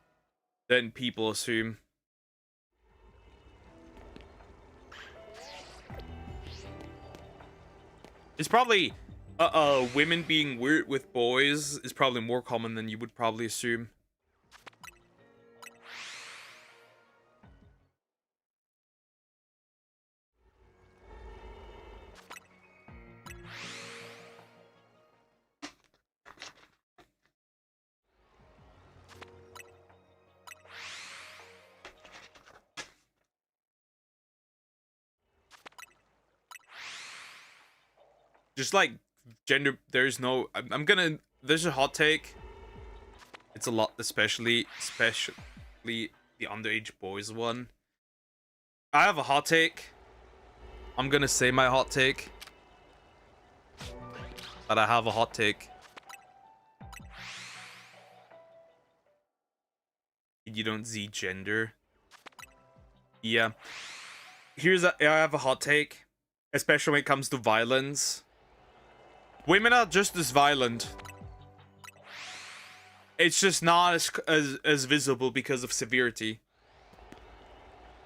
than people assume. It's probably women being weird with boys is probably more common than you would probably assume. Just like gender, there's no. I'm gonna. There's a hot take. It's a lot, especially the underage boys one. I have a hot take. I'm gonna say my hot take. But I have a hot take. You don't see gender. Yeah. I have a hot take. Especially when it comes to violence. Women are just as violent. It's just not as visible because of severity.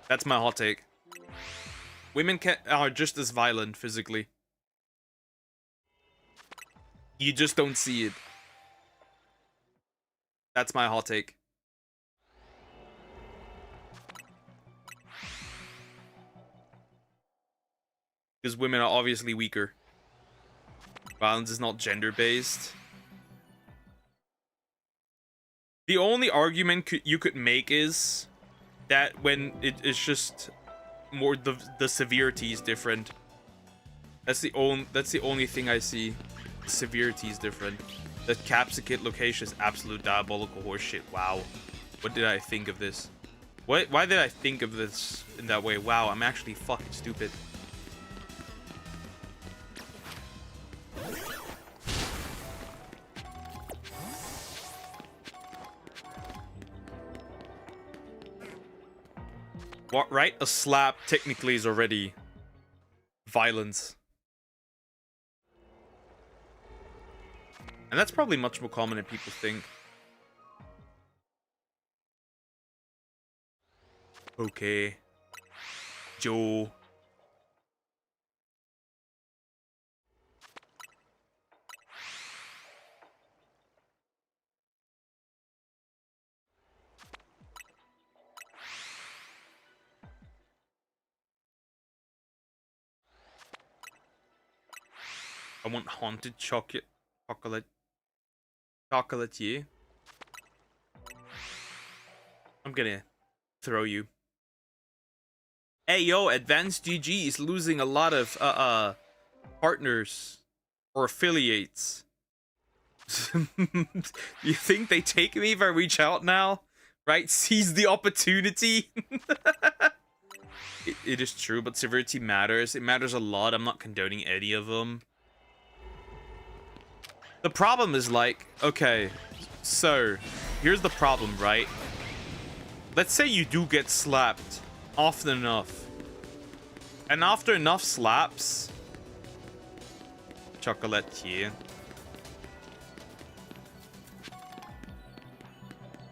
That's my hot take. Women are just as violent physically. You just don't see it. That's my hot take. Because women are obviously weaker. Violence is not gender-based. The only argument you could make is that when it's just more the severity is different. That's the only thing I see. The severity is different. The capsicate location is absolute diabolical horseshit. Wow. What did I think of this? Why did I think of this in that way? Wow, I'm actually fucking stupid. What, right? A slap technically is already violence. And that's probably much more common than people think. Okay. Joe. I want haunted chocolatier. I'm gonna throw you. Hey yo, Advanced GG is losing a lot of partners or affiliates. You think they take me if I reach out now? Right? Seize the opportunity. It is true, but severity matters. It matters a lot. I'm not condoning any of them. The problem is like, okay, so here's the problem, right? Let's say you do get slapped often enough. And after enough slaps, chocolatier.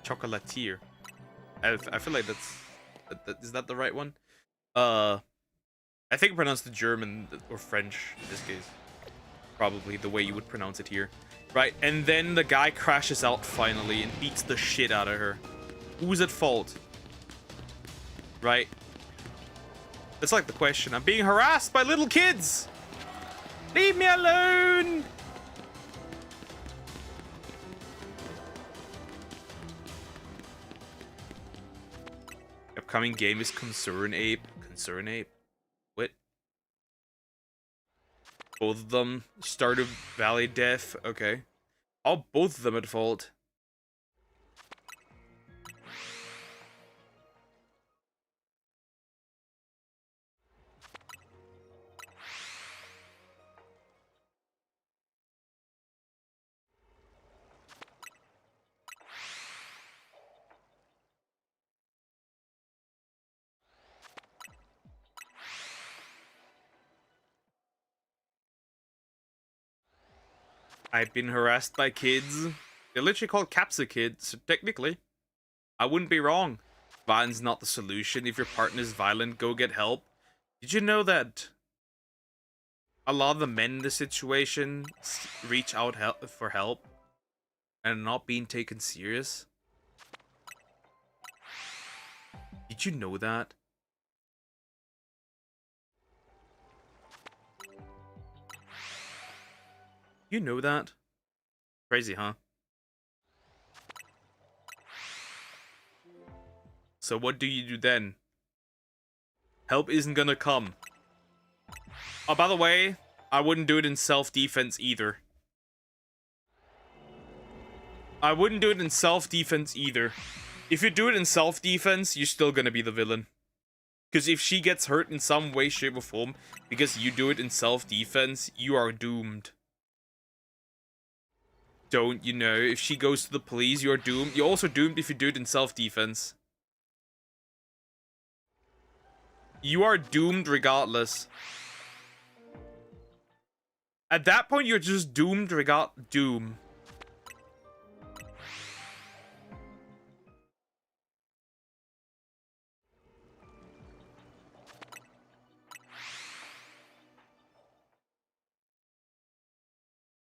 Chocolatier. I feel like is that the right one? I think pronounced the German or French in this case. Probably the way you would pronounce it here. Right, and then the guy crashes out finally and beats the shit out of her. Who's at fault? Right? It's like the question. I'm being harassed by little kids! Leave me alone! Upcoming game is Concern Ape. Concern Ape? What? Both of them. Stardew Valley Death. Okay. Oh, both of them at fault. I've been harassed by kids. They're literally called capsa kids, so technically, I wouldn't be wrong. Violence is not the solution. If your partner's violent, go get help. Did you know that a lot of the men in this situation reach out for help and not being taken serious? Did you know that? You know that? Crazy, huh? So what do you do then? Help isn't gonna come. Oh, by the way, I wouldn't do it in self-defense either. I wouldn't do it in self-defense either. If you do it in self-defense, you're still gonna be the villain. Because if she gets hurt in some way, shape, or form, because you do it in self-defense, you are doomed. Don't you know? If she goes to the police, you're doomed. You're also doomed if you do it in self-defense. You are doomed regardless. At that point, you're just doomed doom.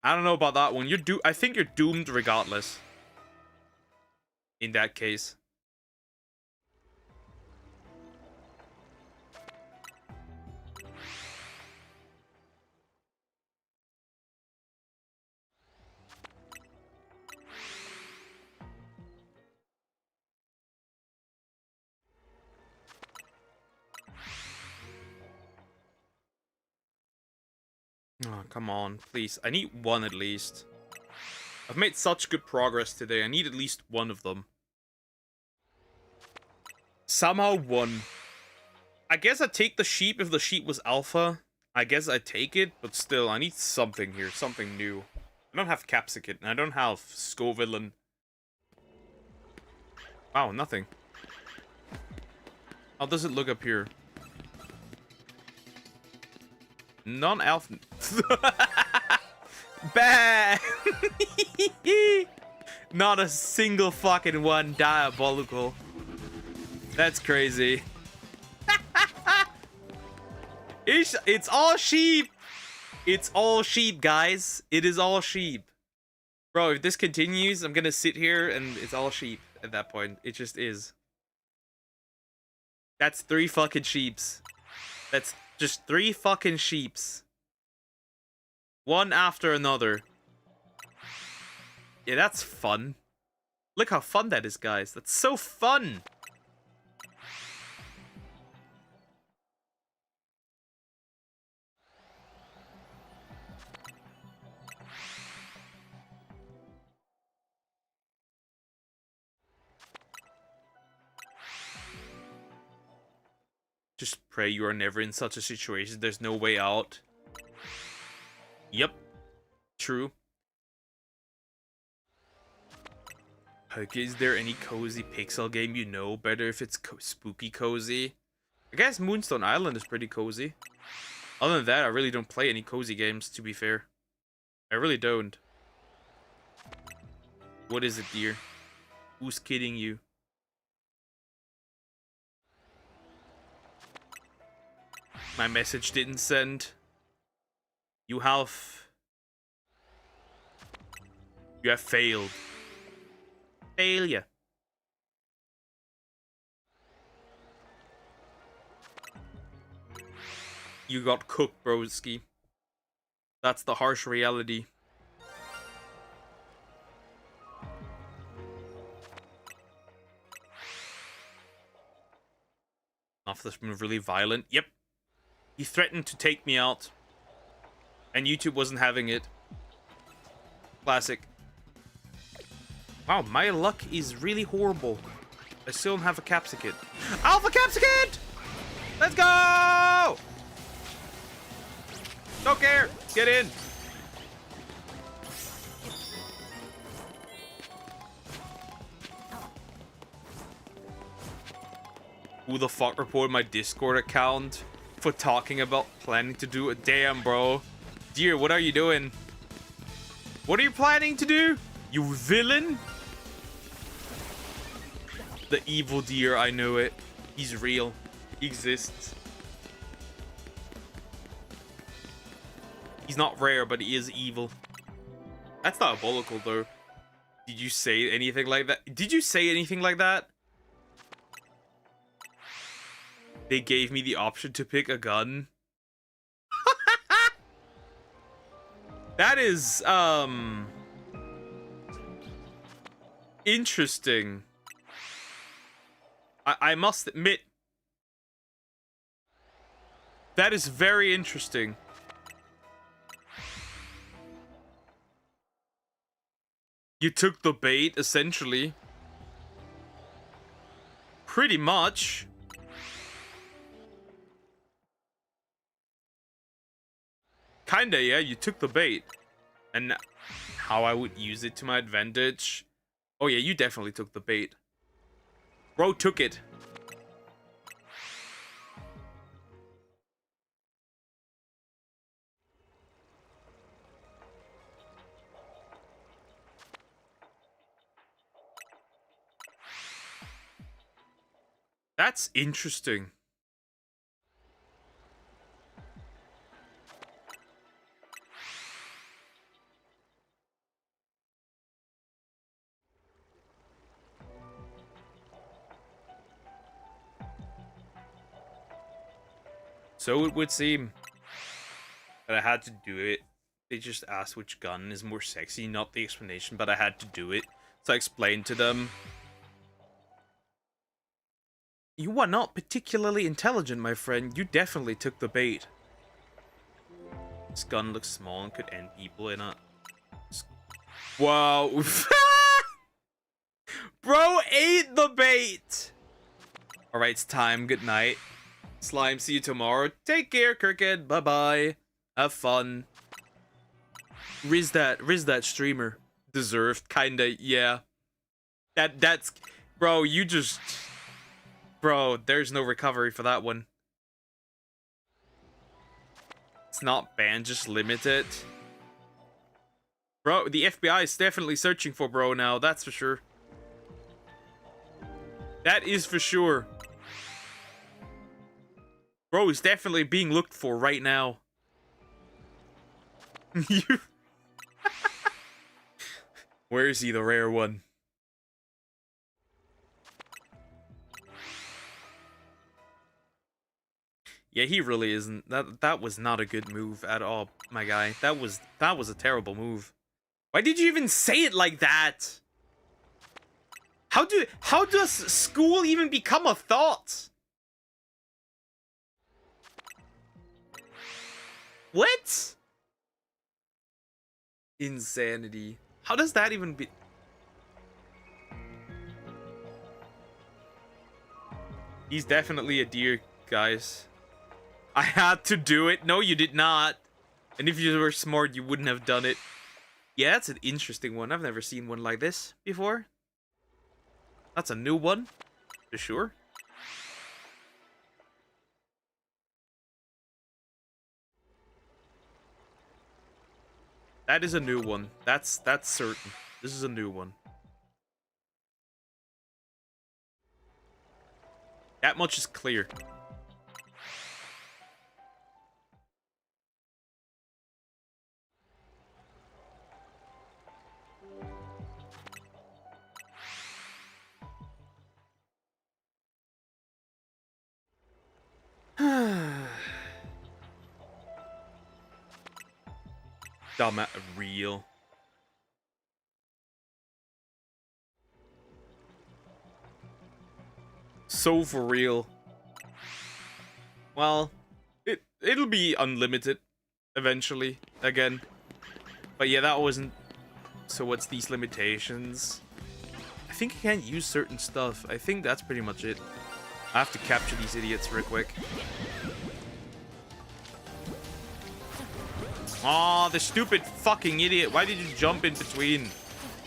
I don't know about that one. I think you're doomed regardless. In that case. Oh, come on, please. I need one at least. I've made such good progress today. I need at least one of them. Somehow one. I guess I'd take the sheep if the sheep was alpha. I guess I'd take it, but still, I need something here. Something new. I don't have Capsicum, and I don't have Scovillain. Wow, nothing. How does it look up here? Non-alpha. Bad. Not a single fucking one. Diabolical. That's crazy. It's all sheep. It's all sheep, guys. It is all sheep. Bro, if this continues, I'm gonna sit here and it's all sheep at that point. It just is. That's 3 fucking sheeps. That's just 3 fucking sheeps. One after another. Yeah, that's fun. Look how fun that is, guys. That's so fun. Just pray you are never in such a situation. There's no way out. Yep. True. Okay, is there any cozy pixel game you know better if it's spooky cozy? I guess Moonstone Island is pretty cozy. Other than that, I really don't play any cozy games, to be fair. I really don't. What is it, dear? Who's kidding you? My message didn't send. You have failed. Failure. You got cooked, broski. That's the harsh reality. Officer's been really violent. Yep. He threatened to take me out. And YouTube wasn't having it. Classic. Wow, my luck is really horrible. I still don't have a Capsicum. Alpha Capsicum! Let's go! Don't care. Get in. Who the fuck reported my Discord account for talking about planning to do a damn, bro? Dear, what are you doing? What are you planning to do? You villain? The evil deer, I know it. He's real. He exists. He's not rare, but he is evil. That's diabolical, though. Did you say anything like that? Did you say anything like that? They gave me the option to pick a gun. That is, interesting. I must admit, that is very interesting. You took the bait, essentially. Pretty much. Kinda, yeah, you took the bait. And how I would use it to my advantage. Oh yeah, you definitely took the bait. Bro took it. That's interesting. So it would seem that I had to do it. They just asked which gun is more sexy, not the explanation, but I had to do it. So I explained to them. You are not particularly intelligent, my friend. You definitely took the bait. This gun looks small and could end people in it. Wow. Bro ate the bait. Alright, it's time. Good night. Slime, see you tomorrow. Take care, Kirkhead. Bye-bye. Have fun. Riz that streamer. Deserved, kinda, yeah. That's... Bro, you just... Bro, there's no recovery for that one. It's not banned, just limited. Bro, the FBI is definitely searching for bro now, that's for sure. That is for sure. Bro is definitely being looked for right now. Where is he, the rare one? Yeah, he really isn't. That was not a good move at all, my guy. That was a terrible move. Why did you even say it like that? How does school even become a thought? What? Insanity. How does that even be? He's definitely a deer, guys. I had to do it. No, you did not. And if you were smart, you wouldn't have done it. Yeah, that's an interesting one. I've never seen one like this before. That's a new one, for sure. That is a new one. That's certain. This is a new one. That much is clear. Dumb real. So for real. Well, it'll be unlimited eventually again. But yeah, that wasn't. So what's these limitations? I think I can't use certain stuff. I think that's pretty much it. I have to capture these idiots real quick. Aw, the stupid fucking idiot. Why did you jump in between?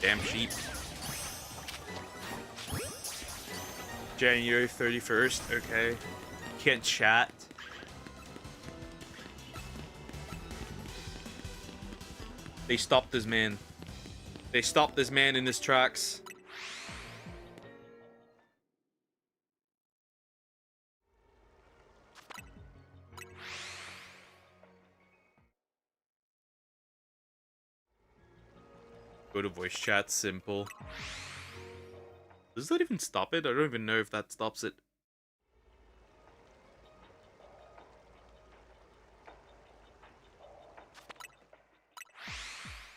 Damn sheep. January 31st. Okay. Can't chat. They stopped this man. They stopped this man in his tracks. Go to voice chat, simple. Does that even stop it? I don't even know if that stops it.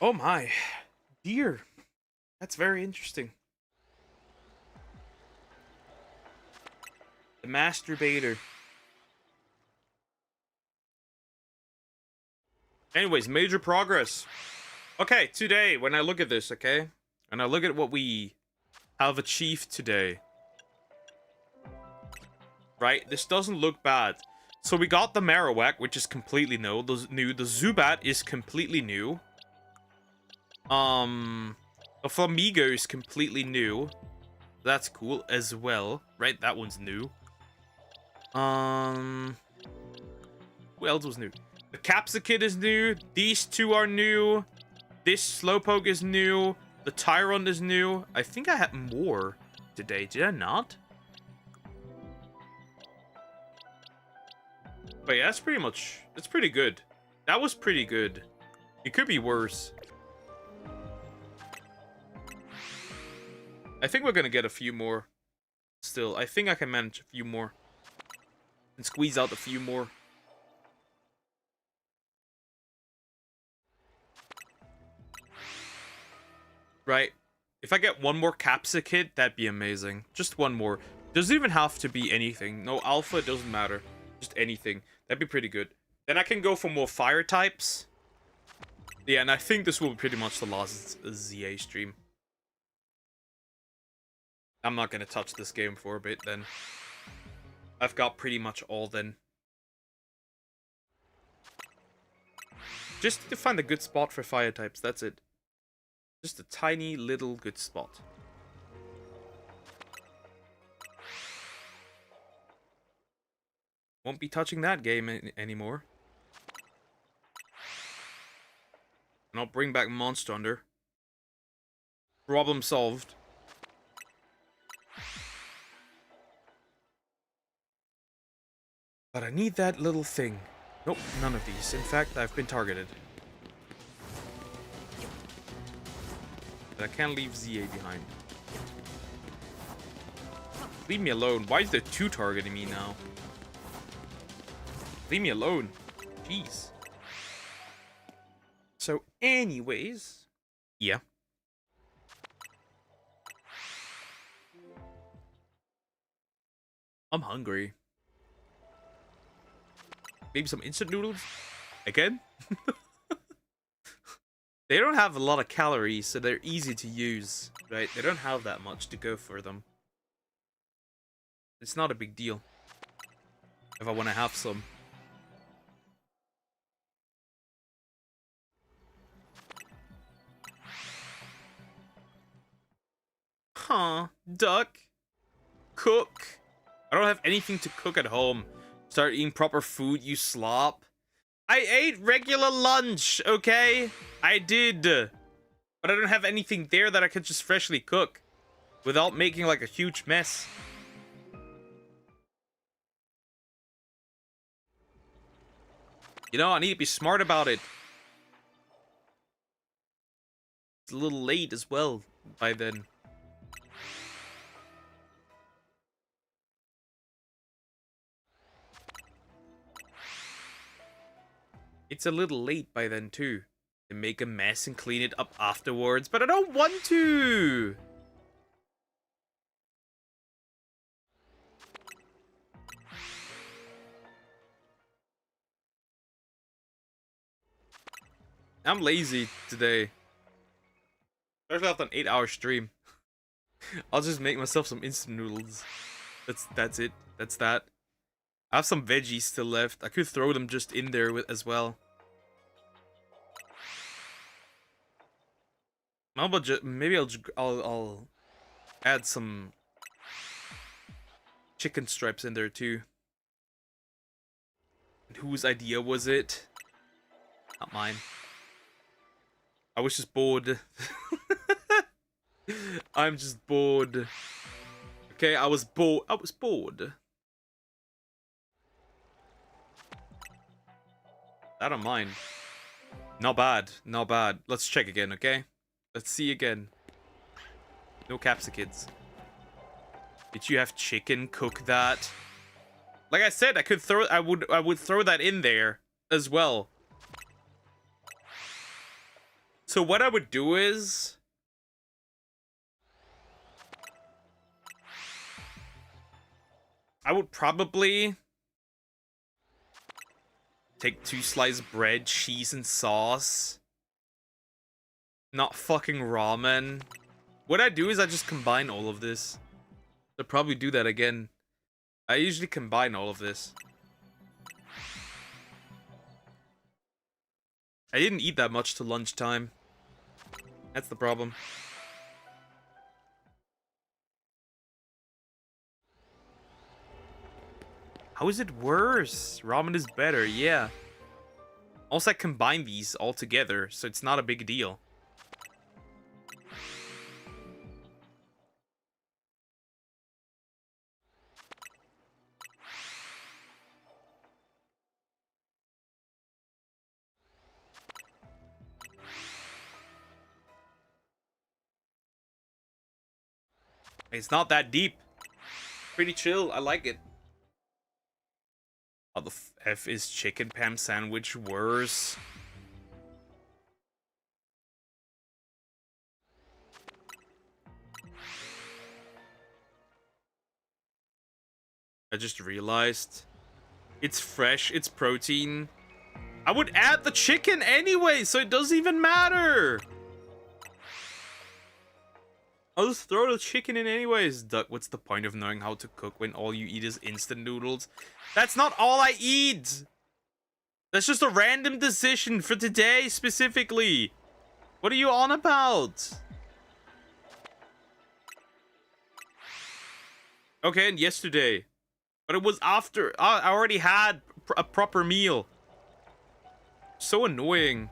Oh my. Dear. That's very interesting. The masturbator. Anyways, major progress. Okay, today, when I look at this, okay? And I look at what we have achieved today. Right? This doesn't look bad. So we got the Marowak, which is completely new. The Zubat is completely new. The Flamigo is completely new. That's cool as well. Right? That one's new. Who else was new? The Capsicid is new. These two are new. This Slowpoke is new. The Tyrant is new. I think I had more today. Did I not? But yeah, that's pretty much... That's pretty good. That was pretty good. It could be worse. I think we're gonna get a few more. Still, I think I can manage a few more. And squeeze out a few more. Right. If I get one more Capsicid, that'd be amazing. Just one more. Doesn't even have to be anything. No alpha, it doesn't matter. Just anything. That'd be pretty good. Then I can go for more fire types. Yeah, and I think this will be pretty much the last ZA stream. I'm not gonna touch this game for a bit then. I've got pretty much all then. Just to find a good spot for fire types, that's it. Just a tiny little good spot. Won't be touching that game anymore. And I'll bring back Monster Hunter. Problem solved. But I need that little thing. Nope, none of these. In fact, I've been targeted. But I can't leave ZA behind. Leave me alone. Why is there two targeting me now? Leave me alone. Jeez. So, anyways. Yeah. I'm hungry. Maybe some instant noodles? Again? They don't have a lot of calories, so they're easy to use, right? They don't have that much to go for them. It's not a big deal. If I want to have some. Huh. Duck. Cook. I don't have anything to cook at home. Start eating proper food, you slop. I ate regular lunch, okay? I did. But I don't have anything there that I could just freshly cook. Without making like a huge mess. You know, I need to be smart about it. It's a little late as well by then. It's a little late by then too. To make a mess and clean it up afterwards, but I don't want to! I'm lazy today. Especially after an 8-hour stream. I'll just make myself some instant noodles. That's it. That's that. I have some veggies still left. I could throw them just in there as well. Maybe I'll add some chicken stripes in there too. And whose idea was it? Not mine. I was just bored. I'm just bored. Okay, I was bored. I was bored. I don't mind. Not bad. Not bad. Let's check again, okay? Let's see again. No capsicums. Did you have chicken? Cook that. Like I said, I would throw that in there as well. So what I would do is I would probably take 2 slices of bread, cheese, and sauce. Not fucking ramen. What I do is I just combine all of this. I'll probably do that again. I usually combine all of this. I didn't eat that much till lunchtime. That's the problem. How is it worse? Ramen is better, yeah. Also, I combine these all together, so it's not a big deal. It's not that deep. Pretty chill. I like it. How the F is chicken Pam sandwich worse? I just realized. It's fresh. It's protein. I would add the chicken anyway, so it doesn't even matter. I'll just throw the chicken in anyways. Duck, what's the point of knowing how to cook when all you eat is instant noodles? That's not all I eat. That's just a random decision for today specifically. What are you on about? Okay, and yesterday. But it was after. I already had a proper meal. So annoying.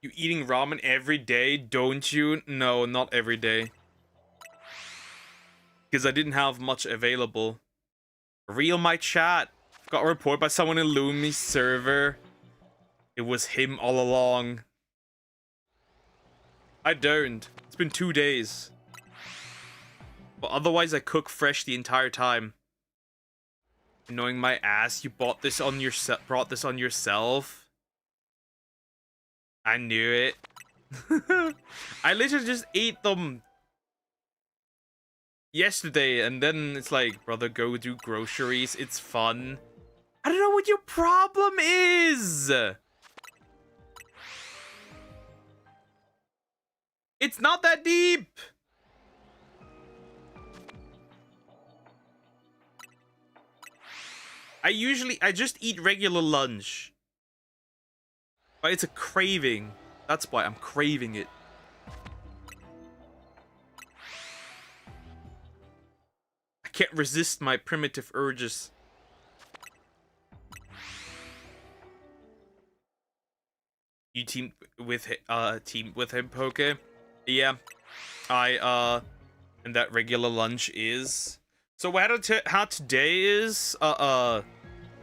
You eating ramen every day, don't you? No, not every day. Because I didn't have much available. Real my chat. Got a report by someone in Lumi's server. It was him all along. I don't. It's been 2 days. But otherwise I cook fresh the entire time. Annoying my ass, you brought this on yourself. I knew it. I literally just ate them yesterday, and then it's like, brother, go do groceries. It's fun. I don't know what your problem is. It's not that deep. I just eat regular lunch. But it's a craving. That's why I'm craving it. I can't resist my primitive urges. You teamed with him, Poke? Yeah. And that regular lunch is. So how today is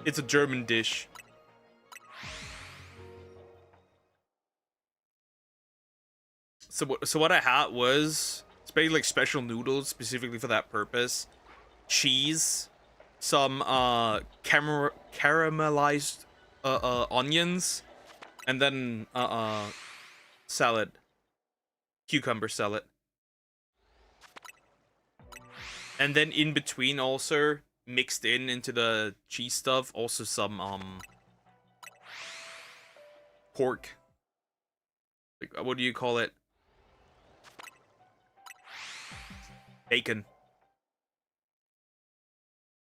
it's a German dish. So what I had was, it's basically like special noodles specifically for that purpose. Cheese, some caramelized onions, and then salad. Cucumber salad. And then in between also mixed into the cheese stuff, also some pork. Like, what do you call it? Bacon.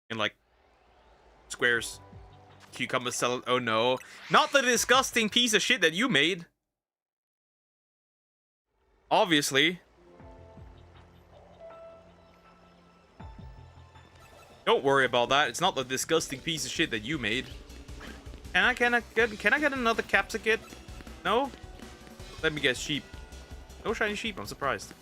In like squares. Cucumber salad. Oh no. Not the disgusting piece of shit that you made. Obviously. Don't worry about that. It's not the disgusting piece of shit that you made. Can I get another capsicum? No? Let me guess, sheep. No shiny sheep, I'm surprised.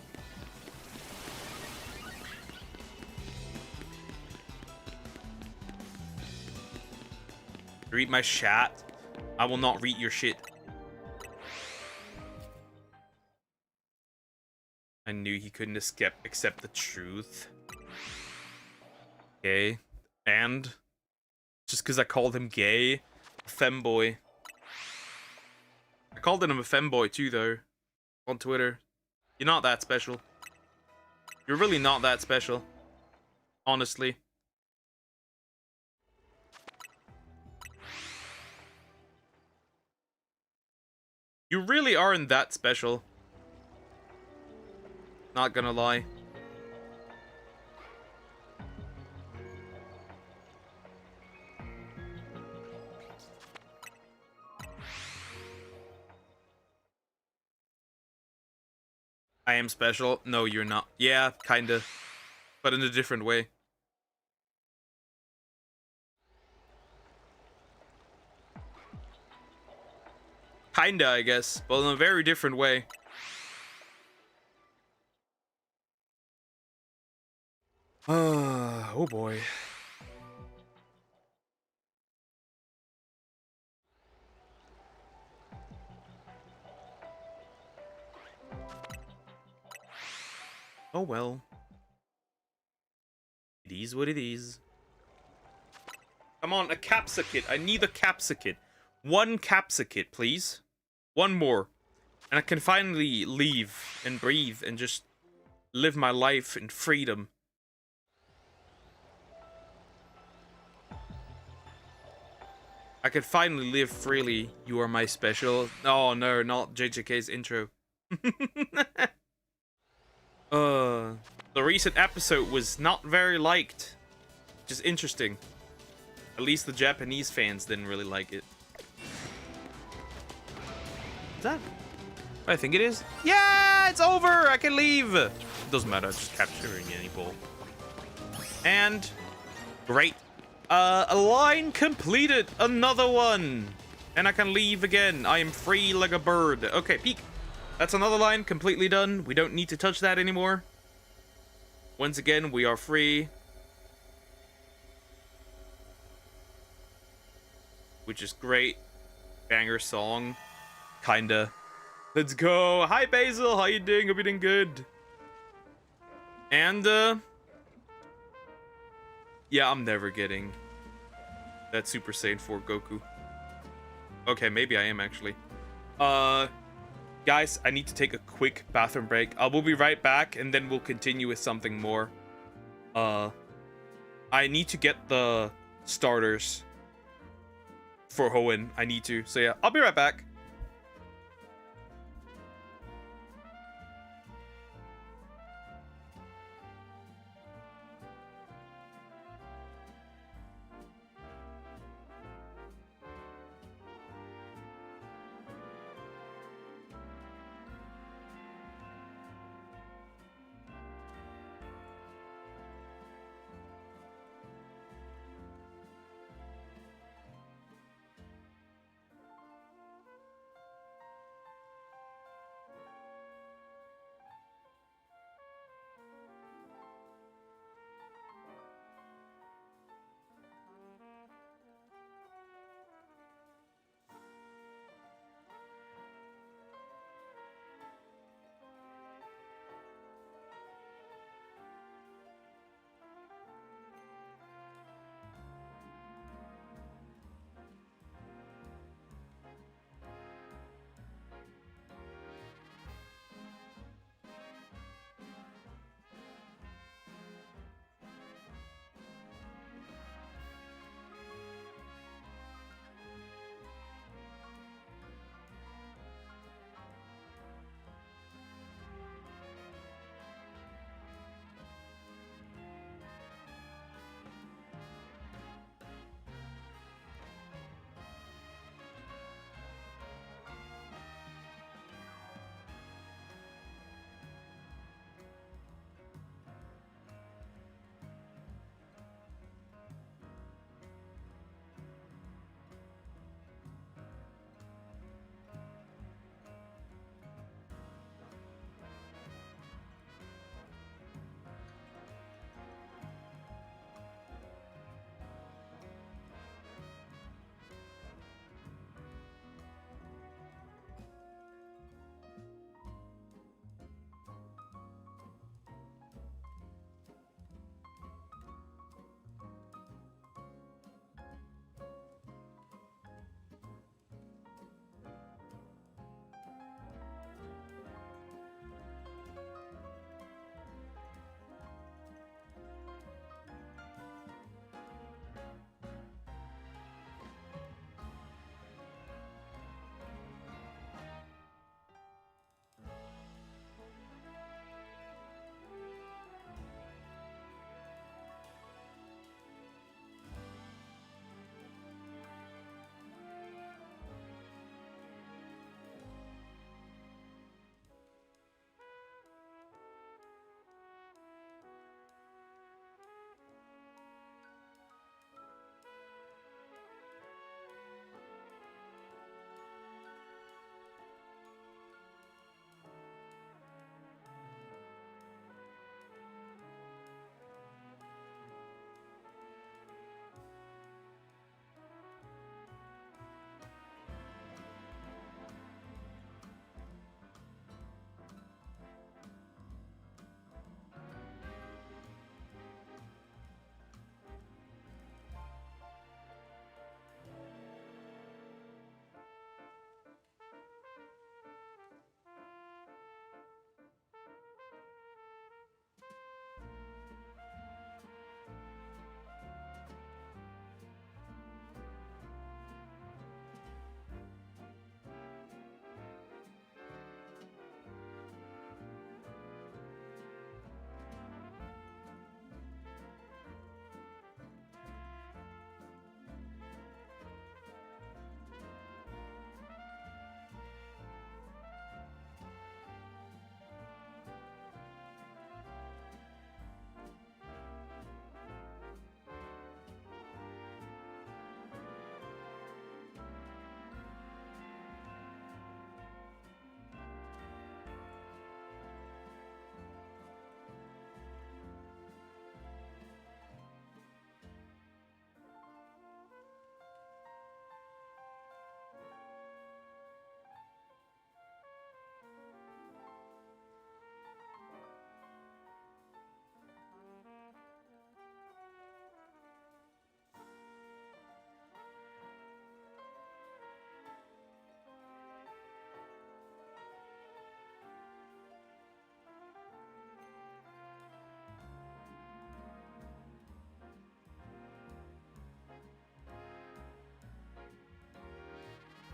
Read my chat. I will not read your shit. I knew he couldn't accept the truth. Okay. And? Just because I called him gay? A femboy. I called him a femboy too, though. On Twitter. You're not that special. You're really not that special. Honestly. You really aren't that special. Not gonna lie. I am special. No, you're not. Yeah, kinda. But in a different way. Kinda, I guess. But in a very different way. Oh boy. Oh well. It is what it is. Come on, a capsicum. I need a capsicum. One capsicum, please. One more. And I can finally leave and breathe and just live my life in freedom. I can finally live freely. You are my special. Oh no, not JJK's intro. The recent episode was not very liked. Which is interesting. At least the Japanese fans didn't really like it. Is that? I think it is. Yeah, it's over. I can leave. It doesn't matter. I'm just capturing any ball. And great. A line completed. Another one. And I can leave again. I am free like a bird. Okay, peek. That's another line completely done. We don't need to touch that anymore. Once again, we are free. Which is great. Banger song. Kinda. Let's go. Hi, Basil. How you doing? Hope you're doing good. And, yeah, I'm never getting that Super Saiyan 4 Goku. Okay, maybe I am, actually. Guys, I need to take a quick bathroom break. I will be right back, and then we'll continue with something more. I need to get the starters for Hoenn. I need to. So, yeah, I'll be right back.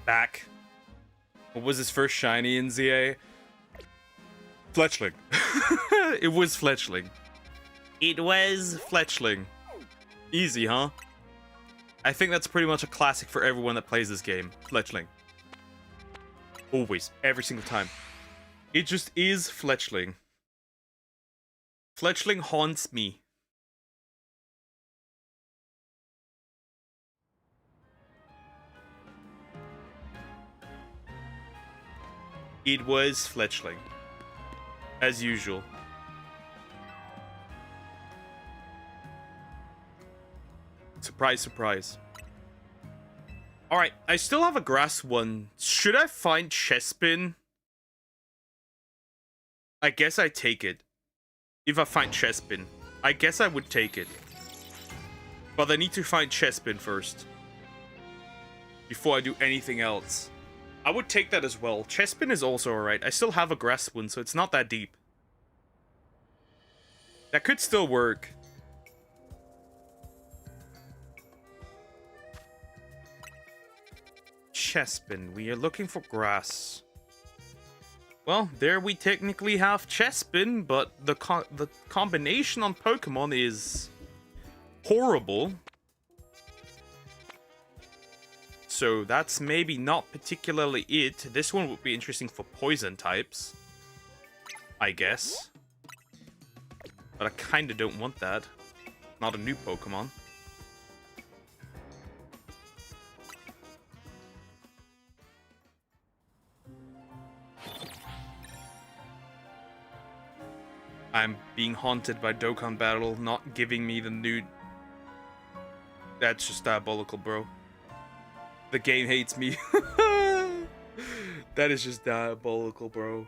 back. What was his first shiny in ZA? Fletchling. It was Fletchling. It was Fletchling. Easy, huh? I think that's pretty much a classic for everyone that plays this game. Fletchling. Always. Every single time. It just is Fletchling. Fletchling haunts me. It was Fletchling. As usual. Surprise, surprise. Alright, I still have a grass one. Should I find Chespin? I guess I take it. If I find Chespin. I guess I would take it. But I need to find Chespin first. Before I do anything else. I would take that as well. Chespin is also alright. I still have a grass one, so it's not that deep. That could still work. Chespin. We are looking for grass. Well, there we technically have Chespin, but the combination on Pokemon is horrible. So that's maybe not particularly it. This one would be interesting for poison types, I guess. But I kind of don't want that. Not a new Pokemon. I'm being haunted by Dokkan Battle not giving me the new... That's just diabolical, bro. The game hates me. That is just diabolical, bro.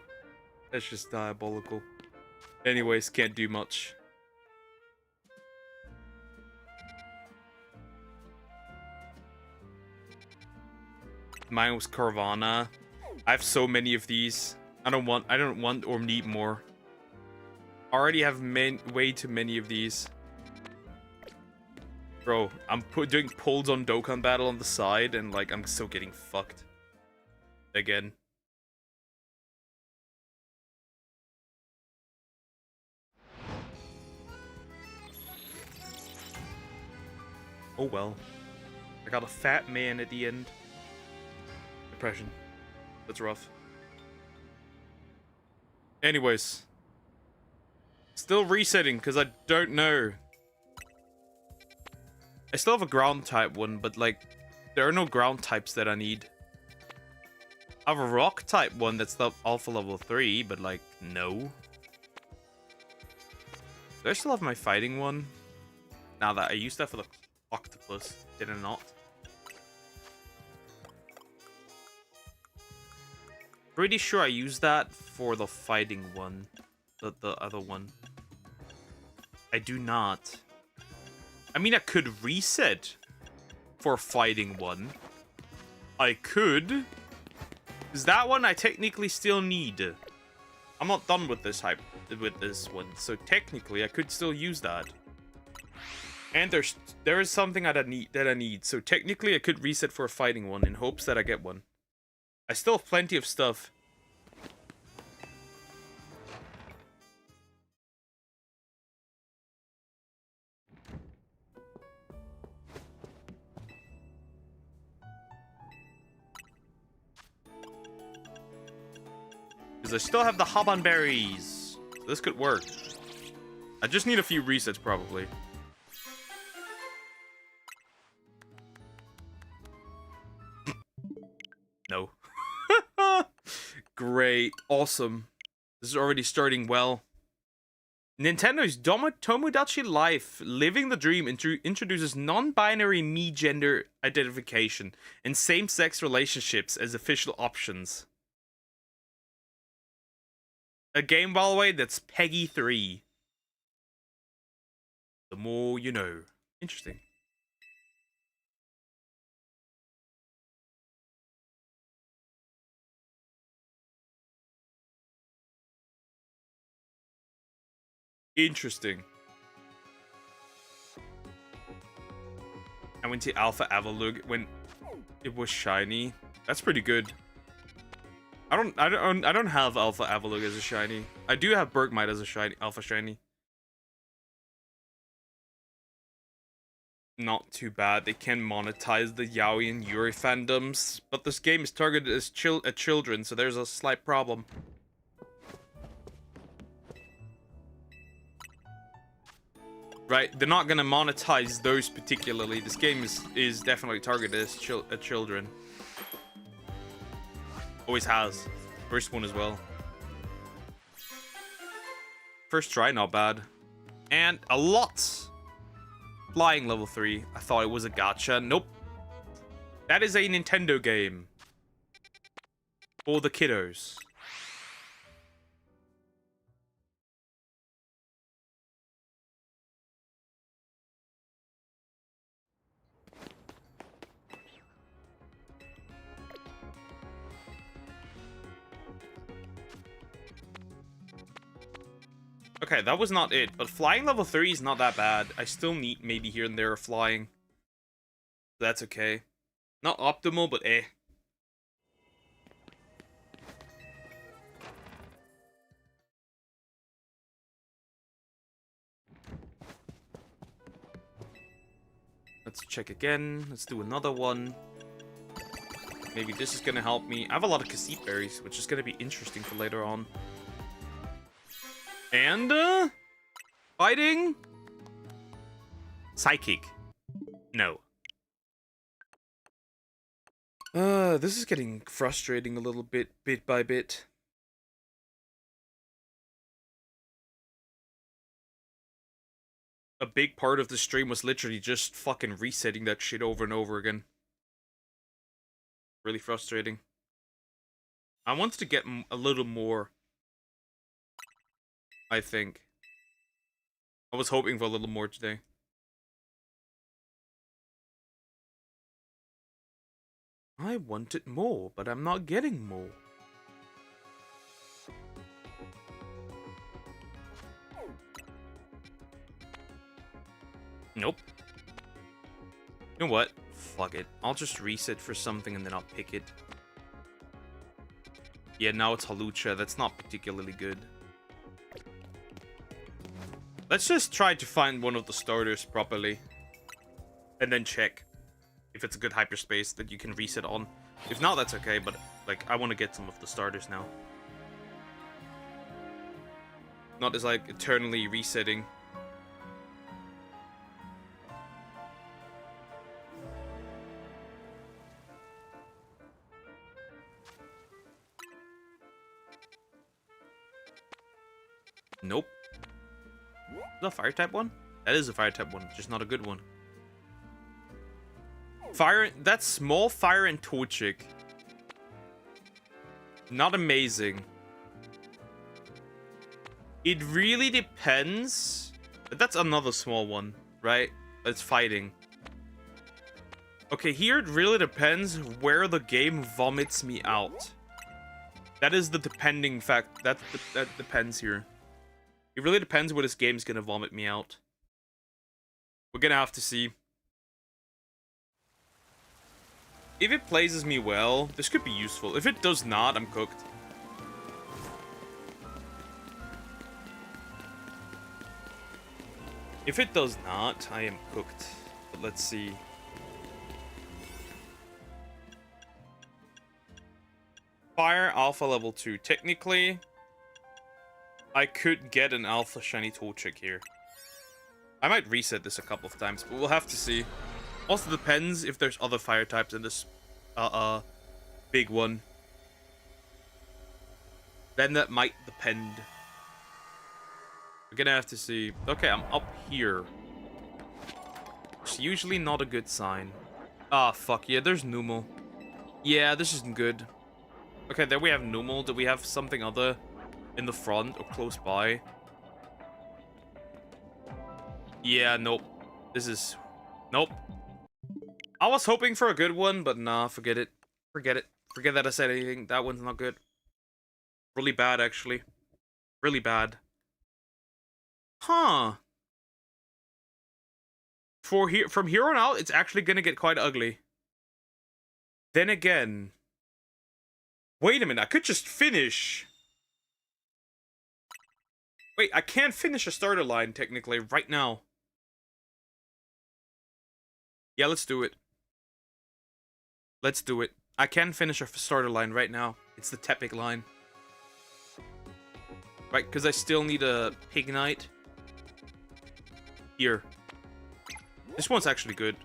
That's just diabolical. Anyways, can't do much. Mine was Carvana. I have so many of these. I don't want or need more. I already have way too many of these. Bro, I'm doing pulls on Dokkan Battle on the side, and like I'm still getting fucked. Again. Oh well. I got a fat man at the end. Depression. That's rough. Anyways. Still resetting, because I don't know. I still have a ground type one, but like, there are no ground types that I need. I have a rock type one that's the alpha level 3, but like, no. Do I still have my fighting one? Now that I used that for the octopus, did I not? Pretty sure I used that for the fighting one. The other one. I do not. I mean, I could reset for fighting one. I could. Is that one I technically still need? I'm not done with this one, so technically I could still use that. And there is something that I need. So technically I could reset for a fighting one in hopes that I get one. I still have plenty of stuff. I still have the Haban berries. So this could work. I just need a few resets, probably. No. Great. Awesome. This is already starting well. Nintendo's Tomodachi Life, Living the Dream, introduces non-binary me-gender identification and same-sex relationships as official options. A game, by the way, that's Peggy 3. The more you know. Interesting. Interesting. I went to Alpha Avalugg when it was shiny. That's pretty good. I don't have Alpha Avalugg as a shiny. I do have Bergmite as a shiny, Alpha shiny. Not too bad. They can monetize the Yaoi and Yuri fandoms, but this game is targeted as children, so there's a slight problem. Right, they're not gonna monetize those particularly. This game is definitely targeted as children. Always has. First one as well. First try, not bad. And a lot. Flying level 3. I thought it was a gacha. Nope. That is a Nintendo game. For the kiddos. Okay, that was not it, but flying level 3 is not that bad. I still need maybe here and there flying. That's okay. Not optimal, but eh. Let's check again. Let's do another one. Maybe this is gonna help me. I have a lot of Cassette berries, which is gonna be interesting for later on. And, fighting? Psychic. No. This is getting frustrating a little bit by bit. A big part of the stream was literally just fucking resetting that shit over and over again. Really frustrating. I wanted to get a little more, I think. I was hoping for a little more today. I wanted more, but I'm not getting more. Nope. You know what? Fuck it. I'll just reset for something and then I'll pick it. Yeah, now it's Halucha. That's not particularly good. Let's just try to find one of the starters properly. And then check if it's a good hyperspace that you can reset on. If not, that's okay, but like I want to get some of the starters now. Not as like eternally resetting. Nope. Is that a fire type one? That is a fire type one, just not a good one. Fire, that's small fire and Torchic. Not amazing. It really depends. That's another small one, right? It's fighting. Okay, here it really depends where the game vomits me out. That is the depending fact. That depends here. It really depends where this game's gonna vomit me out. We're gonna have to see. If it plays me well, this could be useful. If it does not, I'm cooked. If it does not, I am cooked. But let's see. Fire Alpha level 2. Technically, I could get an Alpha Shiny Torchic here. I might reset this a couple of times, but we'll have to see. Also depends if there's other fire types in this big one. Then that might depend. We're gonna have to see. Okay, I'm up here. It's usually not a good sign. Ah, fuck yeah, there's Numel. Yeah, this isn't good. Okay, there we have Numel. Do we have something other in the front or close by? Yeah, nope. This is... Nope. I was hoping for a good one, but nah, forget it. Forget it. Forget that I said anything. That one's not good. Really bad, actually. Really bad. Huh. From here on out, it's actually gonna get quite ugly. Then again, Wait a minute, I could just finish. Wait, I can't finish a starter line, technically, right now. Yeah, let's do it. Let's do it. I can finish a starter line right now. It's the Tepic line. Right, because I still need a Pig Knight. Here. This one's actually good.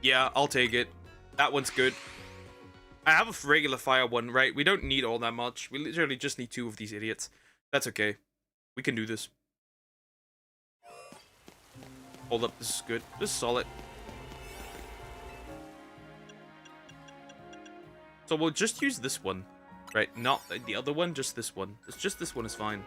Yeah, I'll take it. That one's good. I have a regular fire one, right? We don't need all that much. We literally just need 2 of these idiots. That's okay. We can do this. Hold up, this is good. This is solid. So we'll just use this one. Right, not the other one, just this one. It's just this one is fine.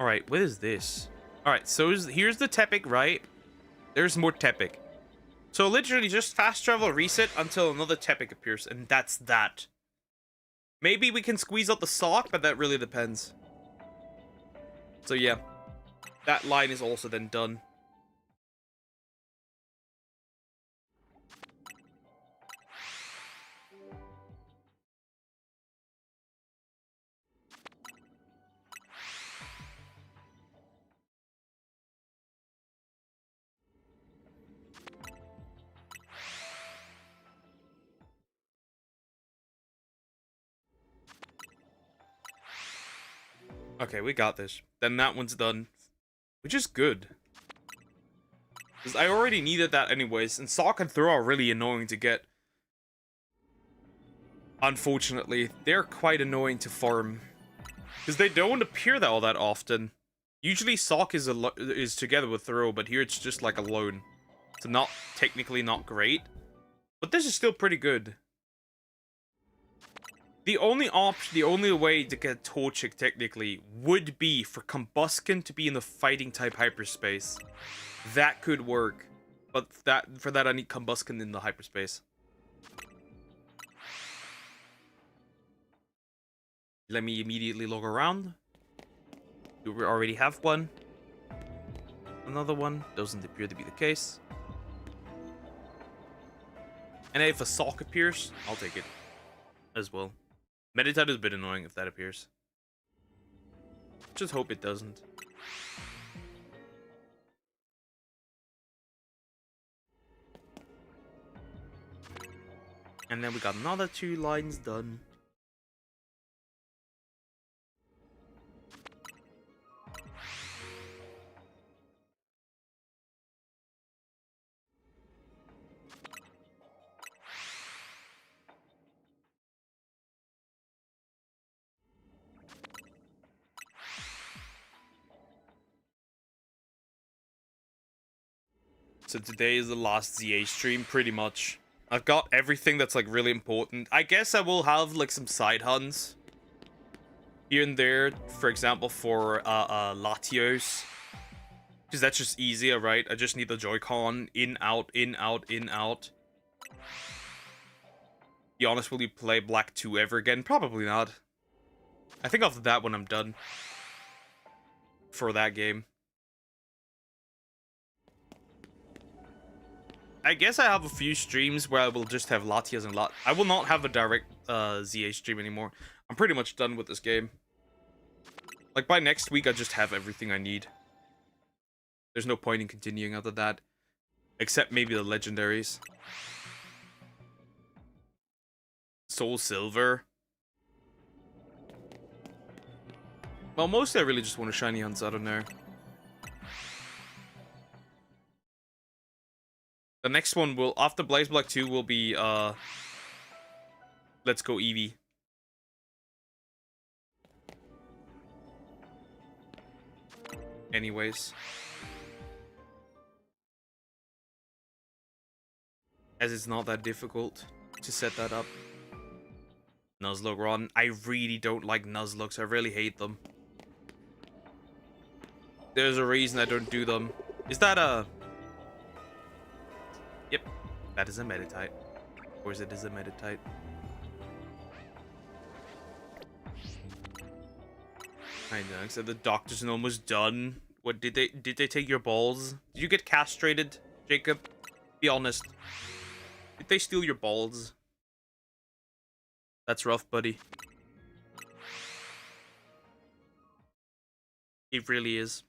Alright, what is this? Alright, so here's the Tepic, right? There's more Tepic. So literally just fast travel reset until another Tepic appears, and that's that. Maybe we can squeeze out the sock, but that really depends. So yeah, that line is also then done. Okay, we got this. Then that one's done. Which is good. Because I already needed that anyways, and sock and throw are really annoying to get. Unfortunately, they're quite annoying to farm. Because they don't appear all that often. Usually sock is together with throw, but here it's just like alone. So not technically not great. But this is still pretty good. The only way to get Torchic technically would be for Combuskin to be in the fighting type hyperspace. That could work. But for that I need Combuskin in the hyperspace. Let me immediately look around. Do we already have one? Another one? Doesn't appear to be the case. And if a sock appears, I'll take it as well. Meditite is a bit annoying if that appears. Just hope it doesn't. And then we got another 2 lines done. So today is the last ZA stream, pretty much. I've got everything that's like really important. I guess I will have like some side hunts here and there, for example, for Latios. Because that's just easier, right? I just need the Joy-Con in, out, in, out, in, out. Be honest, will you play Black 2 ever again? Probably not. I think after that one I'm done. For that game. I guess I have a few streams where I will just have Latias and I will not have a direct ZA stream anymore. I'm pretty much done with this game. Like, by next week, I just have everything I need. There's no point in continuing after that. Except maybe the legendaries. Soul Silver. Well, mostly I really just want to shiny hunts, I don't know. The next one will, after Blaze Black 2, will be, Let's Go Eevee. Anyways. As it's not that difficult to set that up. Nuzlocke run. I really don't like Nuzlockes. I really hate them. There's a reason I don't do them. Is that a... Yep, that is a Meditite. Of course it is a Meditite. I know. So the doctor's almost done. What did they take your balls? Did you get castrated, Jacob? Be honest. Did they steal your balls? That's rough, buddy. It really is.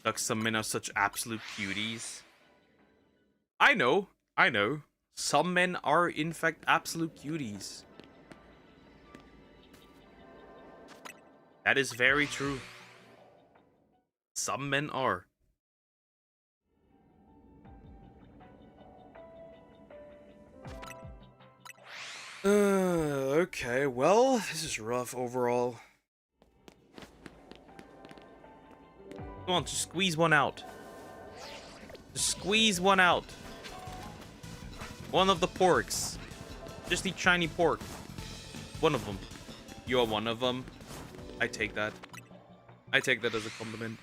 Like, some men are such absolute cuties. I know. Some men are, in fact, absolute cuties. That is very true. Some men are. Okay, well, this is rough overall. Come on, just squeeze one out. Just squeeze one out. One of the porks. Just eat shiny pork. One of them. You are one of them. I take that. I take that as a compliment.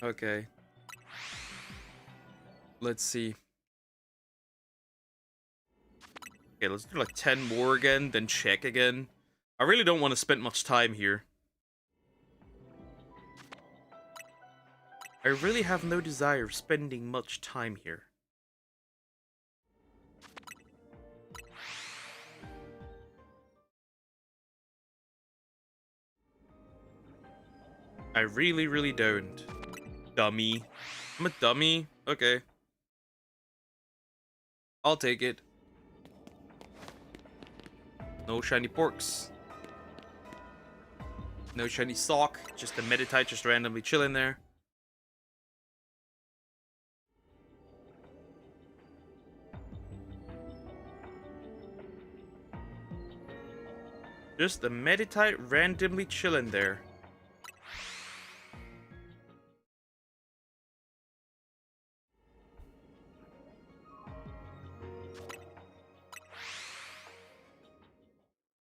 Okay. Let's see. Okay, let's do like 10 more again, then check again. I really don't want to spend much time here. I really have no desire of spending much time here. I really, really don't. Dummy. I'm a dummy. Okay. I'll take it. No shiny porks. No shiny sock. Just a Meditite just randomly chilling there. Just a Meditite randomly chilling there.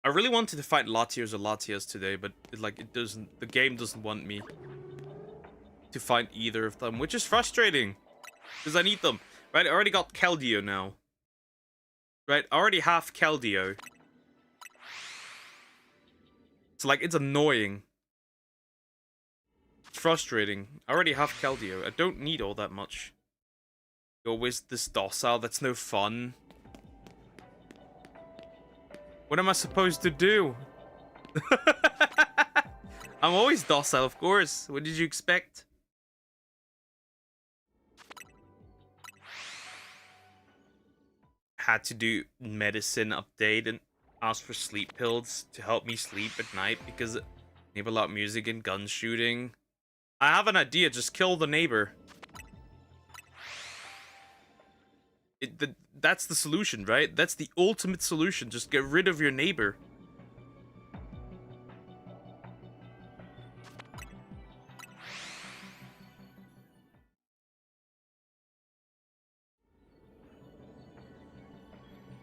I really wanted to fight Latios or Latias today, but it doesn't. The game doesn't want me to fight either of them, which is frustrating because I need them. Right, I already got Keldeo now. Right, I already have Keldeo. So like, it's annoying. It's frustrating. I already have Keldeo. I don't need all that much. You're always this docile. That's no fun. What am I supposed to do? I'm always docile, of course. What did you expect? Had to do medicine update and ask for sleep pills to help me sleep at night because neighbor loud music and gun shooting. I have an idea. Just kill the neighbor. That's the solution, right? That's the ultimate solution. Just get rid of your neighbor.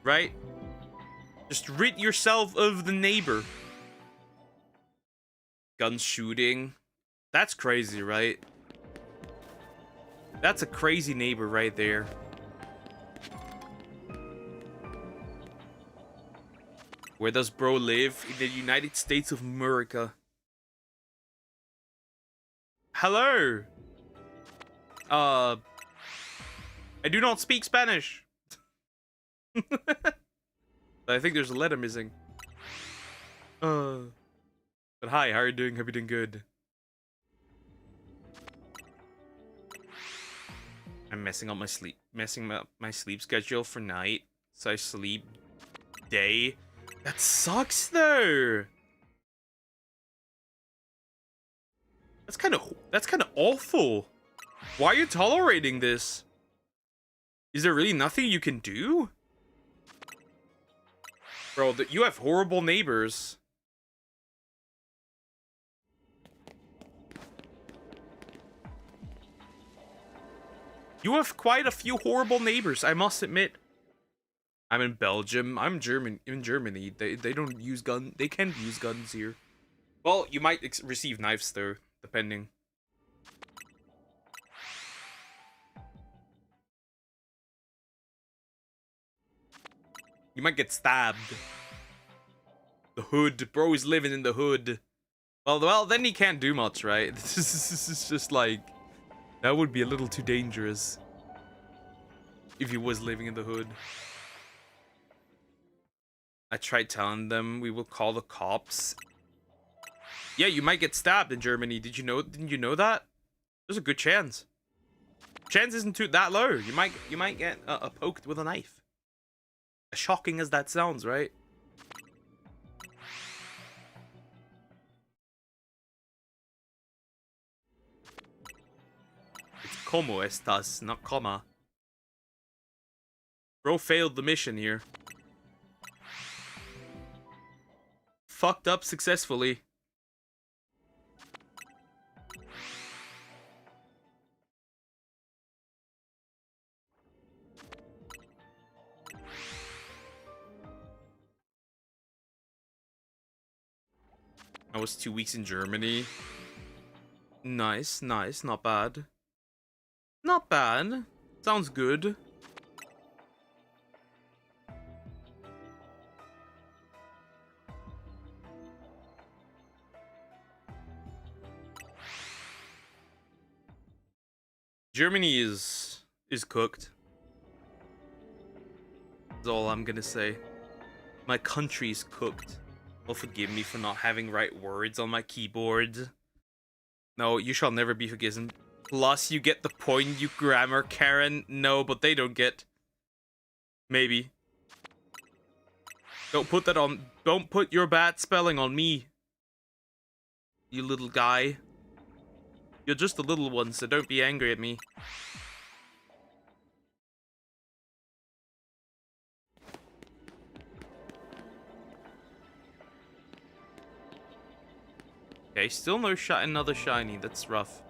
Right? Just rid yourself of the neighbor. Gun shooting. That's crazy, right? That's a crazy neighbor right there. Where does bro live? In the United States of America. Hello. I do not speak Spanish. I think there's a letter missing. But hi, how are you doing? Hope you're doing good. I'm messing up my sleep schedule for night, so I sleep day. That sucks though. That's kind of awful. Why are you tolerating this? Is there really nothing you can do? Bro, you have horrible neighbors. You have quite a few horrible neighbors, I must admit. I'm in Belgium. I'm in Germany. They don't use gun. They can use guns here. Well, you might receive knives though, depending. You might get stabbed. The hood. Bro is living in the hood. Well, then he can't do much, right? This is just like... That would be a little too dangerous. If he was living in the hood. I tried telling them we will call the cops. Yeah, you might get stabbed in Germany. Didn't you know that? There's a good chance. Chance isn't that low. You might get poked with a knife. As shocking as that sounds, right? It's como estas, not comma. Bro failed the mission here. Fucked up successfully. I was 2 weeks in Germany. Nice, nice, not bad. Not bad. Sounds good. Germany is cooked. That's all I'm gonna say. My country's cooked. Well, forgive me for not having right words on my keyboard. No, you shall never be forgiven. Plus, you get the point, you grammar Karen. No, but they don't get. Maybe. Don't put your bad spelling on me. You little guy. You're just a little one, so don't be angry at me. Okay, still no another shiny. That's rough.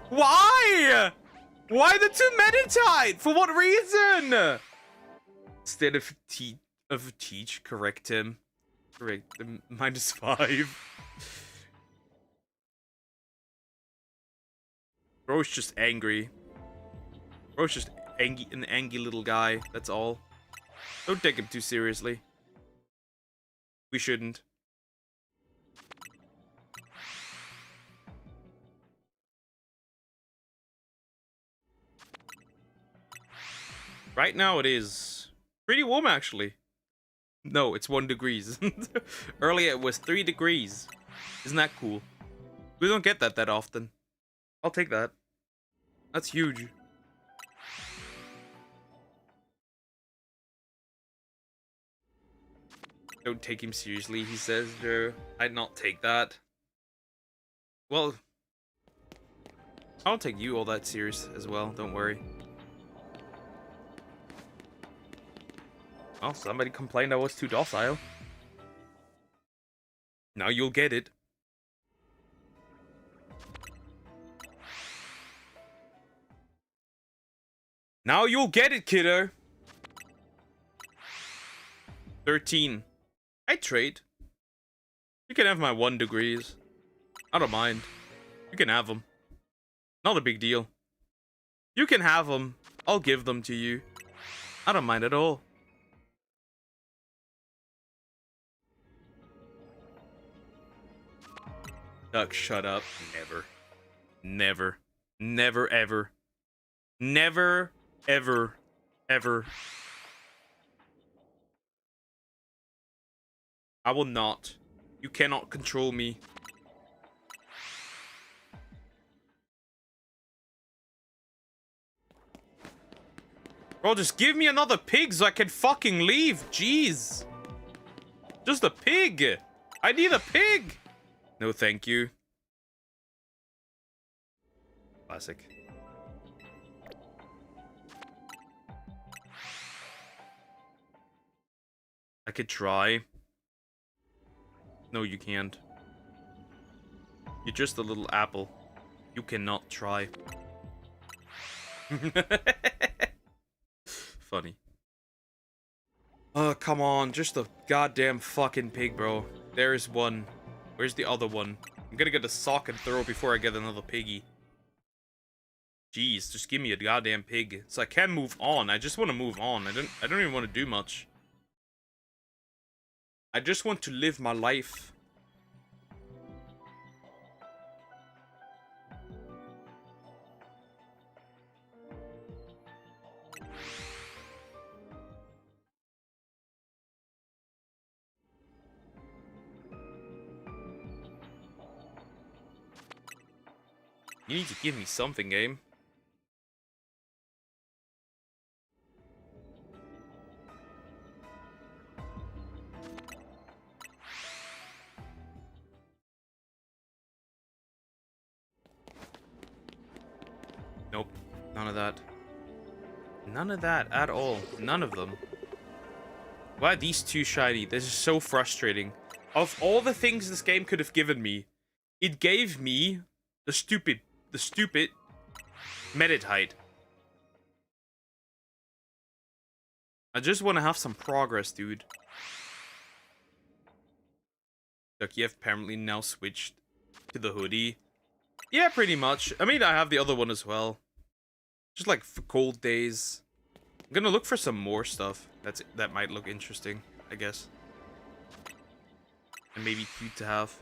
Why? Why the two Meditite? For what reason? Instead of teach, correct him. Correct him. -5. Bro's just angry. Bro's just an angry little guy. That's all. Don't take him too seriously. We shouldn't. Right now it is pretty warm, actually. No, it's 1 degrees. Earlier it was 3 degrees. Isn't that cool? We don't get that often. I'll take that. That's huge. Don't take him seriously, he says, Joe. I'd not take that. Well, I don't take you all that serious as well, don't worry. Well, somebody complained I was too docile. Now you'll get it. Now you'll get it, kiddo. 13. I trade. You can have my 1 degrees. I don't mind. You can have them. Not a big deal. You can have them. I'll give them to you. I don't mind at all. Duck, shut up. Never. Never. Never, ever. Never, ever, ever. I will not. You cannot control me. Bro, just give me another pig so I can fucking leave. Jeez. Just a pig. I need a pig. No, thank you. Classic. I could try. No, you can't. You're just a little apple. You cannot try. Funny. Oh, come on. Just a goddamn fucking pig, bro. There's one. Where's the other one? I'm gonna get a sock and throw before I get another piggy. Jeez, just give me a goddamn pig. So I can move on. I just want to move on. I don't even want to do much. I just want to live my life. You need to give me something, game. Nope. None of that. None of that at all. None of them. Why are these two shiny? This is so frustrating. Of all the things this game could have given me, it gave me the stupid Meditite. I just want to have some progress, dude. Look, you have apparently now switched to the hoodie. Yeah, pretty much. I mean, I have the other one as well. Just like for cold days. I'm gonna look for some more stuff that might look interesting, I guess. And maybe cute to have.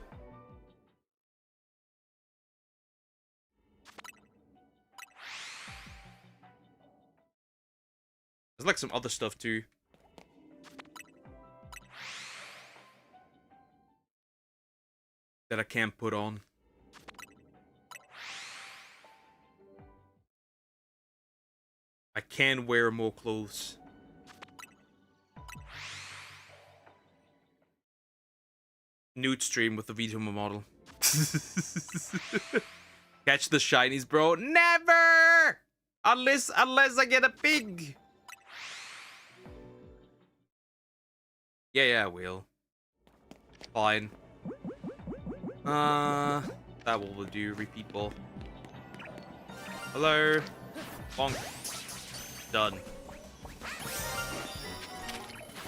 There's like some other stuff too. That I can't put on. I can wear more clothes. Nude stream with the vtuber model. Catch the shinies, bro. Never! Unless I get a pig. Yeah, I will. Fine. That will do. Repeat ball. Hello. Bonk. Done.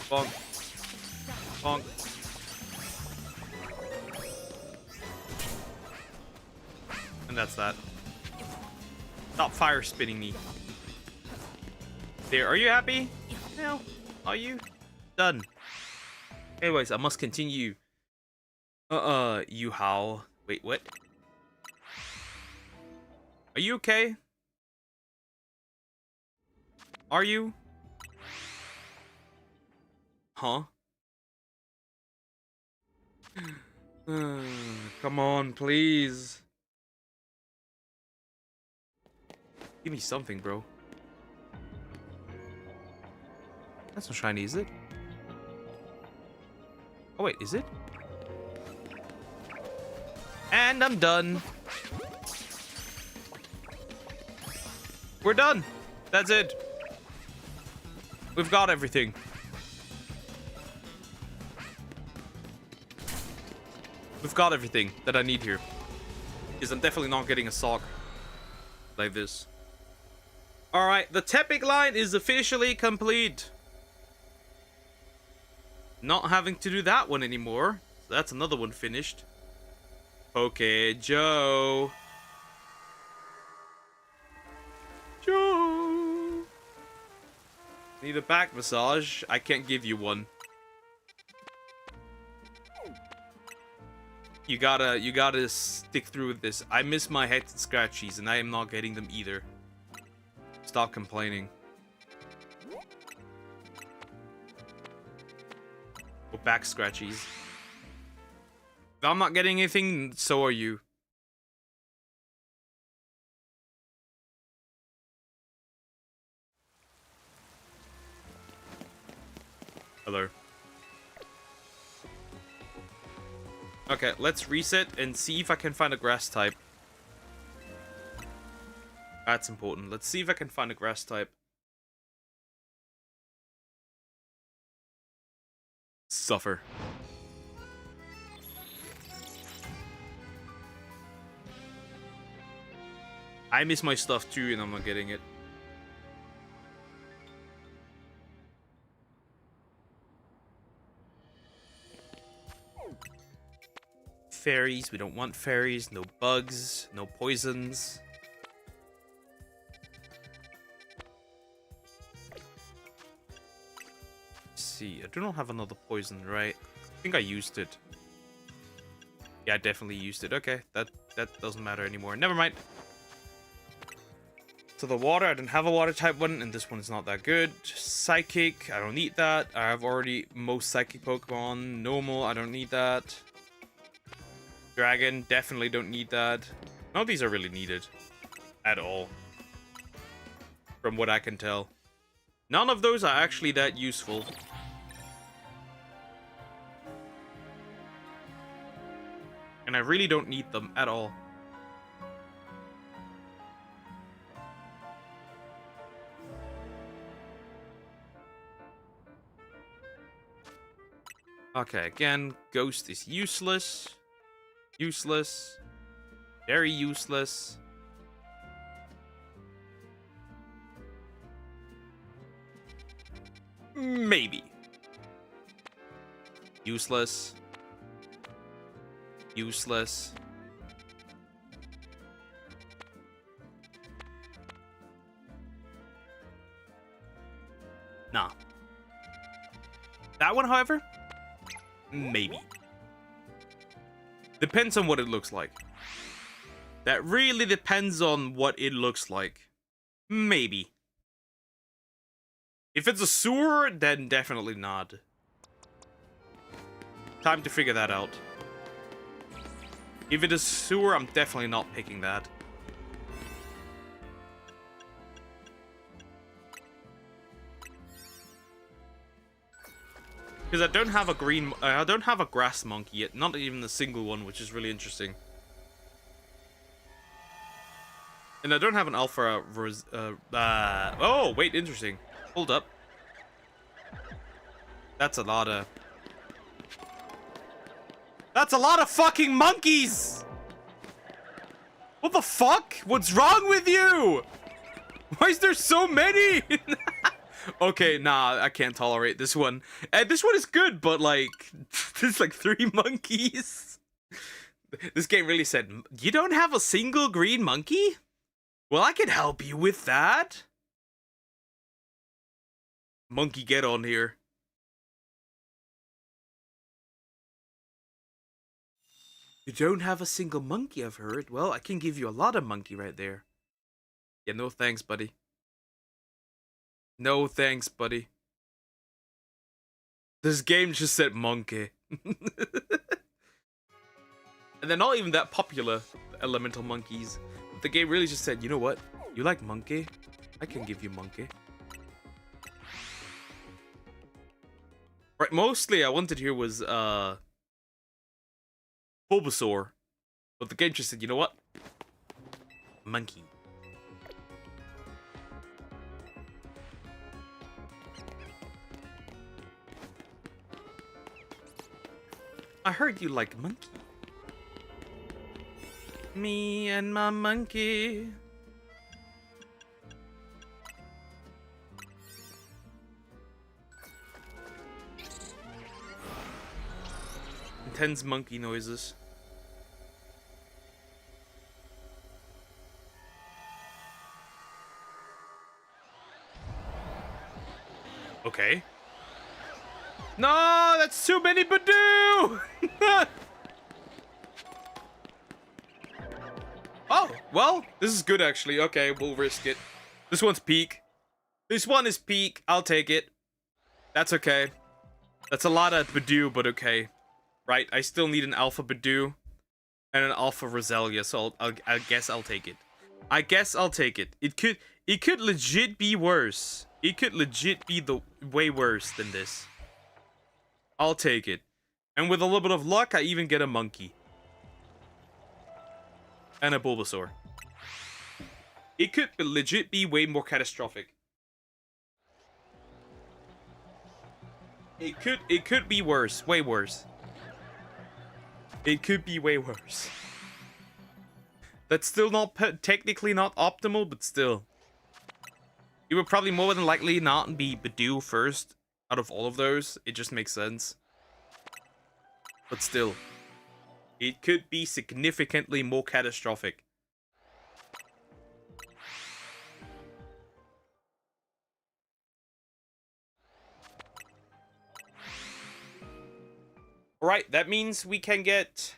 Bonk. Bonk. And that's that. Stop fire spinning me. There, are you happy? No. Are you? Done. Anyways, I must continue. You howl. Wait, what? Are you okay? Are you? Huh? Come on, please. Give me something, bro. That's not shiny, is it? Oh, wait, is it? And I'm done. We're done. That's it. We've got everything. We've got everything that I need here. Because I'm definitely not getting a sock like this. Alright, the Tepic line is officially complete. Not having to do that one anymore. So that's another one finished. Okay, Joe. Joe. Need a back massage? I can't give you one. You gotta stick through with this. I miss my head scratchies and I am not getting them either. Stop complaining. Or back scratchies. If I'm not getting anything, so are you. Hello. Okay, let's reset and see if I can find a grass type. That's important. Let's see if I can find a grass type. Suffer. I miss my stuff too and I'm not getting it. fairies. We don't want fairies. No bugs. No poisons. Let's see. I do not have another poison, right? I think I used it. Yeah, I definitely used it. Okay, that doesn't matter anymore. Never mind. So the water, I didn't have a water type one, and this one is not that good. Psychic, I don't need that. I have already most psychic Pokemon. Normal, I don't need that. Dragon, definitely don't need that. None of these are really needed. At all. From what I can tell. None of those are actually that useful. And I really don't need them at all. Okay, again, Ghost is useless. Useless. Very useless. Maybe. Useless. Useless. Nah. That one, however, maybe. Depends on what it looks like. That really depends on what it looks like. Maybe. If it's a sewer, then definitely not. Time to figure that out. If it is sewer, I'm definitely not picking that. Because I don't have a grass monkey yet, not even a single one, which is really interesting. And I don't have an alpha. Oh, wait, interesting. Hold up. That's a lot of fucking monkeys! What the fuck? What's wrong with you? Why is there so many? Okay, nah, I can't tolerate this one. This one is good, but like, there's like 3 monkeys. This game really said, you don't have a single green monkey? Well, I can help you with that. Monkey, get on here. You don't have a single monkey, I've heard. Well, I can give you a lot of monkey right there. Yeah, no thanks, buddy. No thanks, buddy. This game just said monkey. And they're not even that popular, the elemental monkeys. The game really just said, you know what? You like monkey? I can give you monkey. Right, mostly I wanted here was, Bulbasaur. But the game just said, you know what? Monkey. I heard you like monkey. Me and my monkey. Intense monkey noises. Okay. No, that's too many Badoo! Oh, well, this is good actually. Okay, we'll risk it. This one's peak. This one is peak. I'll take it. That's okay. That's a lot of Badoo, but okay. Right, I still need an Alpha Badoo and an Alpha Roselia, so I guess I'll take it. I guess I'll take it. It could legit be worse. It could legit be way worse than this. I'll take it. And with a little bit of luck, I even get a monkey. And a Bulbasaur. It could legit be way more catastrophic. It could be worse. Way worse. It could be way worse. That's still not technically not optimal, but still. It would probably more than likely not be Badoo first out of all of those. It just makes sense. But still. It could be significantly more catastrophic. Alright, that means we can get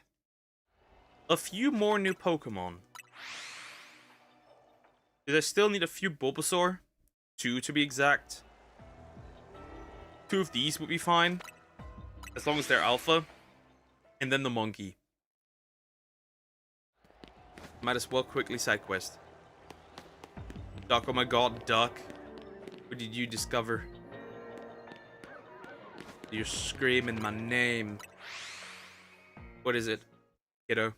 a few more new Pokemon. I still need a few Bulbasaur. 2 to be exact. 2 of these would be fine. As long as they're alpha. And then the monkey. Might as well quickly side quest. Duck, oh my god, Duck. What did you discover? You're screaming my name. What is it, kiddo?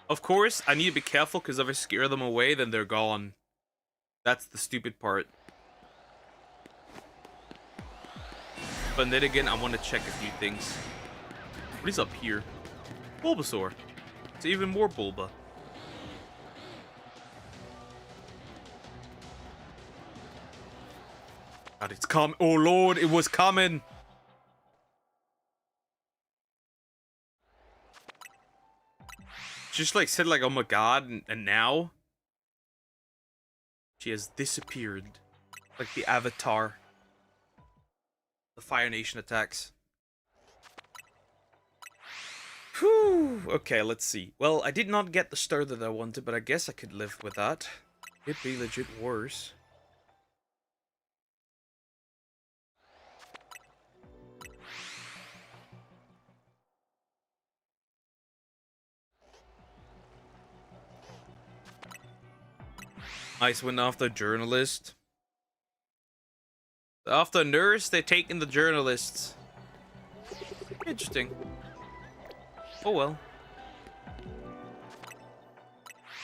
Of course, I need to be careful because if I scare them away, then they're gone. That's the stupid part. But then again, I want to check a few things. What is up here? Bulbasaur. It's even more Bulba. God, it's coming. Oh lord, it was coming. Just like said like, oh my god, and now she has disappeared. Like the Avatar. The Fire Nation attacks. Whew. Okay, let's see. Well, I did not get the star that I wanted, but I guess I could live with that. It'd be legit worse. Nice win after journalist. After nurse, they take in the journalists. Interesting. Oh well.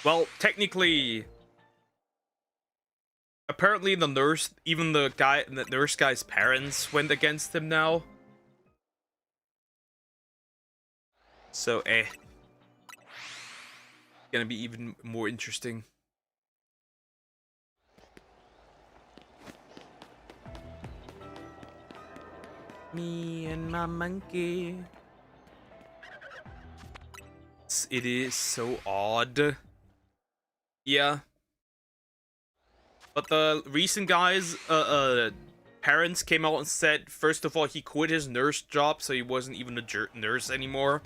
Well, technically, apparently the nurse, even the nurse guy's parents went against him now. So, gonna be even more interesting. Me and my monkey. It is so odd. Yeah. But the recent guy's parents came out and said, first of all, he quit his nurse job, so he wasn't even a nurse anymore.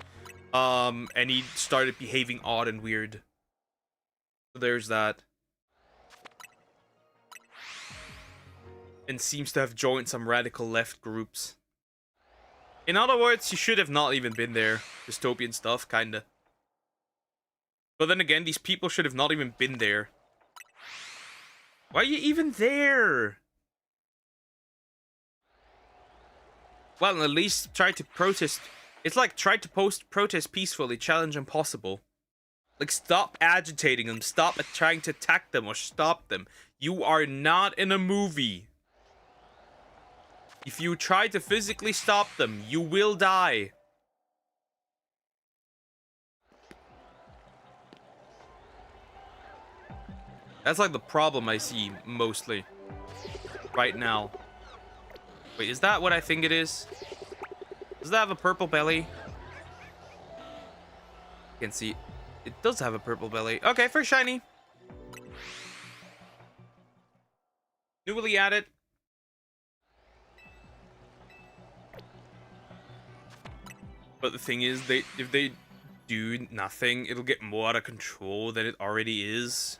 And he started behaving odd and weird. So there's that. And seems to have joined some radical left groups. In other words, he should have not even been there. Dystopian stuff, kinda. But then again, these people should have not even been there. Why are you even there? Well, at least try to protest. It's like try to protest peacefully, challenge impossible. Like, stop agitating them, stop trying to attack them or stop them. You are not in a movie. If you try to physically stop them, you will die. That's like the problem I see mostly right now. Wait, is that what I think it is? Does that have a purple belly? You can see it does have a purple belly. Okay, first shiny. Newly added. But the thing is, if they do nothing, it'll get more out of control than it already is.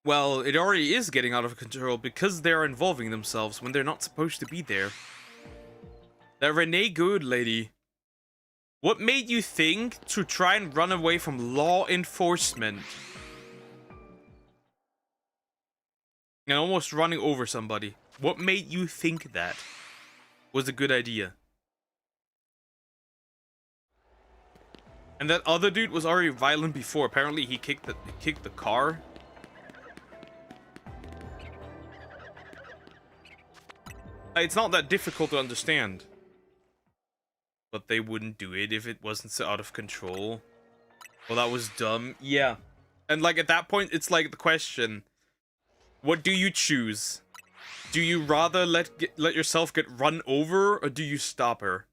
Well, it already is getting out of control because they're involving themselves when they're not supposed to be there. That Renee Good lady. What made you think to try and run away from law enforcement? And almost running over somebody. What made you think that was a good idea? And that other dude was already violent before. Apparently he kicked the car. It's not that difficult to understand. But they wouldn't do it if it wasn't so out of control. Well, that was dumb. Yeah. And like at that point, it's like the question: what do you choose? Do you rather let yourself get run over, or do you stop her?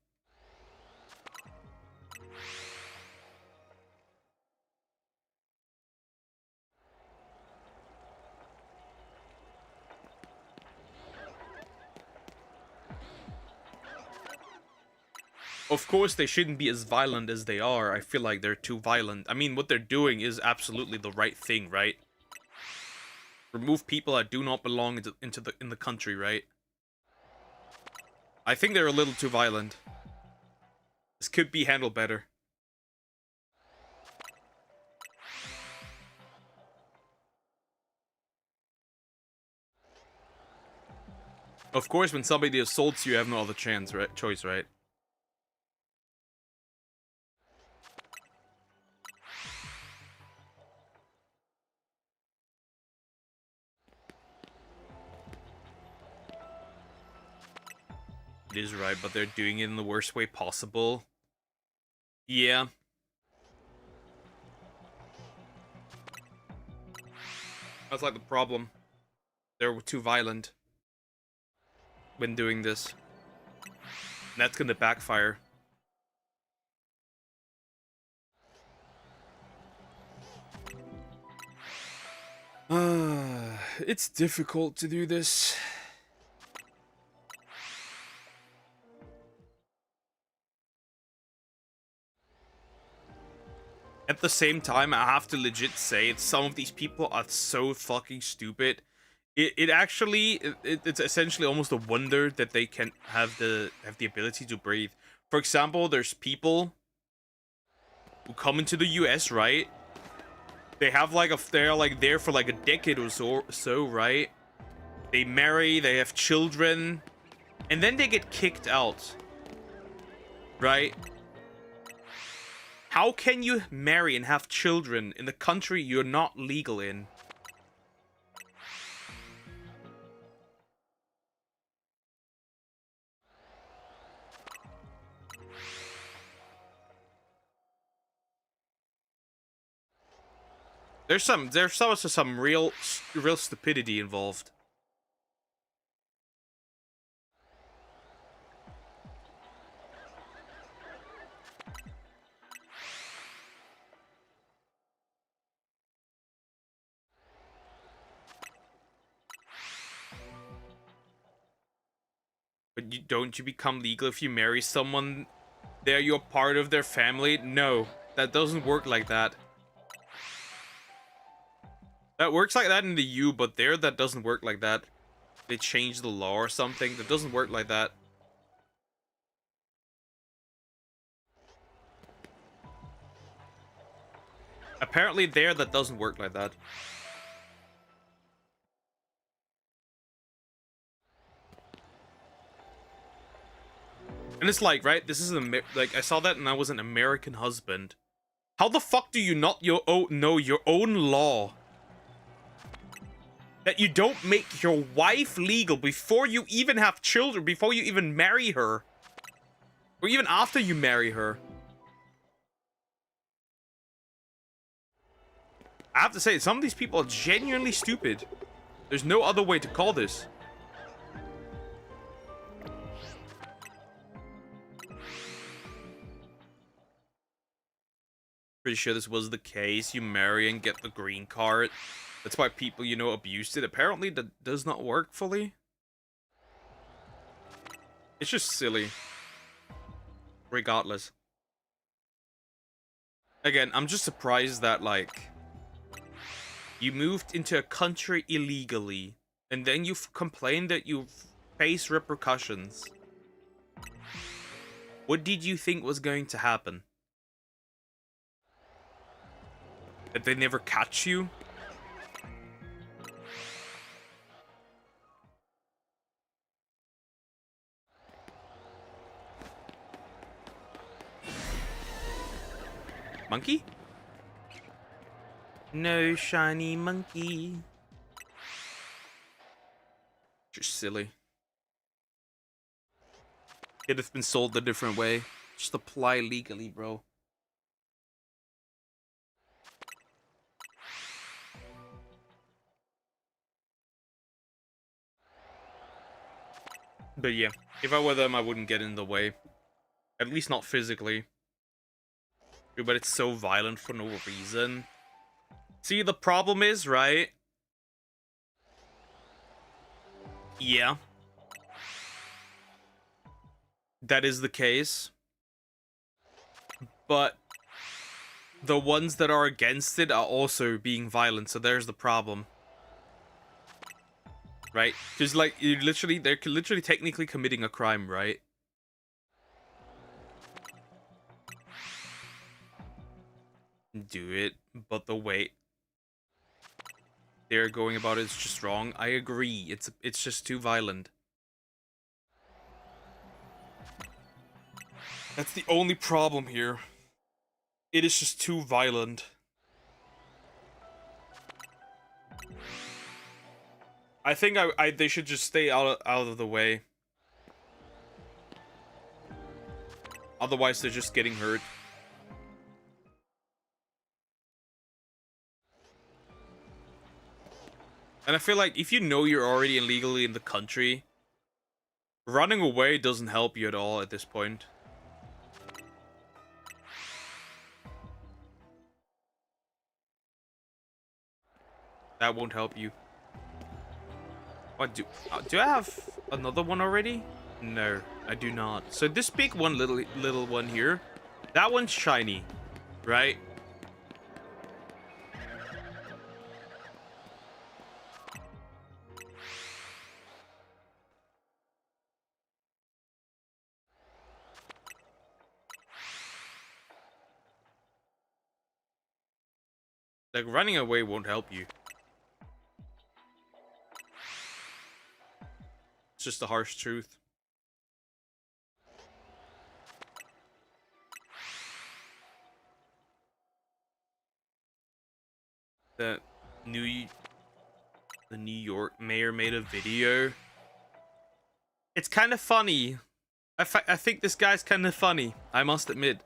Of course, they shouldn't be as violent as they are. I feel like they're too violent. I mean, what they're doing is absolutely the right thing, right? Remove people that do not belong in the country, right? I think they're a little too violent. This could be handled better. Of course, when somebody assaults you, you have no other choice, right? It is right, but they're doing it in the worst way possible. Yeah. That's like the problem. They're too violent when doing this. And that's gonna backfire. It's difficult to do this. At the same time, I have to legit say some of these people are so fucking stupid. It's essentially almost a wonder that they can have the ability to breathe. For example, there's people who come into the US, right? They have like they're like there for like a decade or so, right? They marry, they have children, and then they get kicked out. Right? How can you marry and have children in the country you're not legal in? There's also some real stupidity involved. But don't you become legal if you marry someone there? You're part of their family? No, that doesn't work like that. That works like that in the U, but there that doesn't work like that. They changed the law or something. That doesn't work like that. Apparently there that doesn't work like that. And it's like, right, this is like I saw that and I was an American husband. How the fuck do you not know your own law? That you don't make your wife legal before you even have children, before you even marry her. Or even after you marry her. I have to say, some of these people are genuinely stupid. There's no other way to call this. Pretty sure this was the case. You marry and get the green card. That's why people, you know, abused it. Apparently that does not work fully. It's just silly. Regardless. Again, I'm just surprised that, like, you moved into a country illegally, and then you've complained that you face repercussions. What did you think was going to happen? That they never catch you? Monkey? No shiny monkey. Just silly. Could have been sold a different way. Just apply legally, bro. But yeah, if I were them, I wouldn't get in the way. At least not physically. But it's so violent for no reason. See, the problem is, right? Yeah. That is the case. But the ones that are against it are also being violent, so there's the problem. Right? Because, like, they're literally technically committing a crime, right? Do it, but the way they're going about it is just wrong. I agree. It's just too violent. That's the only problem here. It is just too violent. I think they should just stay out of the way. Otherwise, they're just getting hurt. And I feel like if you know you're already illegally in the country, running away doesn't help you at all at this point. That won't help you. What do I have another one already? No, I do not. So this big one, little one here, that one's shiny, right? Like, running away won't help you. It's just the harsh truth. The New York mayor made a video. It's kind of funny. I think this guy's kind of funny, I must admit.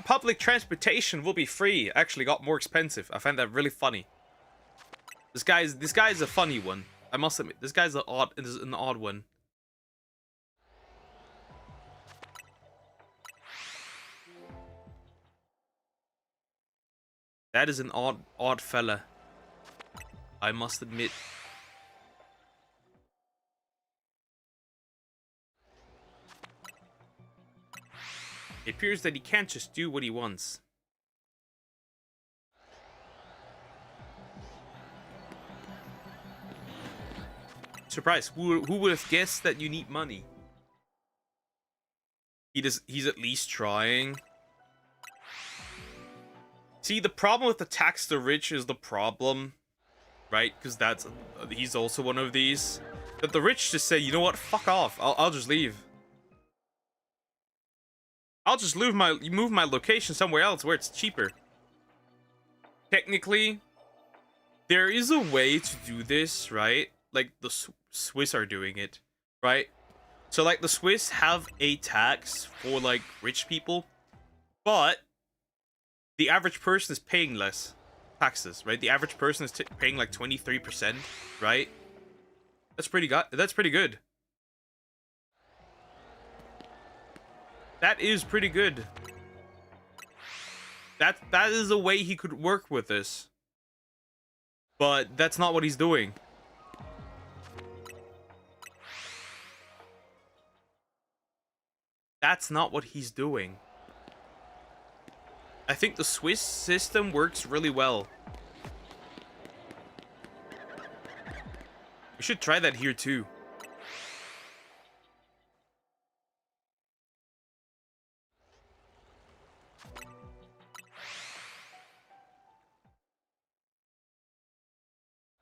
Public transportation will be free. Actually got more expensive. I find that really funny. This guy's a funny one. I must admit, this guy's an odd one. That is an odd fella. I must admit. It appears that he can't just do what he wants. Surprise! Who would have guessed that you need money? He's at least trying. See, the problem with the tax the rich is the problem, right? Because he's also one of these. But the rich just say, you know what? Fuck off. I'll just leave. I'll just move my location somewhere else where it's cheaper. Technically, there is a way to do this, right? Like the Swiss are doing it, right? So like the Swiss have a tax for like rich people, but the average person is paying less taxes, right? The average person is paying like 23%, right? That's pretty good. That's pretty good. That is pretty good. That is a way he could work with this. But that's not what he's doing. That's not what he's doing. I think the Swiss system works really well. We should try that here too.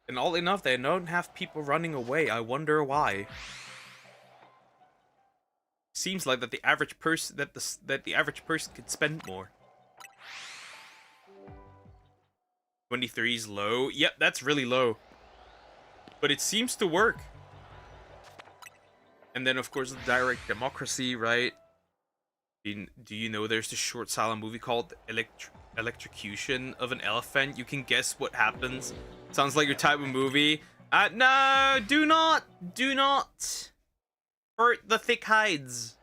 And all enough, they don't have people running away. I wonder why. Seems like that the average person that the average person could spend more. 23 is low. Yep, that's really low. But it seems to work. And then of course the direct democracy, right? Do you know there's this short silent movie called Electrocution of an Elephant? You can guess what happens. Sounds like your type of movie. No, do not. hurt the thick hides.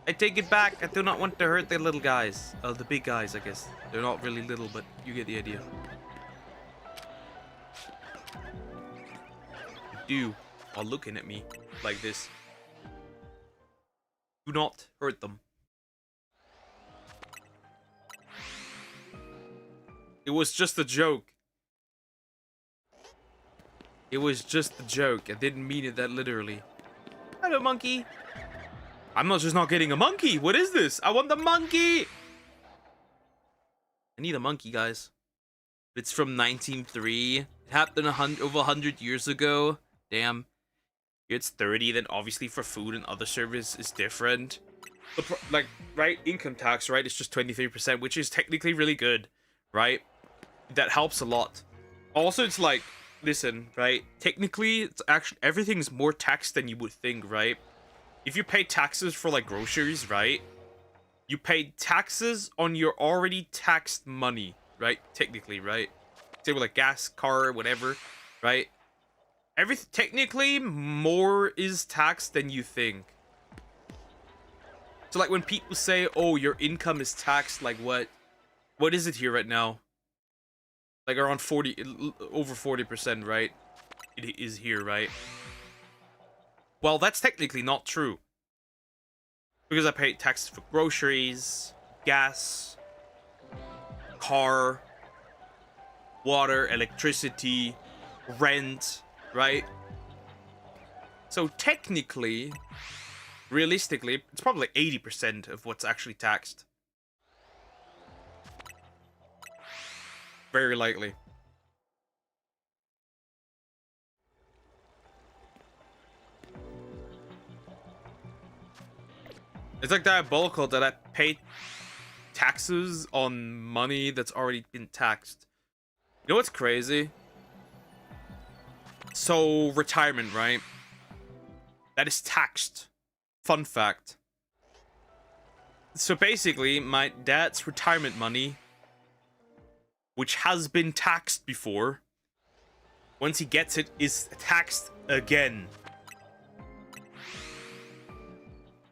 I take it back. I do not want to hurt the little guys. The big guys, I guess. They're not really little, but you get the idea. You are looking at me like this. Do not hurt them. It was just a joke. It was just a joke. I didn't mean it that literally. Hello, monkey. I'm not just not getting a monkey. What is this? I want the monkey. I need a monkey, guys. It's from 1903. It happened over 100 years ago. Damn. It's 30, then obviously for food and other service is different. Like, right, income tax, right, it's just 23%, which is technically really good, right? That helps a lot. Also, it's like, listen, right, technically, it's actually, everything's more taxed than you would think, right? If you pay taxes for, like, groceries, right, you pay taxes on your already taxed money, right? Technically, right? Say with, like, gas, car, whatever, right? Technically, more is taxed than you think. So, like, when people say, oh, your income is taxed, like, what is it here right now? Like, around over 40%, right? It is here, right? Well, that's technically not true. Because I pay taxes for groceries, gas, car, water, electricity, rent, right? So technically, realistically, it's probably 80% of what's actually taxed. Very likely. It's like diabolical that I pay taxes on money that's already been taxed. You know what's crazy? So, retirement, right? That is taxed. Fun fact. So basically, my dad's retirement money, which has been taxed before, once he gets it, is taxed again.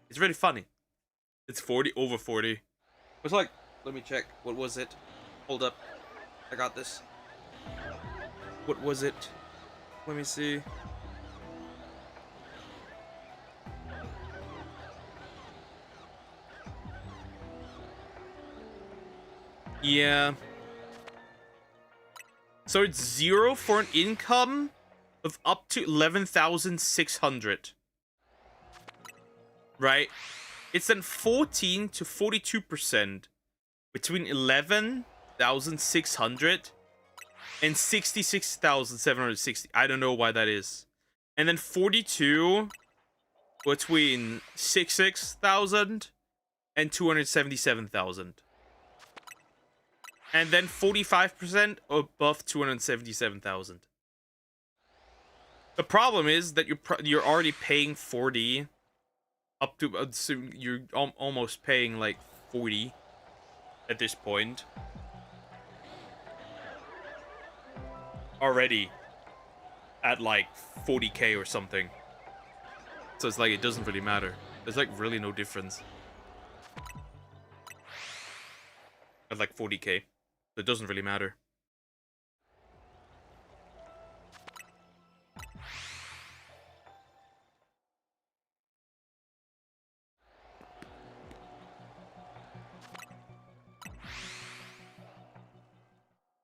It's really funny. It's 40, over 40. It's like, let me check. What was it? Hold up. I got this. What was it? Let me see. Yeah. So it's 0 for an income of up to 11,600. Right? It's then 14 to 42% between 11,600 and 66,760. I don't know why that is. And then 42 between 66,000 and 277,000. And then 45% above 277,000. The problem is that you're already paying 40 up to so you're almost paying like 40 at this point already at like 40k or something. So it's like it doesn't really matter. There's like really no difference at like 40k. So it doesn't really matter.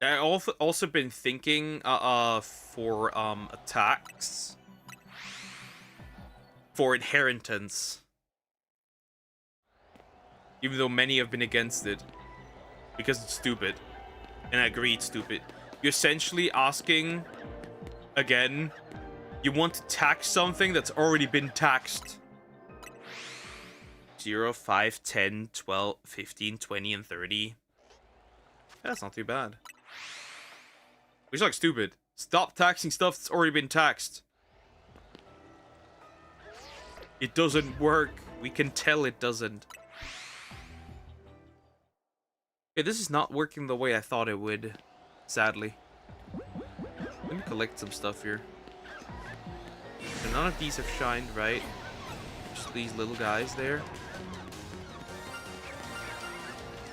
I also been thinking for a tax for inheritance, even though many have been against it because it's stupid, and I agree it's stupid. You're essentially asking, again, you want to tax something that's already been taxed. 0, 5, 10, 12, 15, 20, and 30. That's not too bad. Which is like stupid. Stop taxing stuff that's already been taxed. It doesn't work. We can tell it doesn't. Okay, this is not working the way I thought it would, sadly. Let me collect some stuff here. So none of these have shined, right? Just these little guys there.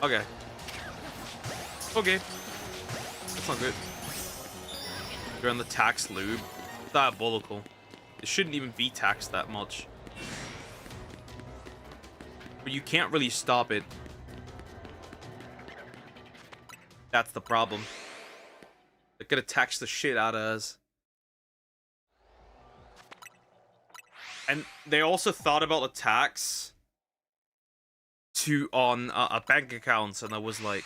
Okay. Okay. That's not good. They're on the tax lube. Diabolical. It shouldn't even be taxed that much. But you can't really stop it. That's the problem. They're gonna tax the shit out of us. And they also thought about the tax on bank accounts, and I was like,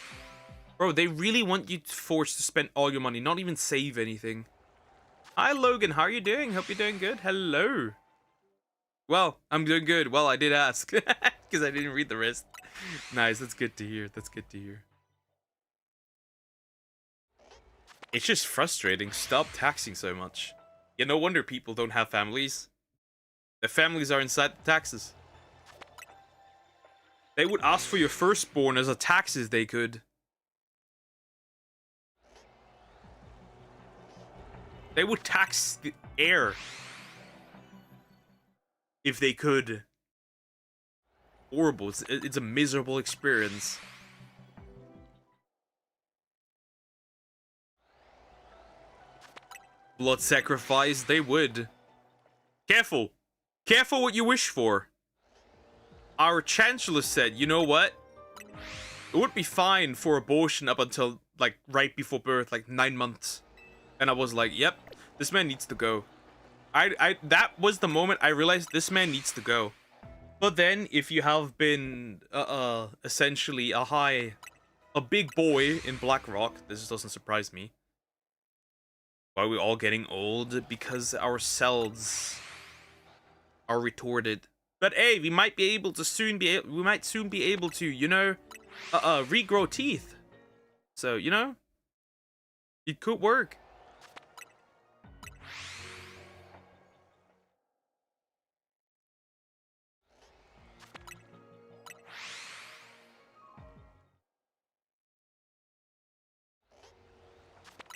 bro, they really want you forced to spend all your money, not even save anything. Hi, Logan. How are you doing? Hope you're doing good. Hello. Well, I'm doing good. Well, I did ask because I didn't read the rest. Nice. That's good to hear. That's good to hear. It's just frustrating. Stop taxing so much. Yeah, no wonder people don't have families. Their families are inside the taxes. They would ask for your firstborn as a tax if they could. They would tax the heir if they could. Horrible. It's a miserable experience. Blood sacrifice, they would. Careful. Careful what you wish for. Our chancellor said, you know what? It would be fine for abortion up until, like, right before birth, like 9 months. And I was like, yep, this man needs to go. That was the moment I realized this man needs to go. But then, if you have been, essentially a big boy in Blackrock, this doesn't surprise me. Why are we all getting old? Because our cells are retorted. But hey, we might soon be able to, you know, regrow teeth. So, you know, it could work.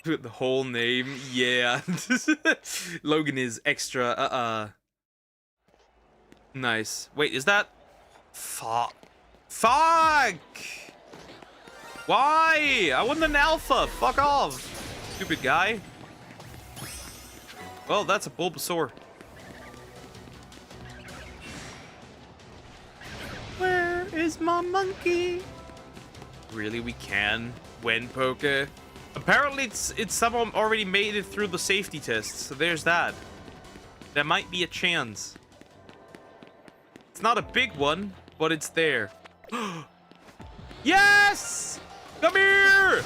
The whole name, yeah. Logan is extra, nice. Wait, is that? Fuck. Fuck! Why? I want an alpha. Fuck off. Stupid guy. Well, that's a Bulbasaur. Where is my monkey? Really, we can win poker. Apparently, it's someone already made it through the safety tests, so there's that. There might be a chance. It's not a big one, but it's there. Yes! Come here!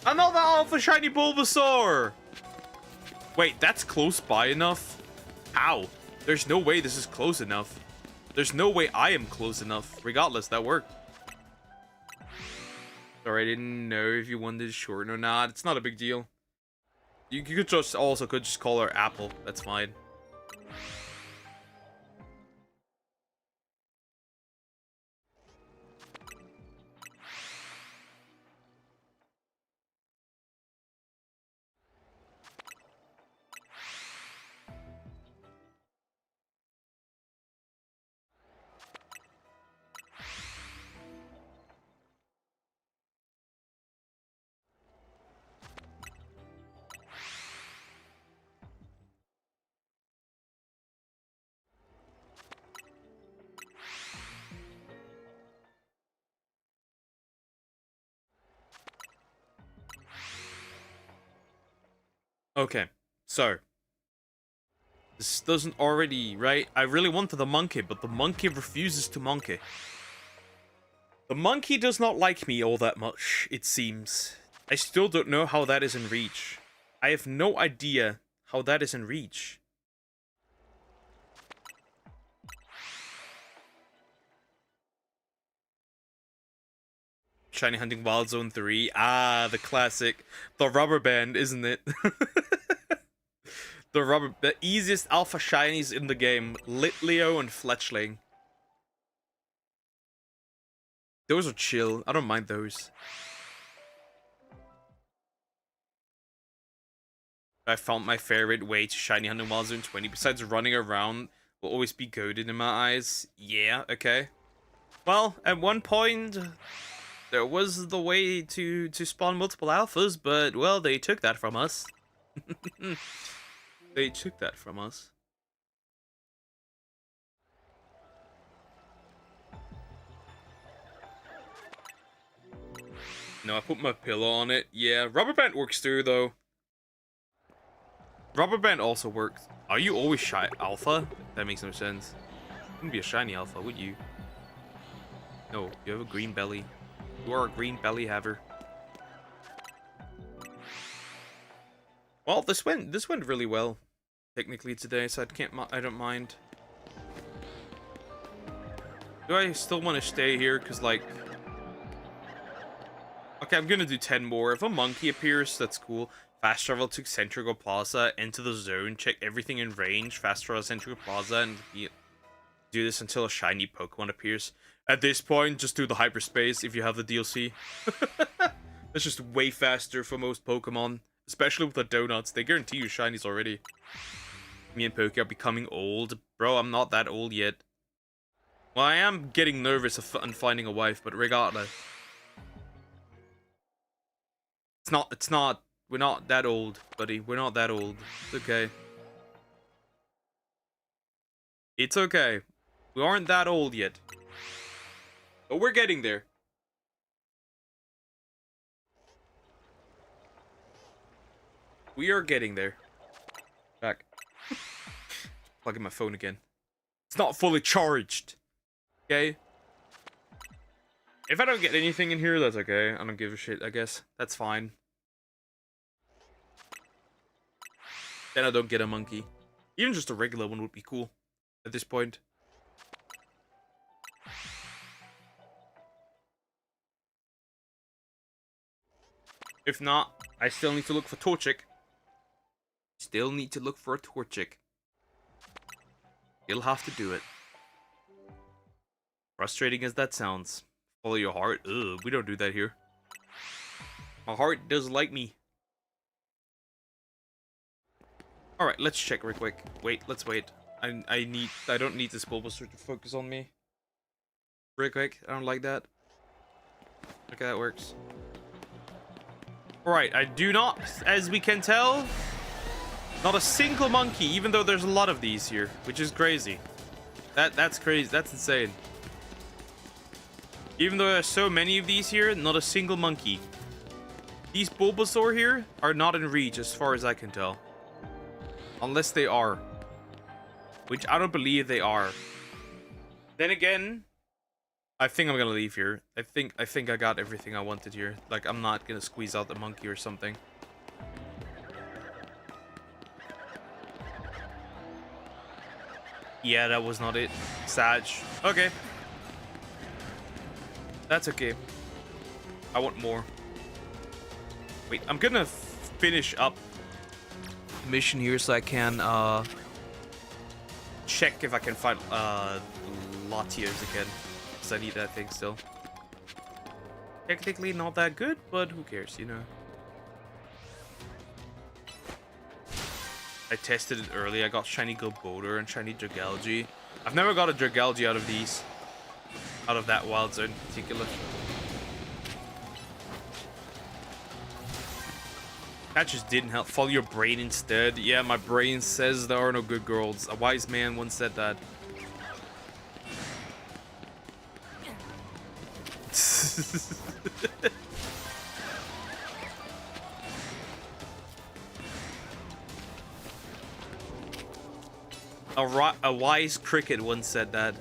Another Alpha Shiny Bulbasaur! Wait, that's close by enough? How? There's no way this is close enough. There's no way I am close enough. Regardless, that worked. Sorry, I didn't know if you wanted to shorten or not. It's not a big deal. You could just call her Apple. That's fine. Okay, so this doesn't already, right? I really wanted the monkey, but the monkey refuses to monkey. The monkey does not like me all that much, it seems. I still don't know how that is in reach. I have no idea how that is in reach. Shiny Hunting Wild Zone 3. Ah, the classic. The rubber band, isn't it? The easiest alpha shinies in the game. Litleo and Fletchling. Those are chill. I don't mind those. I found my favorite way to shiny hunting while Zone 20, besides running around, will always be goaded in my eyes. Yeah, okay. Well, at one point, there was the way to spawn multiple alphas, but, well, they took that from us. They took that from us. No, I put my pillow on it. Yeah, rubber band works too, though. Rubber band also works. Are you always shy alpha? That makes no sense. You wouldn't be a shiny alpha, would you? No, you have a green belly. You are a green belly haver. Well, this went really well, technically today, so I don't mind. Do I still want to stay here? Cause like, okay, I'm gonna do 10 more. If a monkey appears, that's cool. Fast travel to Centrical Plaza, enter the zone, check everything in range, fast travel to Centrical Plaza, and do this until a shiny Pokemon appears. At this point, just do the hyperspace if you have the DLC. That's just way faster for most Pokemon, especially with the donuts. They guarantee you shinies already. Me and Poke are becoming old. Bro, I'm not that old yet. Well, I am getting nervous on finding a wife, but regardless. It's not, we're not that old, buddy. We're not that old. It's okay. It's okay. We aren't that old yet. But we're getting there. We are getting there. Back. Plugging my phone again. It's not fully charged. Okay? If I don't get anything in here, that's okay. I don't give a shit, I guess. That's fine. Then I don't get a monkey. Even just a regular one would be cool at this point. If not, I still need to look for Torchic. Still need to look for a Torchic. You'll have to do it. Frustrating as that sounds. Follow your heart. Ugh, we don't do that here. My heart does like me. Alright, let's check real quick. Wait, let's wait. I don't need this Bulbasaur to focus on me. Real quick, I don't like that. Okay, that works. Alright, I do not, as we can tell, not a single monkey, even though there's a lot of these here, which is crazy. That's crazy, that's insane. Even though there's so many of these here, not a single monkey. These Bulbasaur here are not in reach as far as I can tell. Unless they are. Which I don't believe they are. Then again, I think I'm gonna leave here. I think I got everything I wanted here. Like, I'm not gonna squeeze out the monkey or something. Yeah, that was not it. Sag. Okay. That's okay. I want more. Wait, I'm gonna finish up mission here so I can check if I can find Latios again, because I need that thing still. Technically not that good, but who cares, you know. I tested it early. I got shiny Gilboder and shiny Dragalge. I've never got a Dragalge out of these, out of that wild zone in particular. That just didn't help. Follow your brain instead. Yeah, my brain says there are no good girls. A wise man once said that. A wise cricket once said that.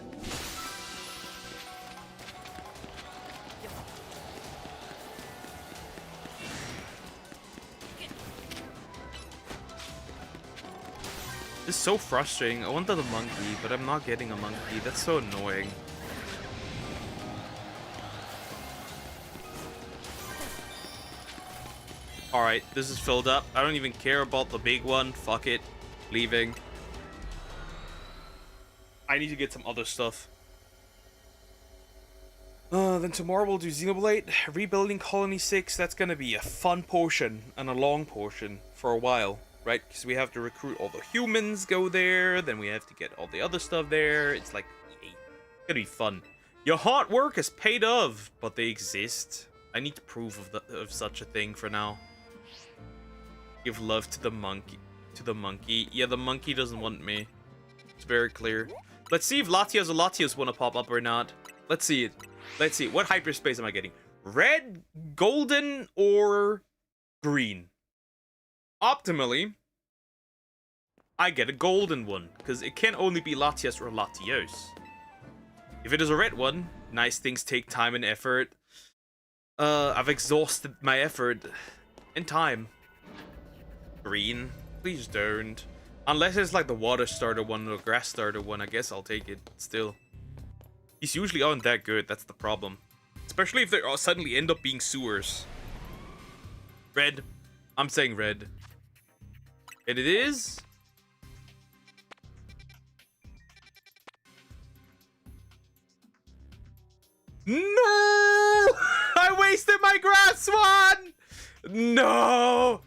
This is so frustrating. I wanted a monkey, but I'm not getting a monkey. That's so annoying. Alright, this is filled up. I don't even care about the big one. Fuck it. Leaving. I need to get some other stuff. Then tomorrow we'll do Xenoblade. Rebuilding Colony 6. That's gonna be a fun portion and a long portion for a while. right? Because we have to recruit all the humans, go there, then we have to get all the other stuff there. It's like, it's gonna be fun. Your hard work is paid off, but they exist. I need proof of such a thing for now. Give love to the monkey. Yeah, the monkey doesn't want me. It's very clear. Let's see if Latias or Latios want to pop up or not. Let's see it. Let's see. What hyperspace am I getting? Red, golden, or green? Optimally, I get a golden one, because it can only be Latias or Latios. If it is a red one, nice things take time and effort. I've exhausted my effort and time. Green, please don't. Unless it's like the water starter one or grass starter one, I guess I'll take it still. These usually aren't that good, that's the problem. Especially if they suddenly end up being sewers. Red. I'm saying red. And it is. No! I wasted my grass one! No!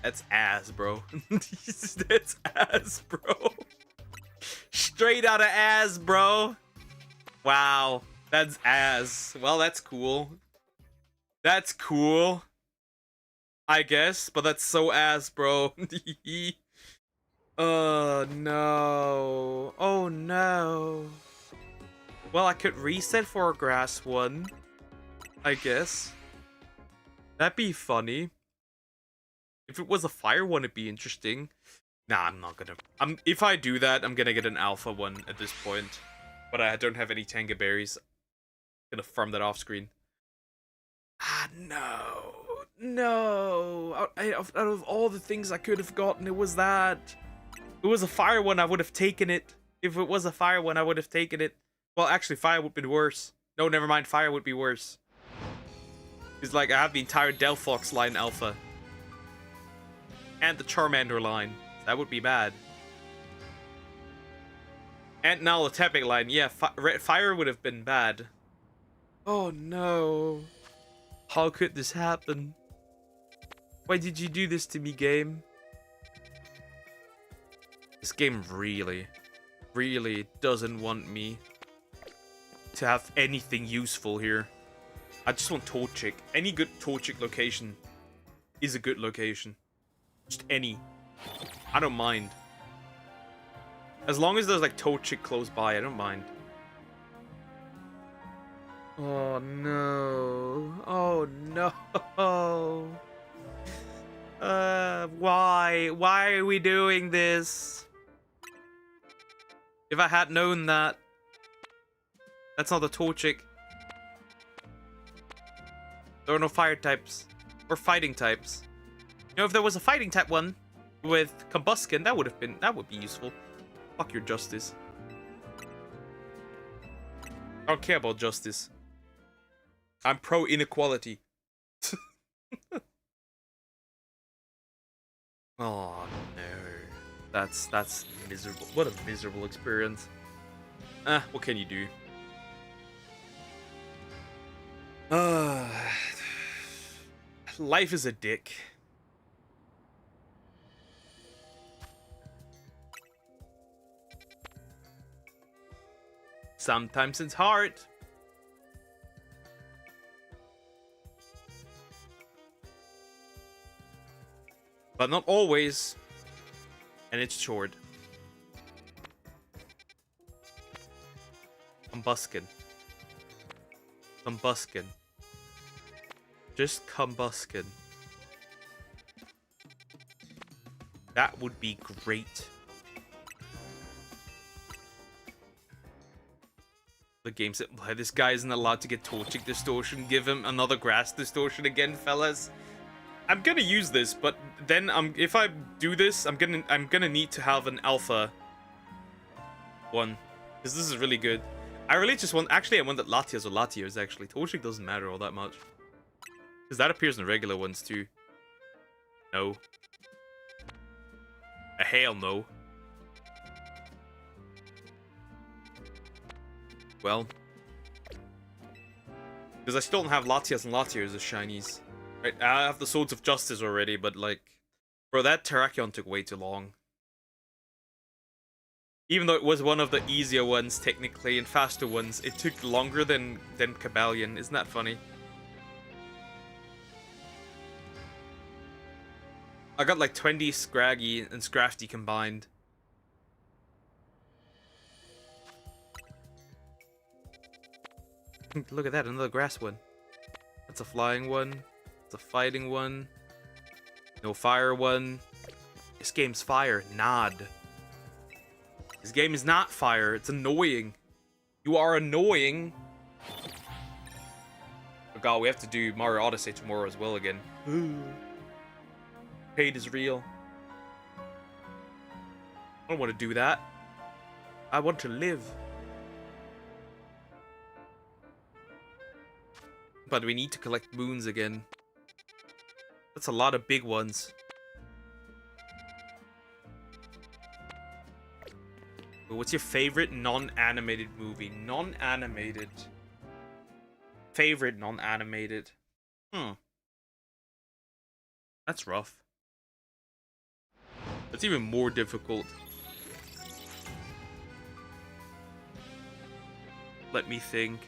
That's ass, bro. That's ass, bro. Straight out of ass, bro. Wow. That's ass. Well, that's cool. That's cool. I guess, but that's so ass, bro. Oh, no. Oh, no. Well, I could reset for a grass one, I guess. That'd be funny. If it was a fire one, it'd be interesting. Nah, I'm not gonna... if I do that, I'm gonna get an alpha one at this point. But I don't have any Tanga berries. I'm gonna farm that off screen. Ah, no. No. Out of all the things I could have gotten, it was that. If it was a fire one, I would have taken it. If it was a fire one, I would have taken it. Well, actually, fire would be worse. No, never mind. Fire would be worse. It's like I have the entire Delphox line alpha. And the Charmander line. That would be bad. And now the Tepig line. Yeah, fire would have been bad. Oh no. How could this happen? Why did you do this to me, game? This game really doesn't want me to have anything useful here. I just want Torchic. Any good Torchic location is a good location. Just any. I don't mind. As long as there's like Torchic close by, I don't mind. Oh no. Oh no. Why? Why are we doing this? If I had known that. That's not the Torchic. There are no fire types. Or fighting types. You know, if there was a fighting type one with Combuskin, that would be useful. Fuck your justice. I don't care about justice. I'm pro inequality. Oh no. That's miserable. What a miserable experience. What can you do? Life is a dick. Sometimes it's hard. But not always. And it's short. Combuskin. Combuskin. Just Combuskin. That would be great. The game said, why this guy isn't allowed to get Torchic Distortion. Give him another Grass Distortion again, fellas. I'm gonna use this, but then if I do this, I'm gonna need to have an alpha one, because this is really good. I really just want, actually I want that Latias or Latios actually. Torchic doesn't matter all that much, because that appears in regular ones too. No. A hell no. Well, Because I still don't have Latias and Latios as shinies. Right? I have the Swords of Justice already, but like... Bro, that Terrakion took way too long. Even though it was one of the easier ones, technically, and faster ones, it took longer than Cabalion. Isn't that funny? I got like 20 Scraggy and Scrafty combined. Look at that, another grass one. That's a flying one. It's a fighting one. No fire one. This game's fire. Nod. This game is not fire. It's annoying. You are annoying. Oh god, we have to do Mario Odyssey tomorrow as well again. Hate is real. I don't want to do that. I want to live. But we need to collect moons again. That's a lot of big ones. What's your favorite non-animated movie? Non-animated. Favorite non-animated. That's rough. That's even more difficult. Let me think.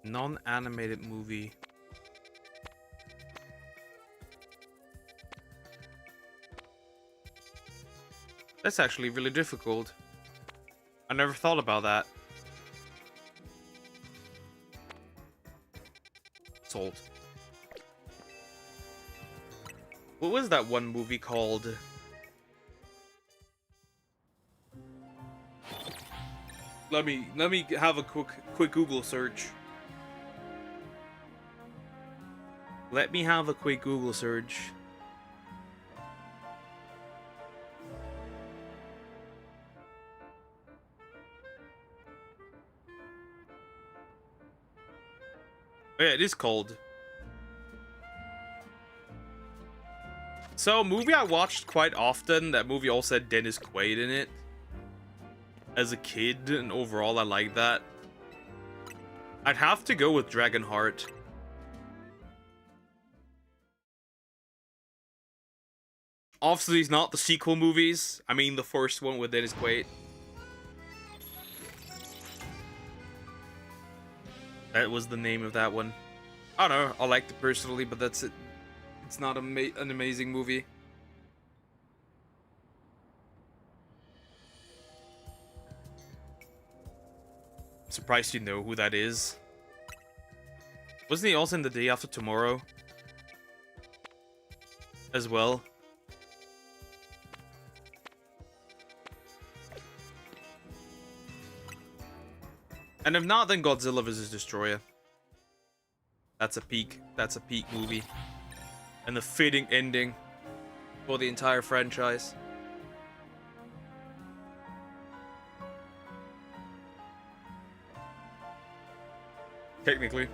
Non-animated movie. That's actually really difficult. I never thought about that. Salt. What was that one movie called? Let me have a quick Google search. Let me have a quick Google search. Oh, yeah, it is called. So, a movie I watched quite often, that movie also had Dennis Quaid in it. As a kid, and overall I like that. I'd have to go with Dragonheart. Obviously, it's not the sequel movies. I mean, the first one with Dennis Quaid. That was the name of that one. I don't know. I liked it personally, but that's it. It's not an amazing movie. I'm surprised you know who that is. Wasn't he also in The Day After Tomorrow? As well? And if not, then Godzilla vs. Destroyer. That's a peak movie. And the fitting ending for the entire franchise. Technically.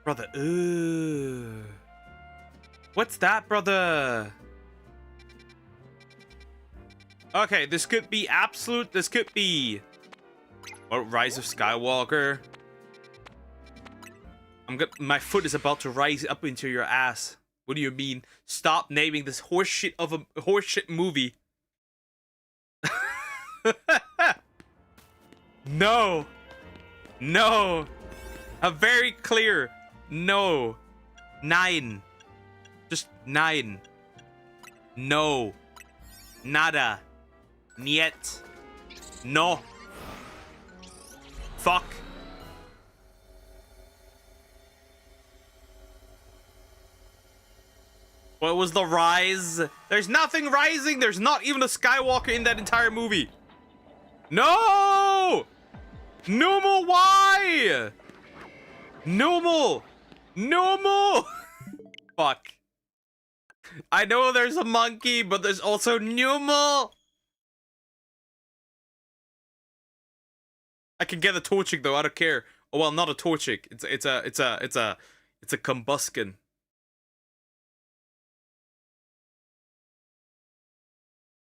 Brother, ooh. What's that, brother? Okay, this could be absolute. This could be. What, Rise of Skywalker? My foot is about to rise up into your ass. What do you mean? Stop naming this horseshit of a horseshit movie. No. No. I'm very clear. No. 9. Just 9. No. Nada. Niet. No. Fuck. What was the rise? There's nothing rising. There's not even a Skywalker in that entire movie. No! Normal, why? Normal. Normal. Fuck. I know there's a monkey, but there's also Numa. I can get a Torchic though. I don't care. Oh well, not a Torchic. It's a Combuskin.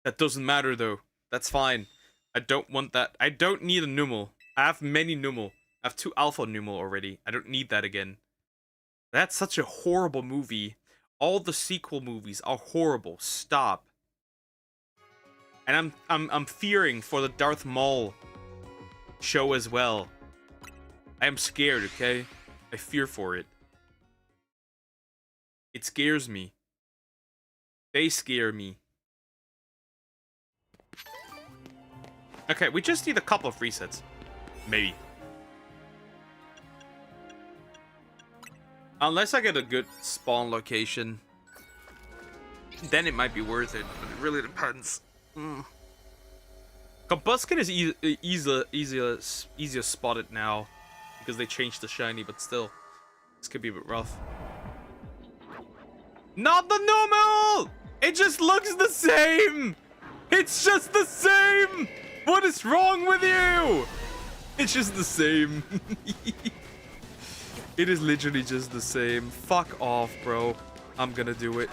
That doesn't matter though. That's fine. I don't want that. I don't need a Numel. I have many Numel. I have 2 Alpha Numel already. I don't need that again. That's such a horrible movie. All the sequel movies are horrible. Stop. And I'm fearing for the Darth Maul show as well. I am scared, okay? I fear for it. It scares me. They scare me. Okay, we just need a couple of resets. Maybe. Unless I get a good spawn location. Then it might be worth it, but it really depends. Combuskin is easier spotted now. Because they changed the shiny, but still. This could be a bit rough. Not the normal! It just looks the same! It's just the same! What is wrong with you? It's just the same. It is literally just the same. Fuck off, bro. I'm gonna do it.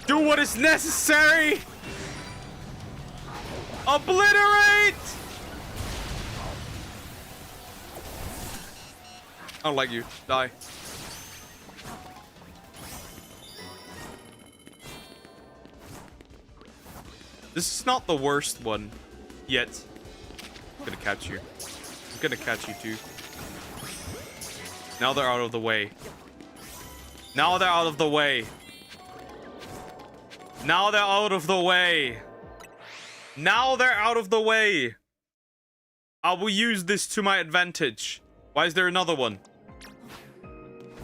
Do what is necessary! Obliterate! I don't like you. Die. This is not the worst one yet. I'm gonna catch you. I'm gonna catch you too. Now they're out of the way. Now they're out of the way. Now they're out of the way. Now they're out of the way. I will use this to my advantage. Why is there another one?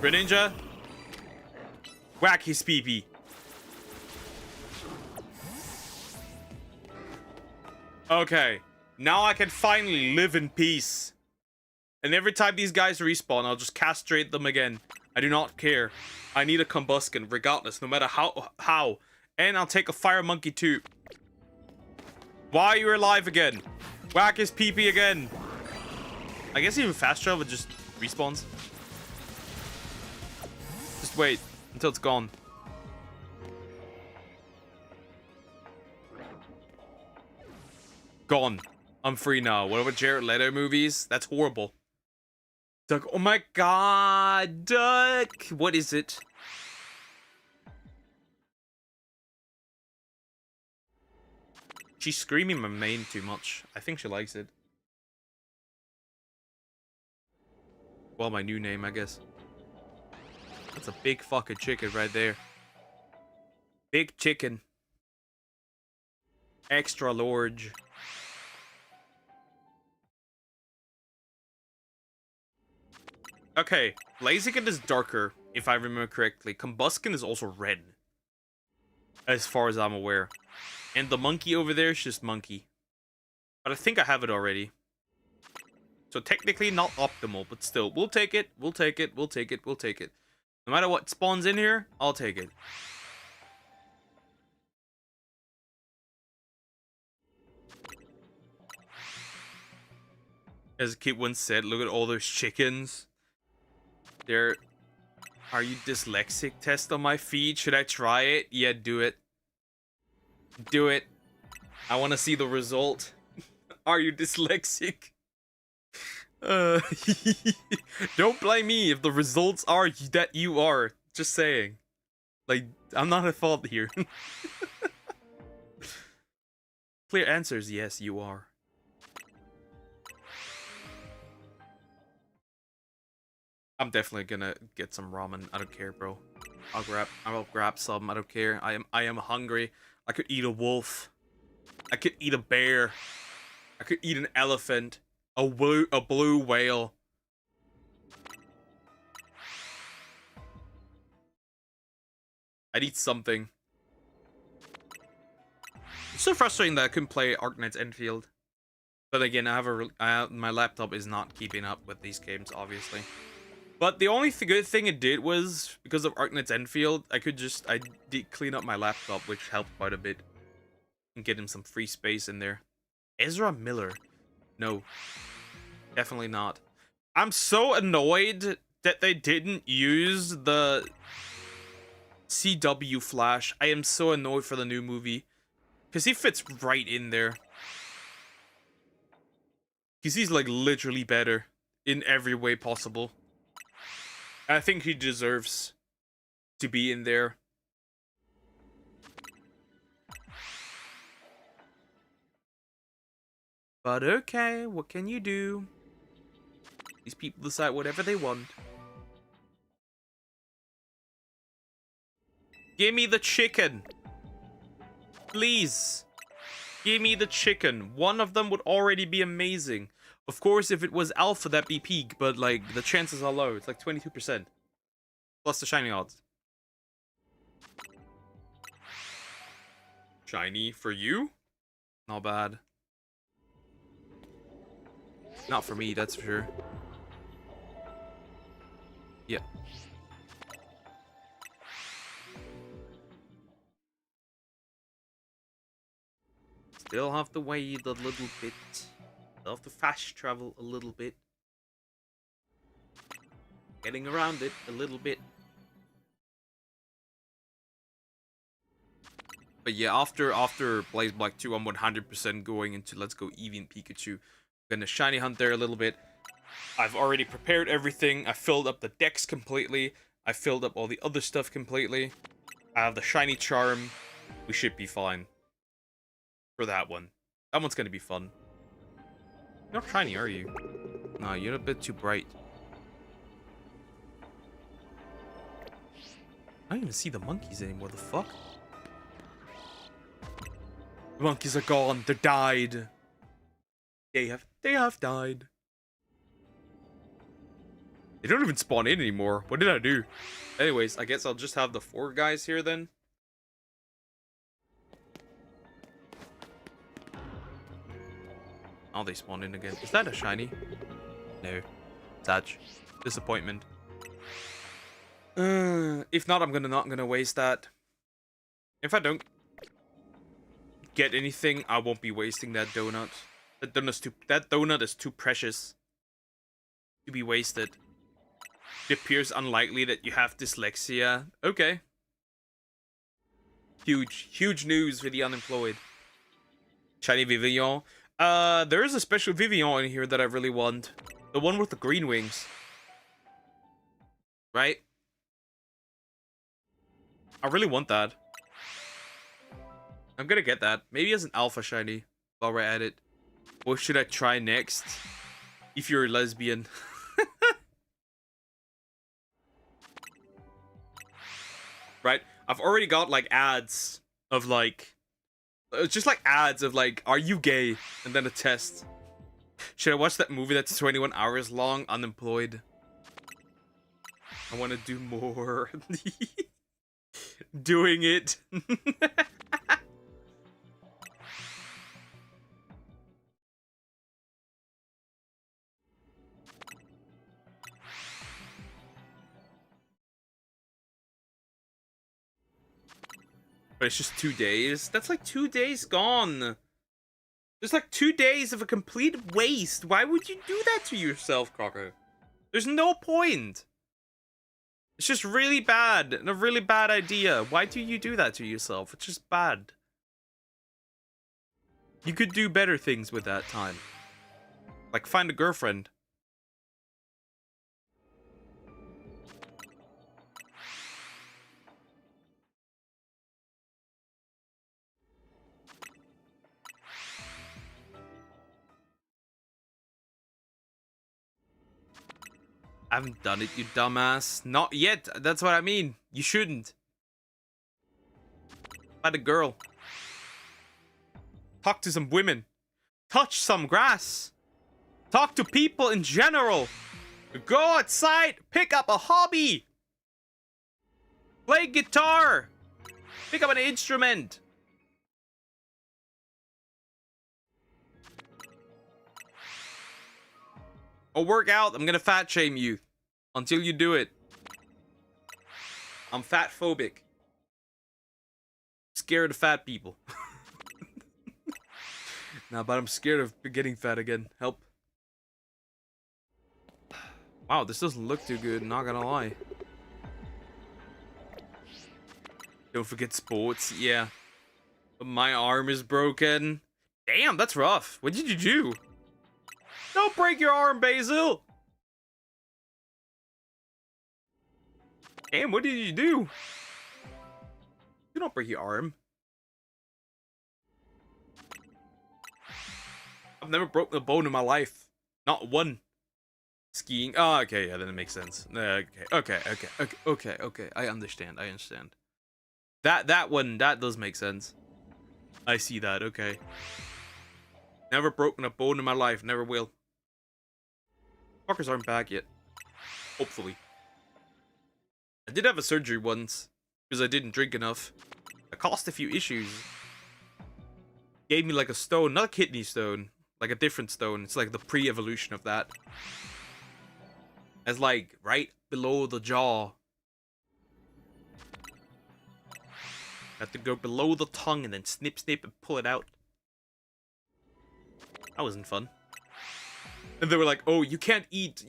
Greninja? Whack his pee-pee. Okay. Now I can finally live in peace. And every time these guys respawn, I'll just castrate them again. I do not care. I need a Combuskin, regardless, no matter how. And I'll take a Fire Monkey too. Why are you alive again? Whack his pee-pee again. I guess even fast travel just respawns. Just wait until it's gone. Gone. I'm free now. What about Jared Leto movies? That's horrible. Duck. Oh my god. Duck. What is it? She's screaming my name too much. I think she likes it. Well, my new name, I guess. That's a big fucking chicken right there. Big chicken. Extra large. Okay, Blaziken is darker, if I remember correctly. Combuskin is also red. As far as I'm aware. And the monkey over there is just monkey. But I think I have it already. So technically not optimal, but still. We'll take it, we'll take it, we'll take it, we'll take it. No matter what spawns in here, I'll take it. As a kid once said, look at all those chickens. They're... Are you dyslexic? Test on my feed. Should I try it? Yeah, do it. Do it. I want to see the result. Are you dyslexic? Don't blame me if the results are that you are. Just saying. Like, I'm not at fault here. Clear answers, yes, you are. I'm definitely gonna get some ramen. I don't care, bro. I'll grab some. I don't care. I am hungry. I could eat a wolf. I could eat a bear. I could eat an elephant. A blue whale. I'd eat something. It's so frustrating that I couldn't play Arknight's Enfield. But again, my laptop is not keeping up with these games, obviously. But the only good thing it did was, because of Arknight's Enfield, I did clean up my laptop, which helped quite a bit. And get him some free space in there. Ezra Miller. No. Definitely not. I'm so annoyed that they didn't use the CW Flash. I am so annoyed for the new movie. Because he fits right in there. Because he's like literally better in every way possible. I think he deserves to be in there. But okay, what can you do? These people decide whatever they want. Give me the chicken. Please. Give me the chicken. One of them would already be amazing. Of course, if it was alpha, that'd be peak, but like the chances are low. It's like 22%. Plus the shiny odds. Shiny for you? Not bad. Not for me, that's for sure. Yeah. Still have to wait a little bit. Still have to fast travel a little bit. Getting around it a little bit. But yeah, after Blaze Black 2, I'm 100% going into Let's Go Eevee and Pikachu. I'm gonna shiny hunt there a little bit. I've already prepared everything. I filled up the decks completely. I filled up all the other stuff completely. I have the shiny charm. We should be fine. For that one. That one's gonna be fun. You're not shiny, are you? No, you're a bit too bright. I don't even see the monkeys anymore. The fuck? The monkeys are gone. They died. They have died. They don't even spawn in anymore. What did I do? Anyways, I guess I'll just have the 4 guys here then. Oh, they spawned in again. Is that a shiny? No. Sad. Disappointment. If not, I'm not gonna waste that. If I don't get anything, I won't be wasting that donut. That donut is too precious to be wasted. It appears unlikely that you have dyslexia. Okay. Huge news for the unemployed. Shiny Vivillon. There is a special Vivillon in here that I really want. The one with the green wings. Right? I really want that. I'm gonna get that. Maybe as an alpha shiny while we're at it. What should I try next? If you're a lesbian. Right? I've already got like ads of like... just like ads of like, are you gay? And then a test. Should I watch that movie that's 21 hours long, unemployed? I want to do more. Doing it. But it's just 2 days. That's like 2 days gone. There's like 2 days of a complete waste. Why would you do that to yourself, Crocker? There's no point. It's just really bad. And a really bad idea. Why do you do that to yourself? It's just bad. You could do better things with that time. Like find a girlfriend. I haven't done it, you dumbass. Not yet. That's what I mean. You shouldn't. Find a girl. Talk to some women. Touch some grass. Talk to people in general. Go outside. Pick up a hobby. Play guitar. Pick up an instrument. Or work out. I'm gonna fat shame you. Until you do it. I'm fat phobic. Scared of fat people. Nah, but I'm scared of getting fat again. Help. Wow, this doesn't look too good, not gonna lie. Don't forget sports, yeah. But my arm is broken. Damn, that's rough. What did you do? Don't break your arm, Basil! Damn, what did you do? Do not break your arm. I've never broken a bone in my life. Not one. Skiing. Oh, okay, yeah, then it makes sense. Okay. I understand. That one, that does make sense. I see that, okay. Never broken a bone in my life, never will. Fuckers aren't back yet. Hopefully. I did have a surgery once, because I didn't drink enough. It caused a few issues. Gave me like a stone, not a kidney stone. Like a different stone. It's like the pre-evolution of that. It's like right below the jaw. Have to go below the tongue and then snip and pull it out. That wasn't fun. And they were like, "Oh, you can't eat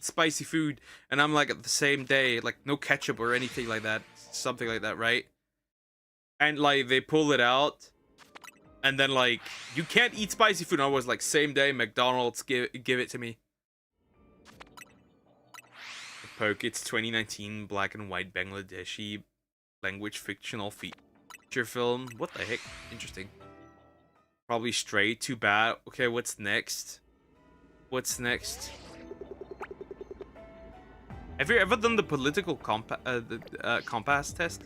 spicy food." And I'm like, at the same day, like no ketchup or anything like that, something like that, right? And like they pull it out, and then like you can't eat spicy food. And I was like, same day, McDonald's give it to me. Poke, it's 2019, black and white Bangladeshi language fictional feature film. What the heck? Interesting. Probably straight. Too bad. Okay, what's next? What's next? Have you ever done the political compass test?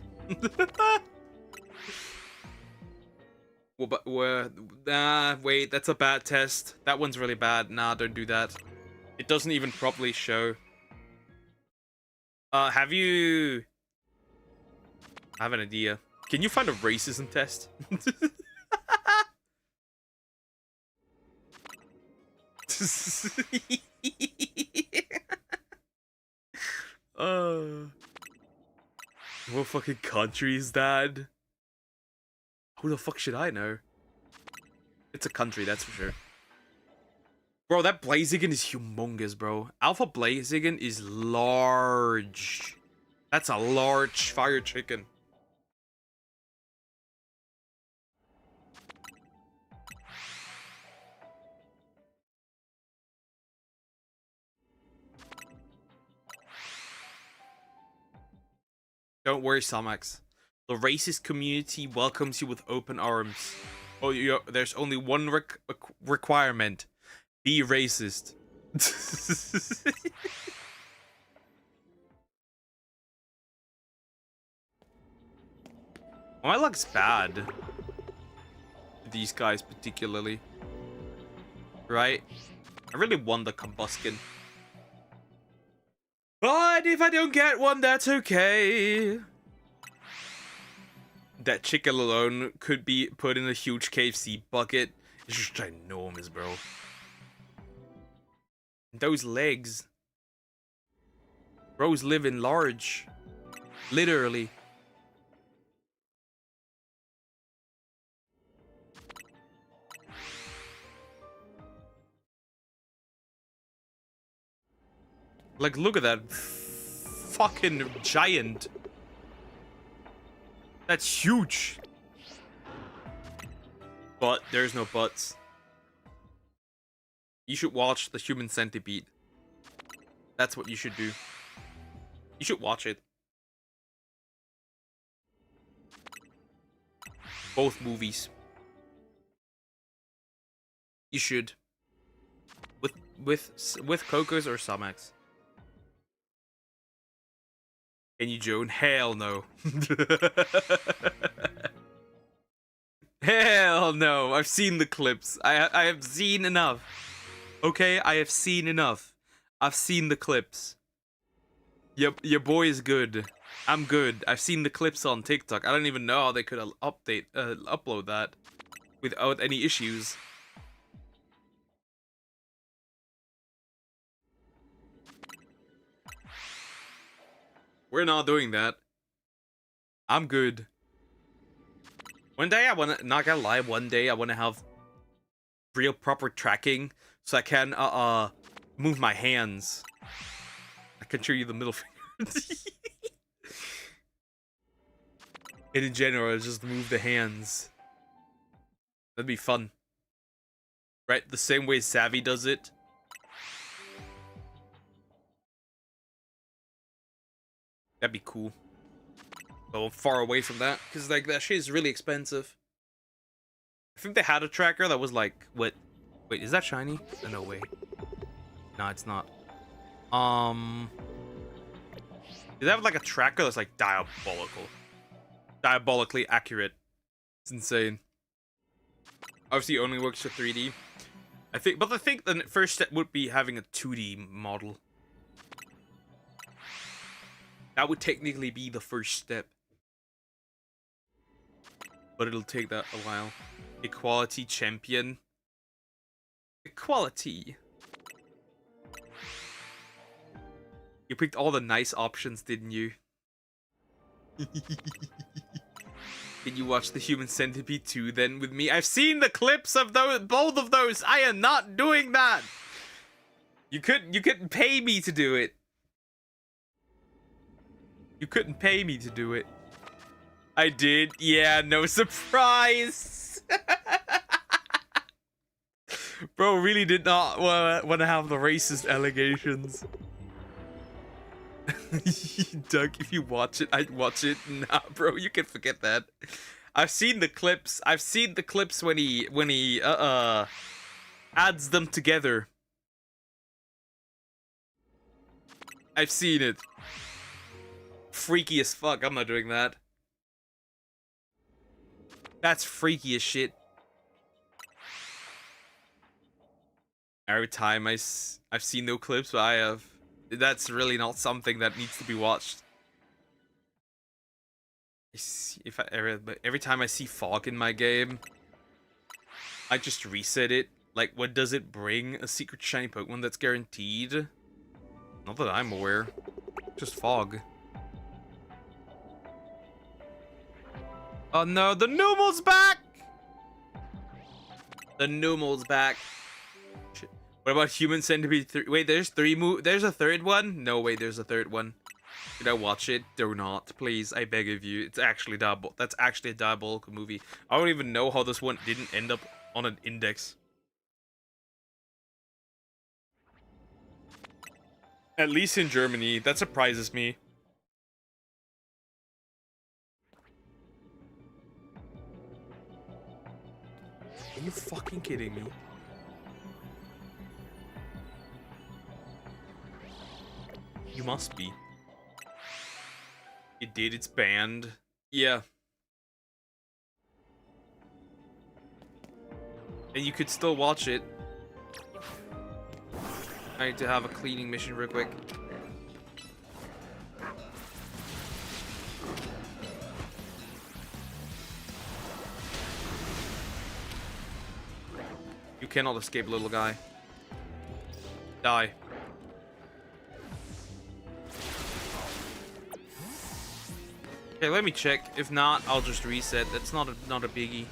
Well, but wait, that's a bad test. That one's really bad. Nah, don't do that. It doesn't even properly show. Have you... I have an idea. Can you find a racism test? What fucking country is that? Who the fuck should I know? It's a country, that's for sure. Bro, that Blaziken is humongous, bro. Alpha Blaziken is large. That's a large fire chicken. Don't worry, Samax. The racist community welcomes you with open arms. Oh, there's only one requirement. Be racist. My luck's bad. These guys particularly. Right? I really want the combustion. But if I don't get one, that's okay. That chicken alone could be put in a huge KFC bucket. It's just ginormous, bro. Those legs. Bros live in large. Literally. Like, look at that fucking giant. That's huge. But there's no buts. You should watch The Human Centipede. That's what you should do. You should watch it. Both movies. You should. With Cocos or Samax. Can you join? Hell no. Hell no. I've seen the clips. I have seen enough. Okay, I have seen enough. I've seen the clips. Your boy is good. I'm good. I've seen the clips on TikTok. I don't even know how they could upload that without any issues. We're not doing that. I'm good. One day I wanna, not gonna lie, one day I wanna have real proper tracking, so I can move my hands. I can show you the middle finger. And in general, just move the hands. That'd be fun. Right? The same way Savvy does it. That'd be cool. But I'm far away from that, because like that shit is really expensive. I think they had a tracker that was like, what? Wait, is that shiny? Oh, no way. No, it's not. They have like a tracker that's like diabolically accurate. It's insane. Obviously, it only works for 3D. I think the first step would be having a 2D model. That would technically be the first step, but it'll take that a while. Equality champion. Equality. You picked all the nice options, didn't you? Can you watch the Human Centipede 2 then with me? I've seen the clips of those, both of those. I am not doing that. You couldn't pay me to do it. You couldn't pay me to do it. I did. Yeah, no surprise. Bro really did not want to have the racist allegations. Doug, if you watch it, I'd watch it. Nah, bro, you can forget that. I've seen the clips. I've seen the clips when he adds them together. I've seen it. Freaky as fuck. I'm not doing that. That's freaky as shit. Every time I've seen no clips, but I have. That's really not something that needs to be watched. Every time I see fog in my game, I just reset it. Like, what does it bring? A secret shiny Pokemon that's guaranteed? Not that I'm aware. Just fog. Oh no, the Numel's back! The Numel's back. Shit. What about Human Centipede 3? Wait, there's there's a third one? No, wait, there's a third one. Should I watch it? Do not, please. I beg of you. It's actually that's actually a diabolical movie. I don't even know how this one didn't end up on an index. At least in Germany. That surprises me. Are you fucking kidding me? You must be. It did, it's banned. Yeah. And you could still watch it. I need to have a cleaning mission real quick. You cannot escape, little guy. Die. Okay, let me check. If not, I'll just reset. That's not a biggie.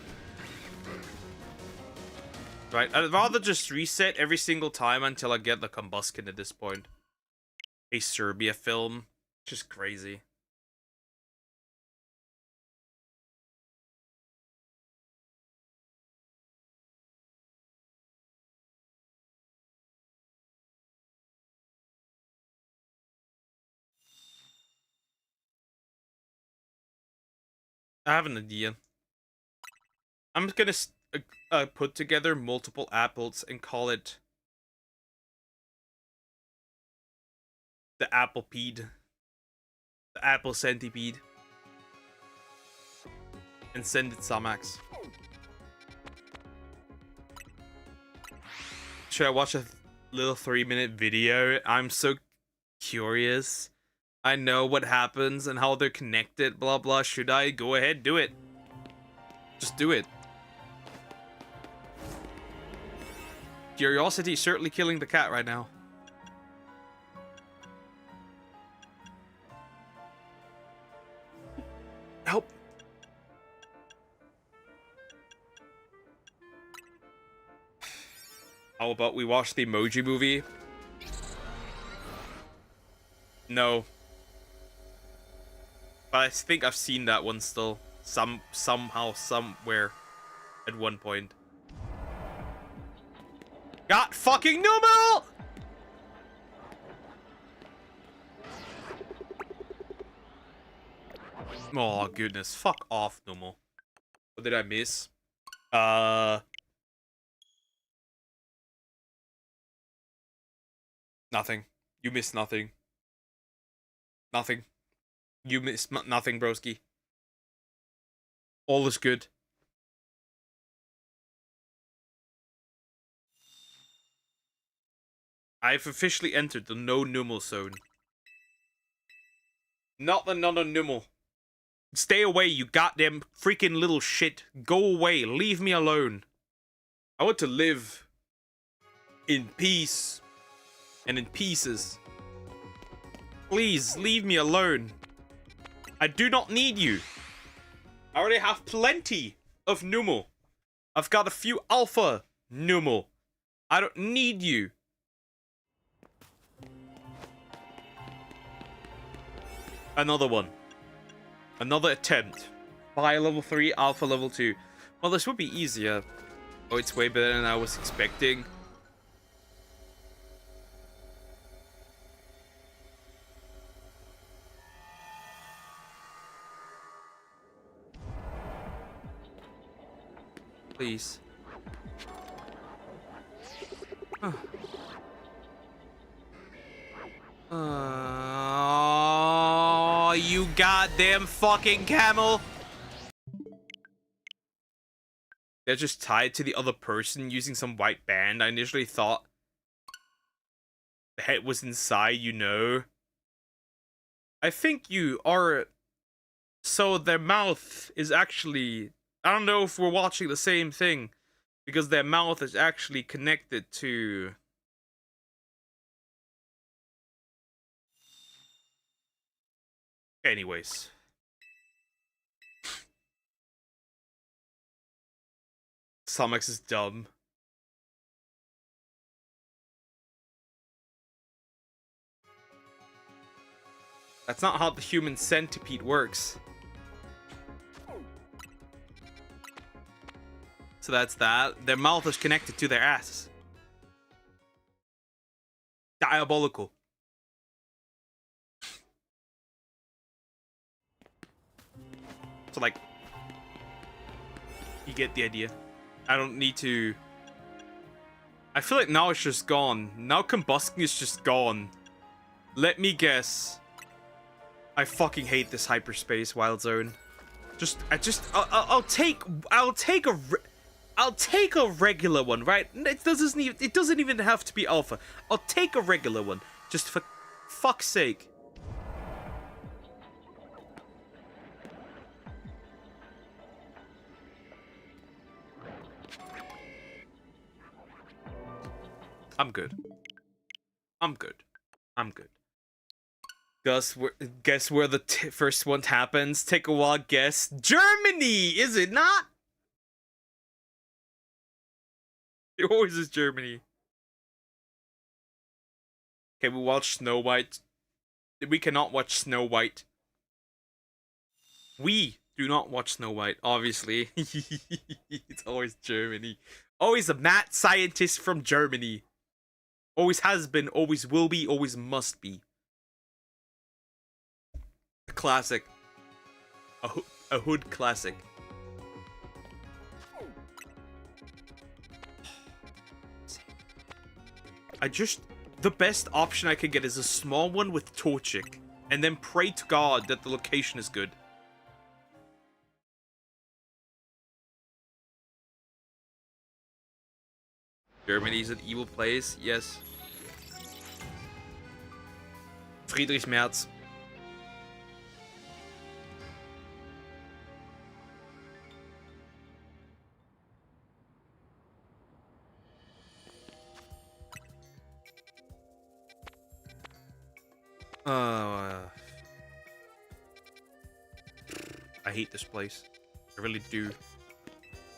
Right, I'd rather just reset every single time until I get the Combuskin at this point. A Serbia film. Just crazy. I have an idea. I'm just gonna put together multiple apples and call it the Applepede, the Apple Centipede, and send it Samax. Should I watch a little 3-minute video? I'm so curious. I know what happens and how they're connected, blah blah. Should I? Go ahead, do it. Just do it. Curiosity is certainly killing the cat right now. Help. How about we watch the Emoji Movie? No. But I think I've seen that one still. Somehow, somewhere. At one point. Got fucking Numal! Oh, goodness. Fuck off, Numal. What did I miss? Nothing. You missed nothing. Nothing. You missed nothing, broski. All is good. I've officially entered the no Numal zone. Not the Numal. Stay away, you goddamn freaking little shit. Go away. Leave me alone. I want to live in peace and in pieces. Please, leave me alone. I do not need you. I already have plenty of Numal. I've got a few alpha Numal. I don't need you. Another one. Another attempt. Fire level 3, alpha level 2. Well, this would be easier. Oh, it's way better than I was expecting. Please. Oh, you goddamn fucking camel. They're just tied to the other person using some white band. I initially thought the head was inside, you know. I think you are... So their mouth is actually... I don't know if we're watching the same thing. Because their mouth is actually connected to... Anyways. Somex is dumb. That's not how the human centipede works. So that's that. Their mouth is connected to their ass. Diabolical. So like, you get the idea. I don't need to... I feel like now it's just gone. Now combusting is just gone. Let me guess. I fucking hate this hyperspace wild zone. I'll take a regular one, right? It doesn't even have to be alpha. I'll take a regular one, just for fuck's sake. I'm good. I'm good. I'm good. Guess where the first one happens? Take a wild guess. Germany, is it not? It always is Germany. Okay, we watch Snow White. We cannot watch Snow White. We do not watch Snow White, obviously. It's always Germany. Always a mad scientist from Germany. Always has been, always will be, always must be. A classic. A hood classic. The best option I could get is a small one with Torchic, and then pray to God that the location is good. Germany's an evil place, yes. Friedrich Merz. I hate this place. I really do.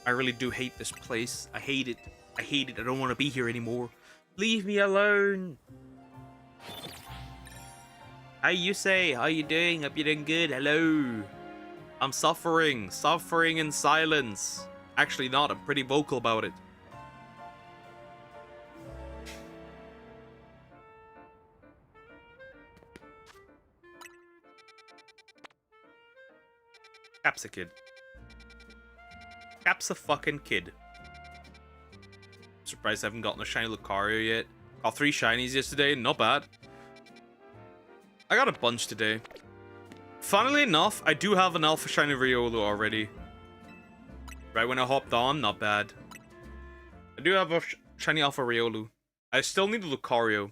I really do hate this place. I hate it. I hate it. I don't want to be here anymore. Leave me alone. Hi, you say. How you doing? Hope you're doing good. Hello. I'm suffering. Suffering in silence. Actually not. I'm pretty vocal about it. Cap's a kid. Cap's a fucking kid. Surprised I haven't gotten a shiny Lucario yet. Got 3 shinies yesterday. Not bad. I got a bunch today. Funnily enough, I do have an Alpha Shiny Riolu already. Right when I hopped on, not bad. I do have a Shiny Alpha Riolu. I still need a Lucario.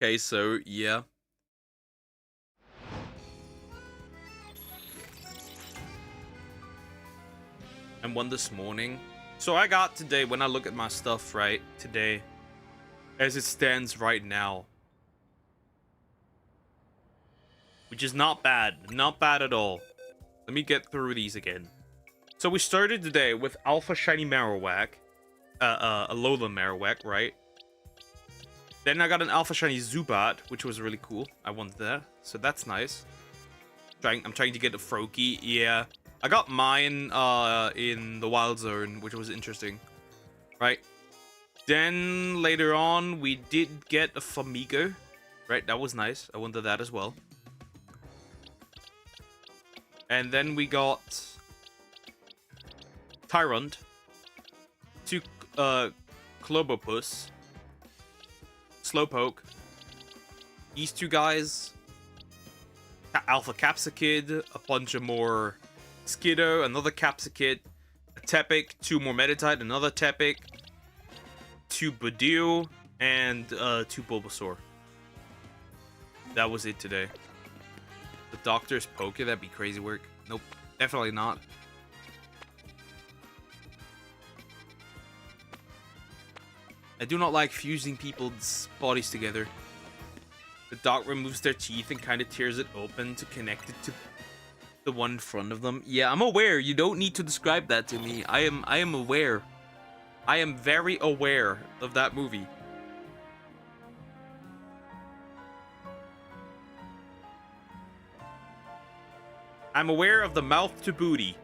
Okay, so, yeah. And one this morning. So I got today, when I look at my stuff, right, today, as it stands right now. Which is not bad. Not bad at all. Let me get through these again. So we started today with Alpha Shiny Marowak. Alola Marowak, right? Then I got an Alpha Shiny Zubat, which was really cool. I wanted that. So that's nice. I'm trying to get a Froakie. Yeah. I got mine in the Wild Zone, which was interesting. Right? Then later on, we did get a Famigo. Right? That was nice. I wanted that as well. And then we got Tyrant, 2 Clobopus, Slowpoke, these 2 guys, Alpha Capsicid, a bunch of more Skiddo, another Capsicid, a Tepic, 2 more Meditite, another Tepic, 2 Budew, and 2 Bulbasaur. That was it today. The Doctor's Poke, that'd be crazy work. Nope, definitely not. I do not like fusing people's bodies together. The dog removes their teeth and kind of tears it open to connect it to the one in front of them. Yeah, I'm aware. You don't need to describe that to me. I am aware. I am very aware of that movie. I'm aware of the mouth to booty.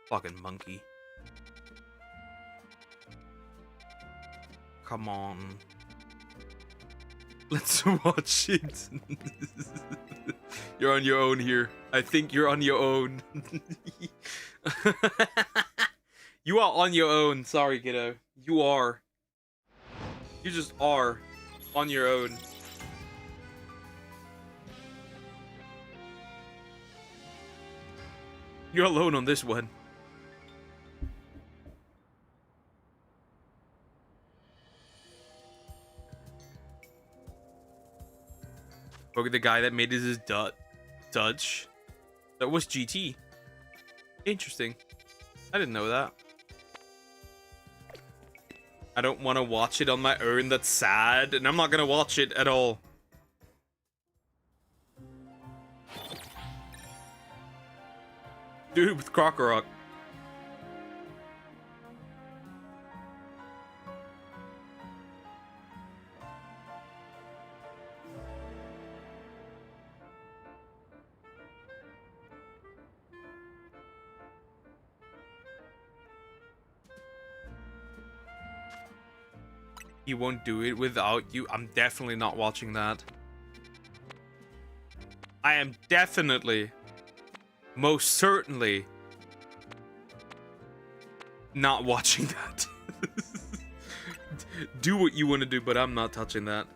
Fucking monkey. Come on. Let's watch it. You're on your own here. I think you're on your own. You are on your own. Sorry, kiddo. You are. You just are on your own. You're alone on this one. Okay, the guy that made it is Dutch. That was GT. Interesting. I didn't know that. I don't want to watch it on my own. That's sad. And I'm not going to watch it at all. Dude with Crocorock. He won't do it without you. I'm definitely not watching that. I am definitely, most certainly, not watching that. Do what you want to do, but I'm not touching that.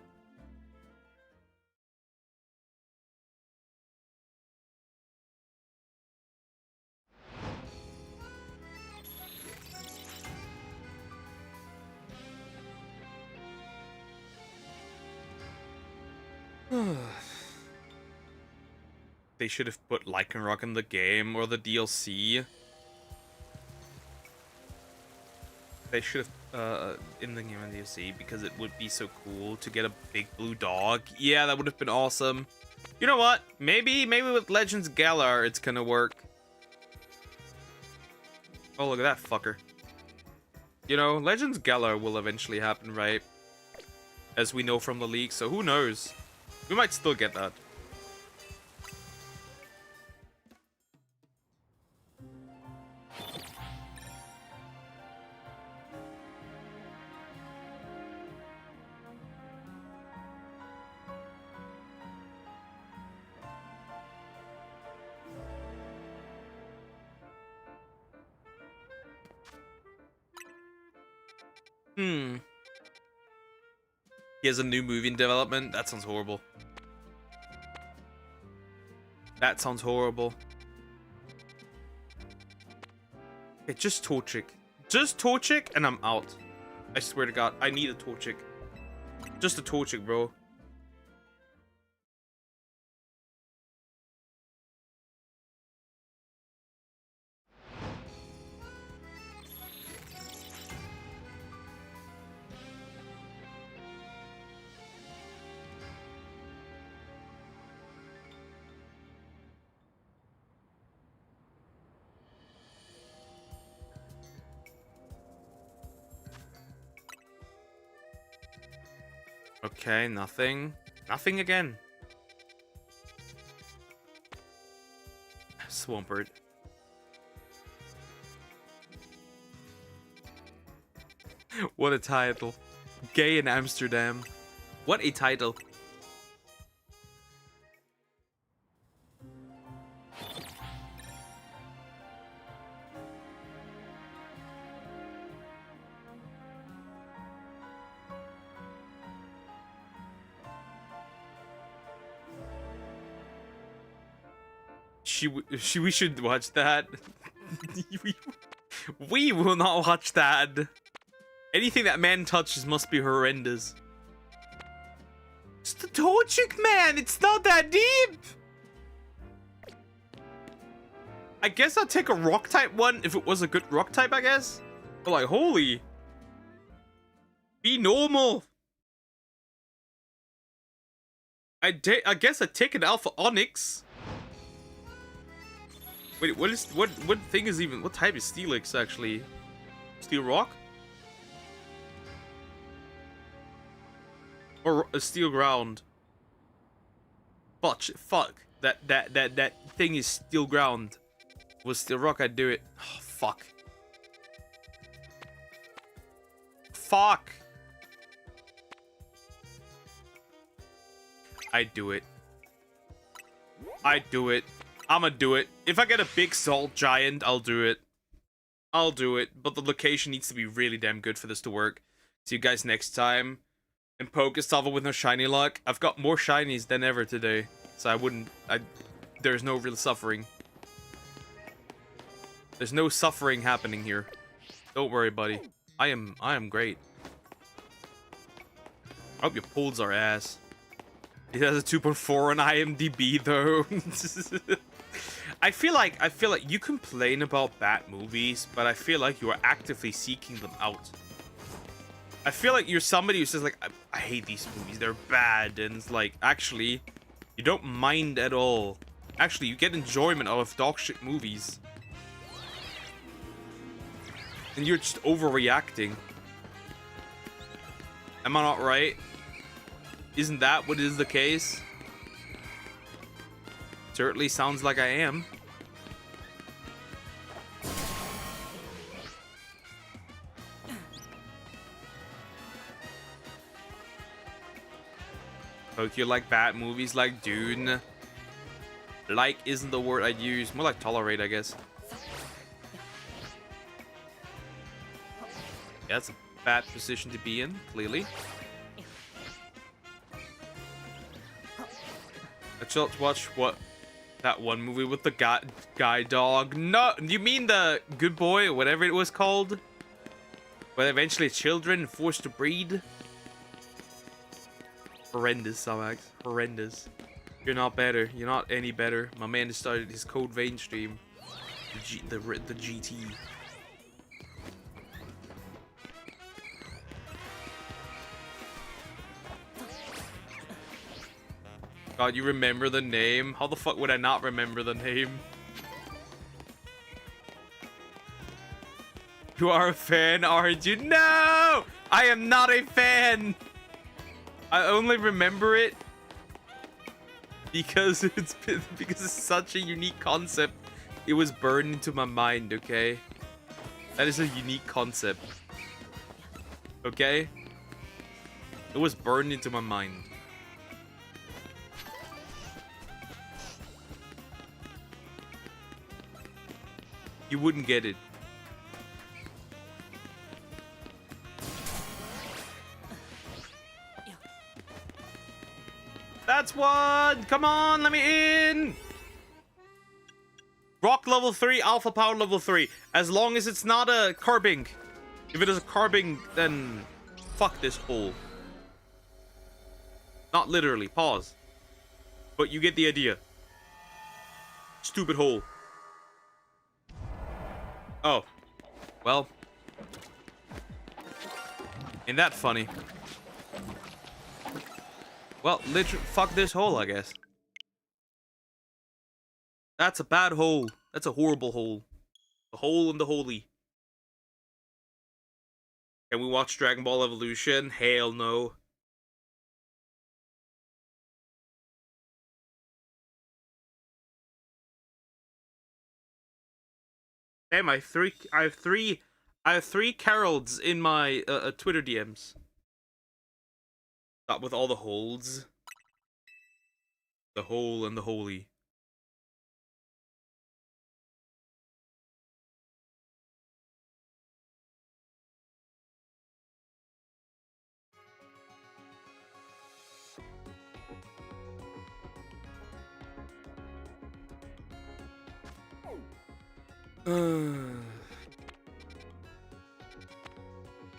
They should have put Lycanroc in the game or the DLC. They should have in the game and DLC because it would be so cool to get a big blue dog. Yeah, that would have been awesome. You know what? Maybe with Legends Galar it's gonna work. Oh, look at that fucker. You know, Legends Galar will eventually happen, right? As we know from the leak, so who knows? We might still get that. He has a new movie in development? That sounds horrible. That sounds horrible. Okay, just Torchic. Just Torchic and I'm out. I swear to God, I need a Torchic. Just a Torchic, bro. Okay, nothing. Nothing again. Swampert. What a title. Gay in Amsterdam. What a title. We should watch that. we will not watch that. Anything that man touches must be horrendous. It's the Torchic, man. It's not that deep. I guess I'll take a rock type one if it was a good rock type, I guess. But like, holy. Be normal. I guess I'd take an Alpha Onyx. Wait, what thing is even, what type is Steelix actually? Steel Rock? Or a Steel Ground? Fuck. That thing is Steel Ground. Was Steel Rock, I'd do it. Oh, fuck. Fuck. I'd do it. I'd do it. I'ma do it. If I get a big salt giant, I'll do it. I'll do it. But the location needs to be really damn good for this to work. See you guys next time. And Pokestava with no shiny luck. I've got more shinies than ever today. So there's no real suffering. There's no suffering happening here. Don't worry, buddy. I am great. I hope your pulls are ass. It has a 2.4 on IMDb though. I feel like you complain about bad movies, but I feel like you are actively seeking them out. I feel like you're somebody who says like, I hate these movies, they're bad, and it's like, actually, you don't mind at all. Actually, you get enjoyment out of dog shit movies. And you're just overreacting. Am I not right? Isn't that what is the case? Certainly sounds like I am. Hope you like bad movies like Dune. Like isn't the word I'd use. More like tolerate, I guess. Yeah, that's a bad position to be in, clearly. I just watch what that one movie with the guy dog. No, you mean the Good Boy or whatever it was called? Where eventually children forced to breed. Horrendous, Samax. Horrendous. You're not better. You're not any better. My man just started his Code Vein stream. The GT. God, you remember the name? How the fuck would I not remember the name? You are a fan, aren't you? No! I am not a fan! I only remember it because it's such a unique concept. It was burned into my mind, okay? That is a unique concept. Okay? It was burned into my mind. You wouldn't get it. That's one! Come on, let me in! Rock level 3, alpha power level 3. As long as it's not a carbing. If it is a carbing, then fuck this hole. Not literally, pause. But you get the idea. Stupid hole. Oh. Well. Ain't that funny? Well, literally, fuck this hole, I guess. That's a bad hole. That's a horrible hole. The hole in the holy. Can we watch Dragon Ball Evolution? Hell no. Damn, I have three Carolds in my Twitter DMs. Not with all the holds. The hole and the holy.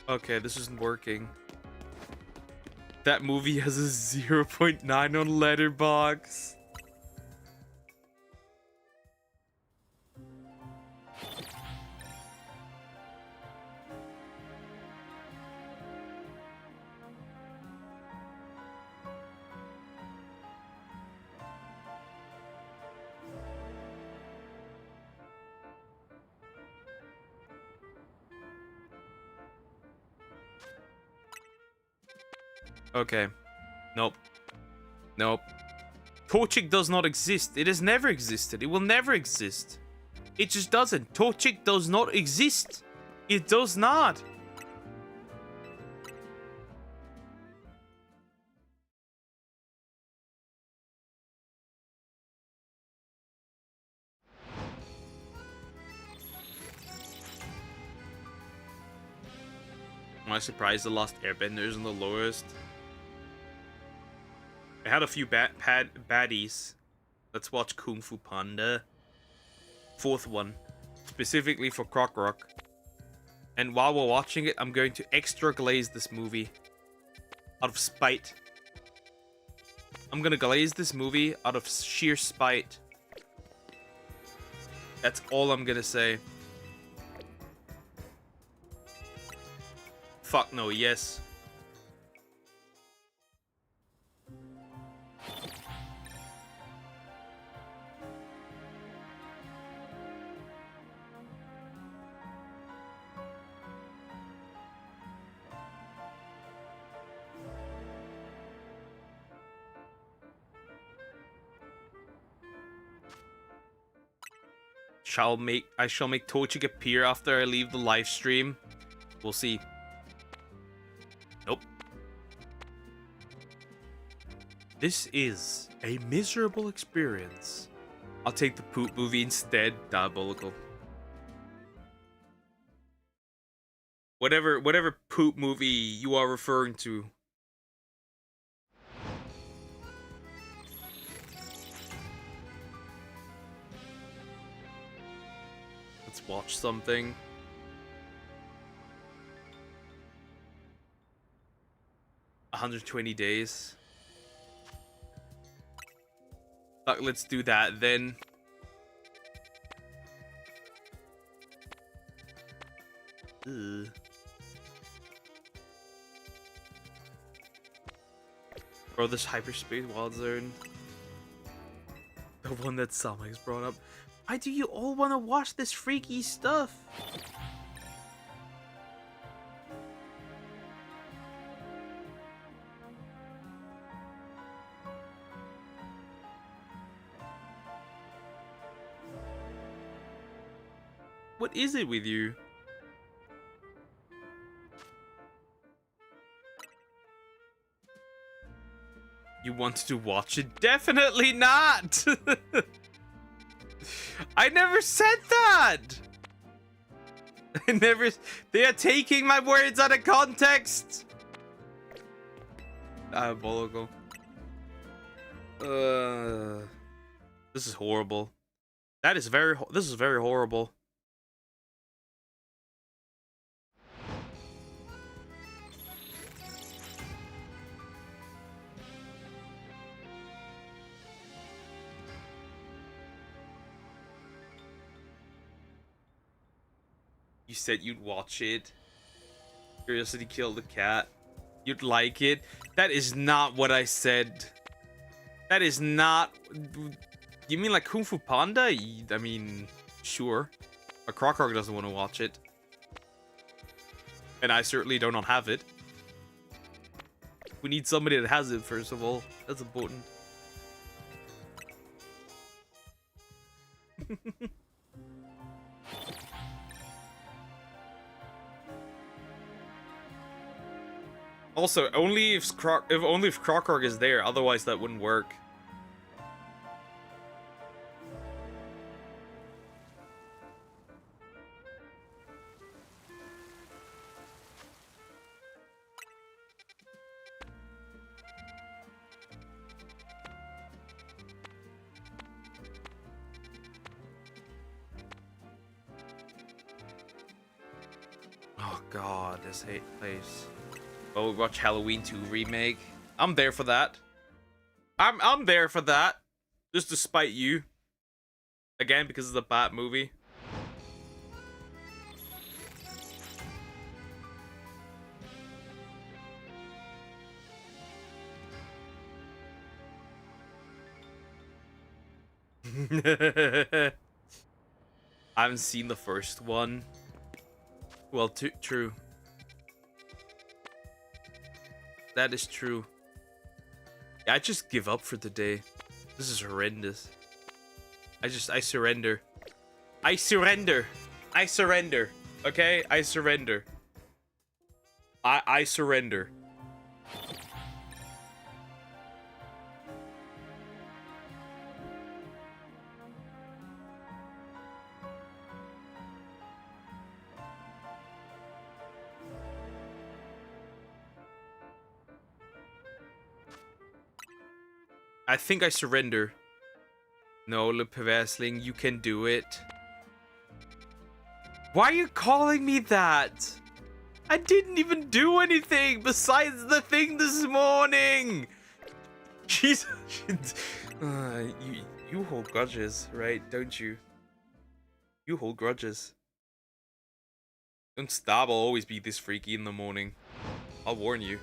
Okay, this isn't working. That movie has a 0.9 on Letterboxd. Okay. Nope. Nope. Torchic does not exist. It has never existed. It will never exist. It just doesn't. Torchic does not exist. It does not. Am I surprised the Lost Airbender isn't the lowest? I had a few baddies. Let's watch Kung Fu Panda. Fourth one. Specifically for Croc Rock. And while we're watching it, I'm going to extra glaze this movie. Out of spite. I'm gonna glaze this movie out of sheer spite. That's all I'm gonna say. Fuck no, yes. I shall make Torchic appear after I leave the live stream. We'll see. Nope. This is a miserable experience. I'll take the poop movie instead. Diabolical. Whatever poop movie you are referring to. Let's watch something. $120 days. Let's do that then. Ugh. Bro, this hyperspace wild zone. The one that Samak's brought up. Why do you all want to watch this freaky stuff? What is it with you? You wanted to watch it? Definitely not! I never said that! I never... They are taking my words out of context! Diabolical. This is horrible. That is very... This is very horrible. You said you'd watch it. Curiosity killed the cat. You'd like it. That is not what I said. That is not... You mean like Kung Fu Panda? I mean, sure. But Krokok doesn't want to watch it. And I certainly do not have it. We need somebody that has it, first of all. That's important. Also, only if Krokok is there, otherwise that wouldn't work. Oh god, this hate place. Oh, watch Halloween 2 remake. I'm there for that. I'm there for that. Just to spite you. Again, because it's a bad movie. I haven't seen the first one. Well, true. That is true. Yeah, I just give up for the day. This is horrendous. I surrender. I surrender. I surrender. Okay? I surrender. I surrender. I think I surrender. No, Lepeversling, you can do it. Why are you calling me that? I didn't even do anything besides the thing this morning. Jesus. You hold grudges, right? Don't you? You hold grudges. Don't stop, I'll always be this freaky in the morning. I'll warn you.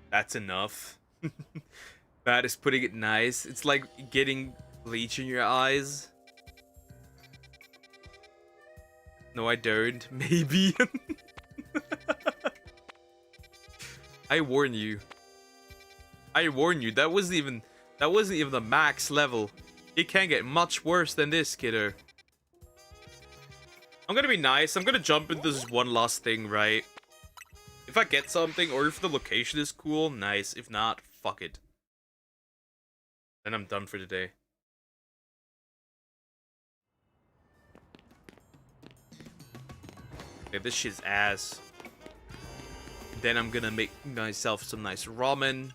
That's enough. That is putting it nice. It's like getting bleach in your eyes. No, I don't. Maybe. I warn you. I warn you. That wasn't even the max level. It can get much worse than this, kiddo. I'm gonna be nice. I'm gonna jump into this one last thing, right? If I get something, or if the location is cool, nice. If not, fuck it. Then I'm done for today. Okay, this shit's ass. Then I'm gonna make myself some nice ramen.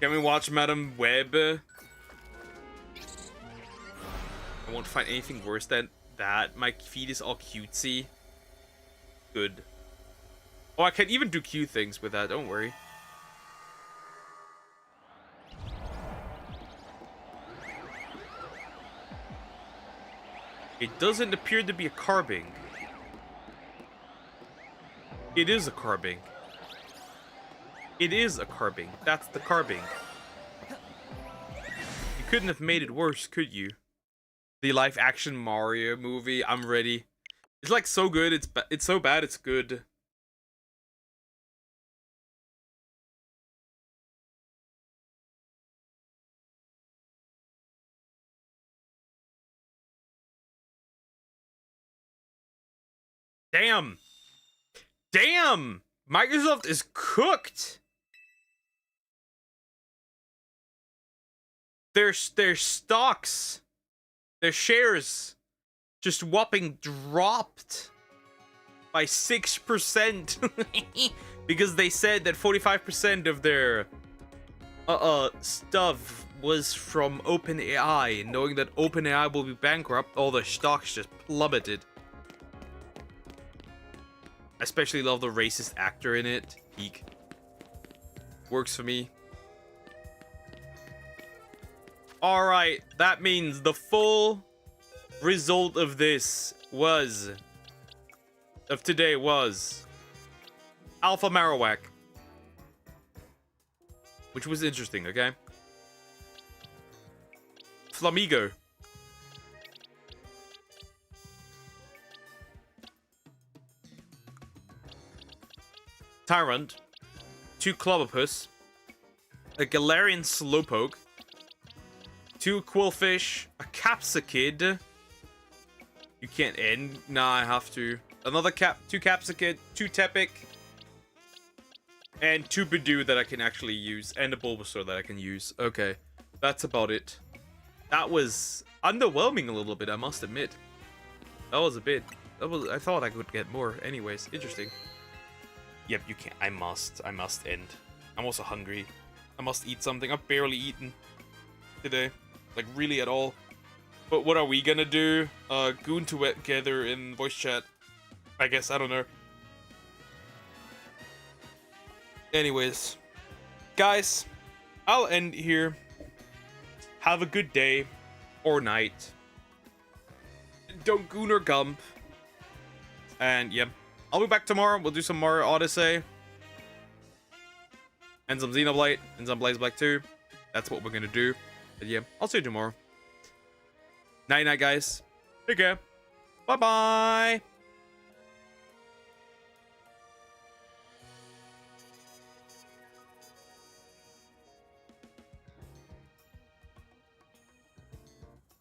Can we watch Madam Web? I won't find anything worse than that. My feed is all cutesy. Good. Oh, I can even do cute things with that, don't worry. It doesn't appear to be a carbing. It is a carbing. It is a carbing. That's the carbing. You couldn't have made it worse, could you? The live action Mario movie. I'm ready. It's like so good. It's so bad. It's good. Damn. Damn. Microsoft is cooked. Their stocks, their shares, just whopping dropped by 6% because they said that 45% of their stuff was from OpenAI. Knowing that OpenAI will be bankrupt, all their stocks just plummeted. I especially love the racist actor in it. Peak. Works for me. Alright, that means the full result of this was... of today was... Alpha Marowak. Which was interesting, okay? Flamigo. Tyrant. 2 Clobopus. A Galarian Slowpoke. 2 Quillfish, a Capsicid. You can't end. Nah, I have to. Another 2 Capsicid, 2 Tepic, and 2 Bidoof that I can actually use, and a Bulbasaur that I can use. Okay, that's about it. That was underwhelming a little bit, I must admit. That was a bit. I thought I could get more. Anyways, interesting. Yep, you can't. I must end. I'm also hungry. I must eat something. I've barely eaten today. Like, really at all. But what are we gonna do? Goon together in voice chat. I guess, I don't know. Anyways. Guys, I'll end here. Have a good day. Or night. Don't goon or gump. And, yeah. I'll be back tomorrow. We'll do some Mario Odyssey. And some Xenoblade. And some Blaze Black 2. That's what we're gonna do. But yeah, I'll see you tomorrow. Night night, guys. Take care. Bye bye.